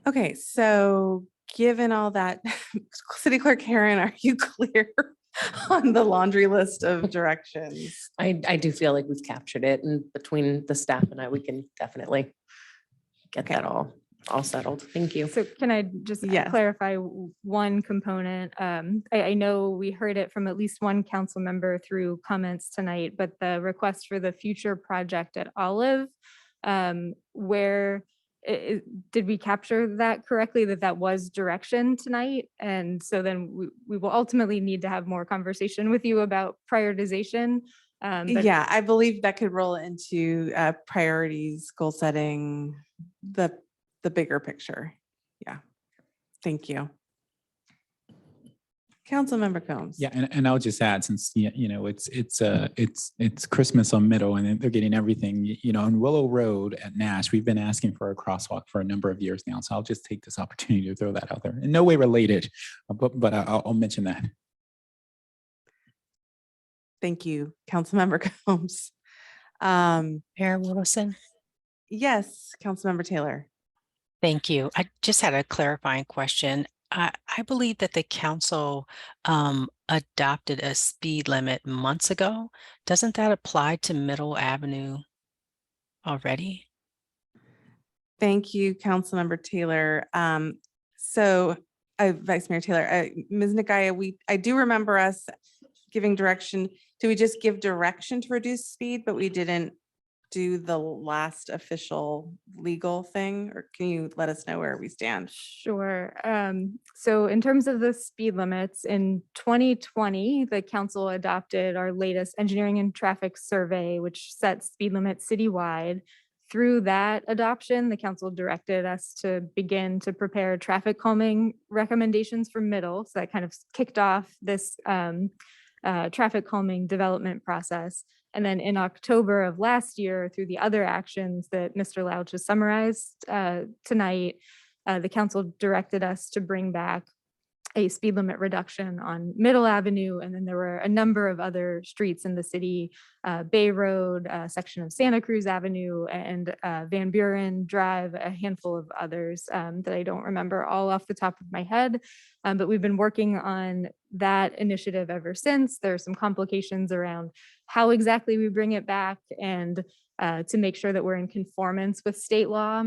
Okay, so given all that, City Clerk Karen, are you clear on the laundry list of directions? I do feel like we've captured it, and between the staff and I, we can definitely get that all settled. Thank you. So can I just clarify one component? I know we heard it from at least one council member through comments tonight, but the request for the future project at Olive, where did we capture that correctly, that was direction tonight? And so then we will ultimately need to have more conversation with you about prioritization. Yeah, I believe that could roll into priorities, goal setting, the the bigger picture. Yeah. Thank you. Councilmember Combs. Yeah, and I'll just add, since it's Christmas on Middle, and they're getting everything. On Willow Road at Nash, we've been asking for a crosswalk for a number of years now. So I'll just take this opportunity to throw that out there. In no way related, but I'll mention that. Thank you, Councilmember Combs. Mayor Willison. Yes, Councilmember Taylor. Thank you. I just had a clarifying question. I believe that the council adopted a speed limit months ago. Doesn't that apply to Middle Avenue already? Thank you, Councilmember Taylor. So Vice Mayor Taylor, Ms. Nagaya, I do remember us giving direction. Do we just give direction to reduce speed, but we didn't do the last official legal thing? Or can you let us know where we stand? Sure. So in terms of the speed limits, in 2020, the council adopted our latest engineering and traffic survey, which sets speed limits citywide. Through that adoption, the council directed us to begin to prepare traffic calming recommendations for Middle. So that kind of kicked off this traffic calming development process. And then in October of last year, through the other actions that Mr. Louch has summarized tonight, the council directed us to bring back a speed limit reduction on Middle Avenue. And then there were a number of other streets in the city, Bay Road, a section of Santa Cruz Avenue, and Van Buren Drive, a handful of others that I don't remember all off the top of my head. But we've been working on that initiative ever since. There are some complications around how exactly we bring it back, and to make sure that we're in conformance with state law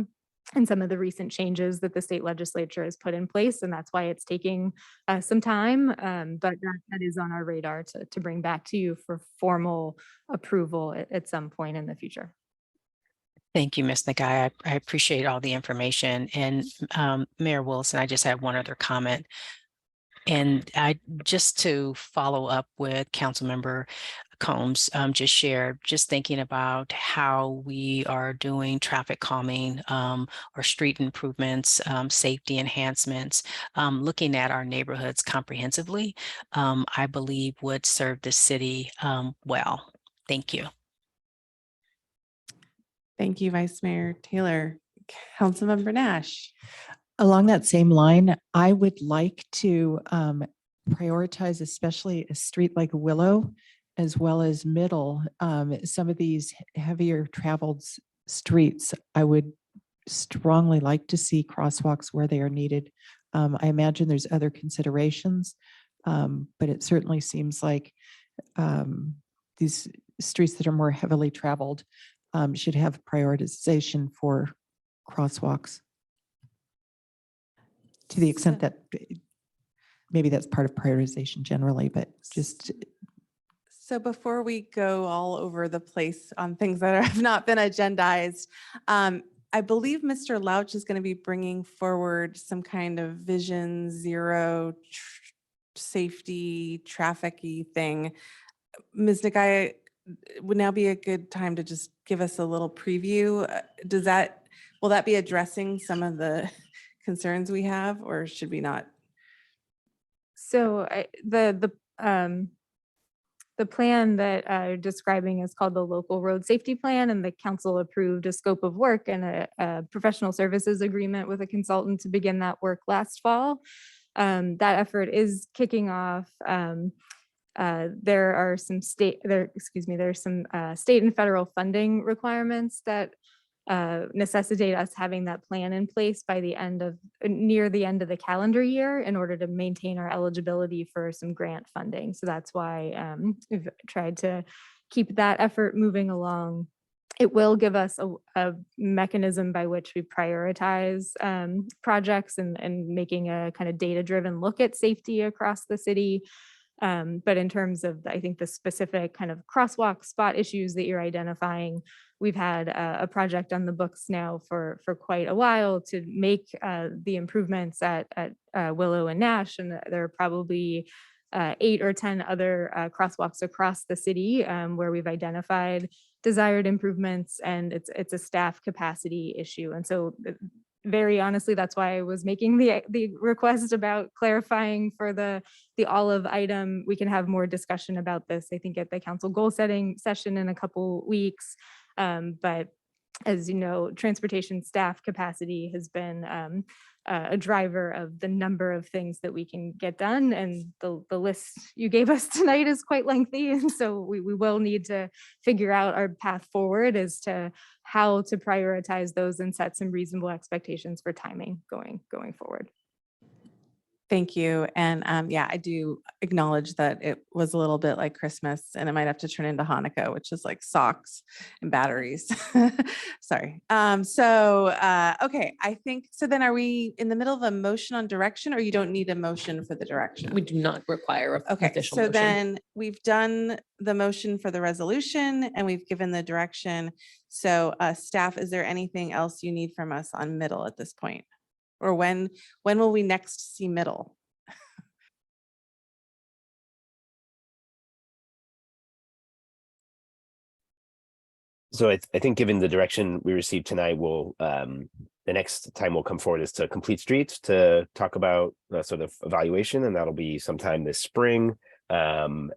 and some of the recent changes that the state legislature has put in place. And that's why it's taking some time, but that is on our radar to bring back to you for formal approval at some point in the future. Thank you, Ms. Nagai. I appreciate all the information. And Mayor Wilson, I just have one other comment. And just to follow up with Councilmember Combs just shared, just thinking about how we are doing traffic calming or street improvements, safety enhancements, looking at our neighborhoods comprehensively, I believe would serve the city well. Thank you. Thank you, Vice Mayor Taylor. Councilmember Nash. Along that same line, I would like to prioritize especially a street like Willow, as well as Middle. Some of these heavier traveled streets, I would strongly like to see crosswalks where they are needed. I imagine there's other considerations, but it certainly seems like these streets that are more heavily traveled should have prioritization for crosswalks. To the extent that maybe that's part of prioritization generally, but just. So before we go all over the place on things that have not been agendized, I believe Mr. Louch is going to be bringing forward some kind of Vision Zero safety traffic-y thing. Ms. Nagai, would now be a good time to just give us a little preview? Will that be addressing some of the concerns we have, or should we not? So the plan that you're describing is called the Local Road Safety Plan, and the council approved a scope of work and a professional services agreement with a consultant to begin that work last fall. That effort is kicking off. There are some state and federal funding requirements that necessitate us having that plan in place by near the end of the calendar year in order to maintain our eligibility for some grant funding. So that's why we've tried to keep that effort moving along. It will give us a mechanism by which we prioritize projects and making a kind of data-driven look at safety across the city. But in terms of, I think, the specific kind of crosswalk spot issues that you're identifying, we've had a project on the books now for quite a while to make the improvements at Willow and Nash, and there are probably 8 or 10 other crosswalks across the city where we've identified desired improvements, and it's a staff capacity issue. And so very honestly, that's why I was making the request about clarifying for the olive item. We can have more discussion about this, I think, at the council goal setting session in a couple weeks. But as you know, transportation staff capacity has been a driver of the number of things that we can get done. And the list you gave us tonight is quite lengthy. And so we will need to figure out our path forward as to how to prioritize those and set some reasonable expectations for timing going forward. Thank you. And yeah, I do acknowledge that it was a little bit like Christmas and it might have to turn into Hanukkah, which is like socks and batteries. Sorry. Okay, I think, so then are we in the middle of a motion on direction, or you don't need a motion for the direction? We do not require an Okay, official so motion. then we've done the motion for the resolution and we've given the direction. So staff, is there anything else you need from us on middle at this point? Or when will we next see middle? So I think given the direction we received tonight, we'll the next time we'll come forward is to Complete Streets to talk about the sort of evaluation, and that'll be sometime this spring. And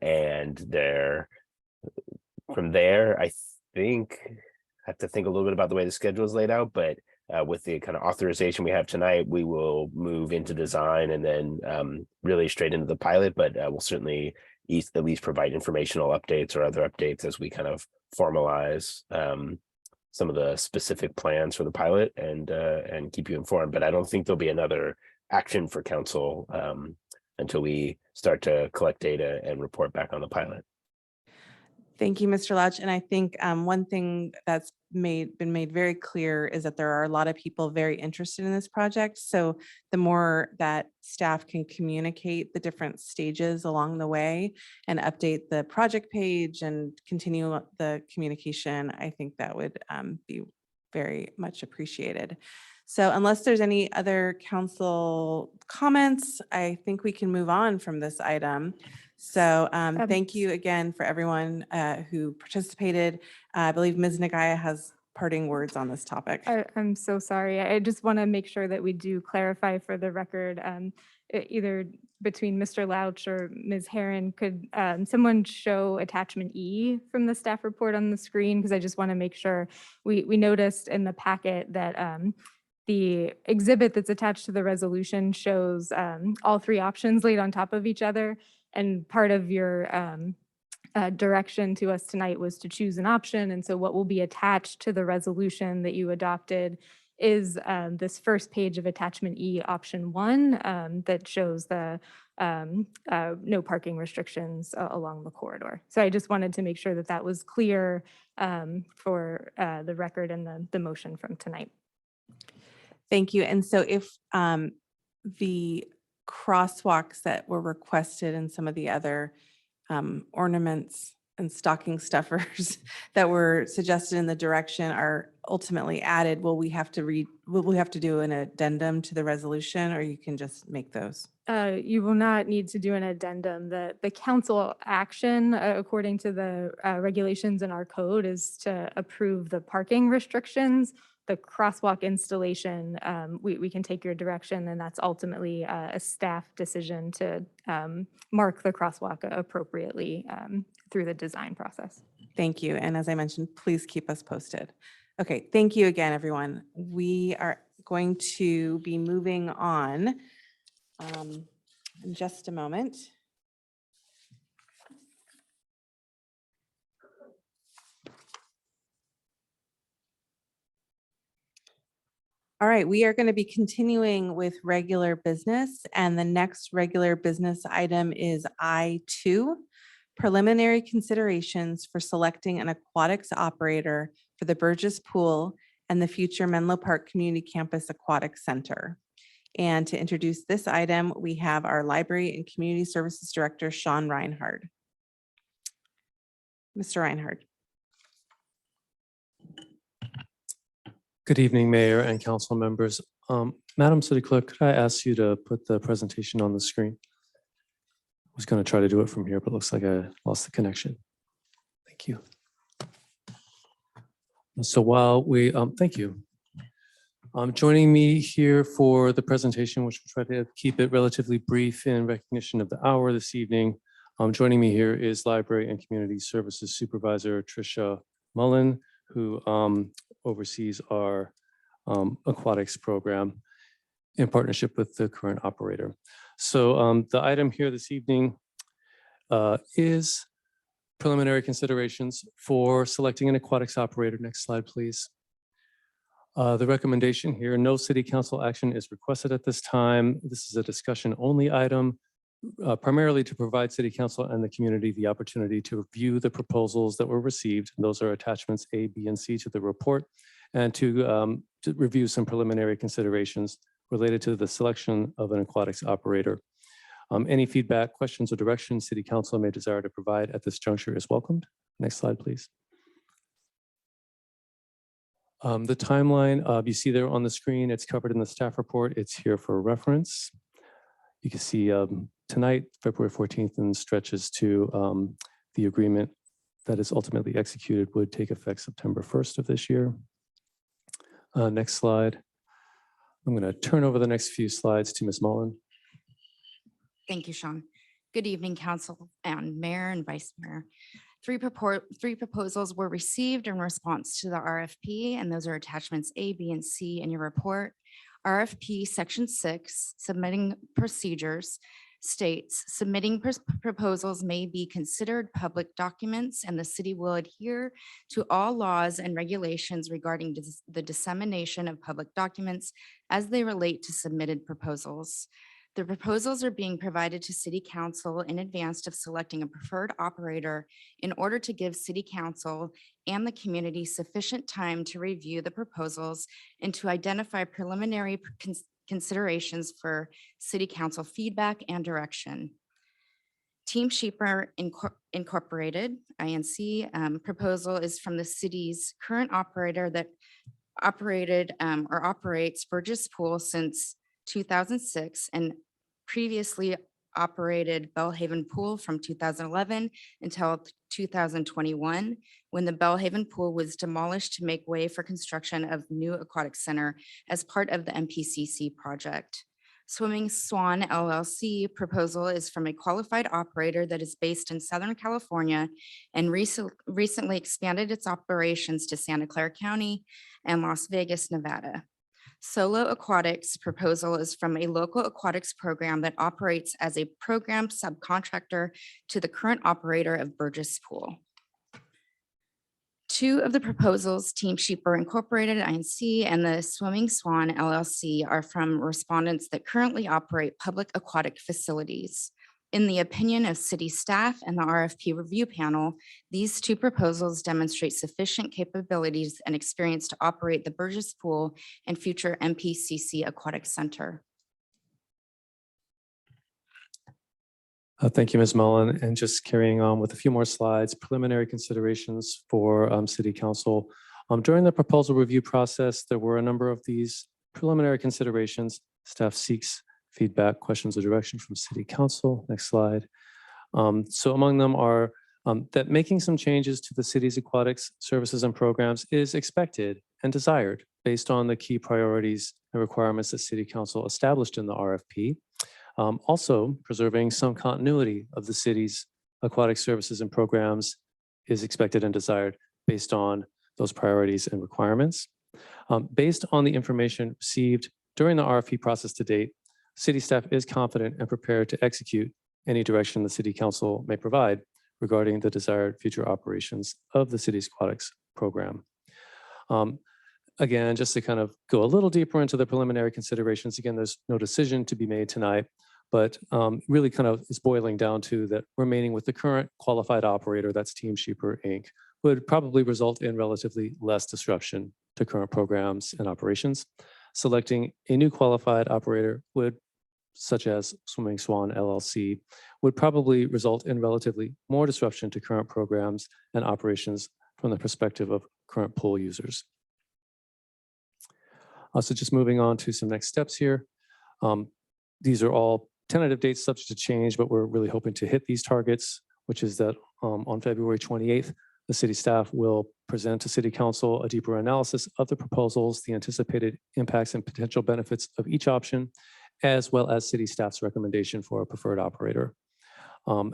from there, I think I have to think a little bit about the way the schedule is laid out, but with the kind of authorization we have tonight, we will move into design and then really straight into the pilot, but we'll certainly at least provide informational updates or other updates as we kind of formalize some of the specific plans for the pilot and keep you informed. But I don't think there'll be another action for council until we start to collect data and report back on the pilot. Thank you, Mr. Lauch. And I think one thing that's been made very clear is that there are a lot of people very interested in this project. So the more that staff can communicate the different stages along the way and update the project page and continue the communication, I think that would be very much appreciated. So unless there's any other council comments, I think we can move on from this item. So thank you again for everyone who participated. I believe Ms. Nagaya has parting words on this topic. I'm so sorry. I just want to make sure that we do clarify for the record, either between Mr. Lauch or Ms. Herron, could someone show attachment E from the staff report on the screen? Because I just want to make sure we noticed in the packet that the exhibit that's attached to the resolution shows all three options laid on top of each other. And part of your direction to us tonight was to choose an option. And so what will be attached to the resolution that you adopted is this first page of attachment E, option 1, that shows the no parking restrictions along the corridor. So I just wanted to make sure that that was clear for the record and the motion from tonight. Thank you. And so if the crosswalks that were requested and some of the other ornaments and stocking stuffers that were suggested in the direction are ultimately added, will we have to do an addendum to the resolution, or you can just make those? You will not need to do an addendum. The council action, according to the regulations in our code, is to approve the parking restrictions. The crosswalk installation, we can take your direction, and that's ultimately a staff decision to mark the crosswalk appropriately through the design process. Thank you. And as I mentioned, please keep us posted. Okay, thank you again, everyone. We are going to be moving on in just a moment. All right, we are going to be continuing with regular business, and the next regular business item is I2, preliminary considerations for selecting an aquatics operator for the Burgess Pool and the future Menlo Park Community Campus Aquatic Center. And to introduce this item, we have our Library and Community Services Director, Sean Reinhardt. Mr. Reinhardt. Good evening, Mayor and council members. Madam City Clerk, could I ask you to put the presentation on the screen? I was going to try to do it from here, but it looks like I lost the connection. Thank you. So while we, thank you. Joining me here for the presentation, which we'll try to keep it relatively brief in recognition of the hour this evening. Joining me here is Library and Community Services Supervisor Tricia Mullen, who oversees our aquatics program in partnership with the current operator. So the item here this evening is preliminary considerations for selecting an aquatics operator. Next slide, please. The recommendation here, no city council action is requested at this time. This is a discussion only item, primarily to provide city council and the community the opportunity to review the proposals that were received. Those are attachments A, B, and C to the report, and to review some preliminary considerations related to the selection of an aquatics operator. Any feedback, questions, or directions city council may desire to provide at this juncture is welcomed. Next slide, please. The timeline you see there on the screen, it's covered in the staff report. It's here for reference. You can see tonight, February 14th, and stretches to the agreement that is ultimately executed would take effect September 1st of this year. Next slide. I'm going to turn over the next few slides to Ms. Mullen. Thank you, Sean. Good evening, council and mayor and vice mayor. Three proposals were received in response to the RFP, and those are attachments A, B, and C in your report. RFP Section 6, submitting procedures, states submitting proposals may be considered public documents, and the city will adhere to all laws and regulations regarding the dissemination of public documents as they relate to submitted proposals. The proposals are being provided to City Council in advance of selecting a preferred operator in order to give City Council and the community sufficient time to review the proposals and to identify preliminary considerations for City Council feedback and direction. Team Sheeper Incorporated, INC, proposal is from the city's current operator that operated or operates Burgess Pool since 2006 and previously operated Bellhaven Pool from 2011 until 2021, when the Bellhaven Pool was demolished to make way for construction of new aquatic center as part of the MPCC project. Swimming Swan LLC proposal is from a qualified operator that is based in Southern California and recently expanded its operations to Santa Clara County and Las Vegas, Nevada. Solo Aquatics proposal is from a local aquatics program that operates as a program subcontractor to the current operator of Burgess Pool. Two of the proposals, Team Sheeper Incorporated, INC, and the Swimming Swan LLC, are from respondents that currently operate public aquatic facilities. In the opinion of city staff and the RFP review panel, these two proposals demonstrate sufficient capabilities and experience to operate the Burgess Pool and future MPCC Aquatic Center. Thank you, Ms. Mullen. And just carrying on with a few more slides, preliminary considerations for City Council. During the proposal review process, there were a number of these preliminary considerations. Staff seeks feedback, questions, or direction from City Council. Next slide. So among them are that making some changes to the city's aquatics services and programs is expected and desired based on the key priorities and requirements that City Council established in the RFP. Also, preserving some continuity of the city's aquatic services and programs is expected and desired based on those priorities and requirements. Based on the information received during the RFP process to date, city staff is confident and prepared to execute any direction the City Council may provide regarding the desired future operations of the city's aquatics program. Again, just to kind of go a little deeper into the preliminary considerations, again, there's no decision to be made tonight, but really kind of is boiling down to that remaining with the current qualified operator, that's Team Sheeper Inc., would probably result in relatively less disruption to current programs and operations. Selecting a new qualified operator would, such as Swimming Swan LLC, would probably result in relatively more disruption to current programs and operations from the perspective of current pool users. So just moving on to some next steps here. These are all tentative dates subject to change, but we're really hoping to hit these targets, which is that on February 28th, The city staff will present to city council a deeper analysis of the proposals, the anticipated impacts and potential benefits of each option, as well as city staff's recommendation for a preferred operator.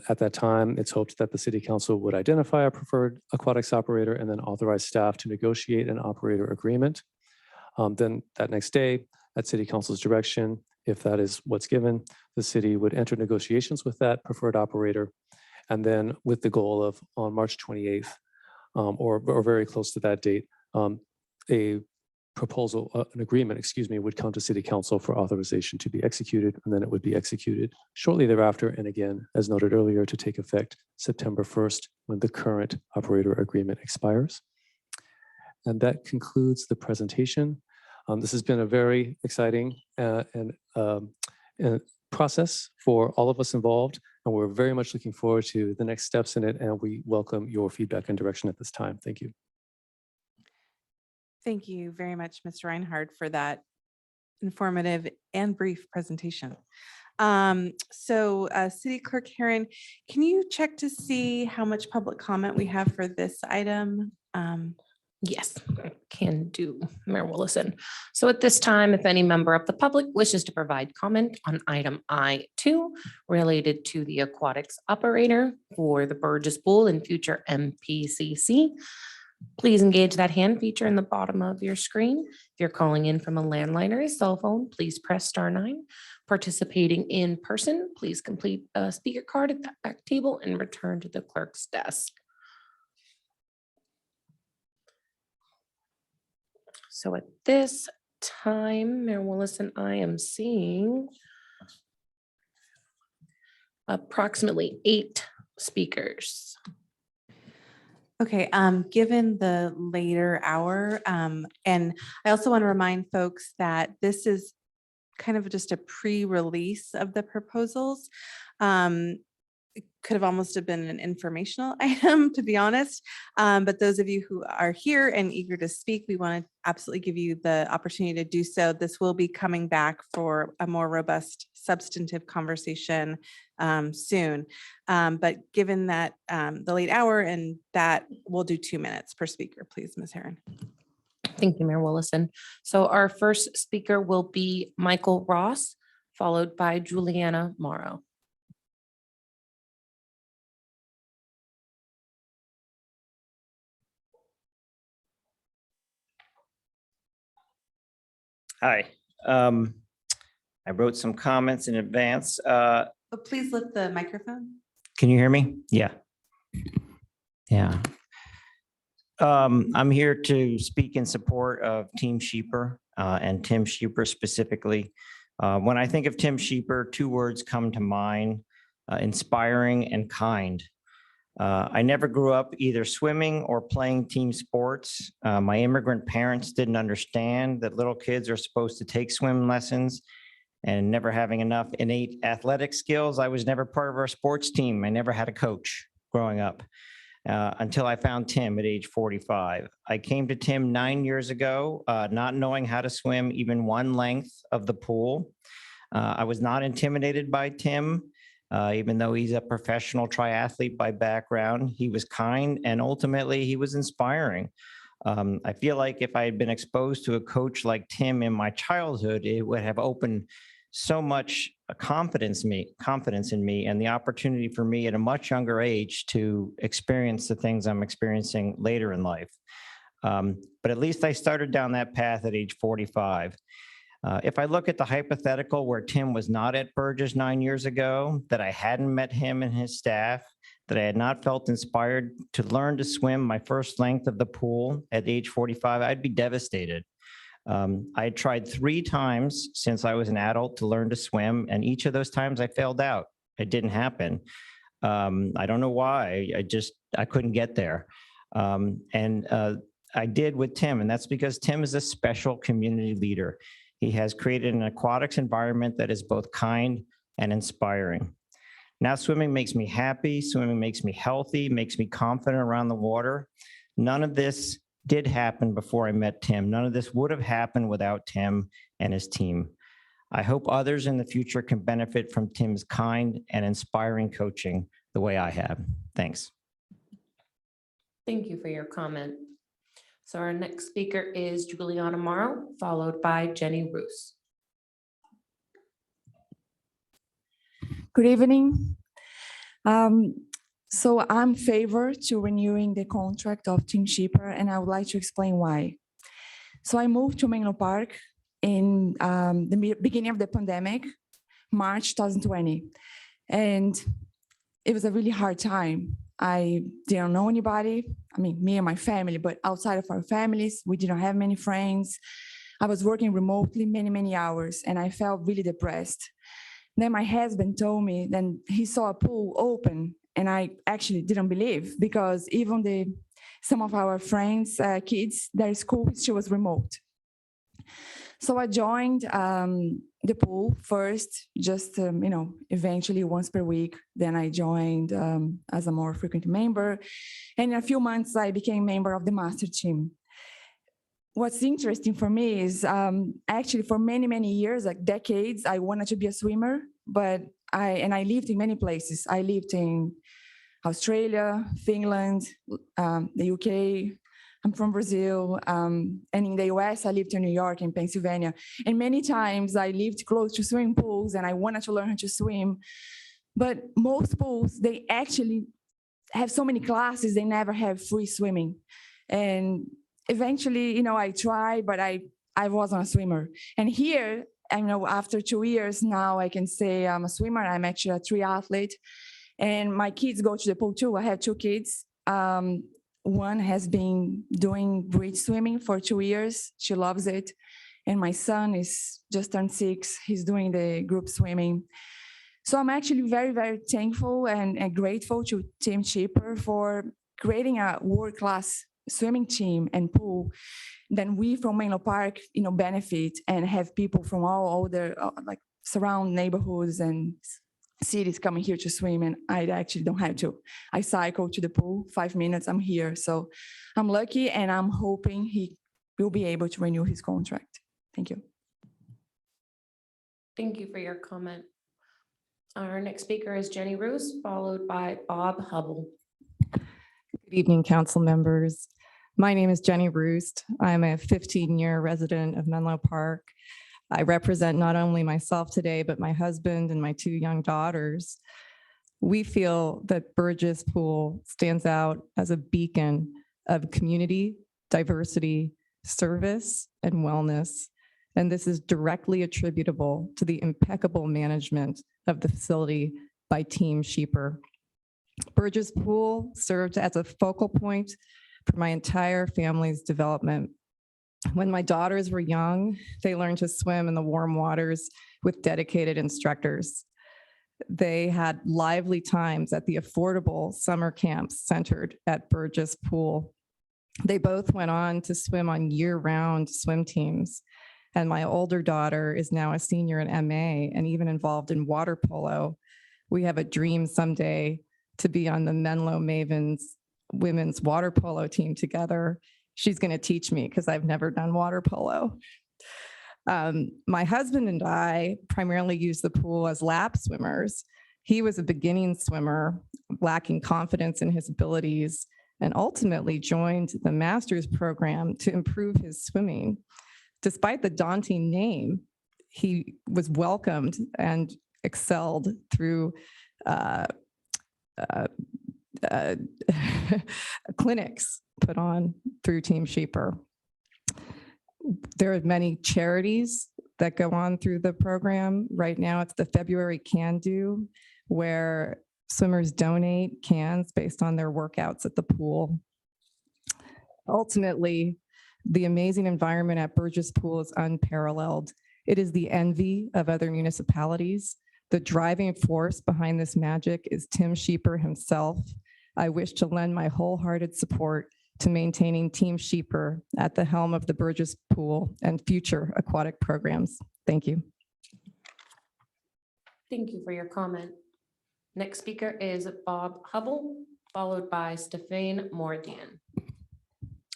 At that time, it's hoped that the city council would identify a preferred aquatics operator and then authorize staff to negotiate an operator agreement. Then that next day, at city council's direction, if that is what's given, the city would enter negotiations with that preferred operator. And then with the goal of on March 28th, or very close to that date, a proposal, an agreement, excuse me, would come to city council for authorization to be executed, and then it would be executed shortly thereafter. And again, as noted earlier, to take effect September 1st, when the current operator agreement expires. And that concludes the presentation. This has been a very exciting and process for all of us involved, and we're very much looking forward to the next steps in it, and we welcome your feedback and direction at this time. Thank you. Thank you very much, Mr. Reinhardt, for that informative and brief presentation. City Clerk Heron, can you check to see how much public comment we have for this item? Yes, I can do, Mayor Willison. So at this time, if any member of the public wishes to provide comment on item I2 related to the aquatics operator for the Burgess Pool and future MPCC, please engage that hand feature in the bottom of your screen. If you're calling in from a landline or a cell phone, please press *9. Participating in person, please complete a speaker card at that back table and return to the clerk's desk. So at this time, Mayor Willison, I am seeing approximately 8 speakers. Okay, given the later hour, and I also want to remind folks that this is kind of just a pre-release of the proposals. It could have almost have been an informational item, to be honest. But those of you who are here and eager to speak, we want to absolutely give you the opportunity to do so. This will be coming back for a more robust, substantive conversation soon. But given that the late hour and that, we'll do 2 minutes per speaker, please, Ms. Heron. Thank you, Mayor Willison. So our first speaker will be Michael Ross, followed by Juliana Morrow. Hi. I wrote some comments in advance. But please lift the microphone. Can you hear me? Yeah. Yeah. I'm here to speak in support of Team Sheeper and Tim Sheeper specifically. When I think of Tim Sheeper, 2 words come to mind: inspiring and kind. I never grew up either swimming or playing team sports. My immigrant parents didn't understand that little kids are supposed to take swim lessons, and never having enough innate athletic skills, I was never part of our sports team. I never had a coach growing up until I found Tim at age 45. I came to Tim 9 years ago, not knowing how to swim even one length of the pool. I was not intimidated by Tim. Even though he's a professional triathlete by background, he was kind and ultimately he was inspiring. I feel like if I had been exposed to a coach like Tim in my childhood, it would have opened so much confidence in me and the opportunity for me at a much younger age to experience the things I'm experiencing later in life. But at least I started down that path at age 45. If I look at the hypothetical where Tim was not at Burgess 9 years ago, that I hadn't met him and his staff, that I had not felt inspired to learn to swim my first length of the pool at age 45, I'd be devastated. I had tried 3 times since I was an adult to learn to swim, and each of those times I failed out. It didn't happen. I don't know why. I couldn't get there. I did with Tim, and that's because Tim is a special community leader. He has created an aquatics environment that is both kind and inspiring. Now swimming makes me happy, swimming makes me healthy, makes me confident around the water. None of this did happen before I met Tim. None of this would have happened without Tim and his team. I hope others in the future can benefit from Tim's kind and inspiring coaching the way I have. Thanks. Thank you for your comment. So our next speaker is Juliana Morrow, followed by Jenny Roos. Good evening. So I'm favor to renewing the contract of Team Shipper, and I would like to explain why. So I moved to Menlo Park in the beginning of the pandemic, March 2020, and it was a really hard time. I didn't know anybody. I mean, me and my family, but outside of our families, we didn't have many friends. I was working remotely many hours, and I felt really depressed. Then my husband told me that he saw a pool open, and I actually didn't believe, because even some of our friends' kids, their school still was remote. So I joined the pool first, just eventually once per week. Then I joined as a more frequent member, and in a few months I became member of the master team. What's interesting for me is actually for many years, like decades, I wanted to be a swimmer, but I lived in many places. I lived in Australia, Finland, the UK. I'm from Brazil, and in the US, I lived in New York and Pennsylvania. And many times I lived close to swimming pools and I wanted to learn how to swim. But most pools, they actually have so many classes, they never have free swimming. And eventually, I tried, but I wasn't a swimmer. And here, after 2 years now, I can say I'm a swimmer. I'm actually a triathlete. And my kids go to the pool too. I have 2 kids. One has been doing bridge swimming for 2 years. She loves it. And my son is just turned 6. He's doing the group swimming. So I'm actually very thankful and grateful to Team Shipper for creating a world-class swimming team and pool. Then we from Menlo Park, benefit and have people from all the surround neighborhoods and cities coming here to swim, and I actually don't have to. I cycle to the pool, 5 minutes, I'm here. So I'm lucky, and I'm hoping he will be able to renew his contract. Thank you. Thank you for your comment. Our next speaker is Jenny Roos, followed by Bob Hubble. Good evening, council members. My name is Jenny Roost. I'm a 15-year resident of Menlo Park. I represent not only myself today, but my husband and my 2 young daughters. We feel that Burgess Pool stands out as a beacon of community, diversity, service, and wellness. And this is directly attributable to the impeccable management of the facility by Team Shipper. Burgess Pool served as a focal point for my entire family's development. When my daughters were young, they learned to swim in the warm waters with dedicated instructors. They had lively times at the affordable summer camps centered at Burgess Pool. They both went on to swim on year-round swim teams. And my older daughter is now a senior in MA and even involved in water polo. We have a dream someday to be on the Menlo Mavens women's water polo team together. She's going to teach me because I've never done water polo. My husband and I primarily use the pool as lap swimmers. He was a beginning swimmer, lacking confidence in his abilities, and ultimately joined the master's program to improve his swimming. Despite the daunting name, he was welcomed and excelled through clinics put on through Team Shipper. There are many charities that go on through the program. Right now, it's the February Can Do, where swimmers donate cans based on their workouts at the pool. Ultimately, the amazing environment at Burgess Pool is unparalleled. It is the envy of other municipalities. The driving force behind this magic is Tim Shipper himself. I wish to lend my wholehearted support to maintaining Team Shipper at the helm of the Burgess Pool and future aquatic programs. Thank you. Thank you for your comment. Next speaker is Bob Hubble, followed by Stephane Mordian.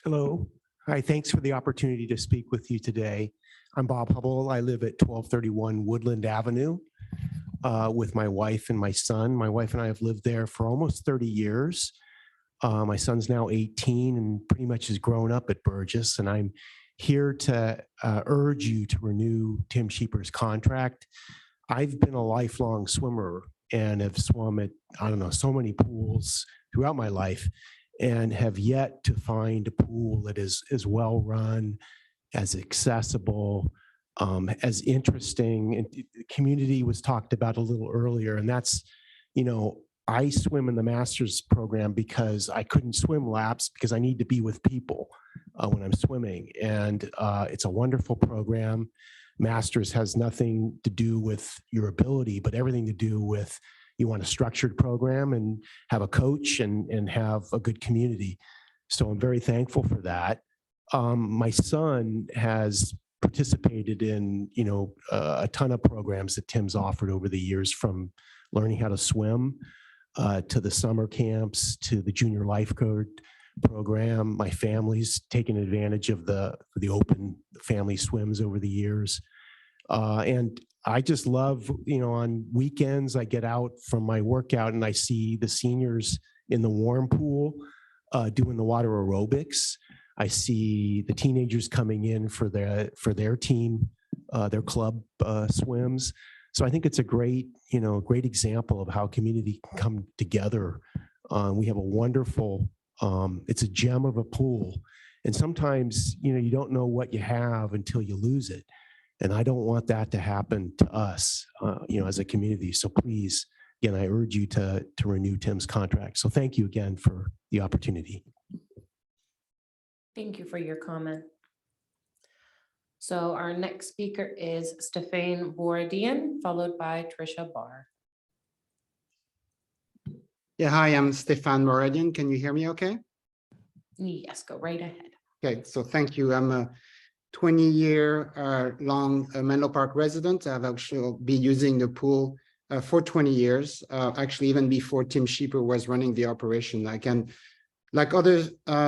Hello. Hi, thanks for the opportunity to speak with you today. I'm Bob Hubble. I live at 1231 Woodland Avenue with my wife and my son. My wife and I have lived there for almost 30 years. My son's now 18 and pretty much has grown up at Burgess, and I'm here to urge you to renew Tim Sheeper's contract. I've been a lifelong swimmer and have swum at, I don't know, so many pools throughout my life, and have yet to find a pool that is as well run, as accessible, as interesting. And the community was talked about a little earlier, and that's, you know, I swim in the master's program because I couldn't swim laps because I need to be with people when I'm swimming. And it's a wonderful program. Master's has nothing to do with your ability, but everything to do with you want a structured program and have a coach and have a good community. So I'm very thankful for that. My son has participated in, you know, a ton of programs that Tim's offered over the years, from learning how to swim to the summer camps, to the junior lifeguard program. My family's taken advantage of the open family swims over the years. And I just love, you know, on weekends, I get out from my workout and I see the seniors in the warm pool doing the water aerobics. I see the teenagers coming in for their team, their club swims. So I think it's a great, you know, great example of how community can come together. We have a wonderful, it's a gem of a pool. And sometimes, you know, you don't know what you have until you lose it. And I don't want that to happen to us, you know, as a community. So please, again, I urge you to renew Tim's contract. So thank you again for the opportunity. Thank you for your comment. So our next speaker is Stefan Boradian, followed by Trisha Barr. Yeah, hi, I'm Stefan Moradian. Can you hear me okay? Yes, go right ahead. Okay, so thank you. I'm a 20-year long Menlo Park resident. I've actually been using the pool for 20 years, actually even before Tim Sheeper was running the operation. I can, like other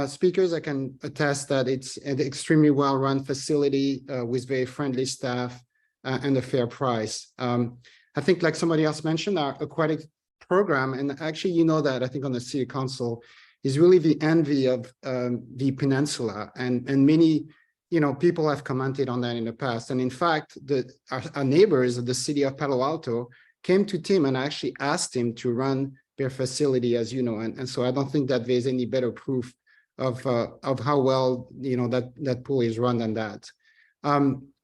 speakers, I can attest that it's an extremely well-run facility with very friendly staff and a fair price. I think, like somebody else mentioned, our aquatic program, and actually, you know that I think on the city council, is really the envy of the peninsula, and many, you know, people have commented on that in the past. And in fact, our neighbors of the city of Palo Alto came to Tim and actually asked him to run their facility, as you know, and so I don't think that there's any better proof of how well, you know, that pool is run than that.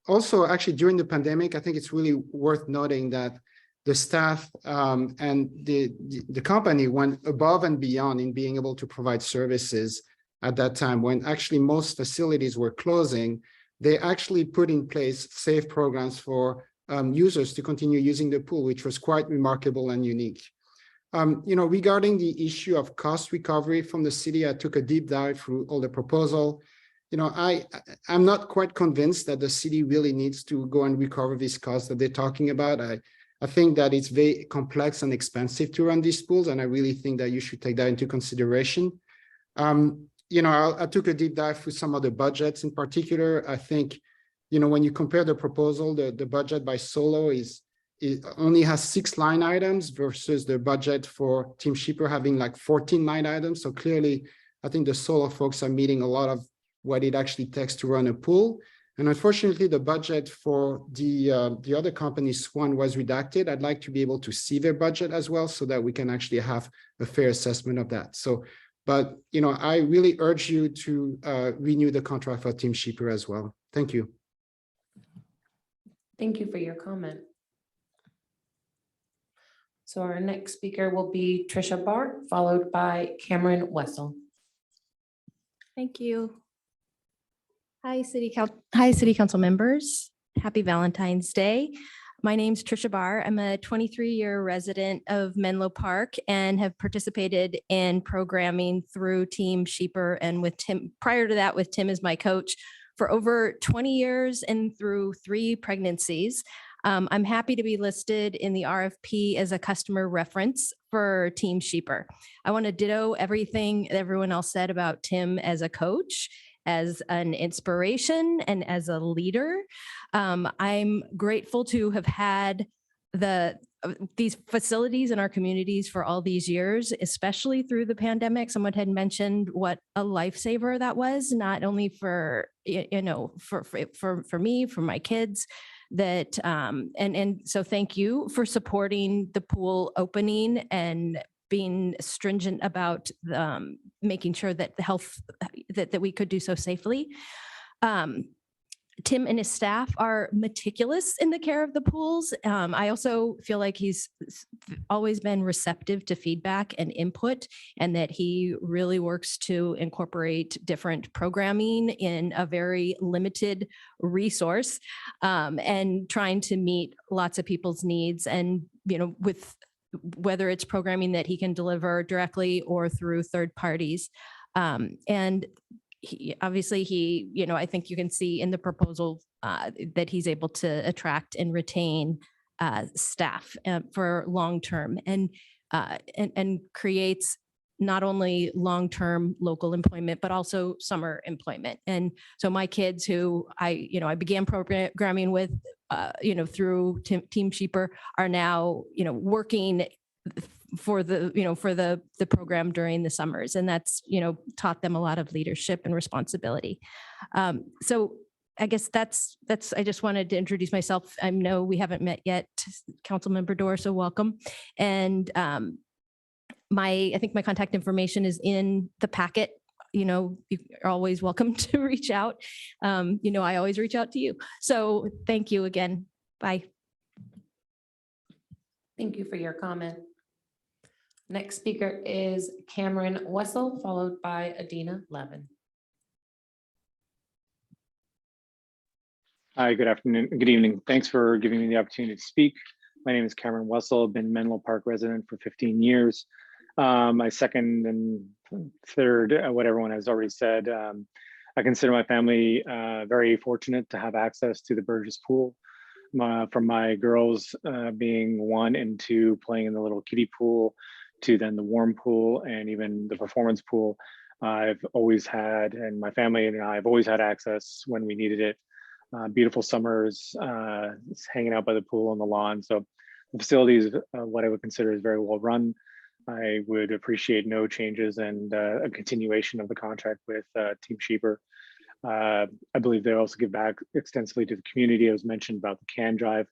Also, actually, during the pandemic, I think it's really worth noting that the staff and the company went above and beyond in being able to provide services at that time when actually most facilities were closing. They actually put in place safe programs for users to continue using the pool, which was quite remarkable and unique. You know, regarding the issue of cost recovery from the city, I took a deep dive through all the proposal. You know, I'm not quite convinced that the city really needs to go and recover these costs that they're talking about. I think that it's very complex and expensive to run these pools, and I really think that you should take that into consideration. You know, I took a deep dive through some of the budgets in particular. I think, you know, when you compare the proposal, the budget by Solo it only has 6 line items versus the budget for Tim Sheeper having like 14 line items. So clearly, I think the Solo folks are meeting a lot of what it actually takes to run a pool. And unfortunately, the budget for the other company, Swan, was redacted. I'd like to be able to see their budget as well so that we can actually have a fair assessment of that. So, but, you know, I really urge you to renew the contract for Tim Sheeper as well. Thank you. Thank you for your comment. So our next speaker will be Trisha Barr, followed by Cameron Wessel. Thank you. Hi, City Council members. Happy Valentine's Day. My name's Trisha Barr. I'm a 23-year resident of Menlo Park and have participated in programming through Team Sheeper and with Tim, prior to that with Tim as my coach, for over 20 years and through 3 pregnancies. I'm happy to be listed in the RFP as a customer reference for Team Sheeper. I want to ditto everything everyone else said about Tim as a coach, as an inspiration, and as a leader. I'm grateful to have had the these facilities in our communities for all these years, especially through the pandemic. Someone had mentioned what a lifesaver that was, not only for, for me, for my kids, that, and so thank you for supporting the pool opening and being stringent about making sure that the health, that we could do so safely. Tim and his staff are meticulous in the care of the pools. I also feel like he's always been receptive to feedback and input, and that he really works to incorporate different programming in a very limited resource, and trying to meet lots of people's needs. And, with whether it's programming that he can deliver directly or through third parties. And obviously, I think you can see in the proposal that he's able to attract and retain staff for long-term, and creates not only long-term local employment, but also summer employment. And so my kids who I began programming with, through Team Sheeper, are now, working for the program during the summers, and that's taught them a lot of leadership and responsibility. So I guess that's I just wanted to introduce myself. I know we haven't met yet, Councilmember Dorr, so welcome. And I think my contact information is in the packet. You're always welcome to reach out. I always reach out to you. So thank you again. Bye. Thank you for your comment. Next speaker is Cameron Wessel, followed by Adina Levin. Hi, good afternoon, good evening. Thanks for giving me the opportunity to speak. My name is Cameron Wessel. I've been Menlo Park resident for 15 years. My second and third, what everyone has already said, I consider my family very fortunate to have access to the Burgess pool. From my girls being 1 and 2 playing in the little kiddie pool, to then the warm pool and even the performance pool, I've always had, and my family and I have always had access when we needed it. Beautiful summers, hanging out by the pool on the lawn. So the facility is what I would consider is very well run. I would appreciate no changes and a continuation of the contract with Team Sheeper. I believe they also give back extensively to the community. It was mentioned about the can drive.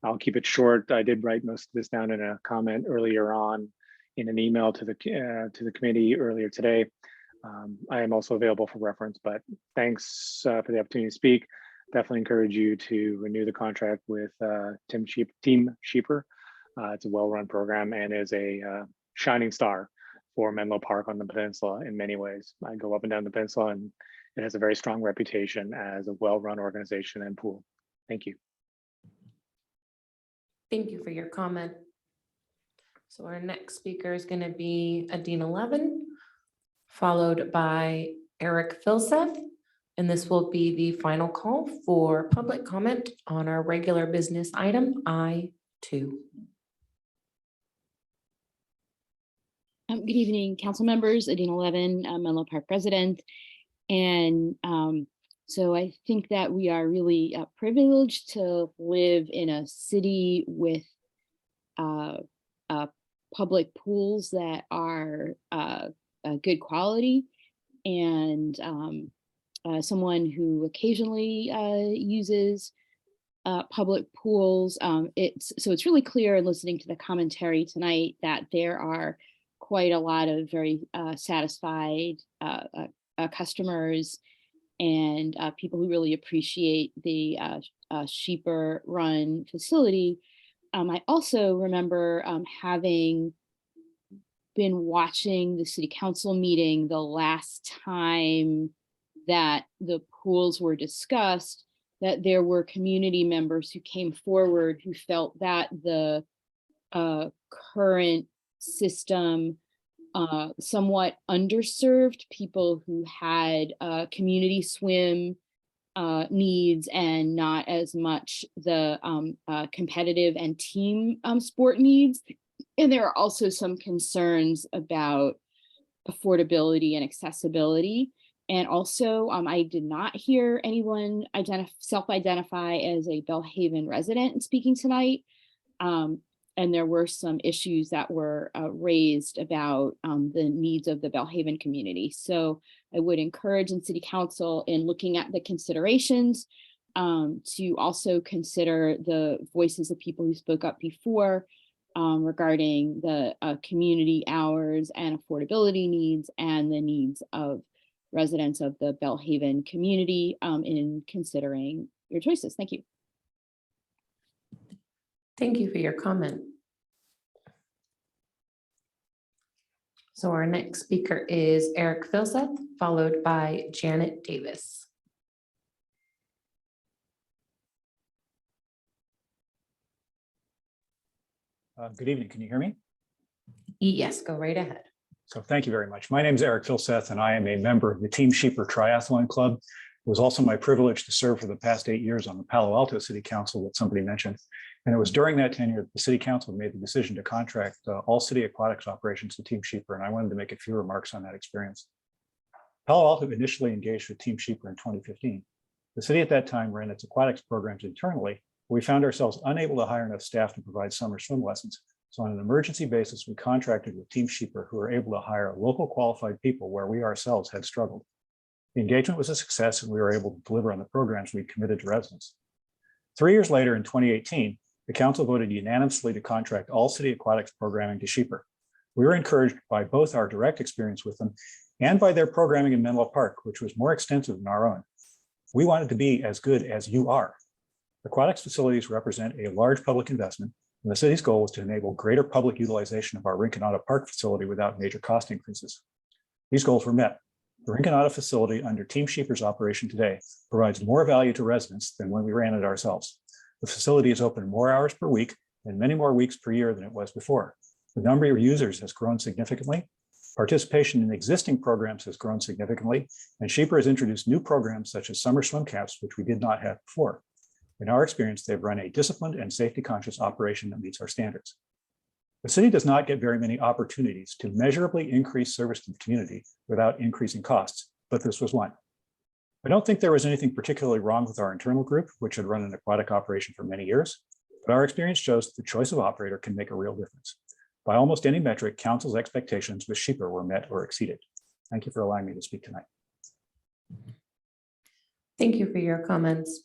I'll keep it short. I did write most of this down in a comment earlier on in an email to the committee earlier today. I am also available for reference, but thanks for the opportunity to speak. Definitely encourage you to renew the contract with Team Sheeper. It's a well-run program and is a shining star for Menlo Park on the peninsula in many ways. I go up and down the peninsula, and it has a very strong reputation as a well-run organization and pool. Thank you. Thank you for your comment. So our next speaker is going to be Adina Levin, followed by Eric Filseth. And this will be the final call for public comment on our regular business item I-2. Good evening, council members. Adina Levin, Menlo Park resident. And so I think that we are really privileged to live in a city with public pools that are good quality. And someone who occasionally uses public pools. It's really clear listening to the commentary tonight that there are quite a lot of very satisfied customers and people who really appreciate the Sheeper run facility. I also remember having been watching the city council meeting the last time that the pools were discussed, that there were community members who came forward who felt that the current system somewhat underserved people who had community swim needs and not as much the competitive and team sport needs. And there are also some concerns about affordability and accessibility. And also, I did not hear anyone self-identify as a Belhaven resident speaking tonight. and there were some issues that were raised about the needs of the Belhaven community. So I would encourage in City Council, in looking at the considerations, to also consider the voices of people who spoke up before regarding the community hours and affordability needs and the needs of residents of the Belhaven community in considering your choices. Thank you. Thank you for your comment. So our next speaker is Eric Filseth, followed by Janet Davis. Good evening. Can you hear me? Yes, go right ahead. So thank you very much. My name is Eric Filseth, and I am a member of the Team Sheeper Triathlon Club. It was also my privilege to serve for the past 8 years on the Palo Alto City Council that somebody mentioned. And it was during that tenure that the City Council made the decision to contract all city aquatics operations to Team Sheeper, and I wanted to make a few remarks on that experience. Palo Alto initially engaged with Team Sheeper in 2015. The city at that time ran its aquatics programs internally. We found ourselves unable to hire enough staff to provide summer swim lessons. So on an emergency basis, we contracted with Team Sheeper, who were able to hire local qualified people where we ourselves had struggled. The engagement was a success, and we were able to deliver on the programs we committed to residents. 3 years later, in 2018, the council voted unanimously to contract all city aquatics programming to Sheeper. We were encouraged by both our direct experience with them and by their programming in Menlo Park, which was more extensive than our own. We wanted to be as good as you are. Aquatics facilities represent a large public investment, and the city's goal was to enable greater public utilization of our Rinconada Park facility without major cost increases. These goals were met. The Rinconada facility under Team Sheeper's operation today provides more value to residents than when we ran it ourselves. The facility is open more hours per week and many more weeks per year than it was before. The number of users has grown significantly. Participation in existing programs has grown significantly, and Sheeper has introduced new programs such as summer swim camps, which we did not have before. In our experience, they've run a disciplined and safety-conscious operation that meets our standards. The city does not get very many opportunities to measurably increase service to the community without increasing costs, but this was one. I don't think there was anything particularly wrong with our internal group, which had run an aquatic operation for many years, but our experience shows that the choice of operator can make a real difference. By almost any metric, council's expectations with Sheeper were met or exceeded. Thank you for allowing me to speak tonight. Thank you for your comments.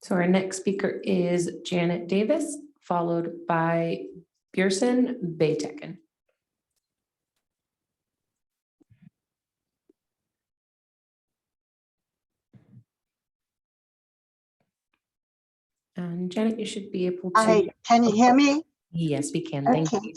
So our next speaker is Janet Davis, followed by Björsen Baytecken. And Janet, you should be able to. Hi, can you hear me? Yes, we can. Thank you.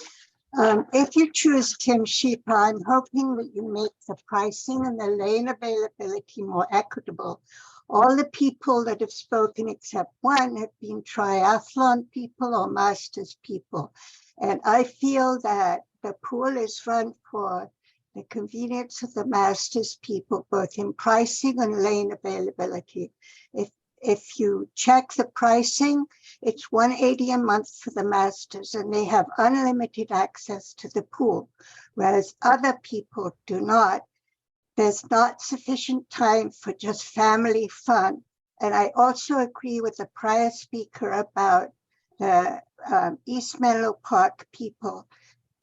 If you choose Team Sheeper, I'm hoping that you make the pricing and the lane availability more equitable. All the people that have spoken except one have been triathlon people or masters people. And I feel that the pool is run for the convenience of the masters people, both in pricing and lane availability. If you check the pricing, it's $180 a month for the masters, and they have unlimited access to the pool, whereas other people do not. There's not sufficient time for just family fun. And I also agree with the prior speaker about the East Menlo Park people.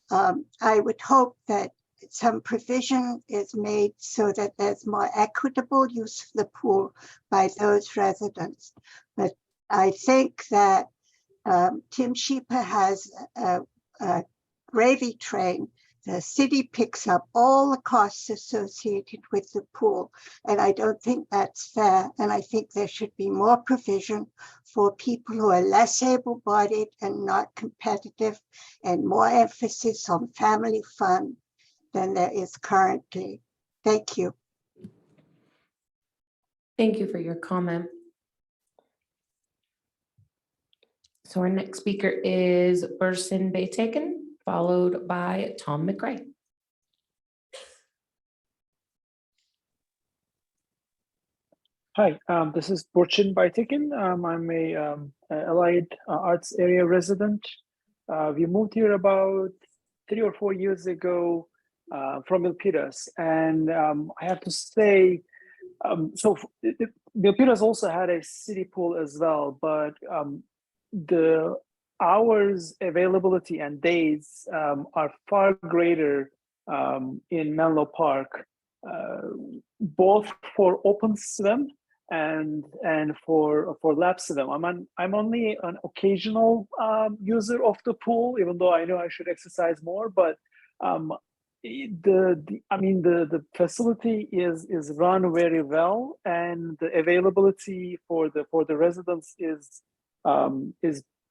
I would hope that some provision is made so that there's more equitable use of the pool by those residents. But I think that Team Sheeper has a gravy train. The city picks up all the costs associated with the pool, and I don't think that's fair. And I think there should be more provision for people who are less able-bodied and not competitive, and more emphasis on family fun than there is currently. Thank you. Thank you for your comment. So our next speaker is Björsen Baytecken, followed by Tom McRae. Hi, this is Björsen Baytecken. I'm a Allied Arts area resident. We moved here about 3 or 4 years ago from Milpitas, and I have to say, Milpitas also had a city pool as well, but the hours availability and days are far greater in Menlo Park, both for open swim and for lap swim. I'm only an occasional user of the pool, even though I know I should exercise more. But the facility is run very well, and the availability for the residents is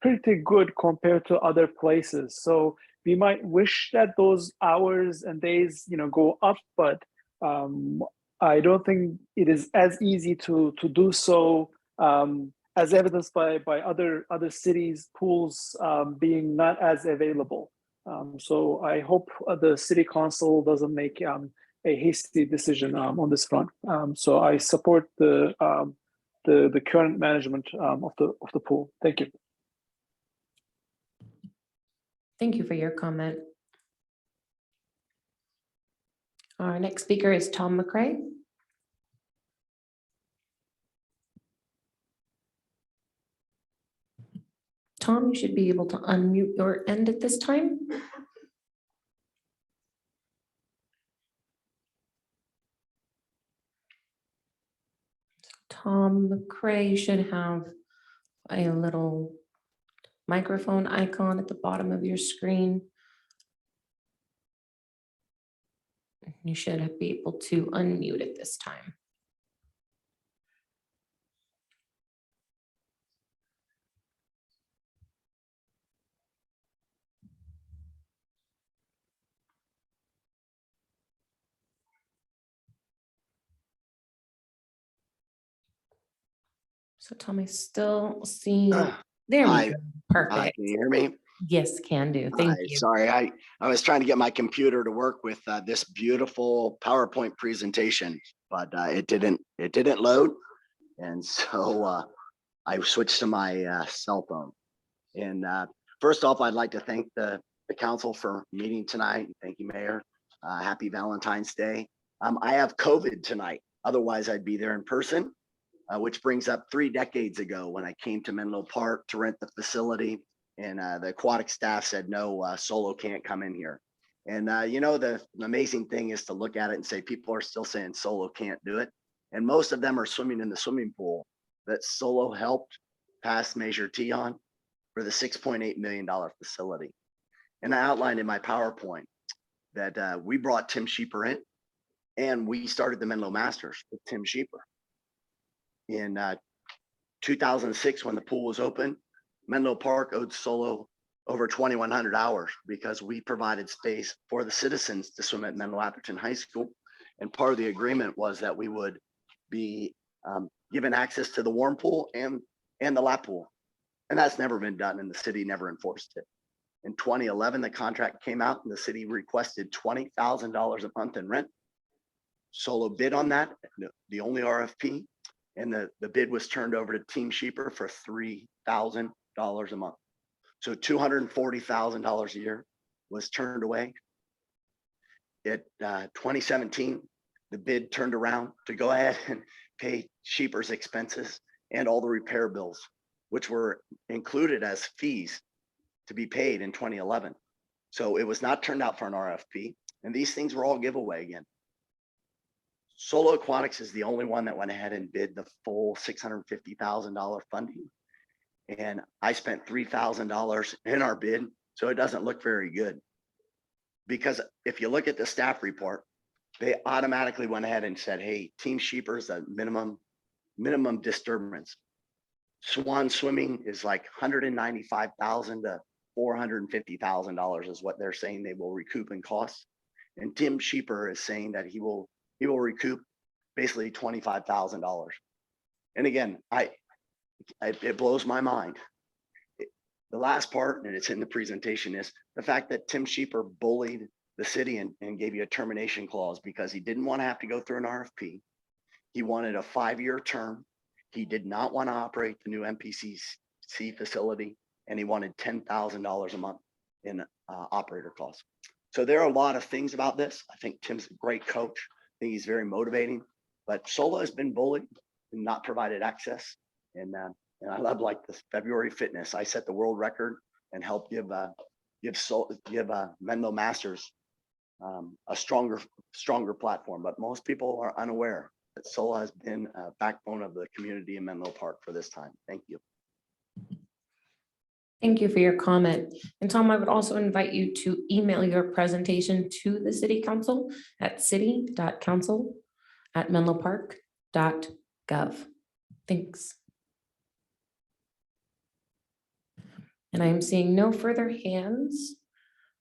pretty good compared to other places. So we might wish that those hours and days, go up, but I don't think it is as easy to do so, as evidenced by other cities' pools being not as available. So I hope the city council doesn't make a hasty decision on this front. So I support the current management of the pool. Thank you. Thank you for your comment. Our next speaker is Tom McCray. Tom, you should be able to unmute your end at this time. Tom McCray should have a little microphone icon at the bottom of your screen. You should be able to unmute at this time. So Tom, I still see, there we Hi. go. Hi, Perfect. can you hear me? Yes, can do. Thank Hi, you. sorry, I was trying to get my computer to work with this beautiful PowerPoint presentation, but it didn't load. And so I switched to my cell phone. And first off, I'd like to thank the council for meeting tonight. Thank you, Mayor. Happy Valentine's Day. I have COVID tonight. Otherwise, I'd be there in person, which brings up 3 decades ago when I came to Menlo Park to rent the facility. And the aquatic staff said, no, Solo can't come in here. And the amazing thing is to look at it and say, people are still saying Solo can't do it. And most of them are swimming in the swimming pool that Solo helped pass Measure T on for the $6.8 million facility. And I outlined in my PowerPoint that we brought Tim Sheeper in, and we started the Menlo Masters with Tim Sheeper. In 2006, when the pool was open, Menlo Park owed Solo over 2,100 hours because we provided space for the citizens to swim at Menlo Atherton High School. And part of the agreement was that we would be given access to the warm pool and the lap pool. And that's never been done, and the city never enforced it. In 2011, the contract came out and the city requested $20,000 a month in rent. Solo bid on that, the only RFP, and the bid was turned over to Team Sheeper for $3,000 a month. So $240,000 a year was turned away. In 2017, the bid turned around to go ahead and pay Sheeper's expenses and all the repair bills, which were included as fees to be paid in 2011. So it was not turned out for an RFP, and these things were all giveaway again. Solo Aquatics is the only one that went ahead and bid the full $650,000 funding. And I spent $3,000 in our bid, so it doesn't look very good. Because if you look at the staff report, they automatically went ahead and said, hey, Team Sheeper is a minimum disturbance. Swan Swimming is like $195,000 to $450,000 is what they're saying they will recoup in costs. And Tim Sheeper is saying that he will recoup basically $25,000. And again, it blows my mind. The last part, and it's in the presentation, is the fact that Tim Sheeper bullied the city and gave you a termination clause because he didn't want to have to go through an RFP. He wanted a 5-year term. He did not want to operate the new MPCC facility, and he wanted $10,000 a month in operator costs. So there are a lot of things about this. I think Tim's a great coach. I think he's very motivating, but Solo has been bullied and not provided access. And And I love like this February Fitness. I set the world record and help give Menlo Masters a stronger platform. But most people are unaware that SOL has been a backbone of the community in Menlo Park for this time. Thank you. Thank you for your comment. And Tom, I would also invite you to email your presentation to the city council at city.council@menlopark.gov. Thanks. And I am seeing no further hands,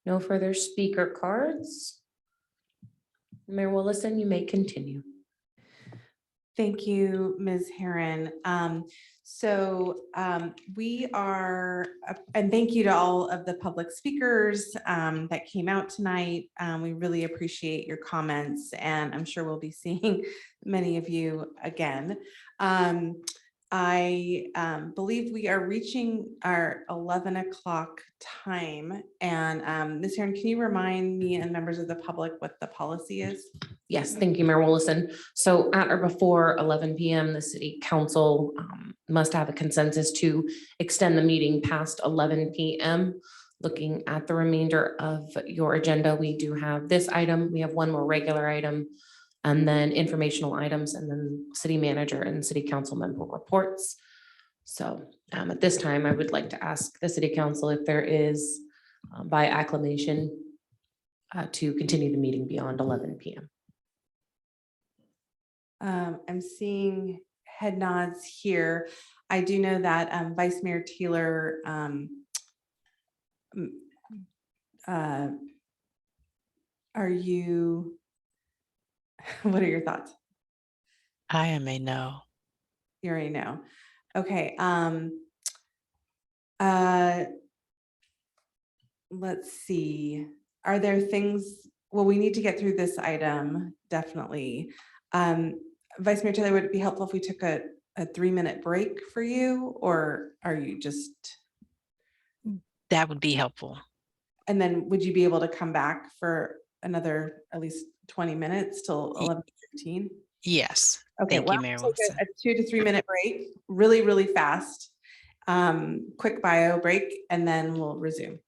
no further speaker cards. Mayor Willison, you may continue. Thank you, Ms. Herron. We are, and thank you to all of the public speakers that came out tonight. We really appreciate your comments, and I'm sure we'll be seeing many of you again. I believe we are reaching our 11 o'clock time. And Ms. Herron, can you remind me and members of the public what the policy is? Yes, thank you, Mayor Willison. So at or before 11 p.m., the city council must have a consensus to extend the meeting past 11 p.m. Looking at the remainder of your agenda, we do have this item. We have one more regular item, and then informational items, and then city manager and city council member reports. So at this time, I would like to ask the city council if there is by acclamation to continue the meeting beyond 11 p.m. I'm seeing head nods here. I do know that Vice Mayor Taylor are you, what are your thoughts? I am a no. You already know. Okay. Let's see. Are there things, well, we need to get through this item, definitely. Vice Mayor Taylor, would it be helpful if we took a 3-minute break for you, or are you just? That would be helpful. And then would you be able to come back for another at least 20 minutes till 11:15? Yes. Okay, Thank well, you, Mayor we'll take Wilson. a 2 to 3 minute break, really, really fast. Quick bio break, and then we'll resume.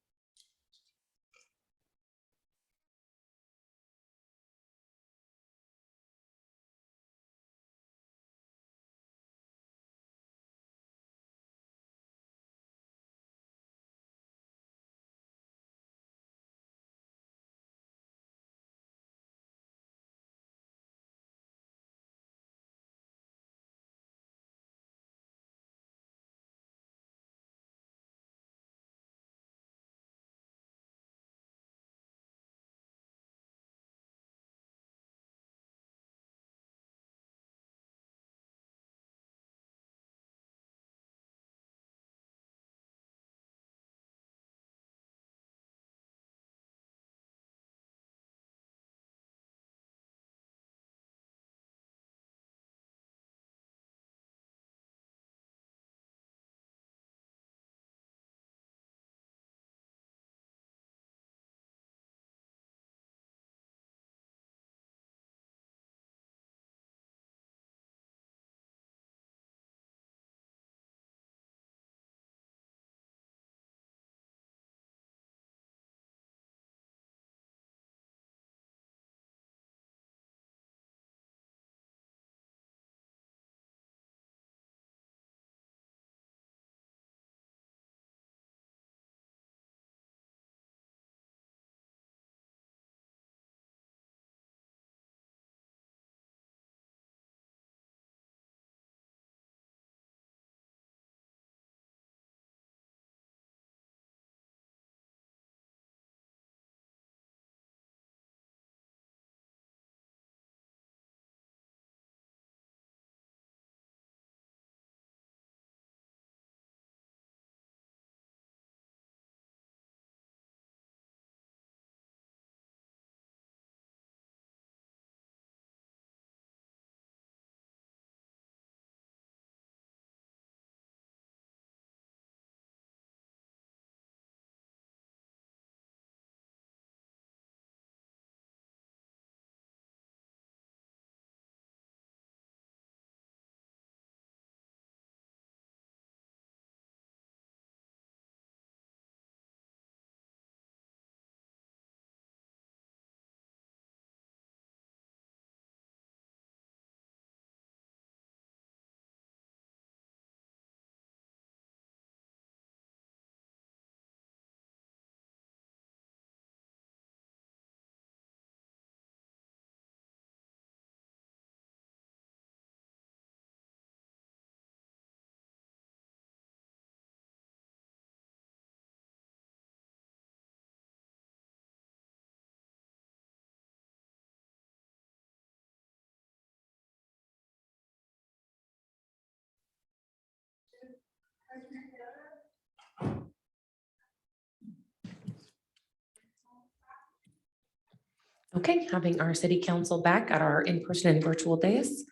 Okay, having our city council back at our in-person and virtual dais.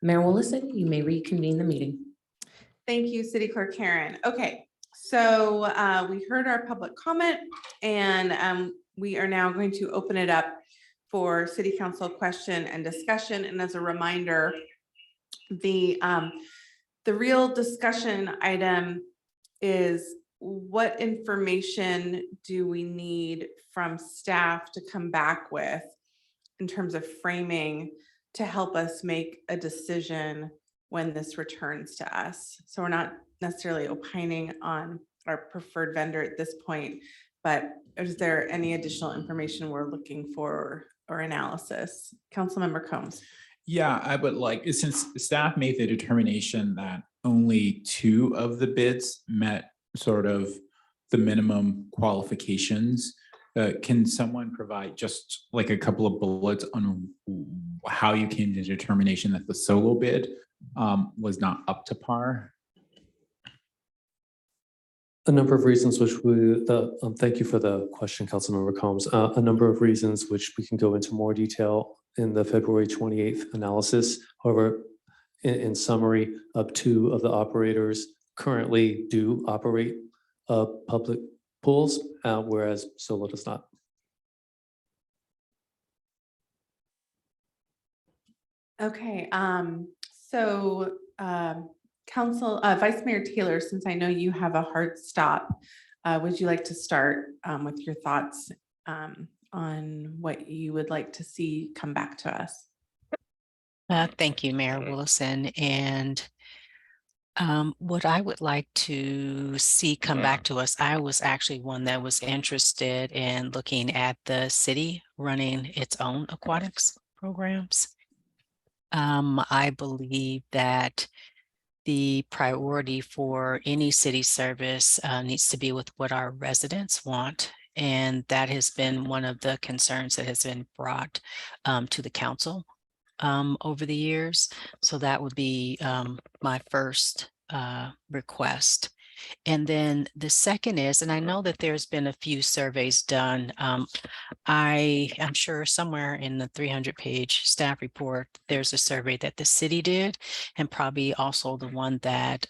Mayor Willison, you may reconvene the meeting. Thank you, City Clerk Karen. Okay, so we heard our public comment and we are now going to open it up for city council question and discussion. And as a reminder, the real discussion item is what information do we need from staff to come back with in terms of framing to help us make a decision when this returns to us. So we're not necessarily opining on our preferred vendor at this point, but is there any additional information we're looking for or analysis? Councilmember Combs. Yeah, I would like, since staff made the determination that only 2 of the bids met sort of the minimum qualifications, can someone provide just like a couple of bullets on how you came to the determination that the solo bid was not up to par? A number of reasons which thank you for the question, Councilmember Combs. A number of reasons which we can go into more detail in the February 28th analysis. However, in summary, up 2 of the operators currently do operate public pools, whereas Solo does not. Okay, so Vice Mayor Taylor, since I know you have a hard stop, would you like to start with your thoughts on what you would like to see come back to us? Thank you, Mayor Willison. And what I would like to see come back to us, I was actually one that was interested in looking at the city running its own aquatics programs. I believe that the priority for any city service needs to be with what our residents want. And that has been one of the concerns that has been brought to the council over the years. So that would be my first request. And then the second is, and I know that there's been a few surveys done. I am sure somewhere in the 300-page staff report, there's a survey that the city did, and probably also the one that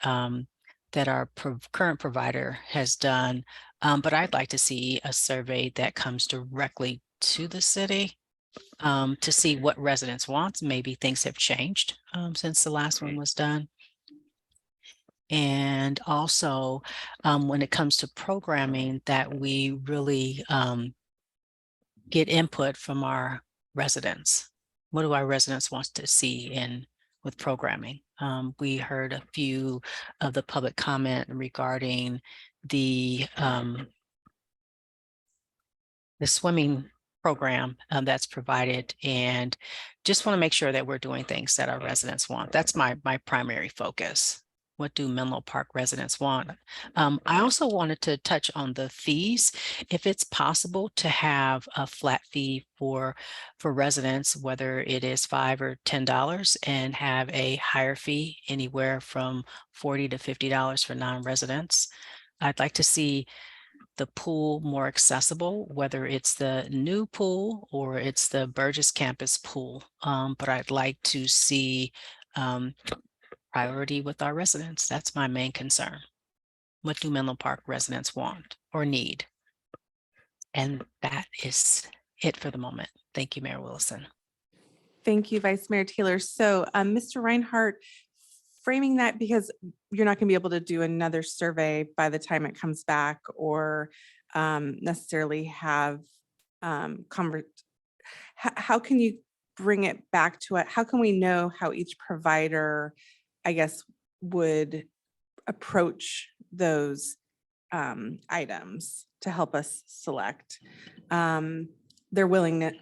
that our current provider has done. But I'd like to see a survey that comes directly to the city to see what residents want. Maybe things have changed since the last one was done. And also when it comes to programming, that we really get input from our residents. What do our residents want to see in with programming? We heard a few of the public comment regarding the swimming program that's provided, and just want to make sure that we're doing things that our residents want. That's my primary focus. What do Menlo Park residents want? I also wanted to touch on the fees. If it's possible to have a flat fee for residents, whether it is $5 or $10, and have a higher fee anywhere from $40 to $50 for non-residents. I'd like to see the pool more accessible, whether it's the new pool or it's the Burgess campus pool. But I'd like to see priority with our residents. That's my main concern. What do Menlo Park residents want or need? And that is it for the moment. Thank you, Mayor Willison. Thank you, Vice Mayor Taylor. So Mr. Reinhardt, framing that, because you're not going to be able to do another survey by the time it comes back, or necessarily have how can you bring it back to it? How can we know how each provider, I guess, would approach those items to help us select their willingness,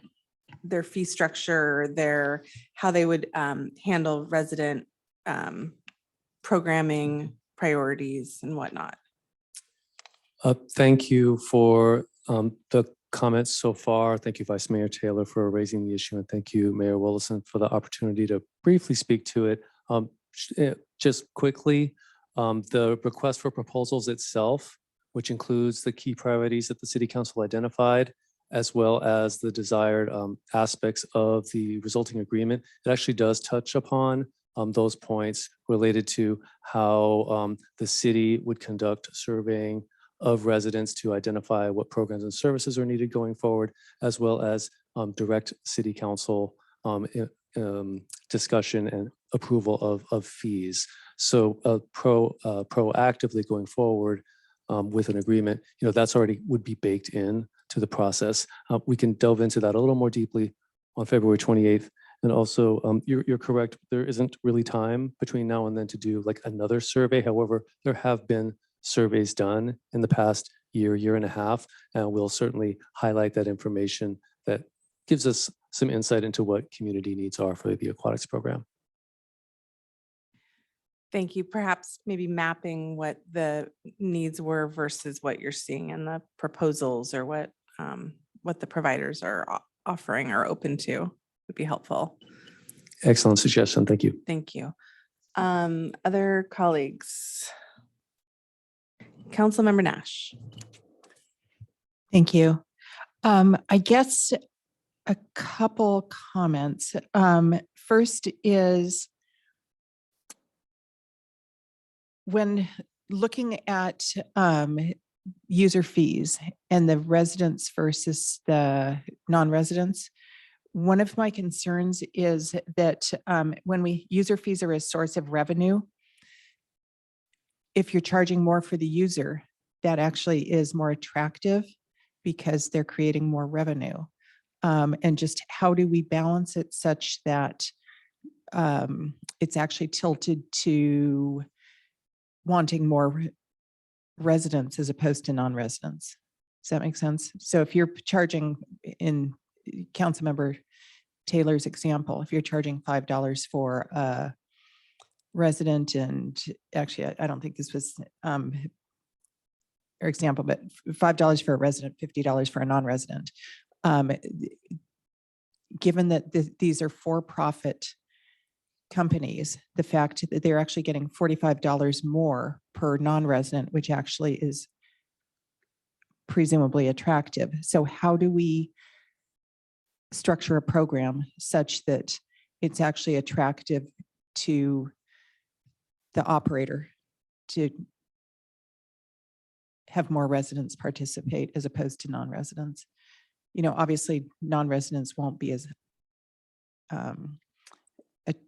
their fee structure, how they would handle resident programming priorities and whatnot? Thank you for the comments so far. Thank you, Vice Mayor Taylor, for raising the issue, and thank you, Mayor Willison, for the opportunity to briefly speak to it. Just quickly, The request for proposals itself, which includes the key priorities that the city council identified, as well as the desired aspects of the resulting agreement, it actually does touch upon those points related to how the city would conduct surveying of residents to identify what programs and services are needed going forward, as well as direct city council discussion and approval of fees. So proactively going forward with an agreement, that's already would be baked in to the process. We can delve into that a little more deeply on February 28th. And also, you're correct, there isn't really time between now and then to do like another survey. However, there have been surveys done in the past year and a half, and we'll certainly highlight that information that gives us some insight into what community needs are for the aquatics program. Thank you. Perhaps maybe mapping what the needs were versus what you're seeing in the proposals, or what the providers are offering or open to would be helpful. Excellent suggestion. Thank you. Thank you. Other colleagues? Councilmember Nash. Thank you. I guess a couple comments. First is, when looking at user fees and the residents versus the non-residents, one of my concerns is that when user fees are a source of revenue, if you're charging more for the user, that actually is more attractive because they're creating more revenue. And just how do we balance it such that it's actually tilted to wanting more residents as opposed to non-residents? Does that make sense? So if you're charging, in Councilmember Taylor's example, if you're charging $5 for a resident, and actually, I don't think this was her example, but $5 for a resident, $50 for a non-resident. Given that these are for-profit companies, the fact that they're actually getting $45 more per non-resident, which actually is presumably attractive. So how do we structure a program such that it's actually attractive to the operator to have more residents participate as opposed to non-residents? Obviously non-residents won't be as,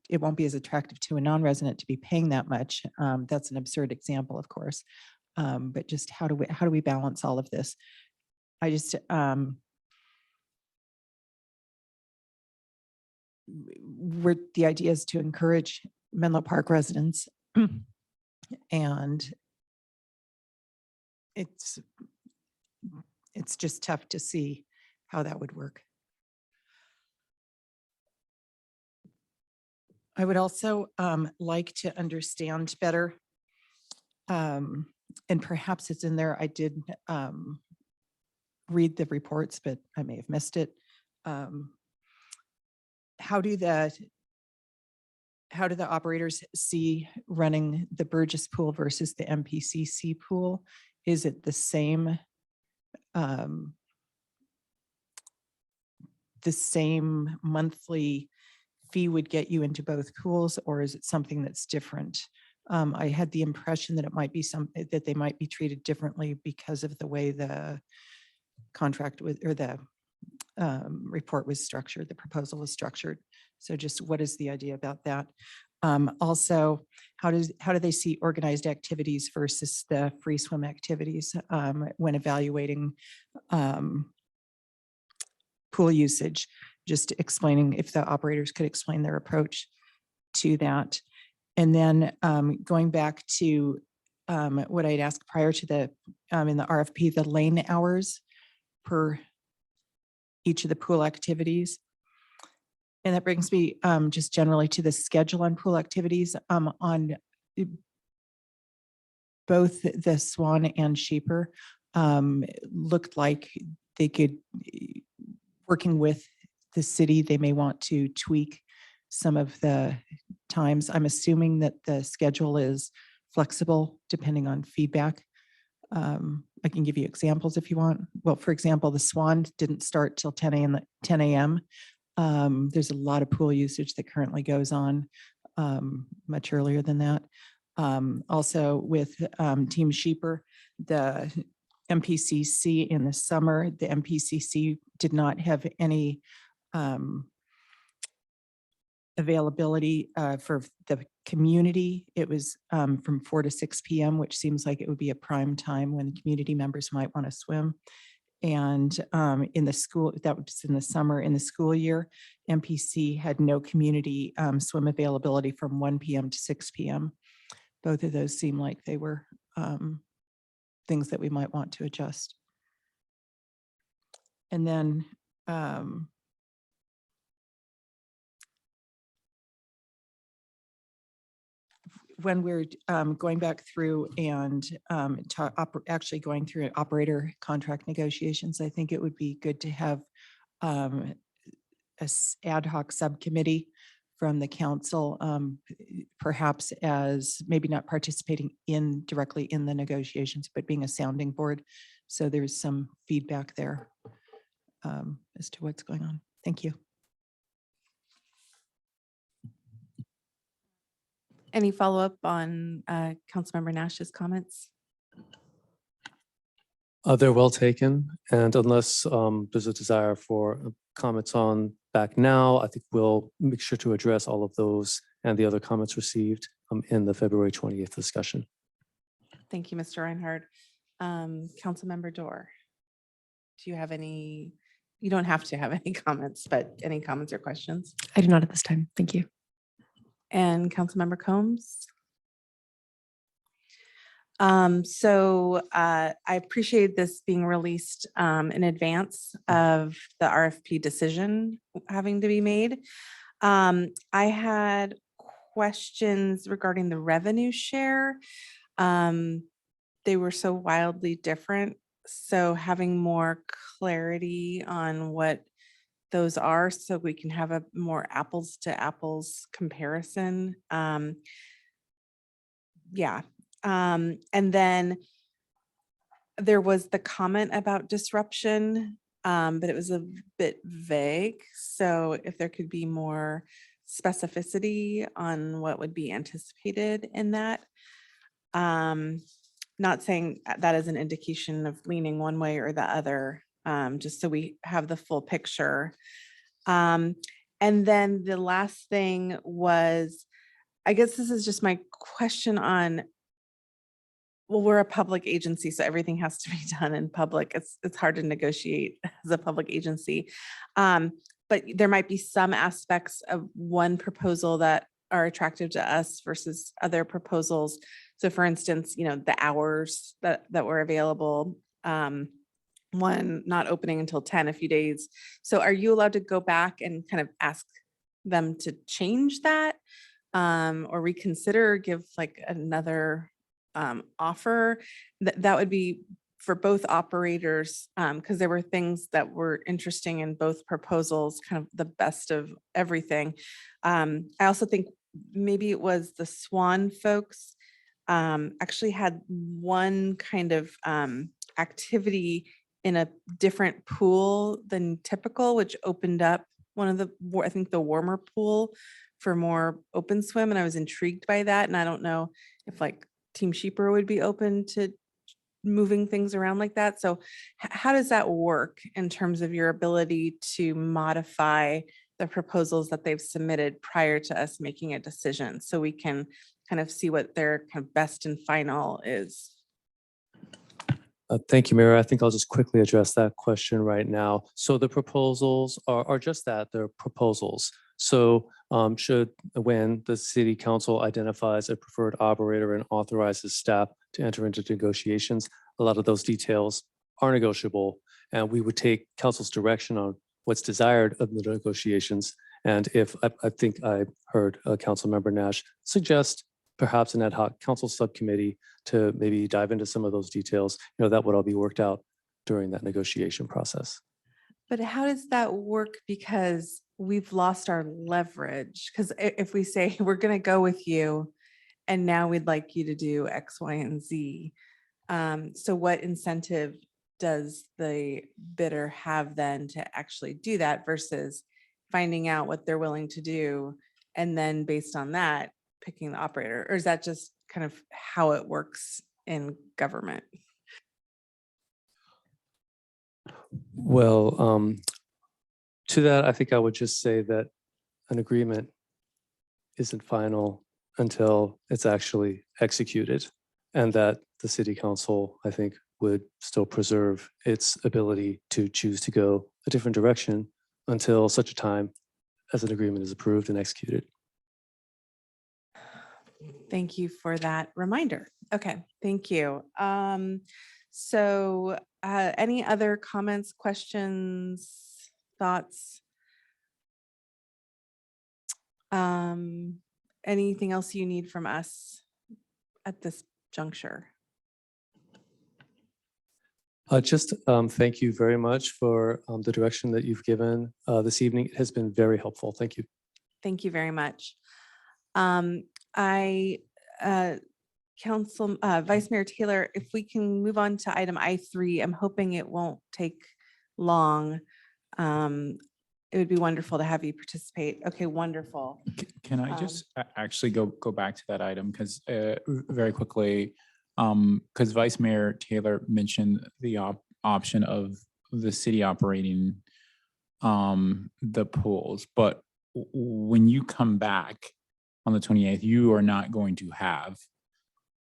it won't be as attractive to a non-resident to be paying that much. That's an absurd example, of course. But just how do we balance all of this? I just, the idea is to encourage Menlo Park residents, and it's just tough to see how that would work. I would also like to understand better, and perhaps it's in there, I did read the reports, but I may have missed it. How do the operators see running the Burgess pool versus the MPCC pool? Is it the same monthly fee would get you into both pools, or is it something that's different? I had the impression that it might be that they might be treated differently because of the way the contract or the report was structured, the proposal was structured. So just what is the idea about that? Also, how do they see organized activities versus the free swim activities when evaluating pool usage? Just explaining, if the operators could explain their approach to that. And then going back to what I'd asked prior to the, in the RFP, the lane hours per each of the pool activities. And that brings me just generally to the schedule on pool activities on both the Swan and Sheeper. Looked like they could, working with the city, they may want to tweak some of the times. I'm assuming that the schedule is flexible depending on feedback. I can give you examples if you want. Well, for example, the Swan didn't start till 10 a.m. There's a lot of pool usage that currently goes on much earlier than that. Also with Team Sheeper, the MPCC in the summer, the MPCC did not have any availability for the community. It was from 4 to 6 p.m., which seems like it would be a prime time when community members might want to swim. And in the school, that was in the summer, in the school year, MPC had no community swim availability from 1 p.m. to 6 p.m. Both of those seem like they were things that we might want to adjust. And then when we're going back through and actually going through operator contract negotiations, I think it would be good to have a ad hoc subcommittee from the council, perhaps as maybe not participating directly in the negotiations, but being a sounding board. So there's some feedback there as to what's going on. Thank you. Any follow-up on Councilmember Nash's comments? They're well taken. And unless there's a desire for comments on back now, I think we'll make sure to address all of those and the other comments received in the February 28th discussion. Thank you, Mr. Reinhardt. Councilmember Dorr, do you have any, you don't have to have any comments, but any comments or questions? I do not at this time. Thank you. And Councilmember Combs? I appreciate this being released in advance of the RFP decision having to be made. I had questions regarding the revenue share. They were so wildly different. So having more clarity on what those are so we can have a more apples to apples comparison. Yeah. And then there was the comment about disruption, but it was a bit vague. So if there could be more specificity on what would be anticipated in that. Not saying that is an indication of leaning one way or the other, just so we have the full picture. And then the last thing was, I guess this is just my question on, well, we're a public agency, so everything has to be done in public. It's hard to negotiate as a public agency. But there might be some aspects of one proposal that are attractive to us versus other proposals. So for instance, the hours that were available, one not opening until 10 a few days. So are you allowed to go back and kind of ask them to change that or reconsider, give like another offer? That would be for both operators, because there were things that were interesting in both proposals, kind of the best of everything. I also think maybe it was the Swan folks actually had one kind of activity in a different pool than typical, which opened up one of the, I think the warmer pool for more open swim. And I was intrigued by that. And I don't know if like Team Sheeper would be open to moving things around like that. So how does that work in terms of your ability to modify the proposals that they've submitted prior to us making a decision, so we can kind of see what their kind of best and final is? Thank you, Mayor. I think I'll just quickly address that question right now. So the proposals are just that, they're proposals. So when the city council identifies a preferred operator and authorizes staff to enter into negotiations, a lot of those details are negotiable, and we would take council's direction on what's desired of the negotiations. And if I think I heard Councilmember Nash suggest perhaps an ad hoc council subcommittee to maybe dive into some of those details, that would all be worked out during that negotiation process. But how does that work? Because we've lost our leverage. Because if we say we're going to go with you, and now we'd like you to do X, Y, and Z. So what incentive does the bidder have then to actually do that versus finding out what they're willing to do and then based on that, picking the operator? Or is that just kind of how it works in government? Well, to that, I think I would just say that an agreement isn't final until it's actually executed, and that the city council, I think, would still preserve its ability to choose to go a different direction until such a time as an agreement is approved and executed. Thank you for that reminder. Okay, thank you. So any other comments, questions, thoughts? Anything else you need from us at this juncture? Just thank you very much for the direction that you've given this evening. It has been very helpful. Thank you. Thank you very much. Council Vice Mayor Taylor, if we can move on to item I3, I'm hoping it won't take long. It would be wonderful to have you participate. Okay, wonderful. Can I just actually go back to that item because very quickly, because Vice Mayor Taylor mentioned the option of the city operating the pools, but when you come back on the 28th, you are not going to have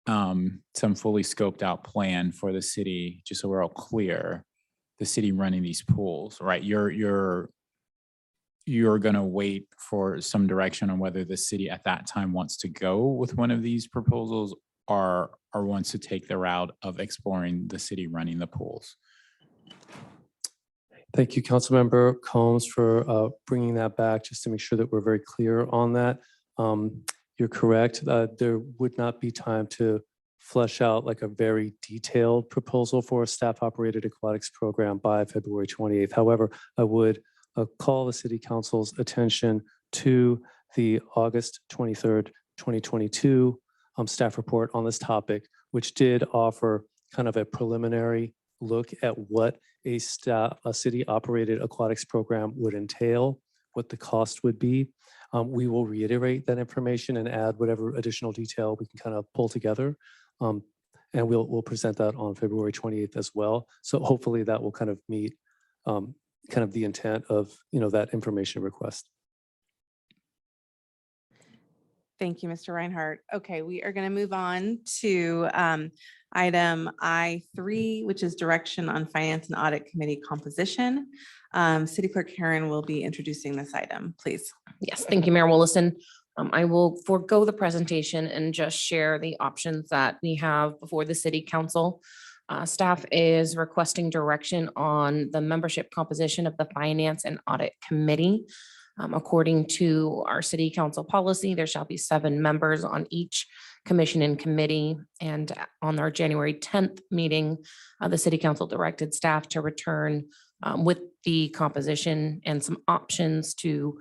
some fully scoped out plan for the city, just so we're all clear, the city running these pools, right? You're going to wait for some direction on whether the city at that time wants to go with one of these proposals or wants to take the route of exploring the city running the pools. Thank you, Councilmember Combs, for bringing that back, just to make sure that we're very clear on that. You're correct. There would not be time to flesh out like a very detailed proposal for a staff-operated aquatics program by February 28th. However, I would call the City Council's attention to the August 23rd, 2022 staff report on this topic, which did offer kind of a preliminary look at what a city-operated aquatics program would entail, what the cost would be. We will reiterate that information and add whatever additional detail we can kind of pull together. And we'll present that on February 28th as well. So hopefully that will kind of meet kind of the intent of, that information request. Thank you, Mr. Reinhardt. Okay, we are going to move on to item I3, which is direction on Finance and Audit Committee composition. City Clerk Karen will be introducing this item, please. Yes, thank you, Mayor Willison. I will forego the presentation and just share the options that we have before the City Council. Staff is requesting direction on the membership composition of the Finance and Audit Committee. According to our City Council policy, there shall be 7 members on each commission and committee. And on our January 10th meeting, the City Council directed staff to return with the composition and some options to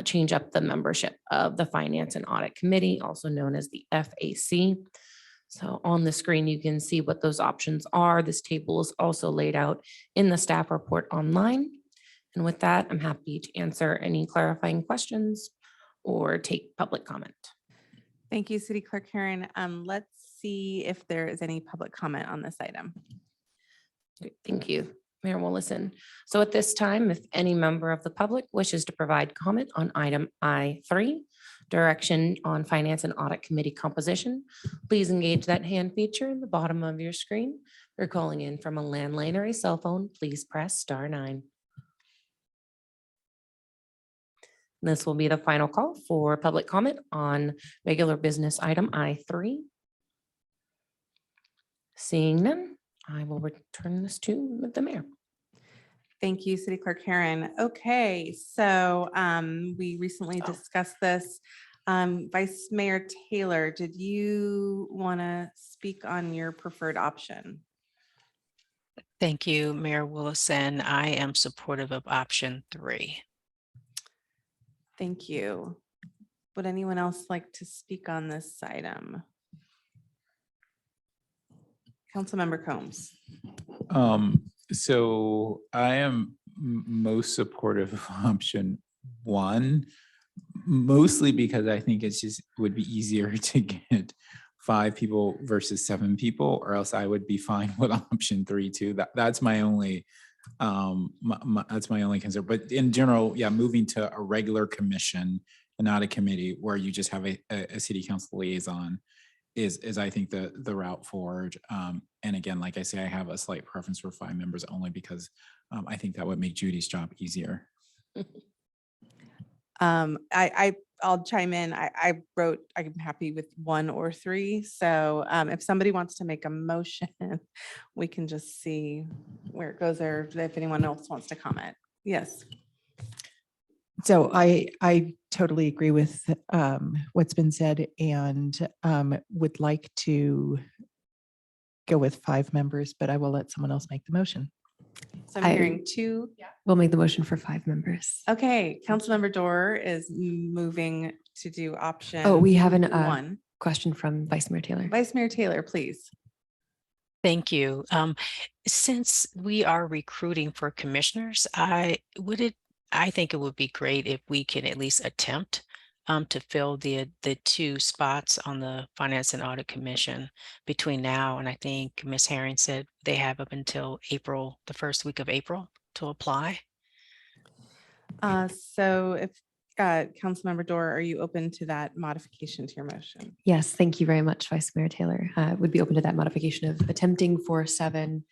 change up the membership of the Finance and Audit Committee, also known as the FAC. So on the screen, you can see what those options are. This table is also laid out in the staff report online. And with that, I'm happy to answer any clarifying questions or take public comment. Thank you, City Clerk Karen. Let's see if there is any public comment on this item. Great, thank you, Mayor Willison. So at this time, if any member of the public wishes to provide comment on item I3, direction on Finance and Audit Committee composition, please engage that hand feature in the bottom of your screen. If you're calling in from a landline or a cell phone, please press *9. This will be the final call for public comment on regular business item I3. Seeing none, I will return this to the mayor. Thank you, City Clerk Karen. Okay, so we recently discussed this. Vice Mayor Taylor, did you want to speak on your preferred option? Thank you, Mayor Willison. I am supportive of option 3. Thank you. Would anyone else like to speak on this item? Councilmember Combs. So I am most supportive of option one, mostly because I think it's just would be easier to get 5 people versus 7 people, or else I would be fine with option 3 too. That's my only that's my only concern. But in general, yeah, moving to a regular commission and not a committee where you just have a city council liaison is I think the route forward. And again, like I say, I have a slight preference for 5 members only because I think that would make Judy's job easier. I'll chime in. I wrote, I'm happy with 1 or 3. So if somebody wants to make a motion, we can just see where it goes there if anyone else wants to comment. Yes. So I totally agree with what's been said and would like to go with 5 members, but I will let someone else make the motion. So I'm hearing 2. We'll make the motion for 5 members. Okay, Councilmember Dorr is moving to do option. Oh, we have an 1. question from Vice Mayor Taylor. Vice Mayor Taylor, please. Thank you. Since we are recruiting for commissioners, I think it would be great if we can at least attempt to fill the 2 spots on the Finance and Audit Commission between now and I think Ms. Herring said they have up until April, the first week of April to apply. So if Councilmember Dorr, are you open to that modification to your motion? Yes, thank you very much, Vice Mayor Taylor. Would be open to that modification of attempting for 7,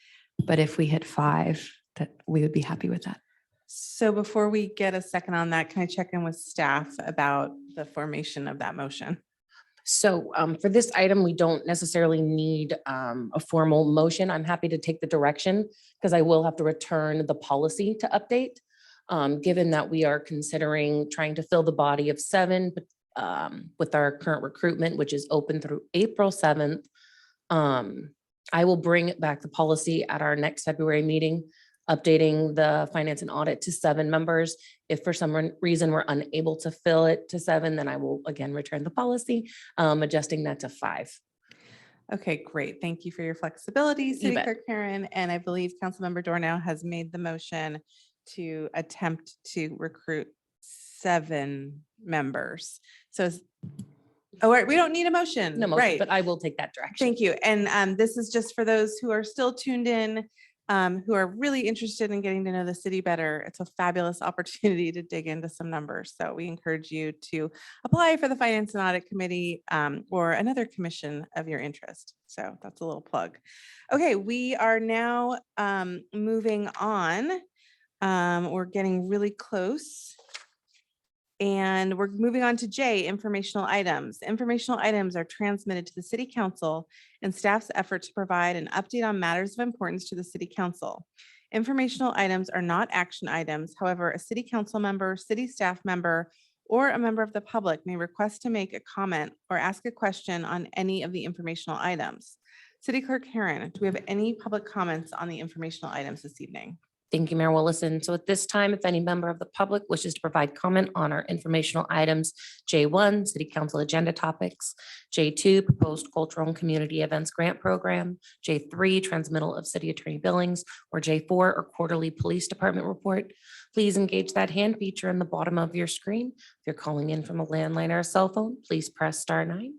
but if we hit 5, that we would be happy with that. So before we get a second on that, can I check in with staff about the formation of that motion? So for this item, we don't necessarily need a formal motion. I'm happy to take the direction because I will have to return the policy to update. Given that we are considering trying to fill the body of 7 with our current recruitment, which is open through April 7th. I will bring back the policy at our next February meeting, updating the finance and audit to 7 members. If for some reason we're unable to fill it to 7, then I will again return the policy, adjusting that to 5. Okay, great. Thank you for your flexibility, City bet. Clerk Karen. And I believe Councilmember Dornow has made the motion to attempt to recruit 7 members. So, right, we don't need a motion. No motion, Right. but I will take that direction. Thank you. And this is just for those who are still tuned in, who are really interested in getting to know the city better. It's a fabulous opportunity to dig into some numbers. So we encourage you to apply for the Finance and Audit Committee or another commission of your interest. So that's a little plug. Okay, we are now moving on. We're getting really close. And we're moving on to J, informational items. Informational items are transmitted to the City Council and staff's effort to provide an update on matters of importance to the City Council. Informational items are not action items. However, a City Council member, city staff member, or a member of the public may request to make a comment or ask a question on any of the informational items. City Clerk Herron, do we have any public comments on the informational items this evening? Thank you, Mayor Willison. So at this time, if any member of the public wishes to provide comment on our informational items, J1, City Council agenda topics, J2, proposed cultural and community events grant program, J3, transmittal of city attorney billings, or J4, or quarterly police department report, please engage that hand feature in the bottom of your screen. If you're calling in from a landline or a cell phone, please press *9.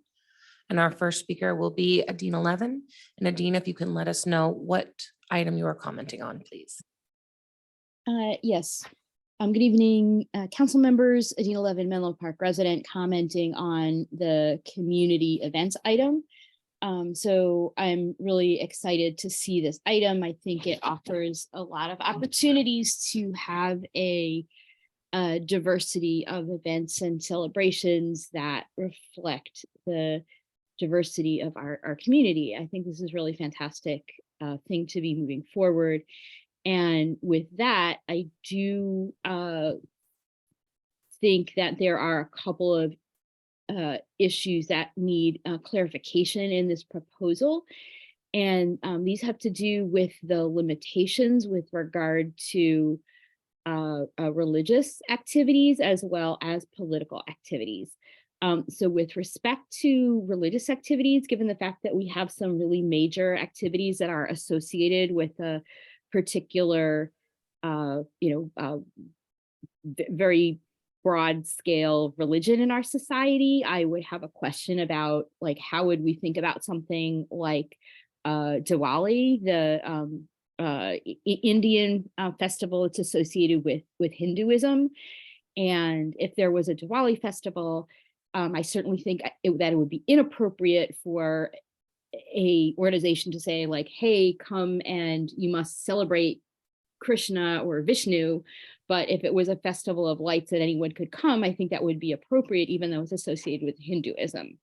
And our first speaker will be Adina Levin. And Adina, if you can let us know what item you are commenting on, please. Yes. Good evening, council members. Adina Levin, Menlo Park resident, commenting on the community events item. So I'm really excited to see this item. I think it offers a lot of opportunities to have a diversity of events and celebrations that reflect the diversity of our community. I think this is really fantastic thing to be moving forward. And with that, I do think that there are a couple of issues that need clarification in this proposal. And these have to do with the limitations with regard to religious activities as well as political activities. So with respect to religious activities, given the fact that we have some really major activities that are associated with a particular, very broad scale religion in our society, I would have a question about like, how would we think about something like Diwali, the Indian festival it's associated with Hinduism. And if there was a Diwali festival, I certainly think that it would be inappropriate for a organization to say like, hey, come and you must celebrate Krishna or Vishnu. But if it was a festival of lights that anyone could come, I think that would be appropriate, even though it's associated with Hinduism.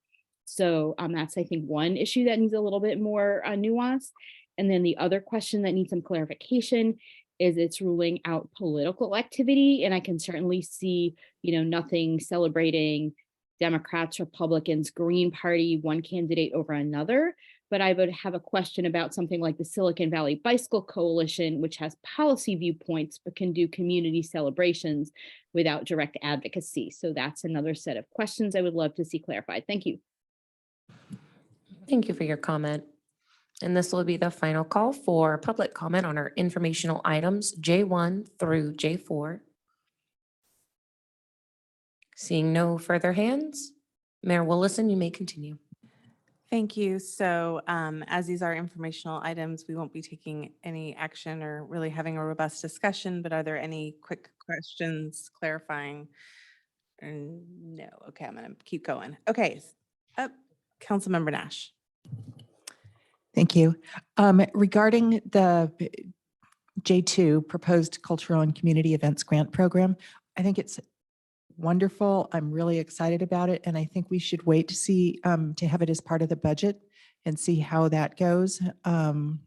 So that's, I think, one issue that needs a little bit more nuance. And then the other question that needs some clarification is it's ruling out political activity. And I can certainly see, nothing celebrating Democrats, Republicans, Green Party, one candidate over another. But I would have a question about something like the Silicon Valley Bicycle Coalition, which has policy viewpoints, but can do community celebrations without direct advocacy. So that's another set of questions I would love to see clarified. Thank you. Thank you for your comment. And this will be the final call for public comment on our informational items J1 through J4. Seeing no further hands, Mayor Willison, you may continue. Thank you. So as these are informational items, we won't be taking any action or really having a robust discussion, but are there any quick questions clarifying? No. Okay, I'm going to keep going. Okay. Councilmember Nash. Thank you. Regarding the J2 proposed cultural and community events grant program, I think it's wonderful. I'm really excited about it. And I think we should wait to see, to have it as part of the budget and see how that goes. And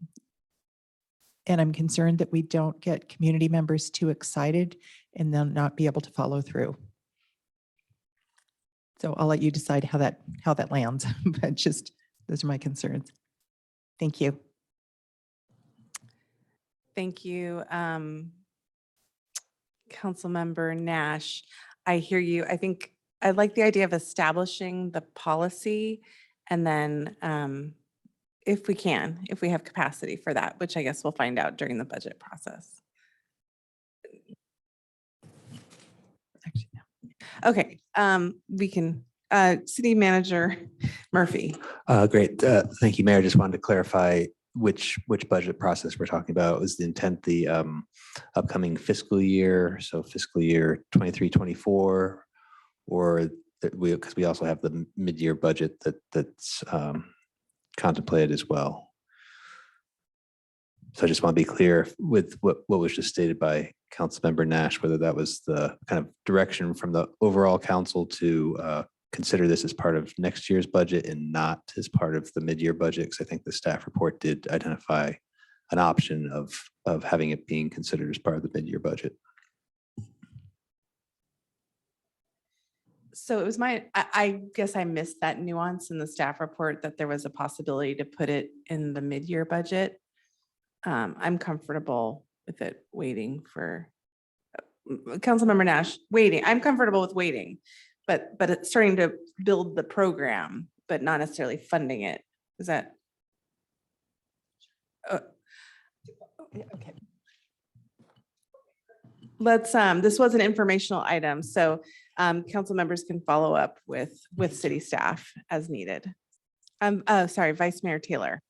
I'm concerned that we don't get community members too excited and then not be able to follow through. So I'll let you decide how that lands, but just, those are my concerns. Thank you. Thank you. Councilmember Nash, I hear you. I think I like the idea of establishing the policy and then if we have capacity for that, which I guess we'll find out during the budget process. Okay, we can, City Manager Murphy. Great. Thank you, Mayor. Just wanted to clarify which budget process we're talking about. Was the intent the upcoming fiscal year, so fiscal year 23-24, or because we also have the mid-year budget that's contemplated as well. So I just want to be clear with what was just stated by Councilmember Nash, whether that was the kind of direction from the overall council to consider this as part of next year's budget and not as part of the mid-year budget, because I think the staff report did identify an option of having it being considered as part of the mid-year budget. So it was I guess I missed that nuance in the staff report that there was a possibility to put it in the mid-year budget. I'm comfortable with it waiting for Councilmember Nash, waiting. I'm comfortable with waiting, but it's starting to build the program, but not necessarily funding it. Is that? Okay. Let's, this was an informational item, so council members can follow up with city staff as needed. Sorry, Vice Mayor Taylor.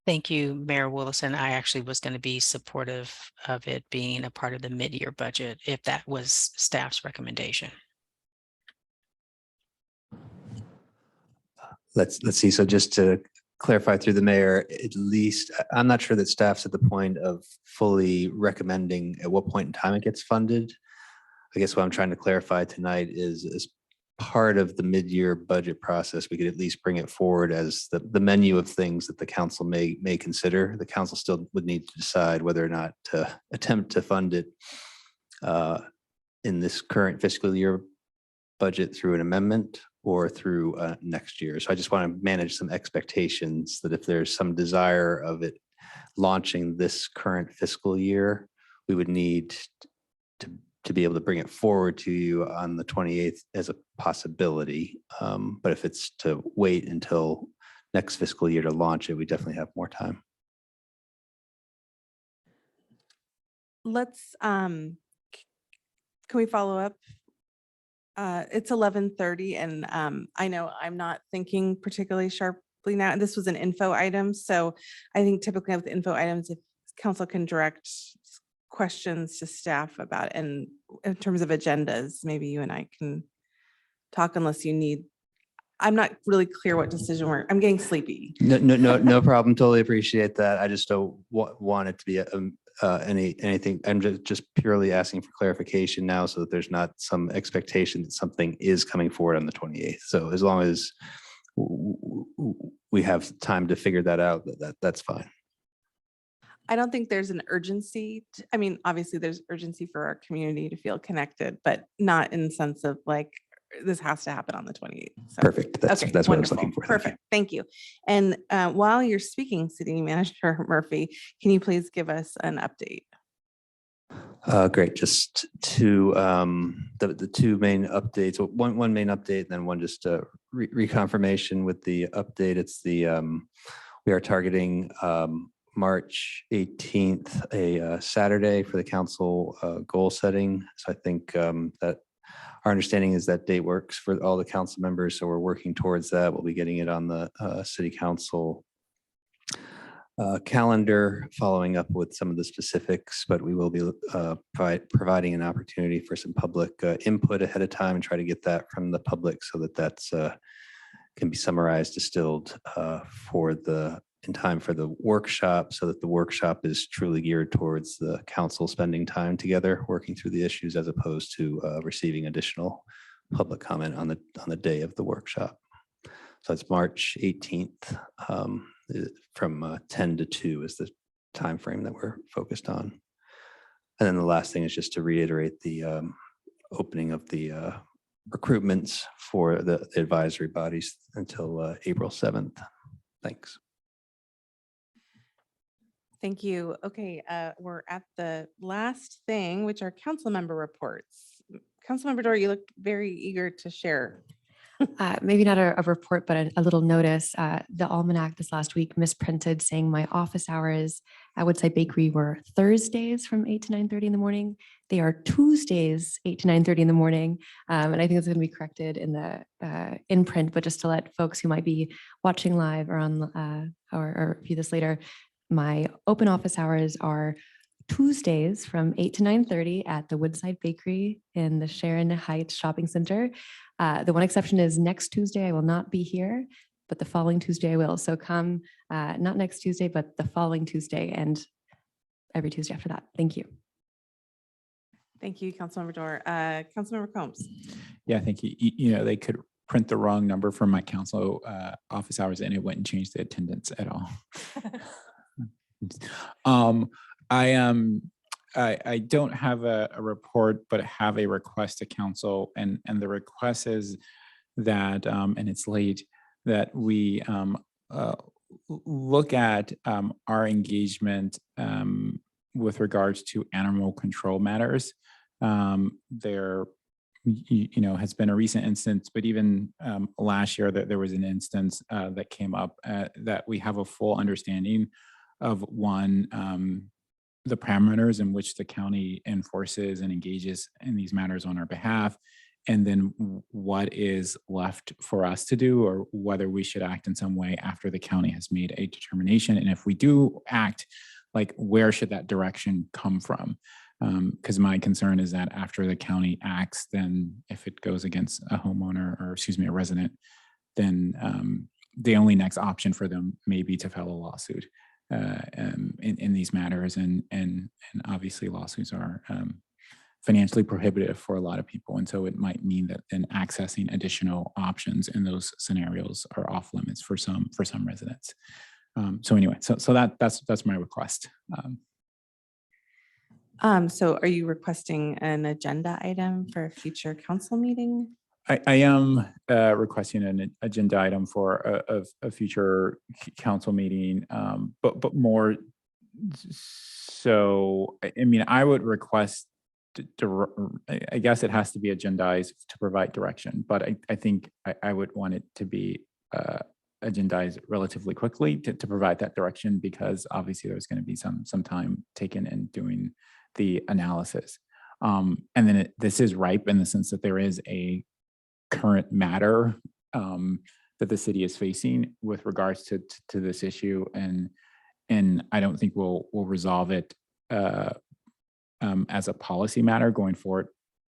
Thank you, Mayor Willison. I actually was going to be supportive of it being a part of the mid-year budget if that was staff's recommendation. Let's see. So just to clarify through the mayor, at least, I'm not sure that staff's at the point of fully recommending at what point in time it gets funded. I guess what I'm trying to clarify tonight is as part of the mid-year budget process, we could at least bring it forward as the menu of things that the council may consider. The council still would need to decide whether or not to attempt to fund it in this current fiscal year budget through an amendment or through next year. So I just want to manage some expectations that if there's some desire of it launching this current fiscal year, we would need to be able to bring it forward to you on the 28th as a possibility. But if it's to wait until next fiscal year to launch it, we definitely have more time. Let's, can we follow up? It's 11:30 and I know I'm not thinking particularly sharply now. And this was an info item. So I think typically with info items, if council can direct questions to staff about it, and in terms of agendas, maybe you and I can talk unless you need, I'm not really clear what decision I'm getting sleepy. No problem. Totally appreciate that. I just don't want it to be anything. I'm just purely asking for clarification now so that there's not some expectation that something is coming forward on the 28th. So as long as we have time to figure that out, that's fine. I don't think there's an urgency. I mean, obviously there's urgency for our community to feel connected, but not in the sense of like, this has to happen on the 28th. So, Perfect. That's okay, what I was wonderful. looking for. Perfect. Thank you. And while you're speaking, City Manager Murphy, can you please give us an update? Great. Just two, the two main updates. One main update, and then one just reconfirmation with the update. It's the we are targeting March 18th, a Saturday for the council goal setting. So I think that our understanding is that date works for all the council members. So we're working towards that. We'll be getting it on the city council calendar, following up with some of the specifics, but we will be providing an opportunity for some public input ahead of time and try to get that from the public so that that's can be summarized, distilled in time for the workshop, so that the workshop is truly geared towards the council spending time together, working through the issues as opposed to receiving additional public comment on the day of the workshop. So it's March 18th from 10 to 2 is the time frame that we're focused on. And then the last thing is just to reiterate the opening of the recruitments for the advisory bodies until April 7th. Thanks. Thank you. Okay, we're at the last thing, which are council member reports. Councilmember Dora, you look very eager to share. Maybe not a report, but a little notice. The almanac this last week misprinted saying my office hours at Woodside Bakery were Thursdays from 8 to 9:30 in the morning. They are Tuesdays, 8 to 9:30 in the morning. And I think it's going to be corrected in the in print, but just to let folks who might be watching live or on or view this later, my open office hours are Tuesdays from 8 to 9:30 at the Woodside Bakery in the Sharon Heights Shopping Center. The one exception is next Tuesday, I will not be here, but the following Tuesday I will. So come not next Tuesday, but the following Tuesday and every Tuesday after that. Thank you. Thank you, Councilmember Dora. Councilmember Combs. Yeah, thank you. You know, they could print the wrong number from my council office hours and it wouldn't change the attendance at all. I don't have a report, but have a request to council, and the request is that, and it's late, that we look at our engagement with regards to animal control matters. There, has been a recent instance, but even last year that there was an instance that came up that we have a full understanding of the parameters in which the county enforces and engages in these matters on our behalf, and then what is left for us to do, or whether we should act in some way after the county has made a determination. And if we do act, like, where should that direction come from? Because my concern is that after the county acts, then if it goes against a homeowner, or excuse me, a resident, then the only next option for them may be to file a lawsuit in these matters, and obviously lawsuits are financially prohibitive for a lot of people, and so it might mean that then accessing additional options in those scenarios are off limits for some residents. So anyway, so that's my request. So are you requesting an agenda item for a future council meeting? I am requesting an agenda item for a future council meeting, but more so, I mean, I would request I guess it has to be agendized to provide direction, but I think I would want it to be agendized relatively quickly to provide that direction, because obviously there's going to be some time taken in doing the analysis. And then this is ripe in the sense that there is a current matter that the city is facing with regards to this issue, and I don't think we'll resolve it as a policy matter going forward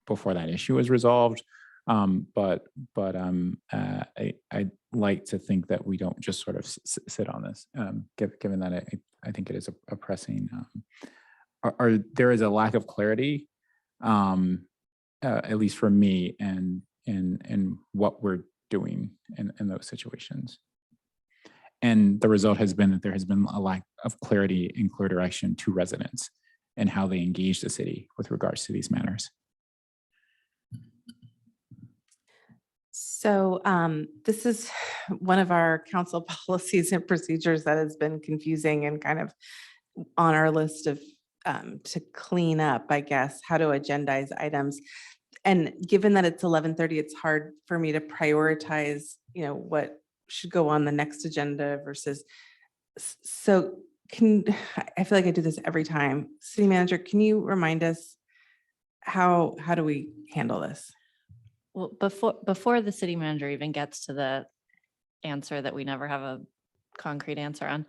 before that issue is resolved. But I'd like to think that we don't just sort of sit on this, given that I think it is a pressing, there is a lack of clarity, at least for me, and in what we're doing in those situations. And the result has been that there has been a lack of clarity and clear direction to residents and how they engage the city with regards to these matters. So this is one of our council policies and procedures that has been confusing and kind of on our list of to clean up, I guess, how to agendize items. And given that it's 11:30, it's hard for me to prioritize, what should go on the next agenda versus. So I feel like I do this every time. City Manager, can you remind us how do we handle this? Well, before the city manager even gets to the answer that we never have a concrete answer on,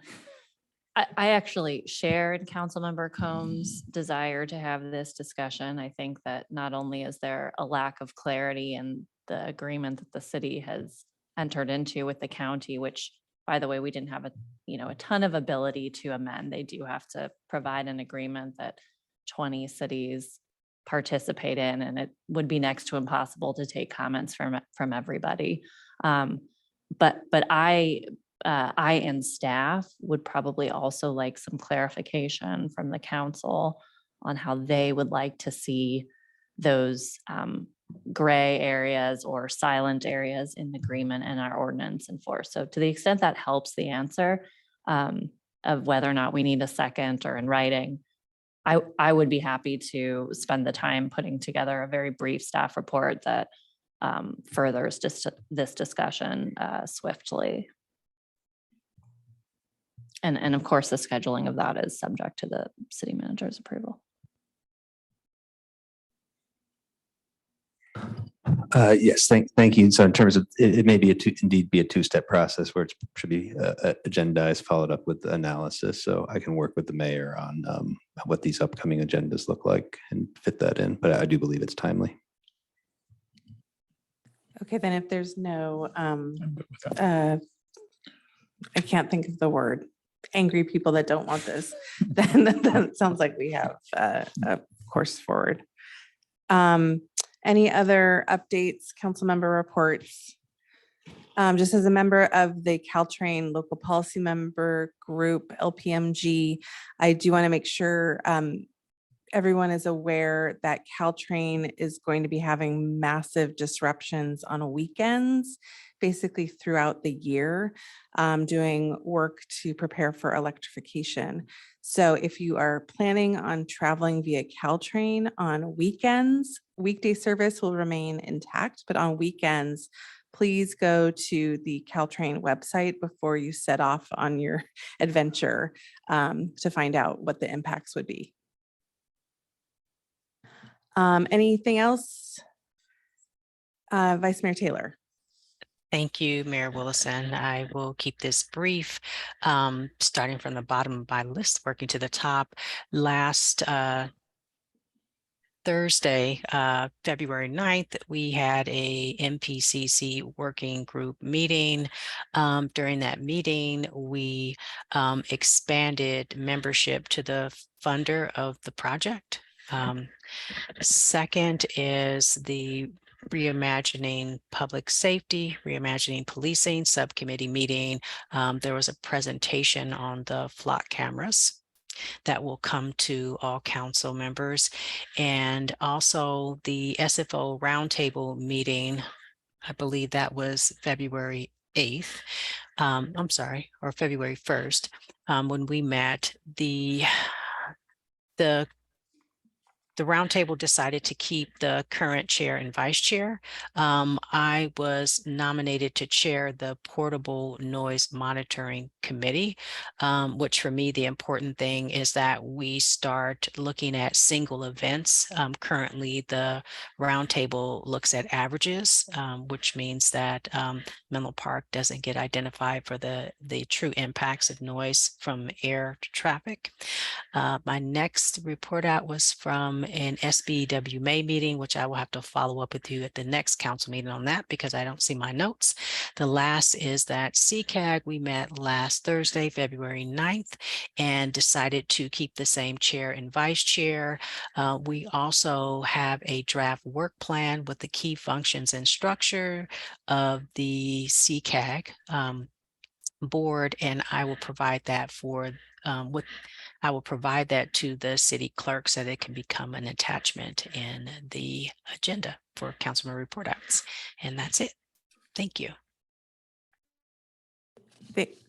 I actually share in Councilmember Combs' desire to have this discussion. I think that not only is there a lack of clarity in the agreement that the city has entered into with the county, which, by the way, we didn't have a ton of ability to amend. They do have to provide an agreement that 20 cities participate in, and it would be next to impossible to take comments from everybody. But I and staff would probably also like some clarification from the council on how they would like to see those gray areas or silent areas in the agreement and our ordinance enforced. So to the extent that helps the answer of whether or not we need a second or in writing, I would be happy to spend the time putting together a very brief staff report that furthers this discussion swiftly. And of course, the scheduling of that is subject to the city manager's approval. Yes, thank you. So in terms of, it may be indeed be a two-step process where it should be agendized, followed up with analysis. So I can work with the mayor on what these upcoming agendas look like and fit that in, but I do believe it's timely. Okay, then if there's no, I can't think of the word, angry people that don't want this, then that sounds like we have a course forward. Any other updates, council member reports? Just as a member of the Caltrain local policy member group, LPMG, I do want to make sure everyone is aware that Caltrain is going to be having massive disruptions on weekends, basically throughout the year, doing work to prepare for electrification. So if you are planning on traveling via Caltrain on weekends, weekday service will remain intact, but on weekends, please go to the Caltrain website before you set off on your adventure to find out what the impacts would be. Anything else? Vice Mayor Taylor. Thank you, Mayor Willison. I will keep this brief, starting from the bottom of my list, working to the top. Last Thursday, February 9th, we had a MPCC working group meeting. During that meeting, we expanded membership to the funder of the project. Second is the Reimagining Public Safety, Reimagining Policing Subcommittee meeting. There was a presentation on the flock cameras that will come to all council members, and also the SFO roundtable meeting. I believe that was February 8th. I'm sorry, or February 1st, when we met. The the roundtable decided to keep the current chair and vice chair. I was nominated to chair the Portable Noise Monitoring Committee, which for me, the important thing is that we start looking at single events. Currently, the roundtable looks at averages, which means that Menlo Park doesn't get identified for the true impacts of noise from air to traffic. My next report out was from an SBWMA meeting, which I will have to follow up with you at the next council meeting on that because I don't see my notes. The last is that CCAG, we met last Thursday, February 9th, and decided to keep the same chair and vice chair. We also have a draft work plan with the key functions and structure of the CCAG board, and I will provide that I will provide that to the city clerk so that it can become an attachment in the agenda for councilman report outs. And that's it. Thank you.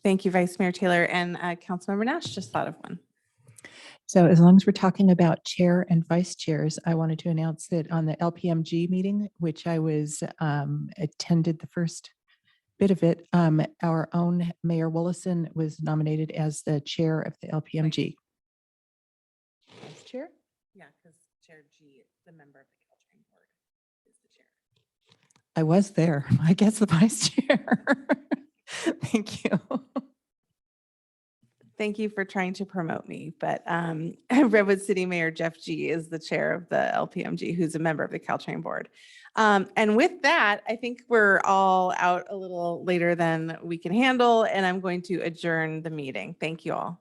Thank you, Vice Mayor Taylor, and Councilmember Nash just thought of one. So as long as we're talking about chair and vice chairs, I wanted to announce that on the LPMG meeting, which I was attended the first bit of it, our own Mayor Willison was nominated as the chair of the LPMG. Vice chair? Yeah, because Chair G, the member of the Caltrain board, is the chair. I was there. I guess the vice chair. Thank you. Thank you for trying to promote me, but Redwood City Mayor Jeff G is the chair of the LPMG, who's a member of the Caltrain board. And with that, I think we're all out a little later than we can handle, and I'm going to adjourn the meeting. Thank you all.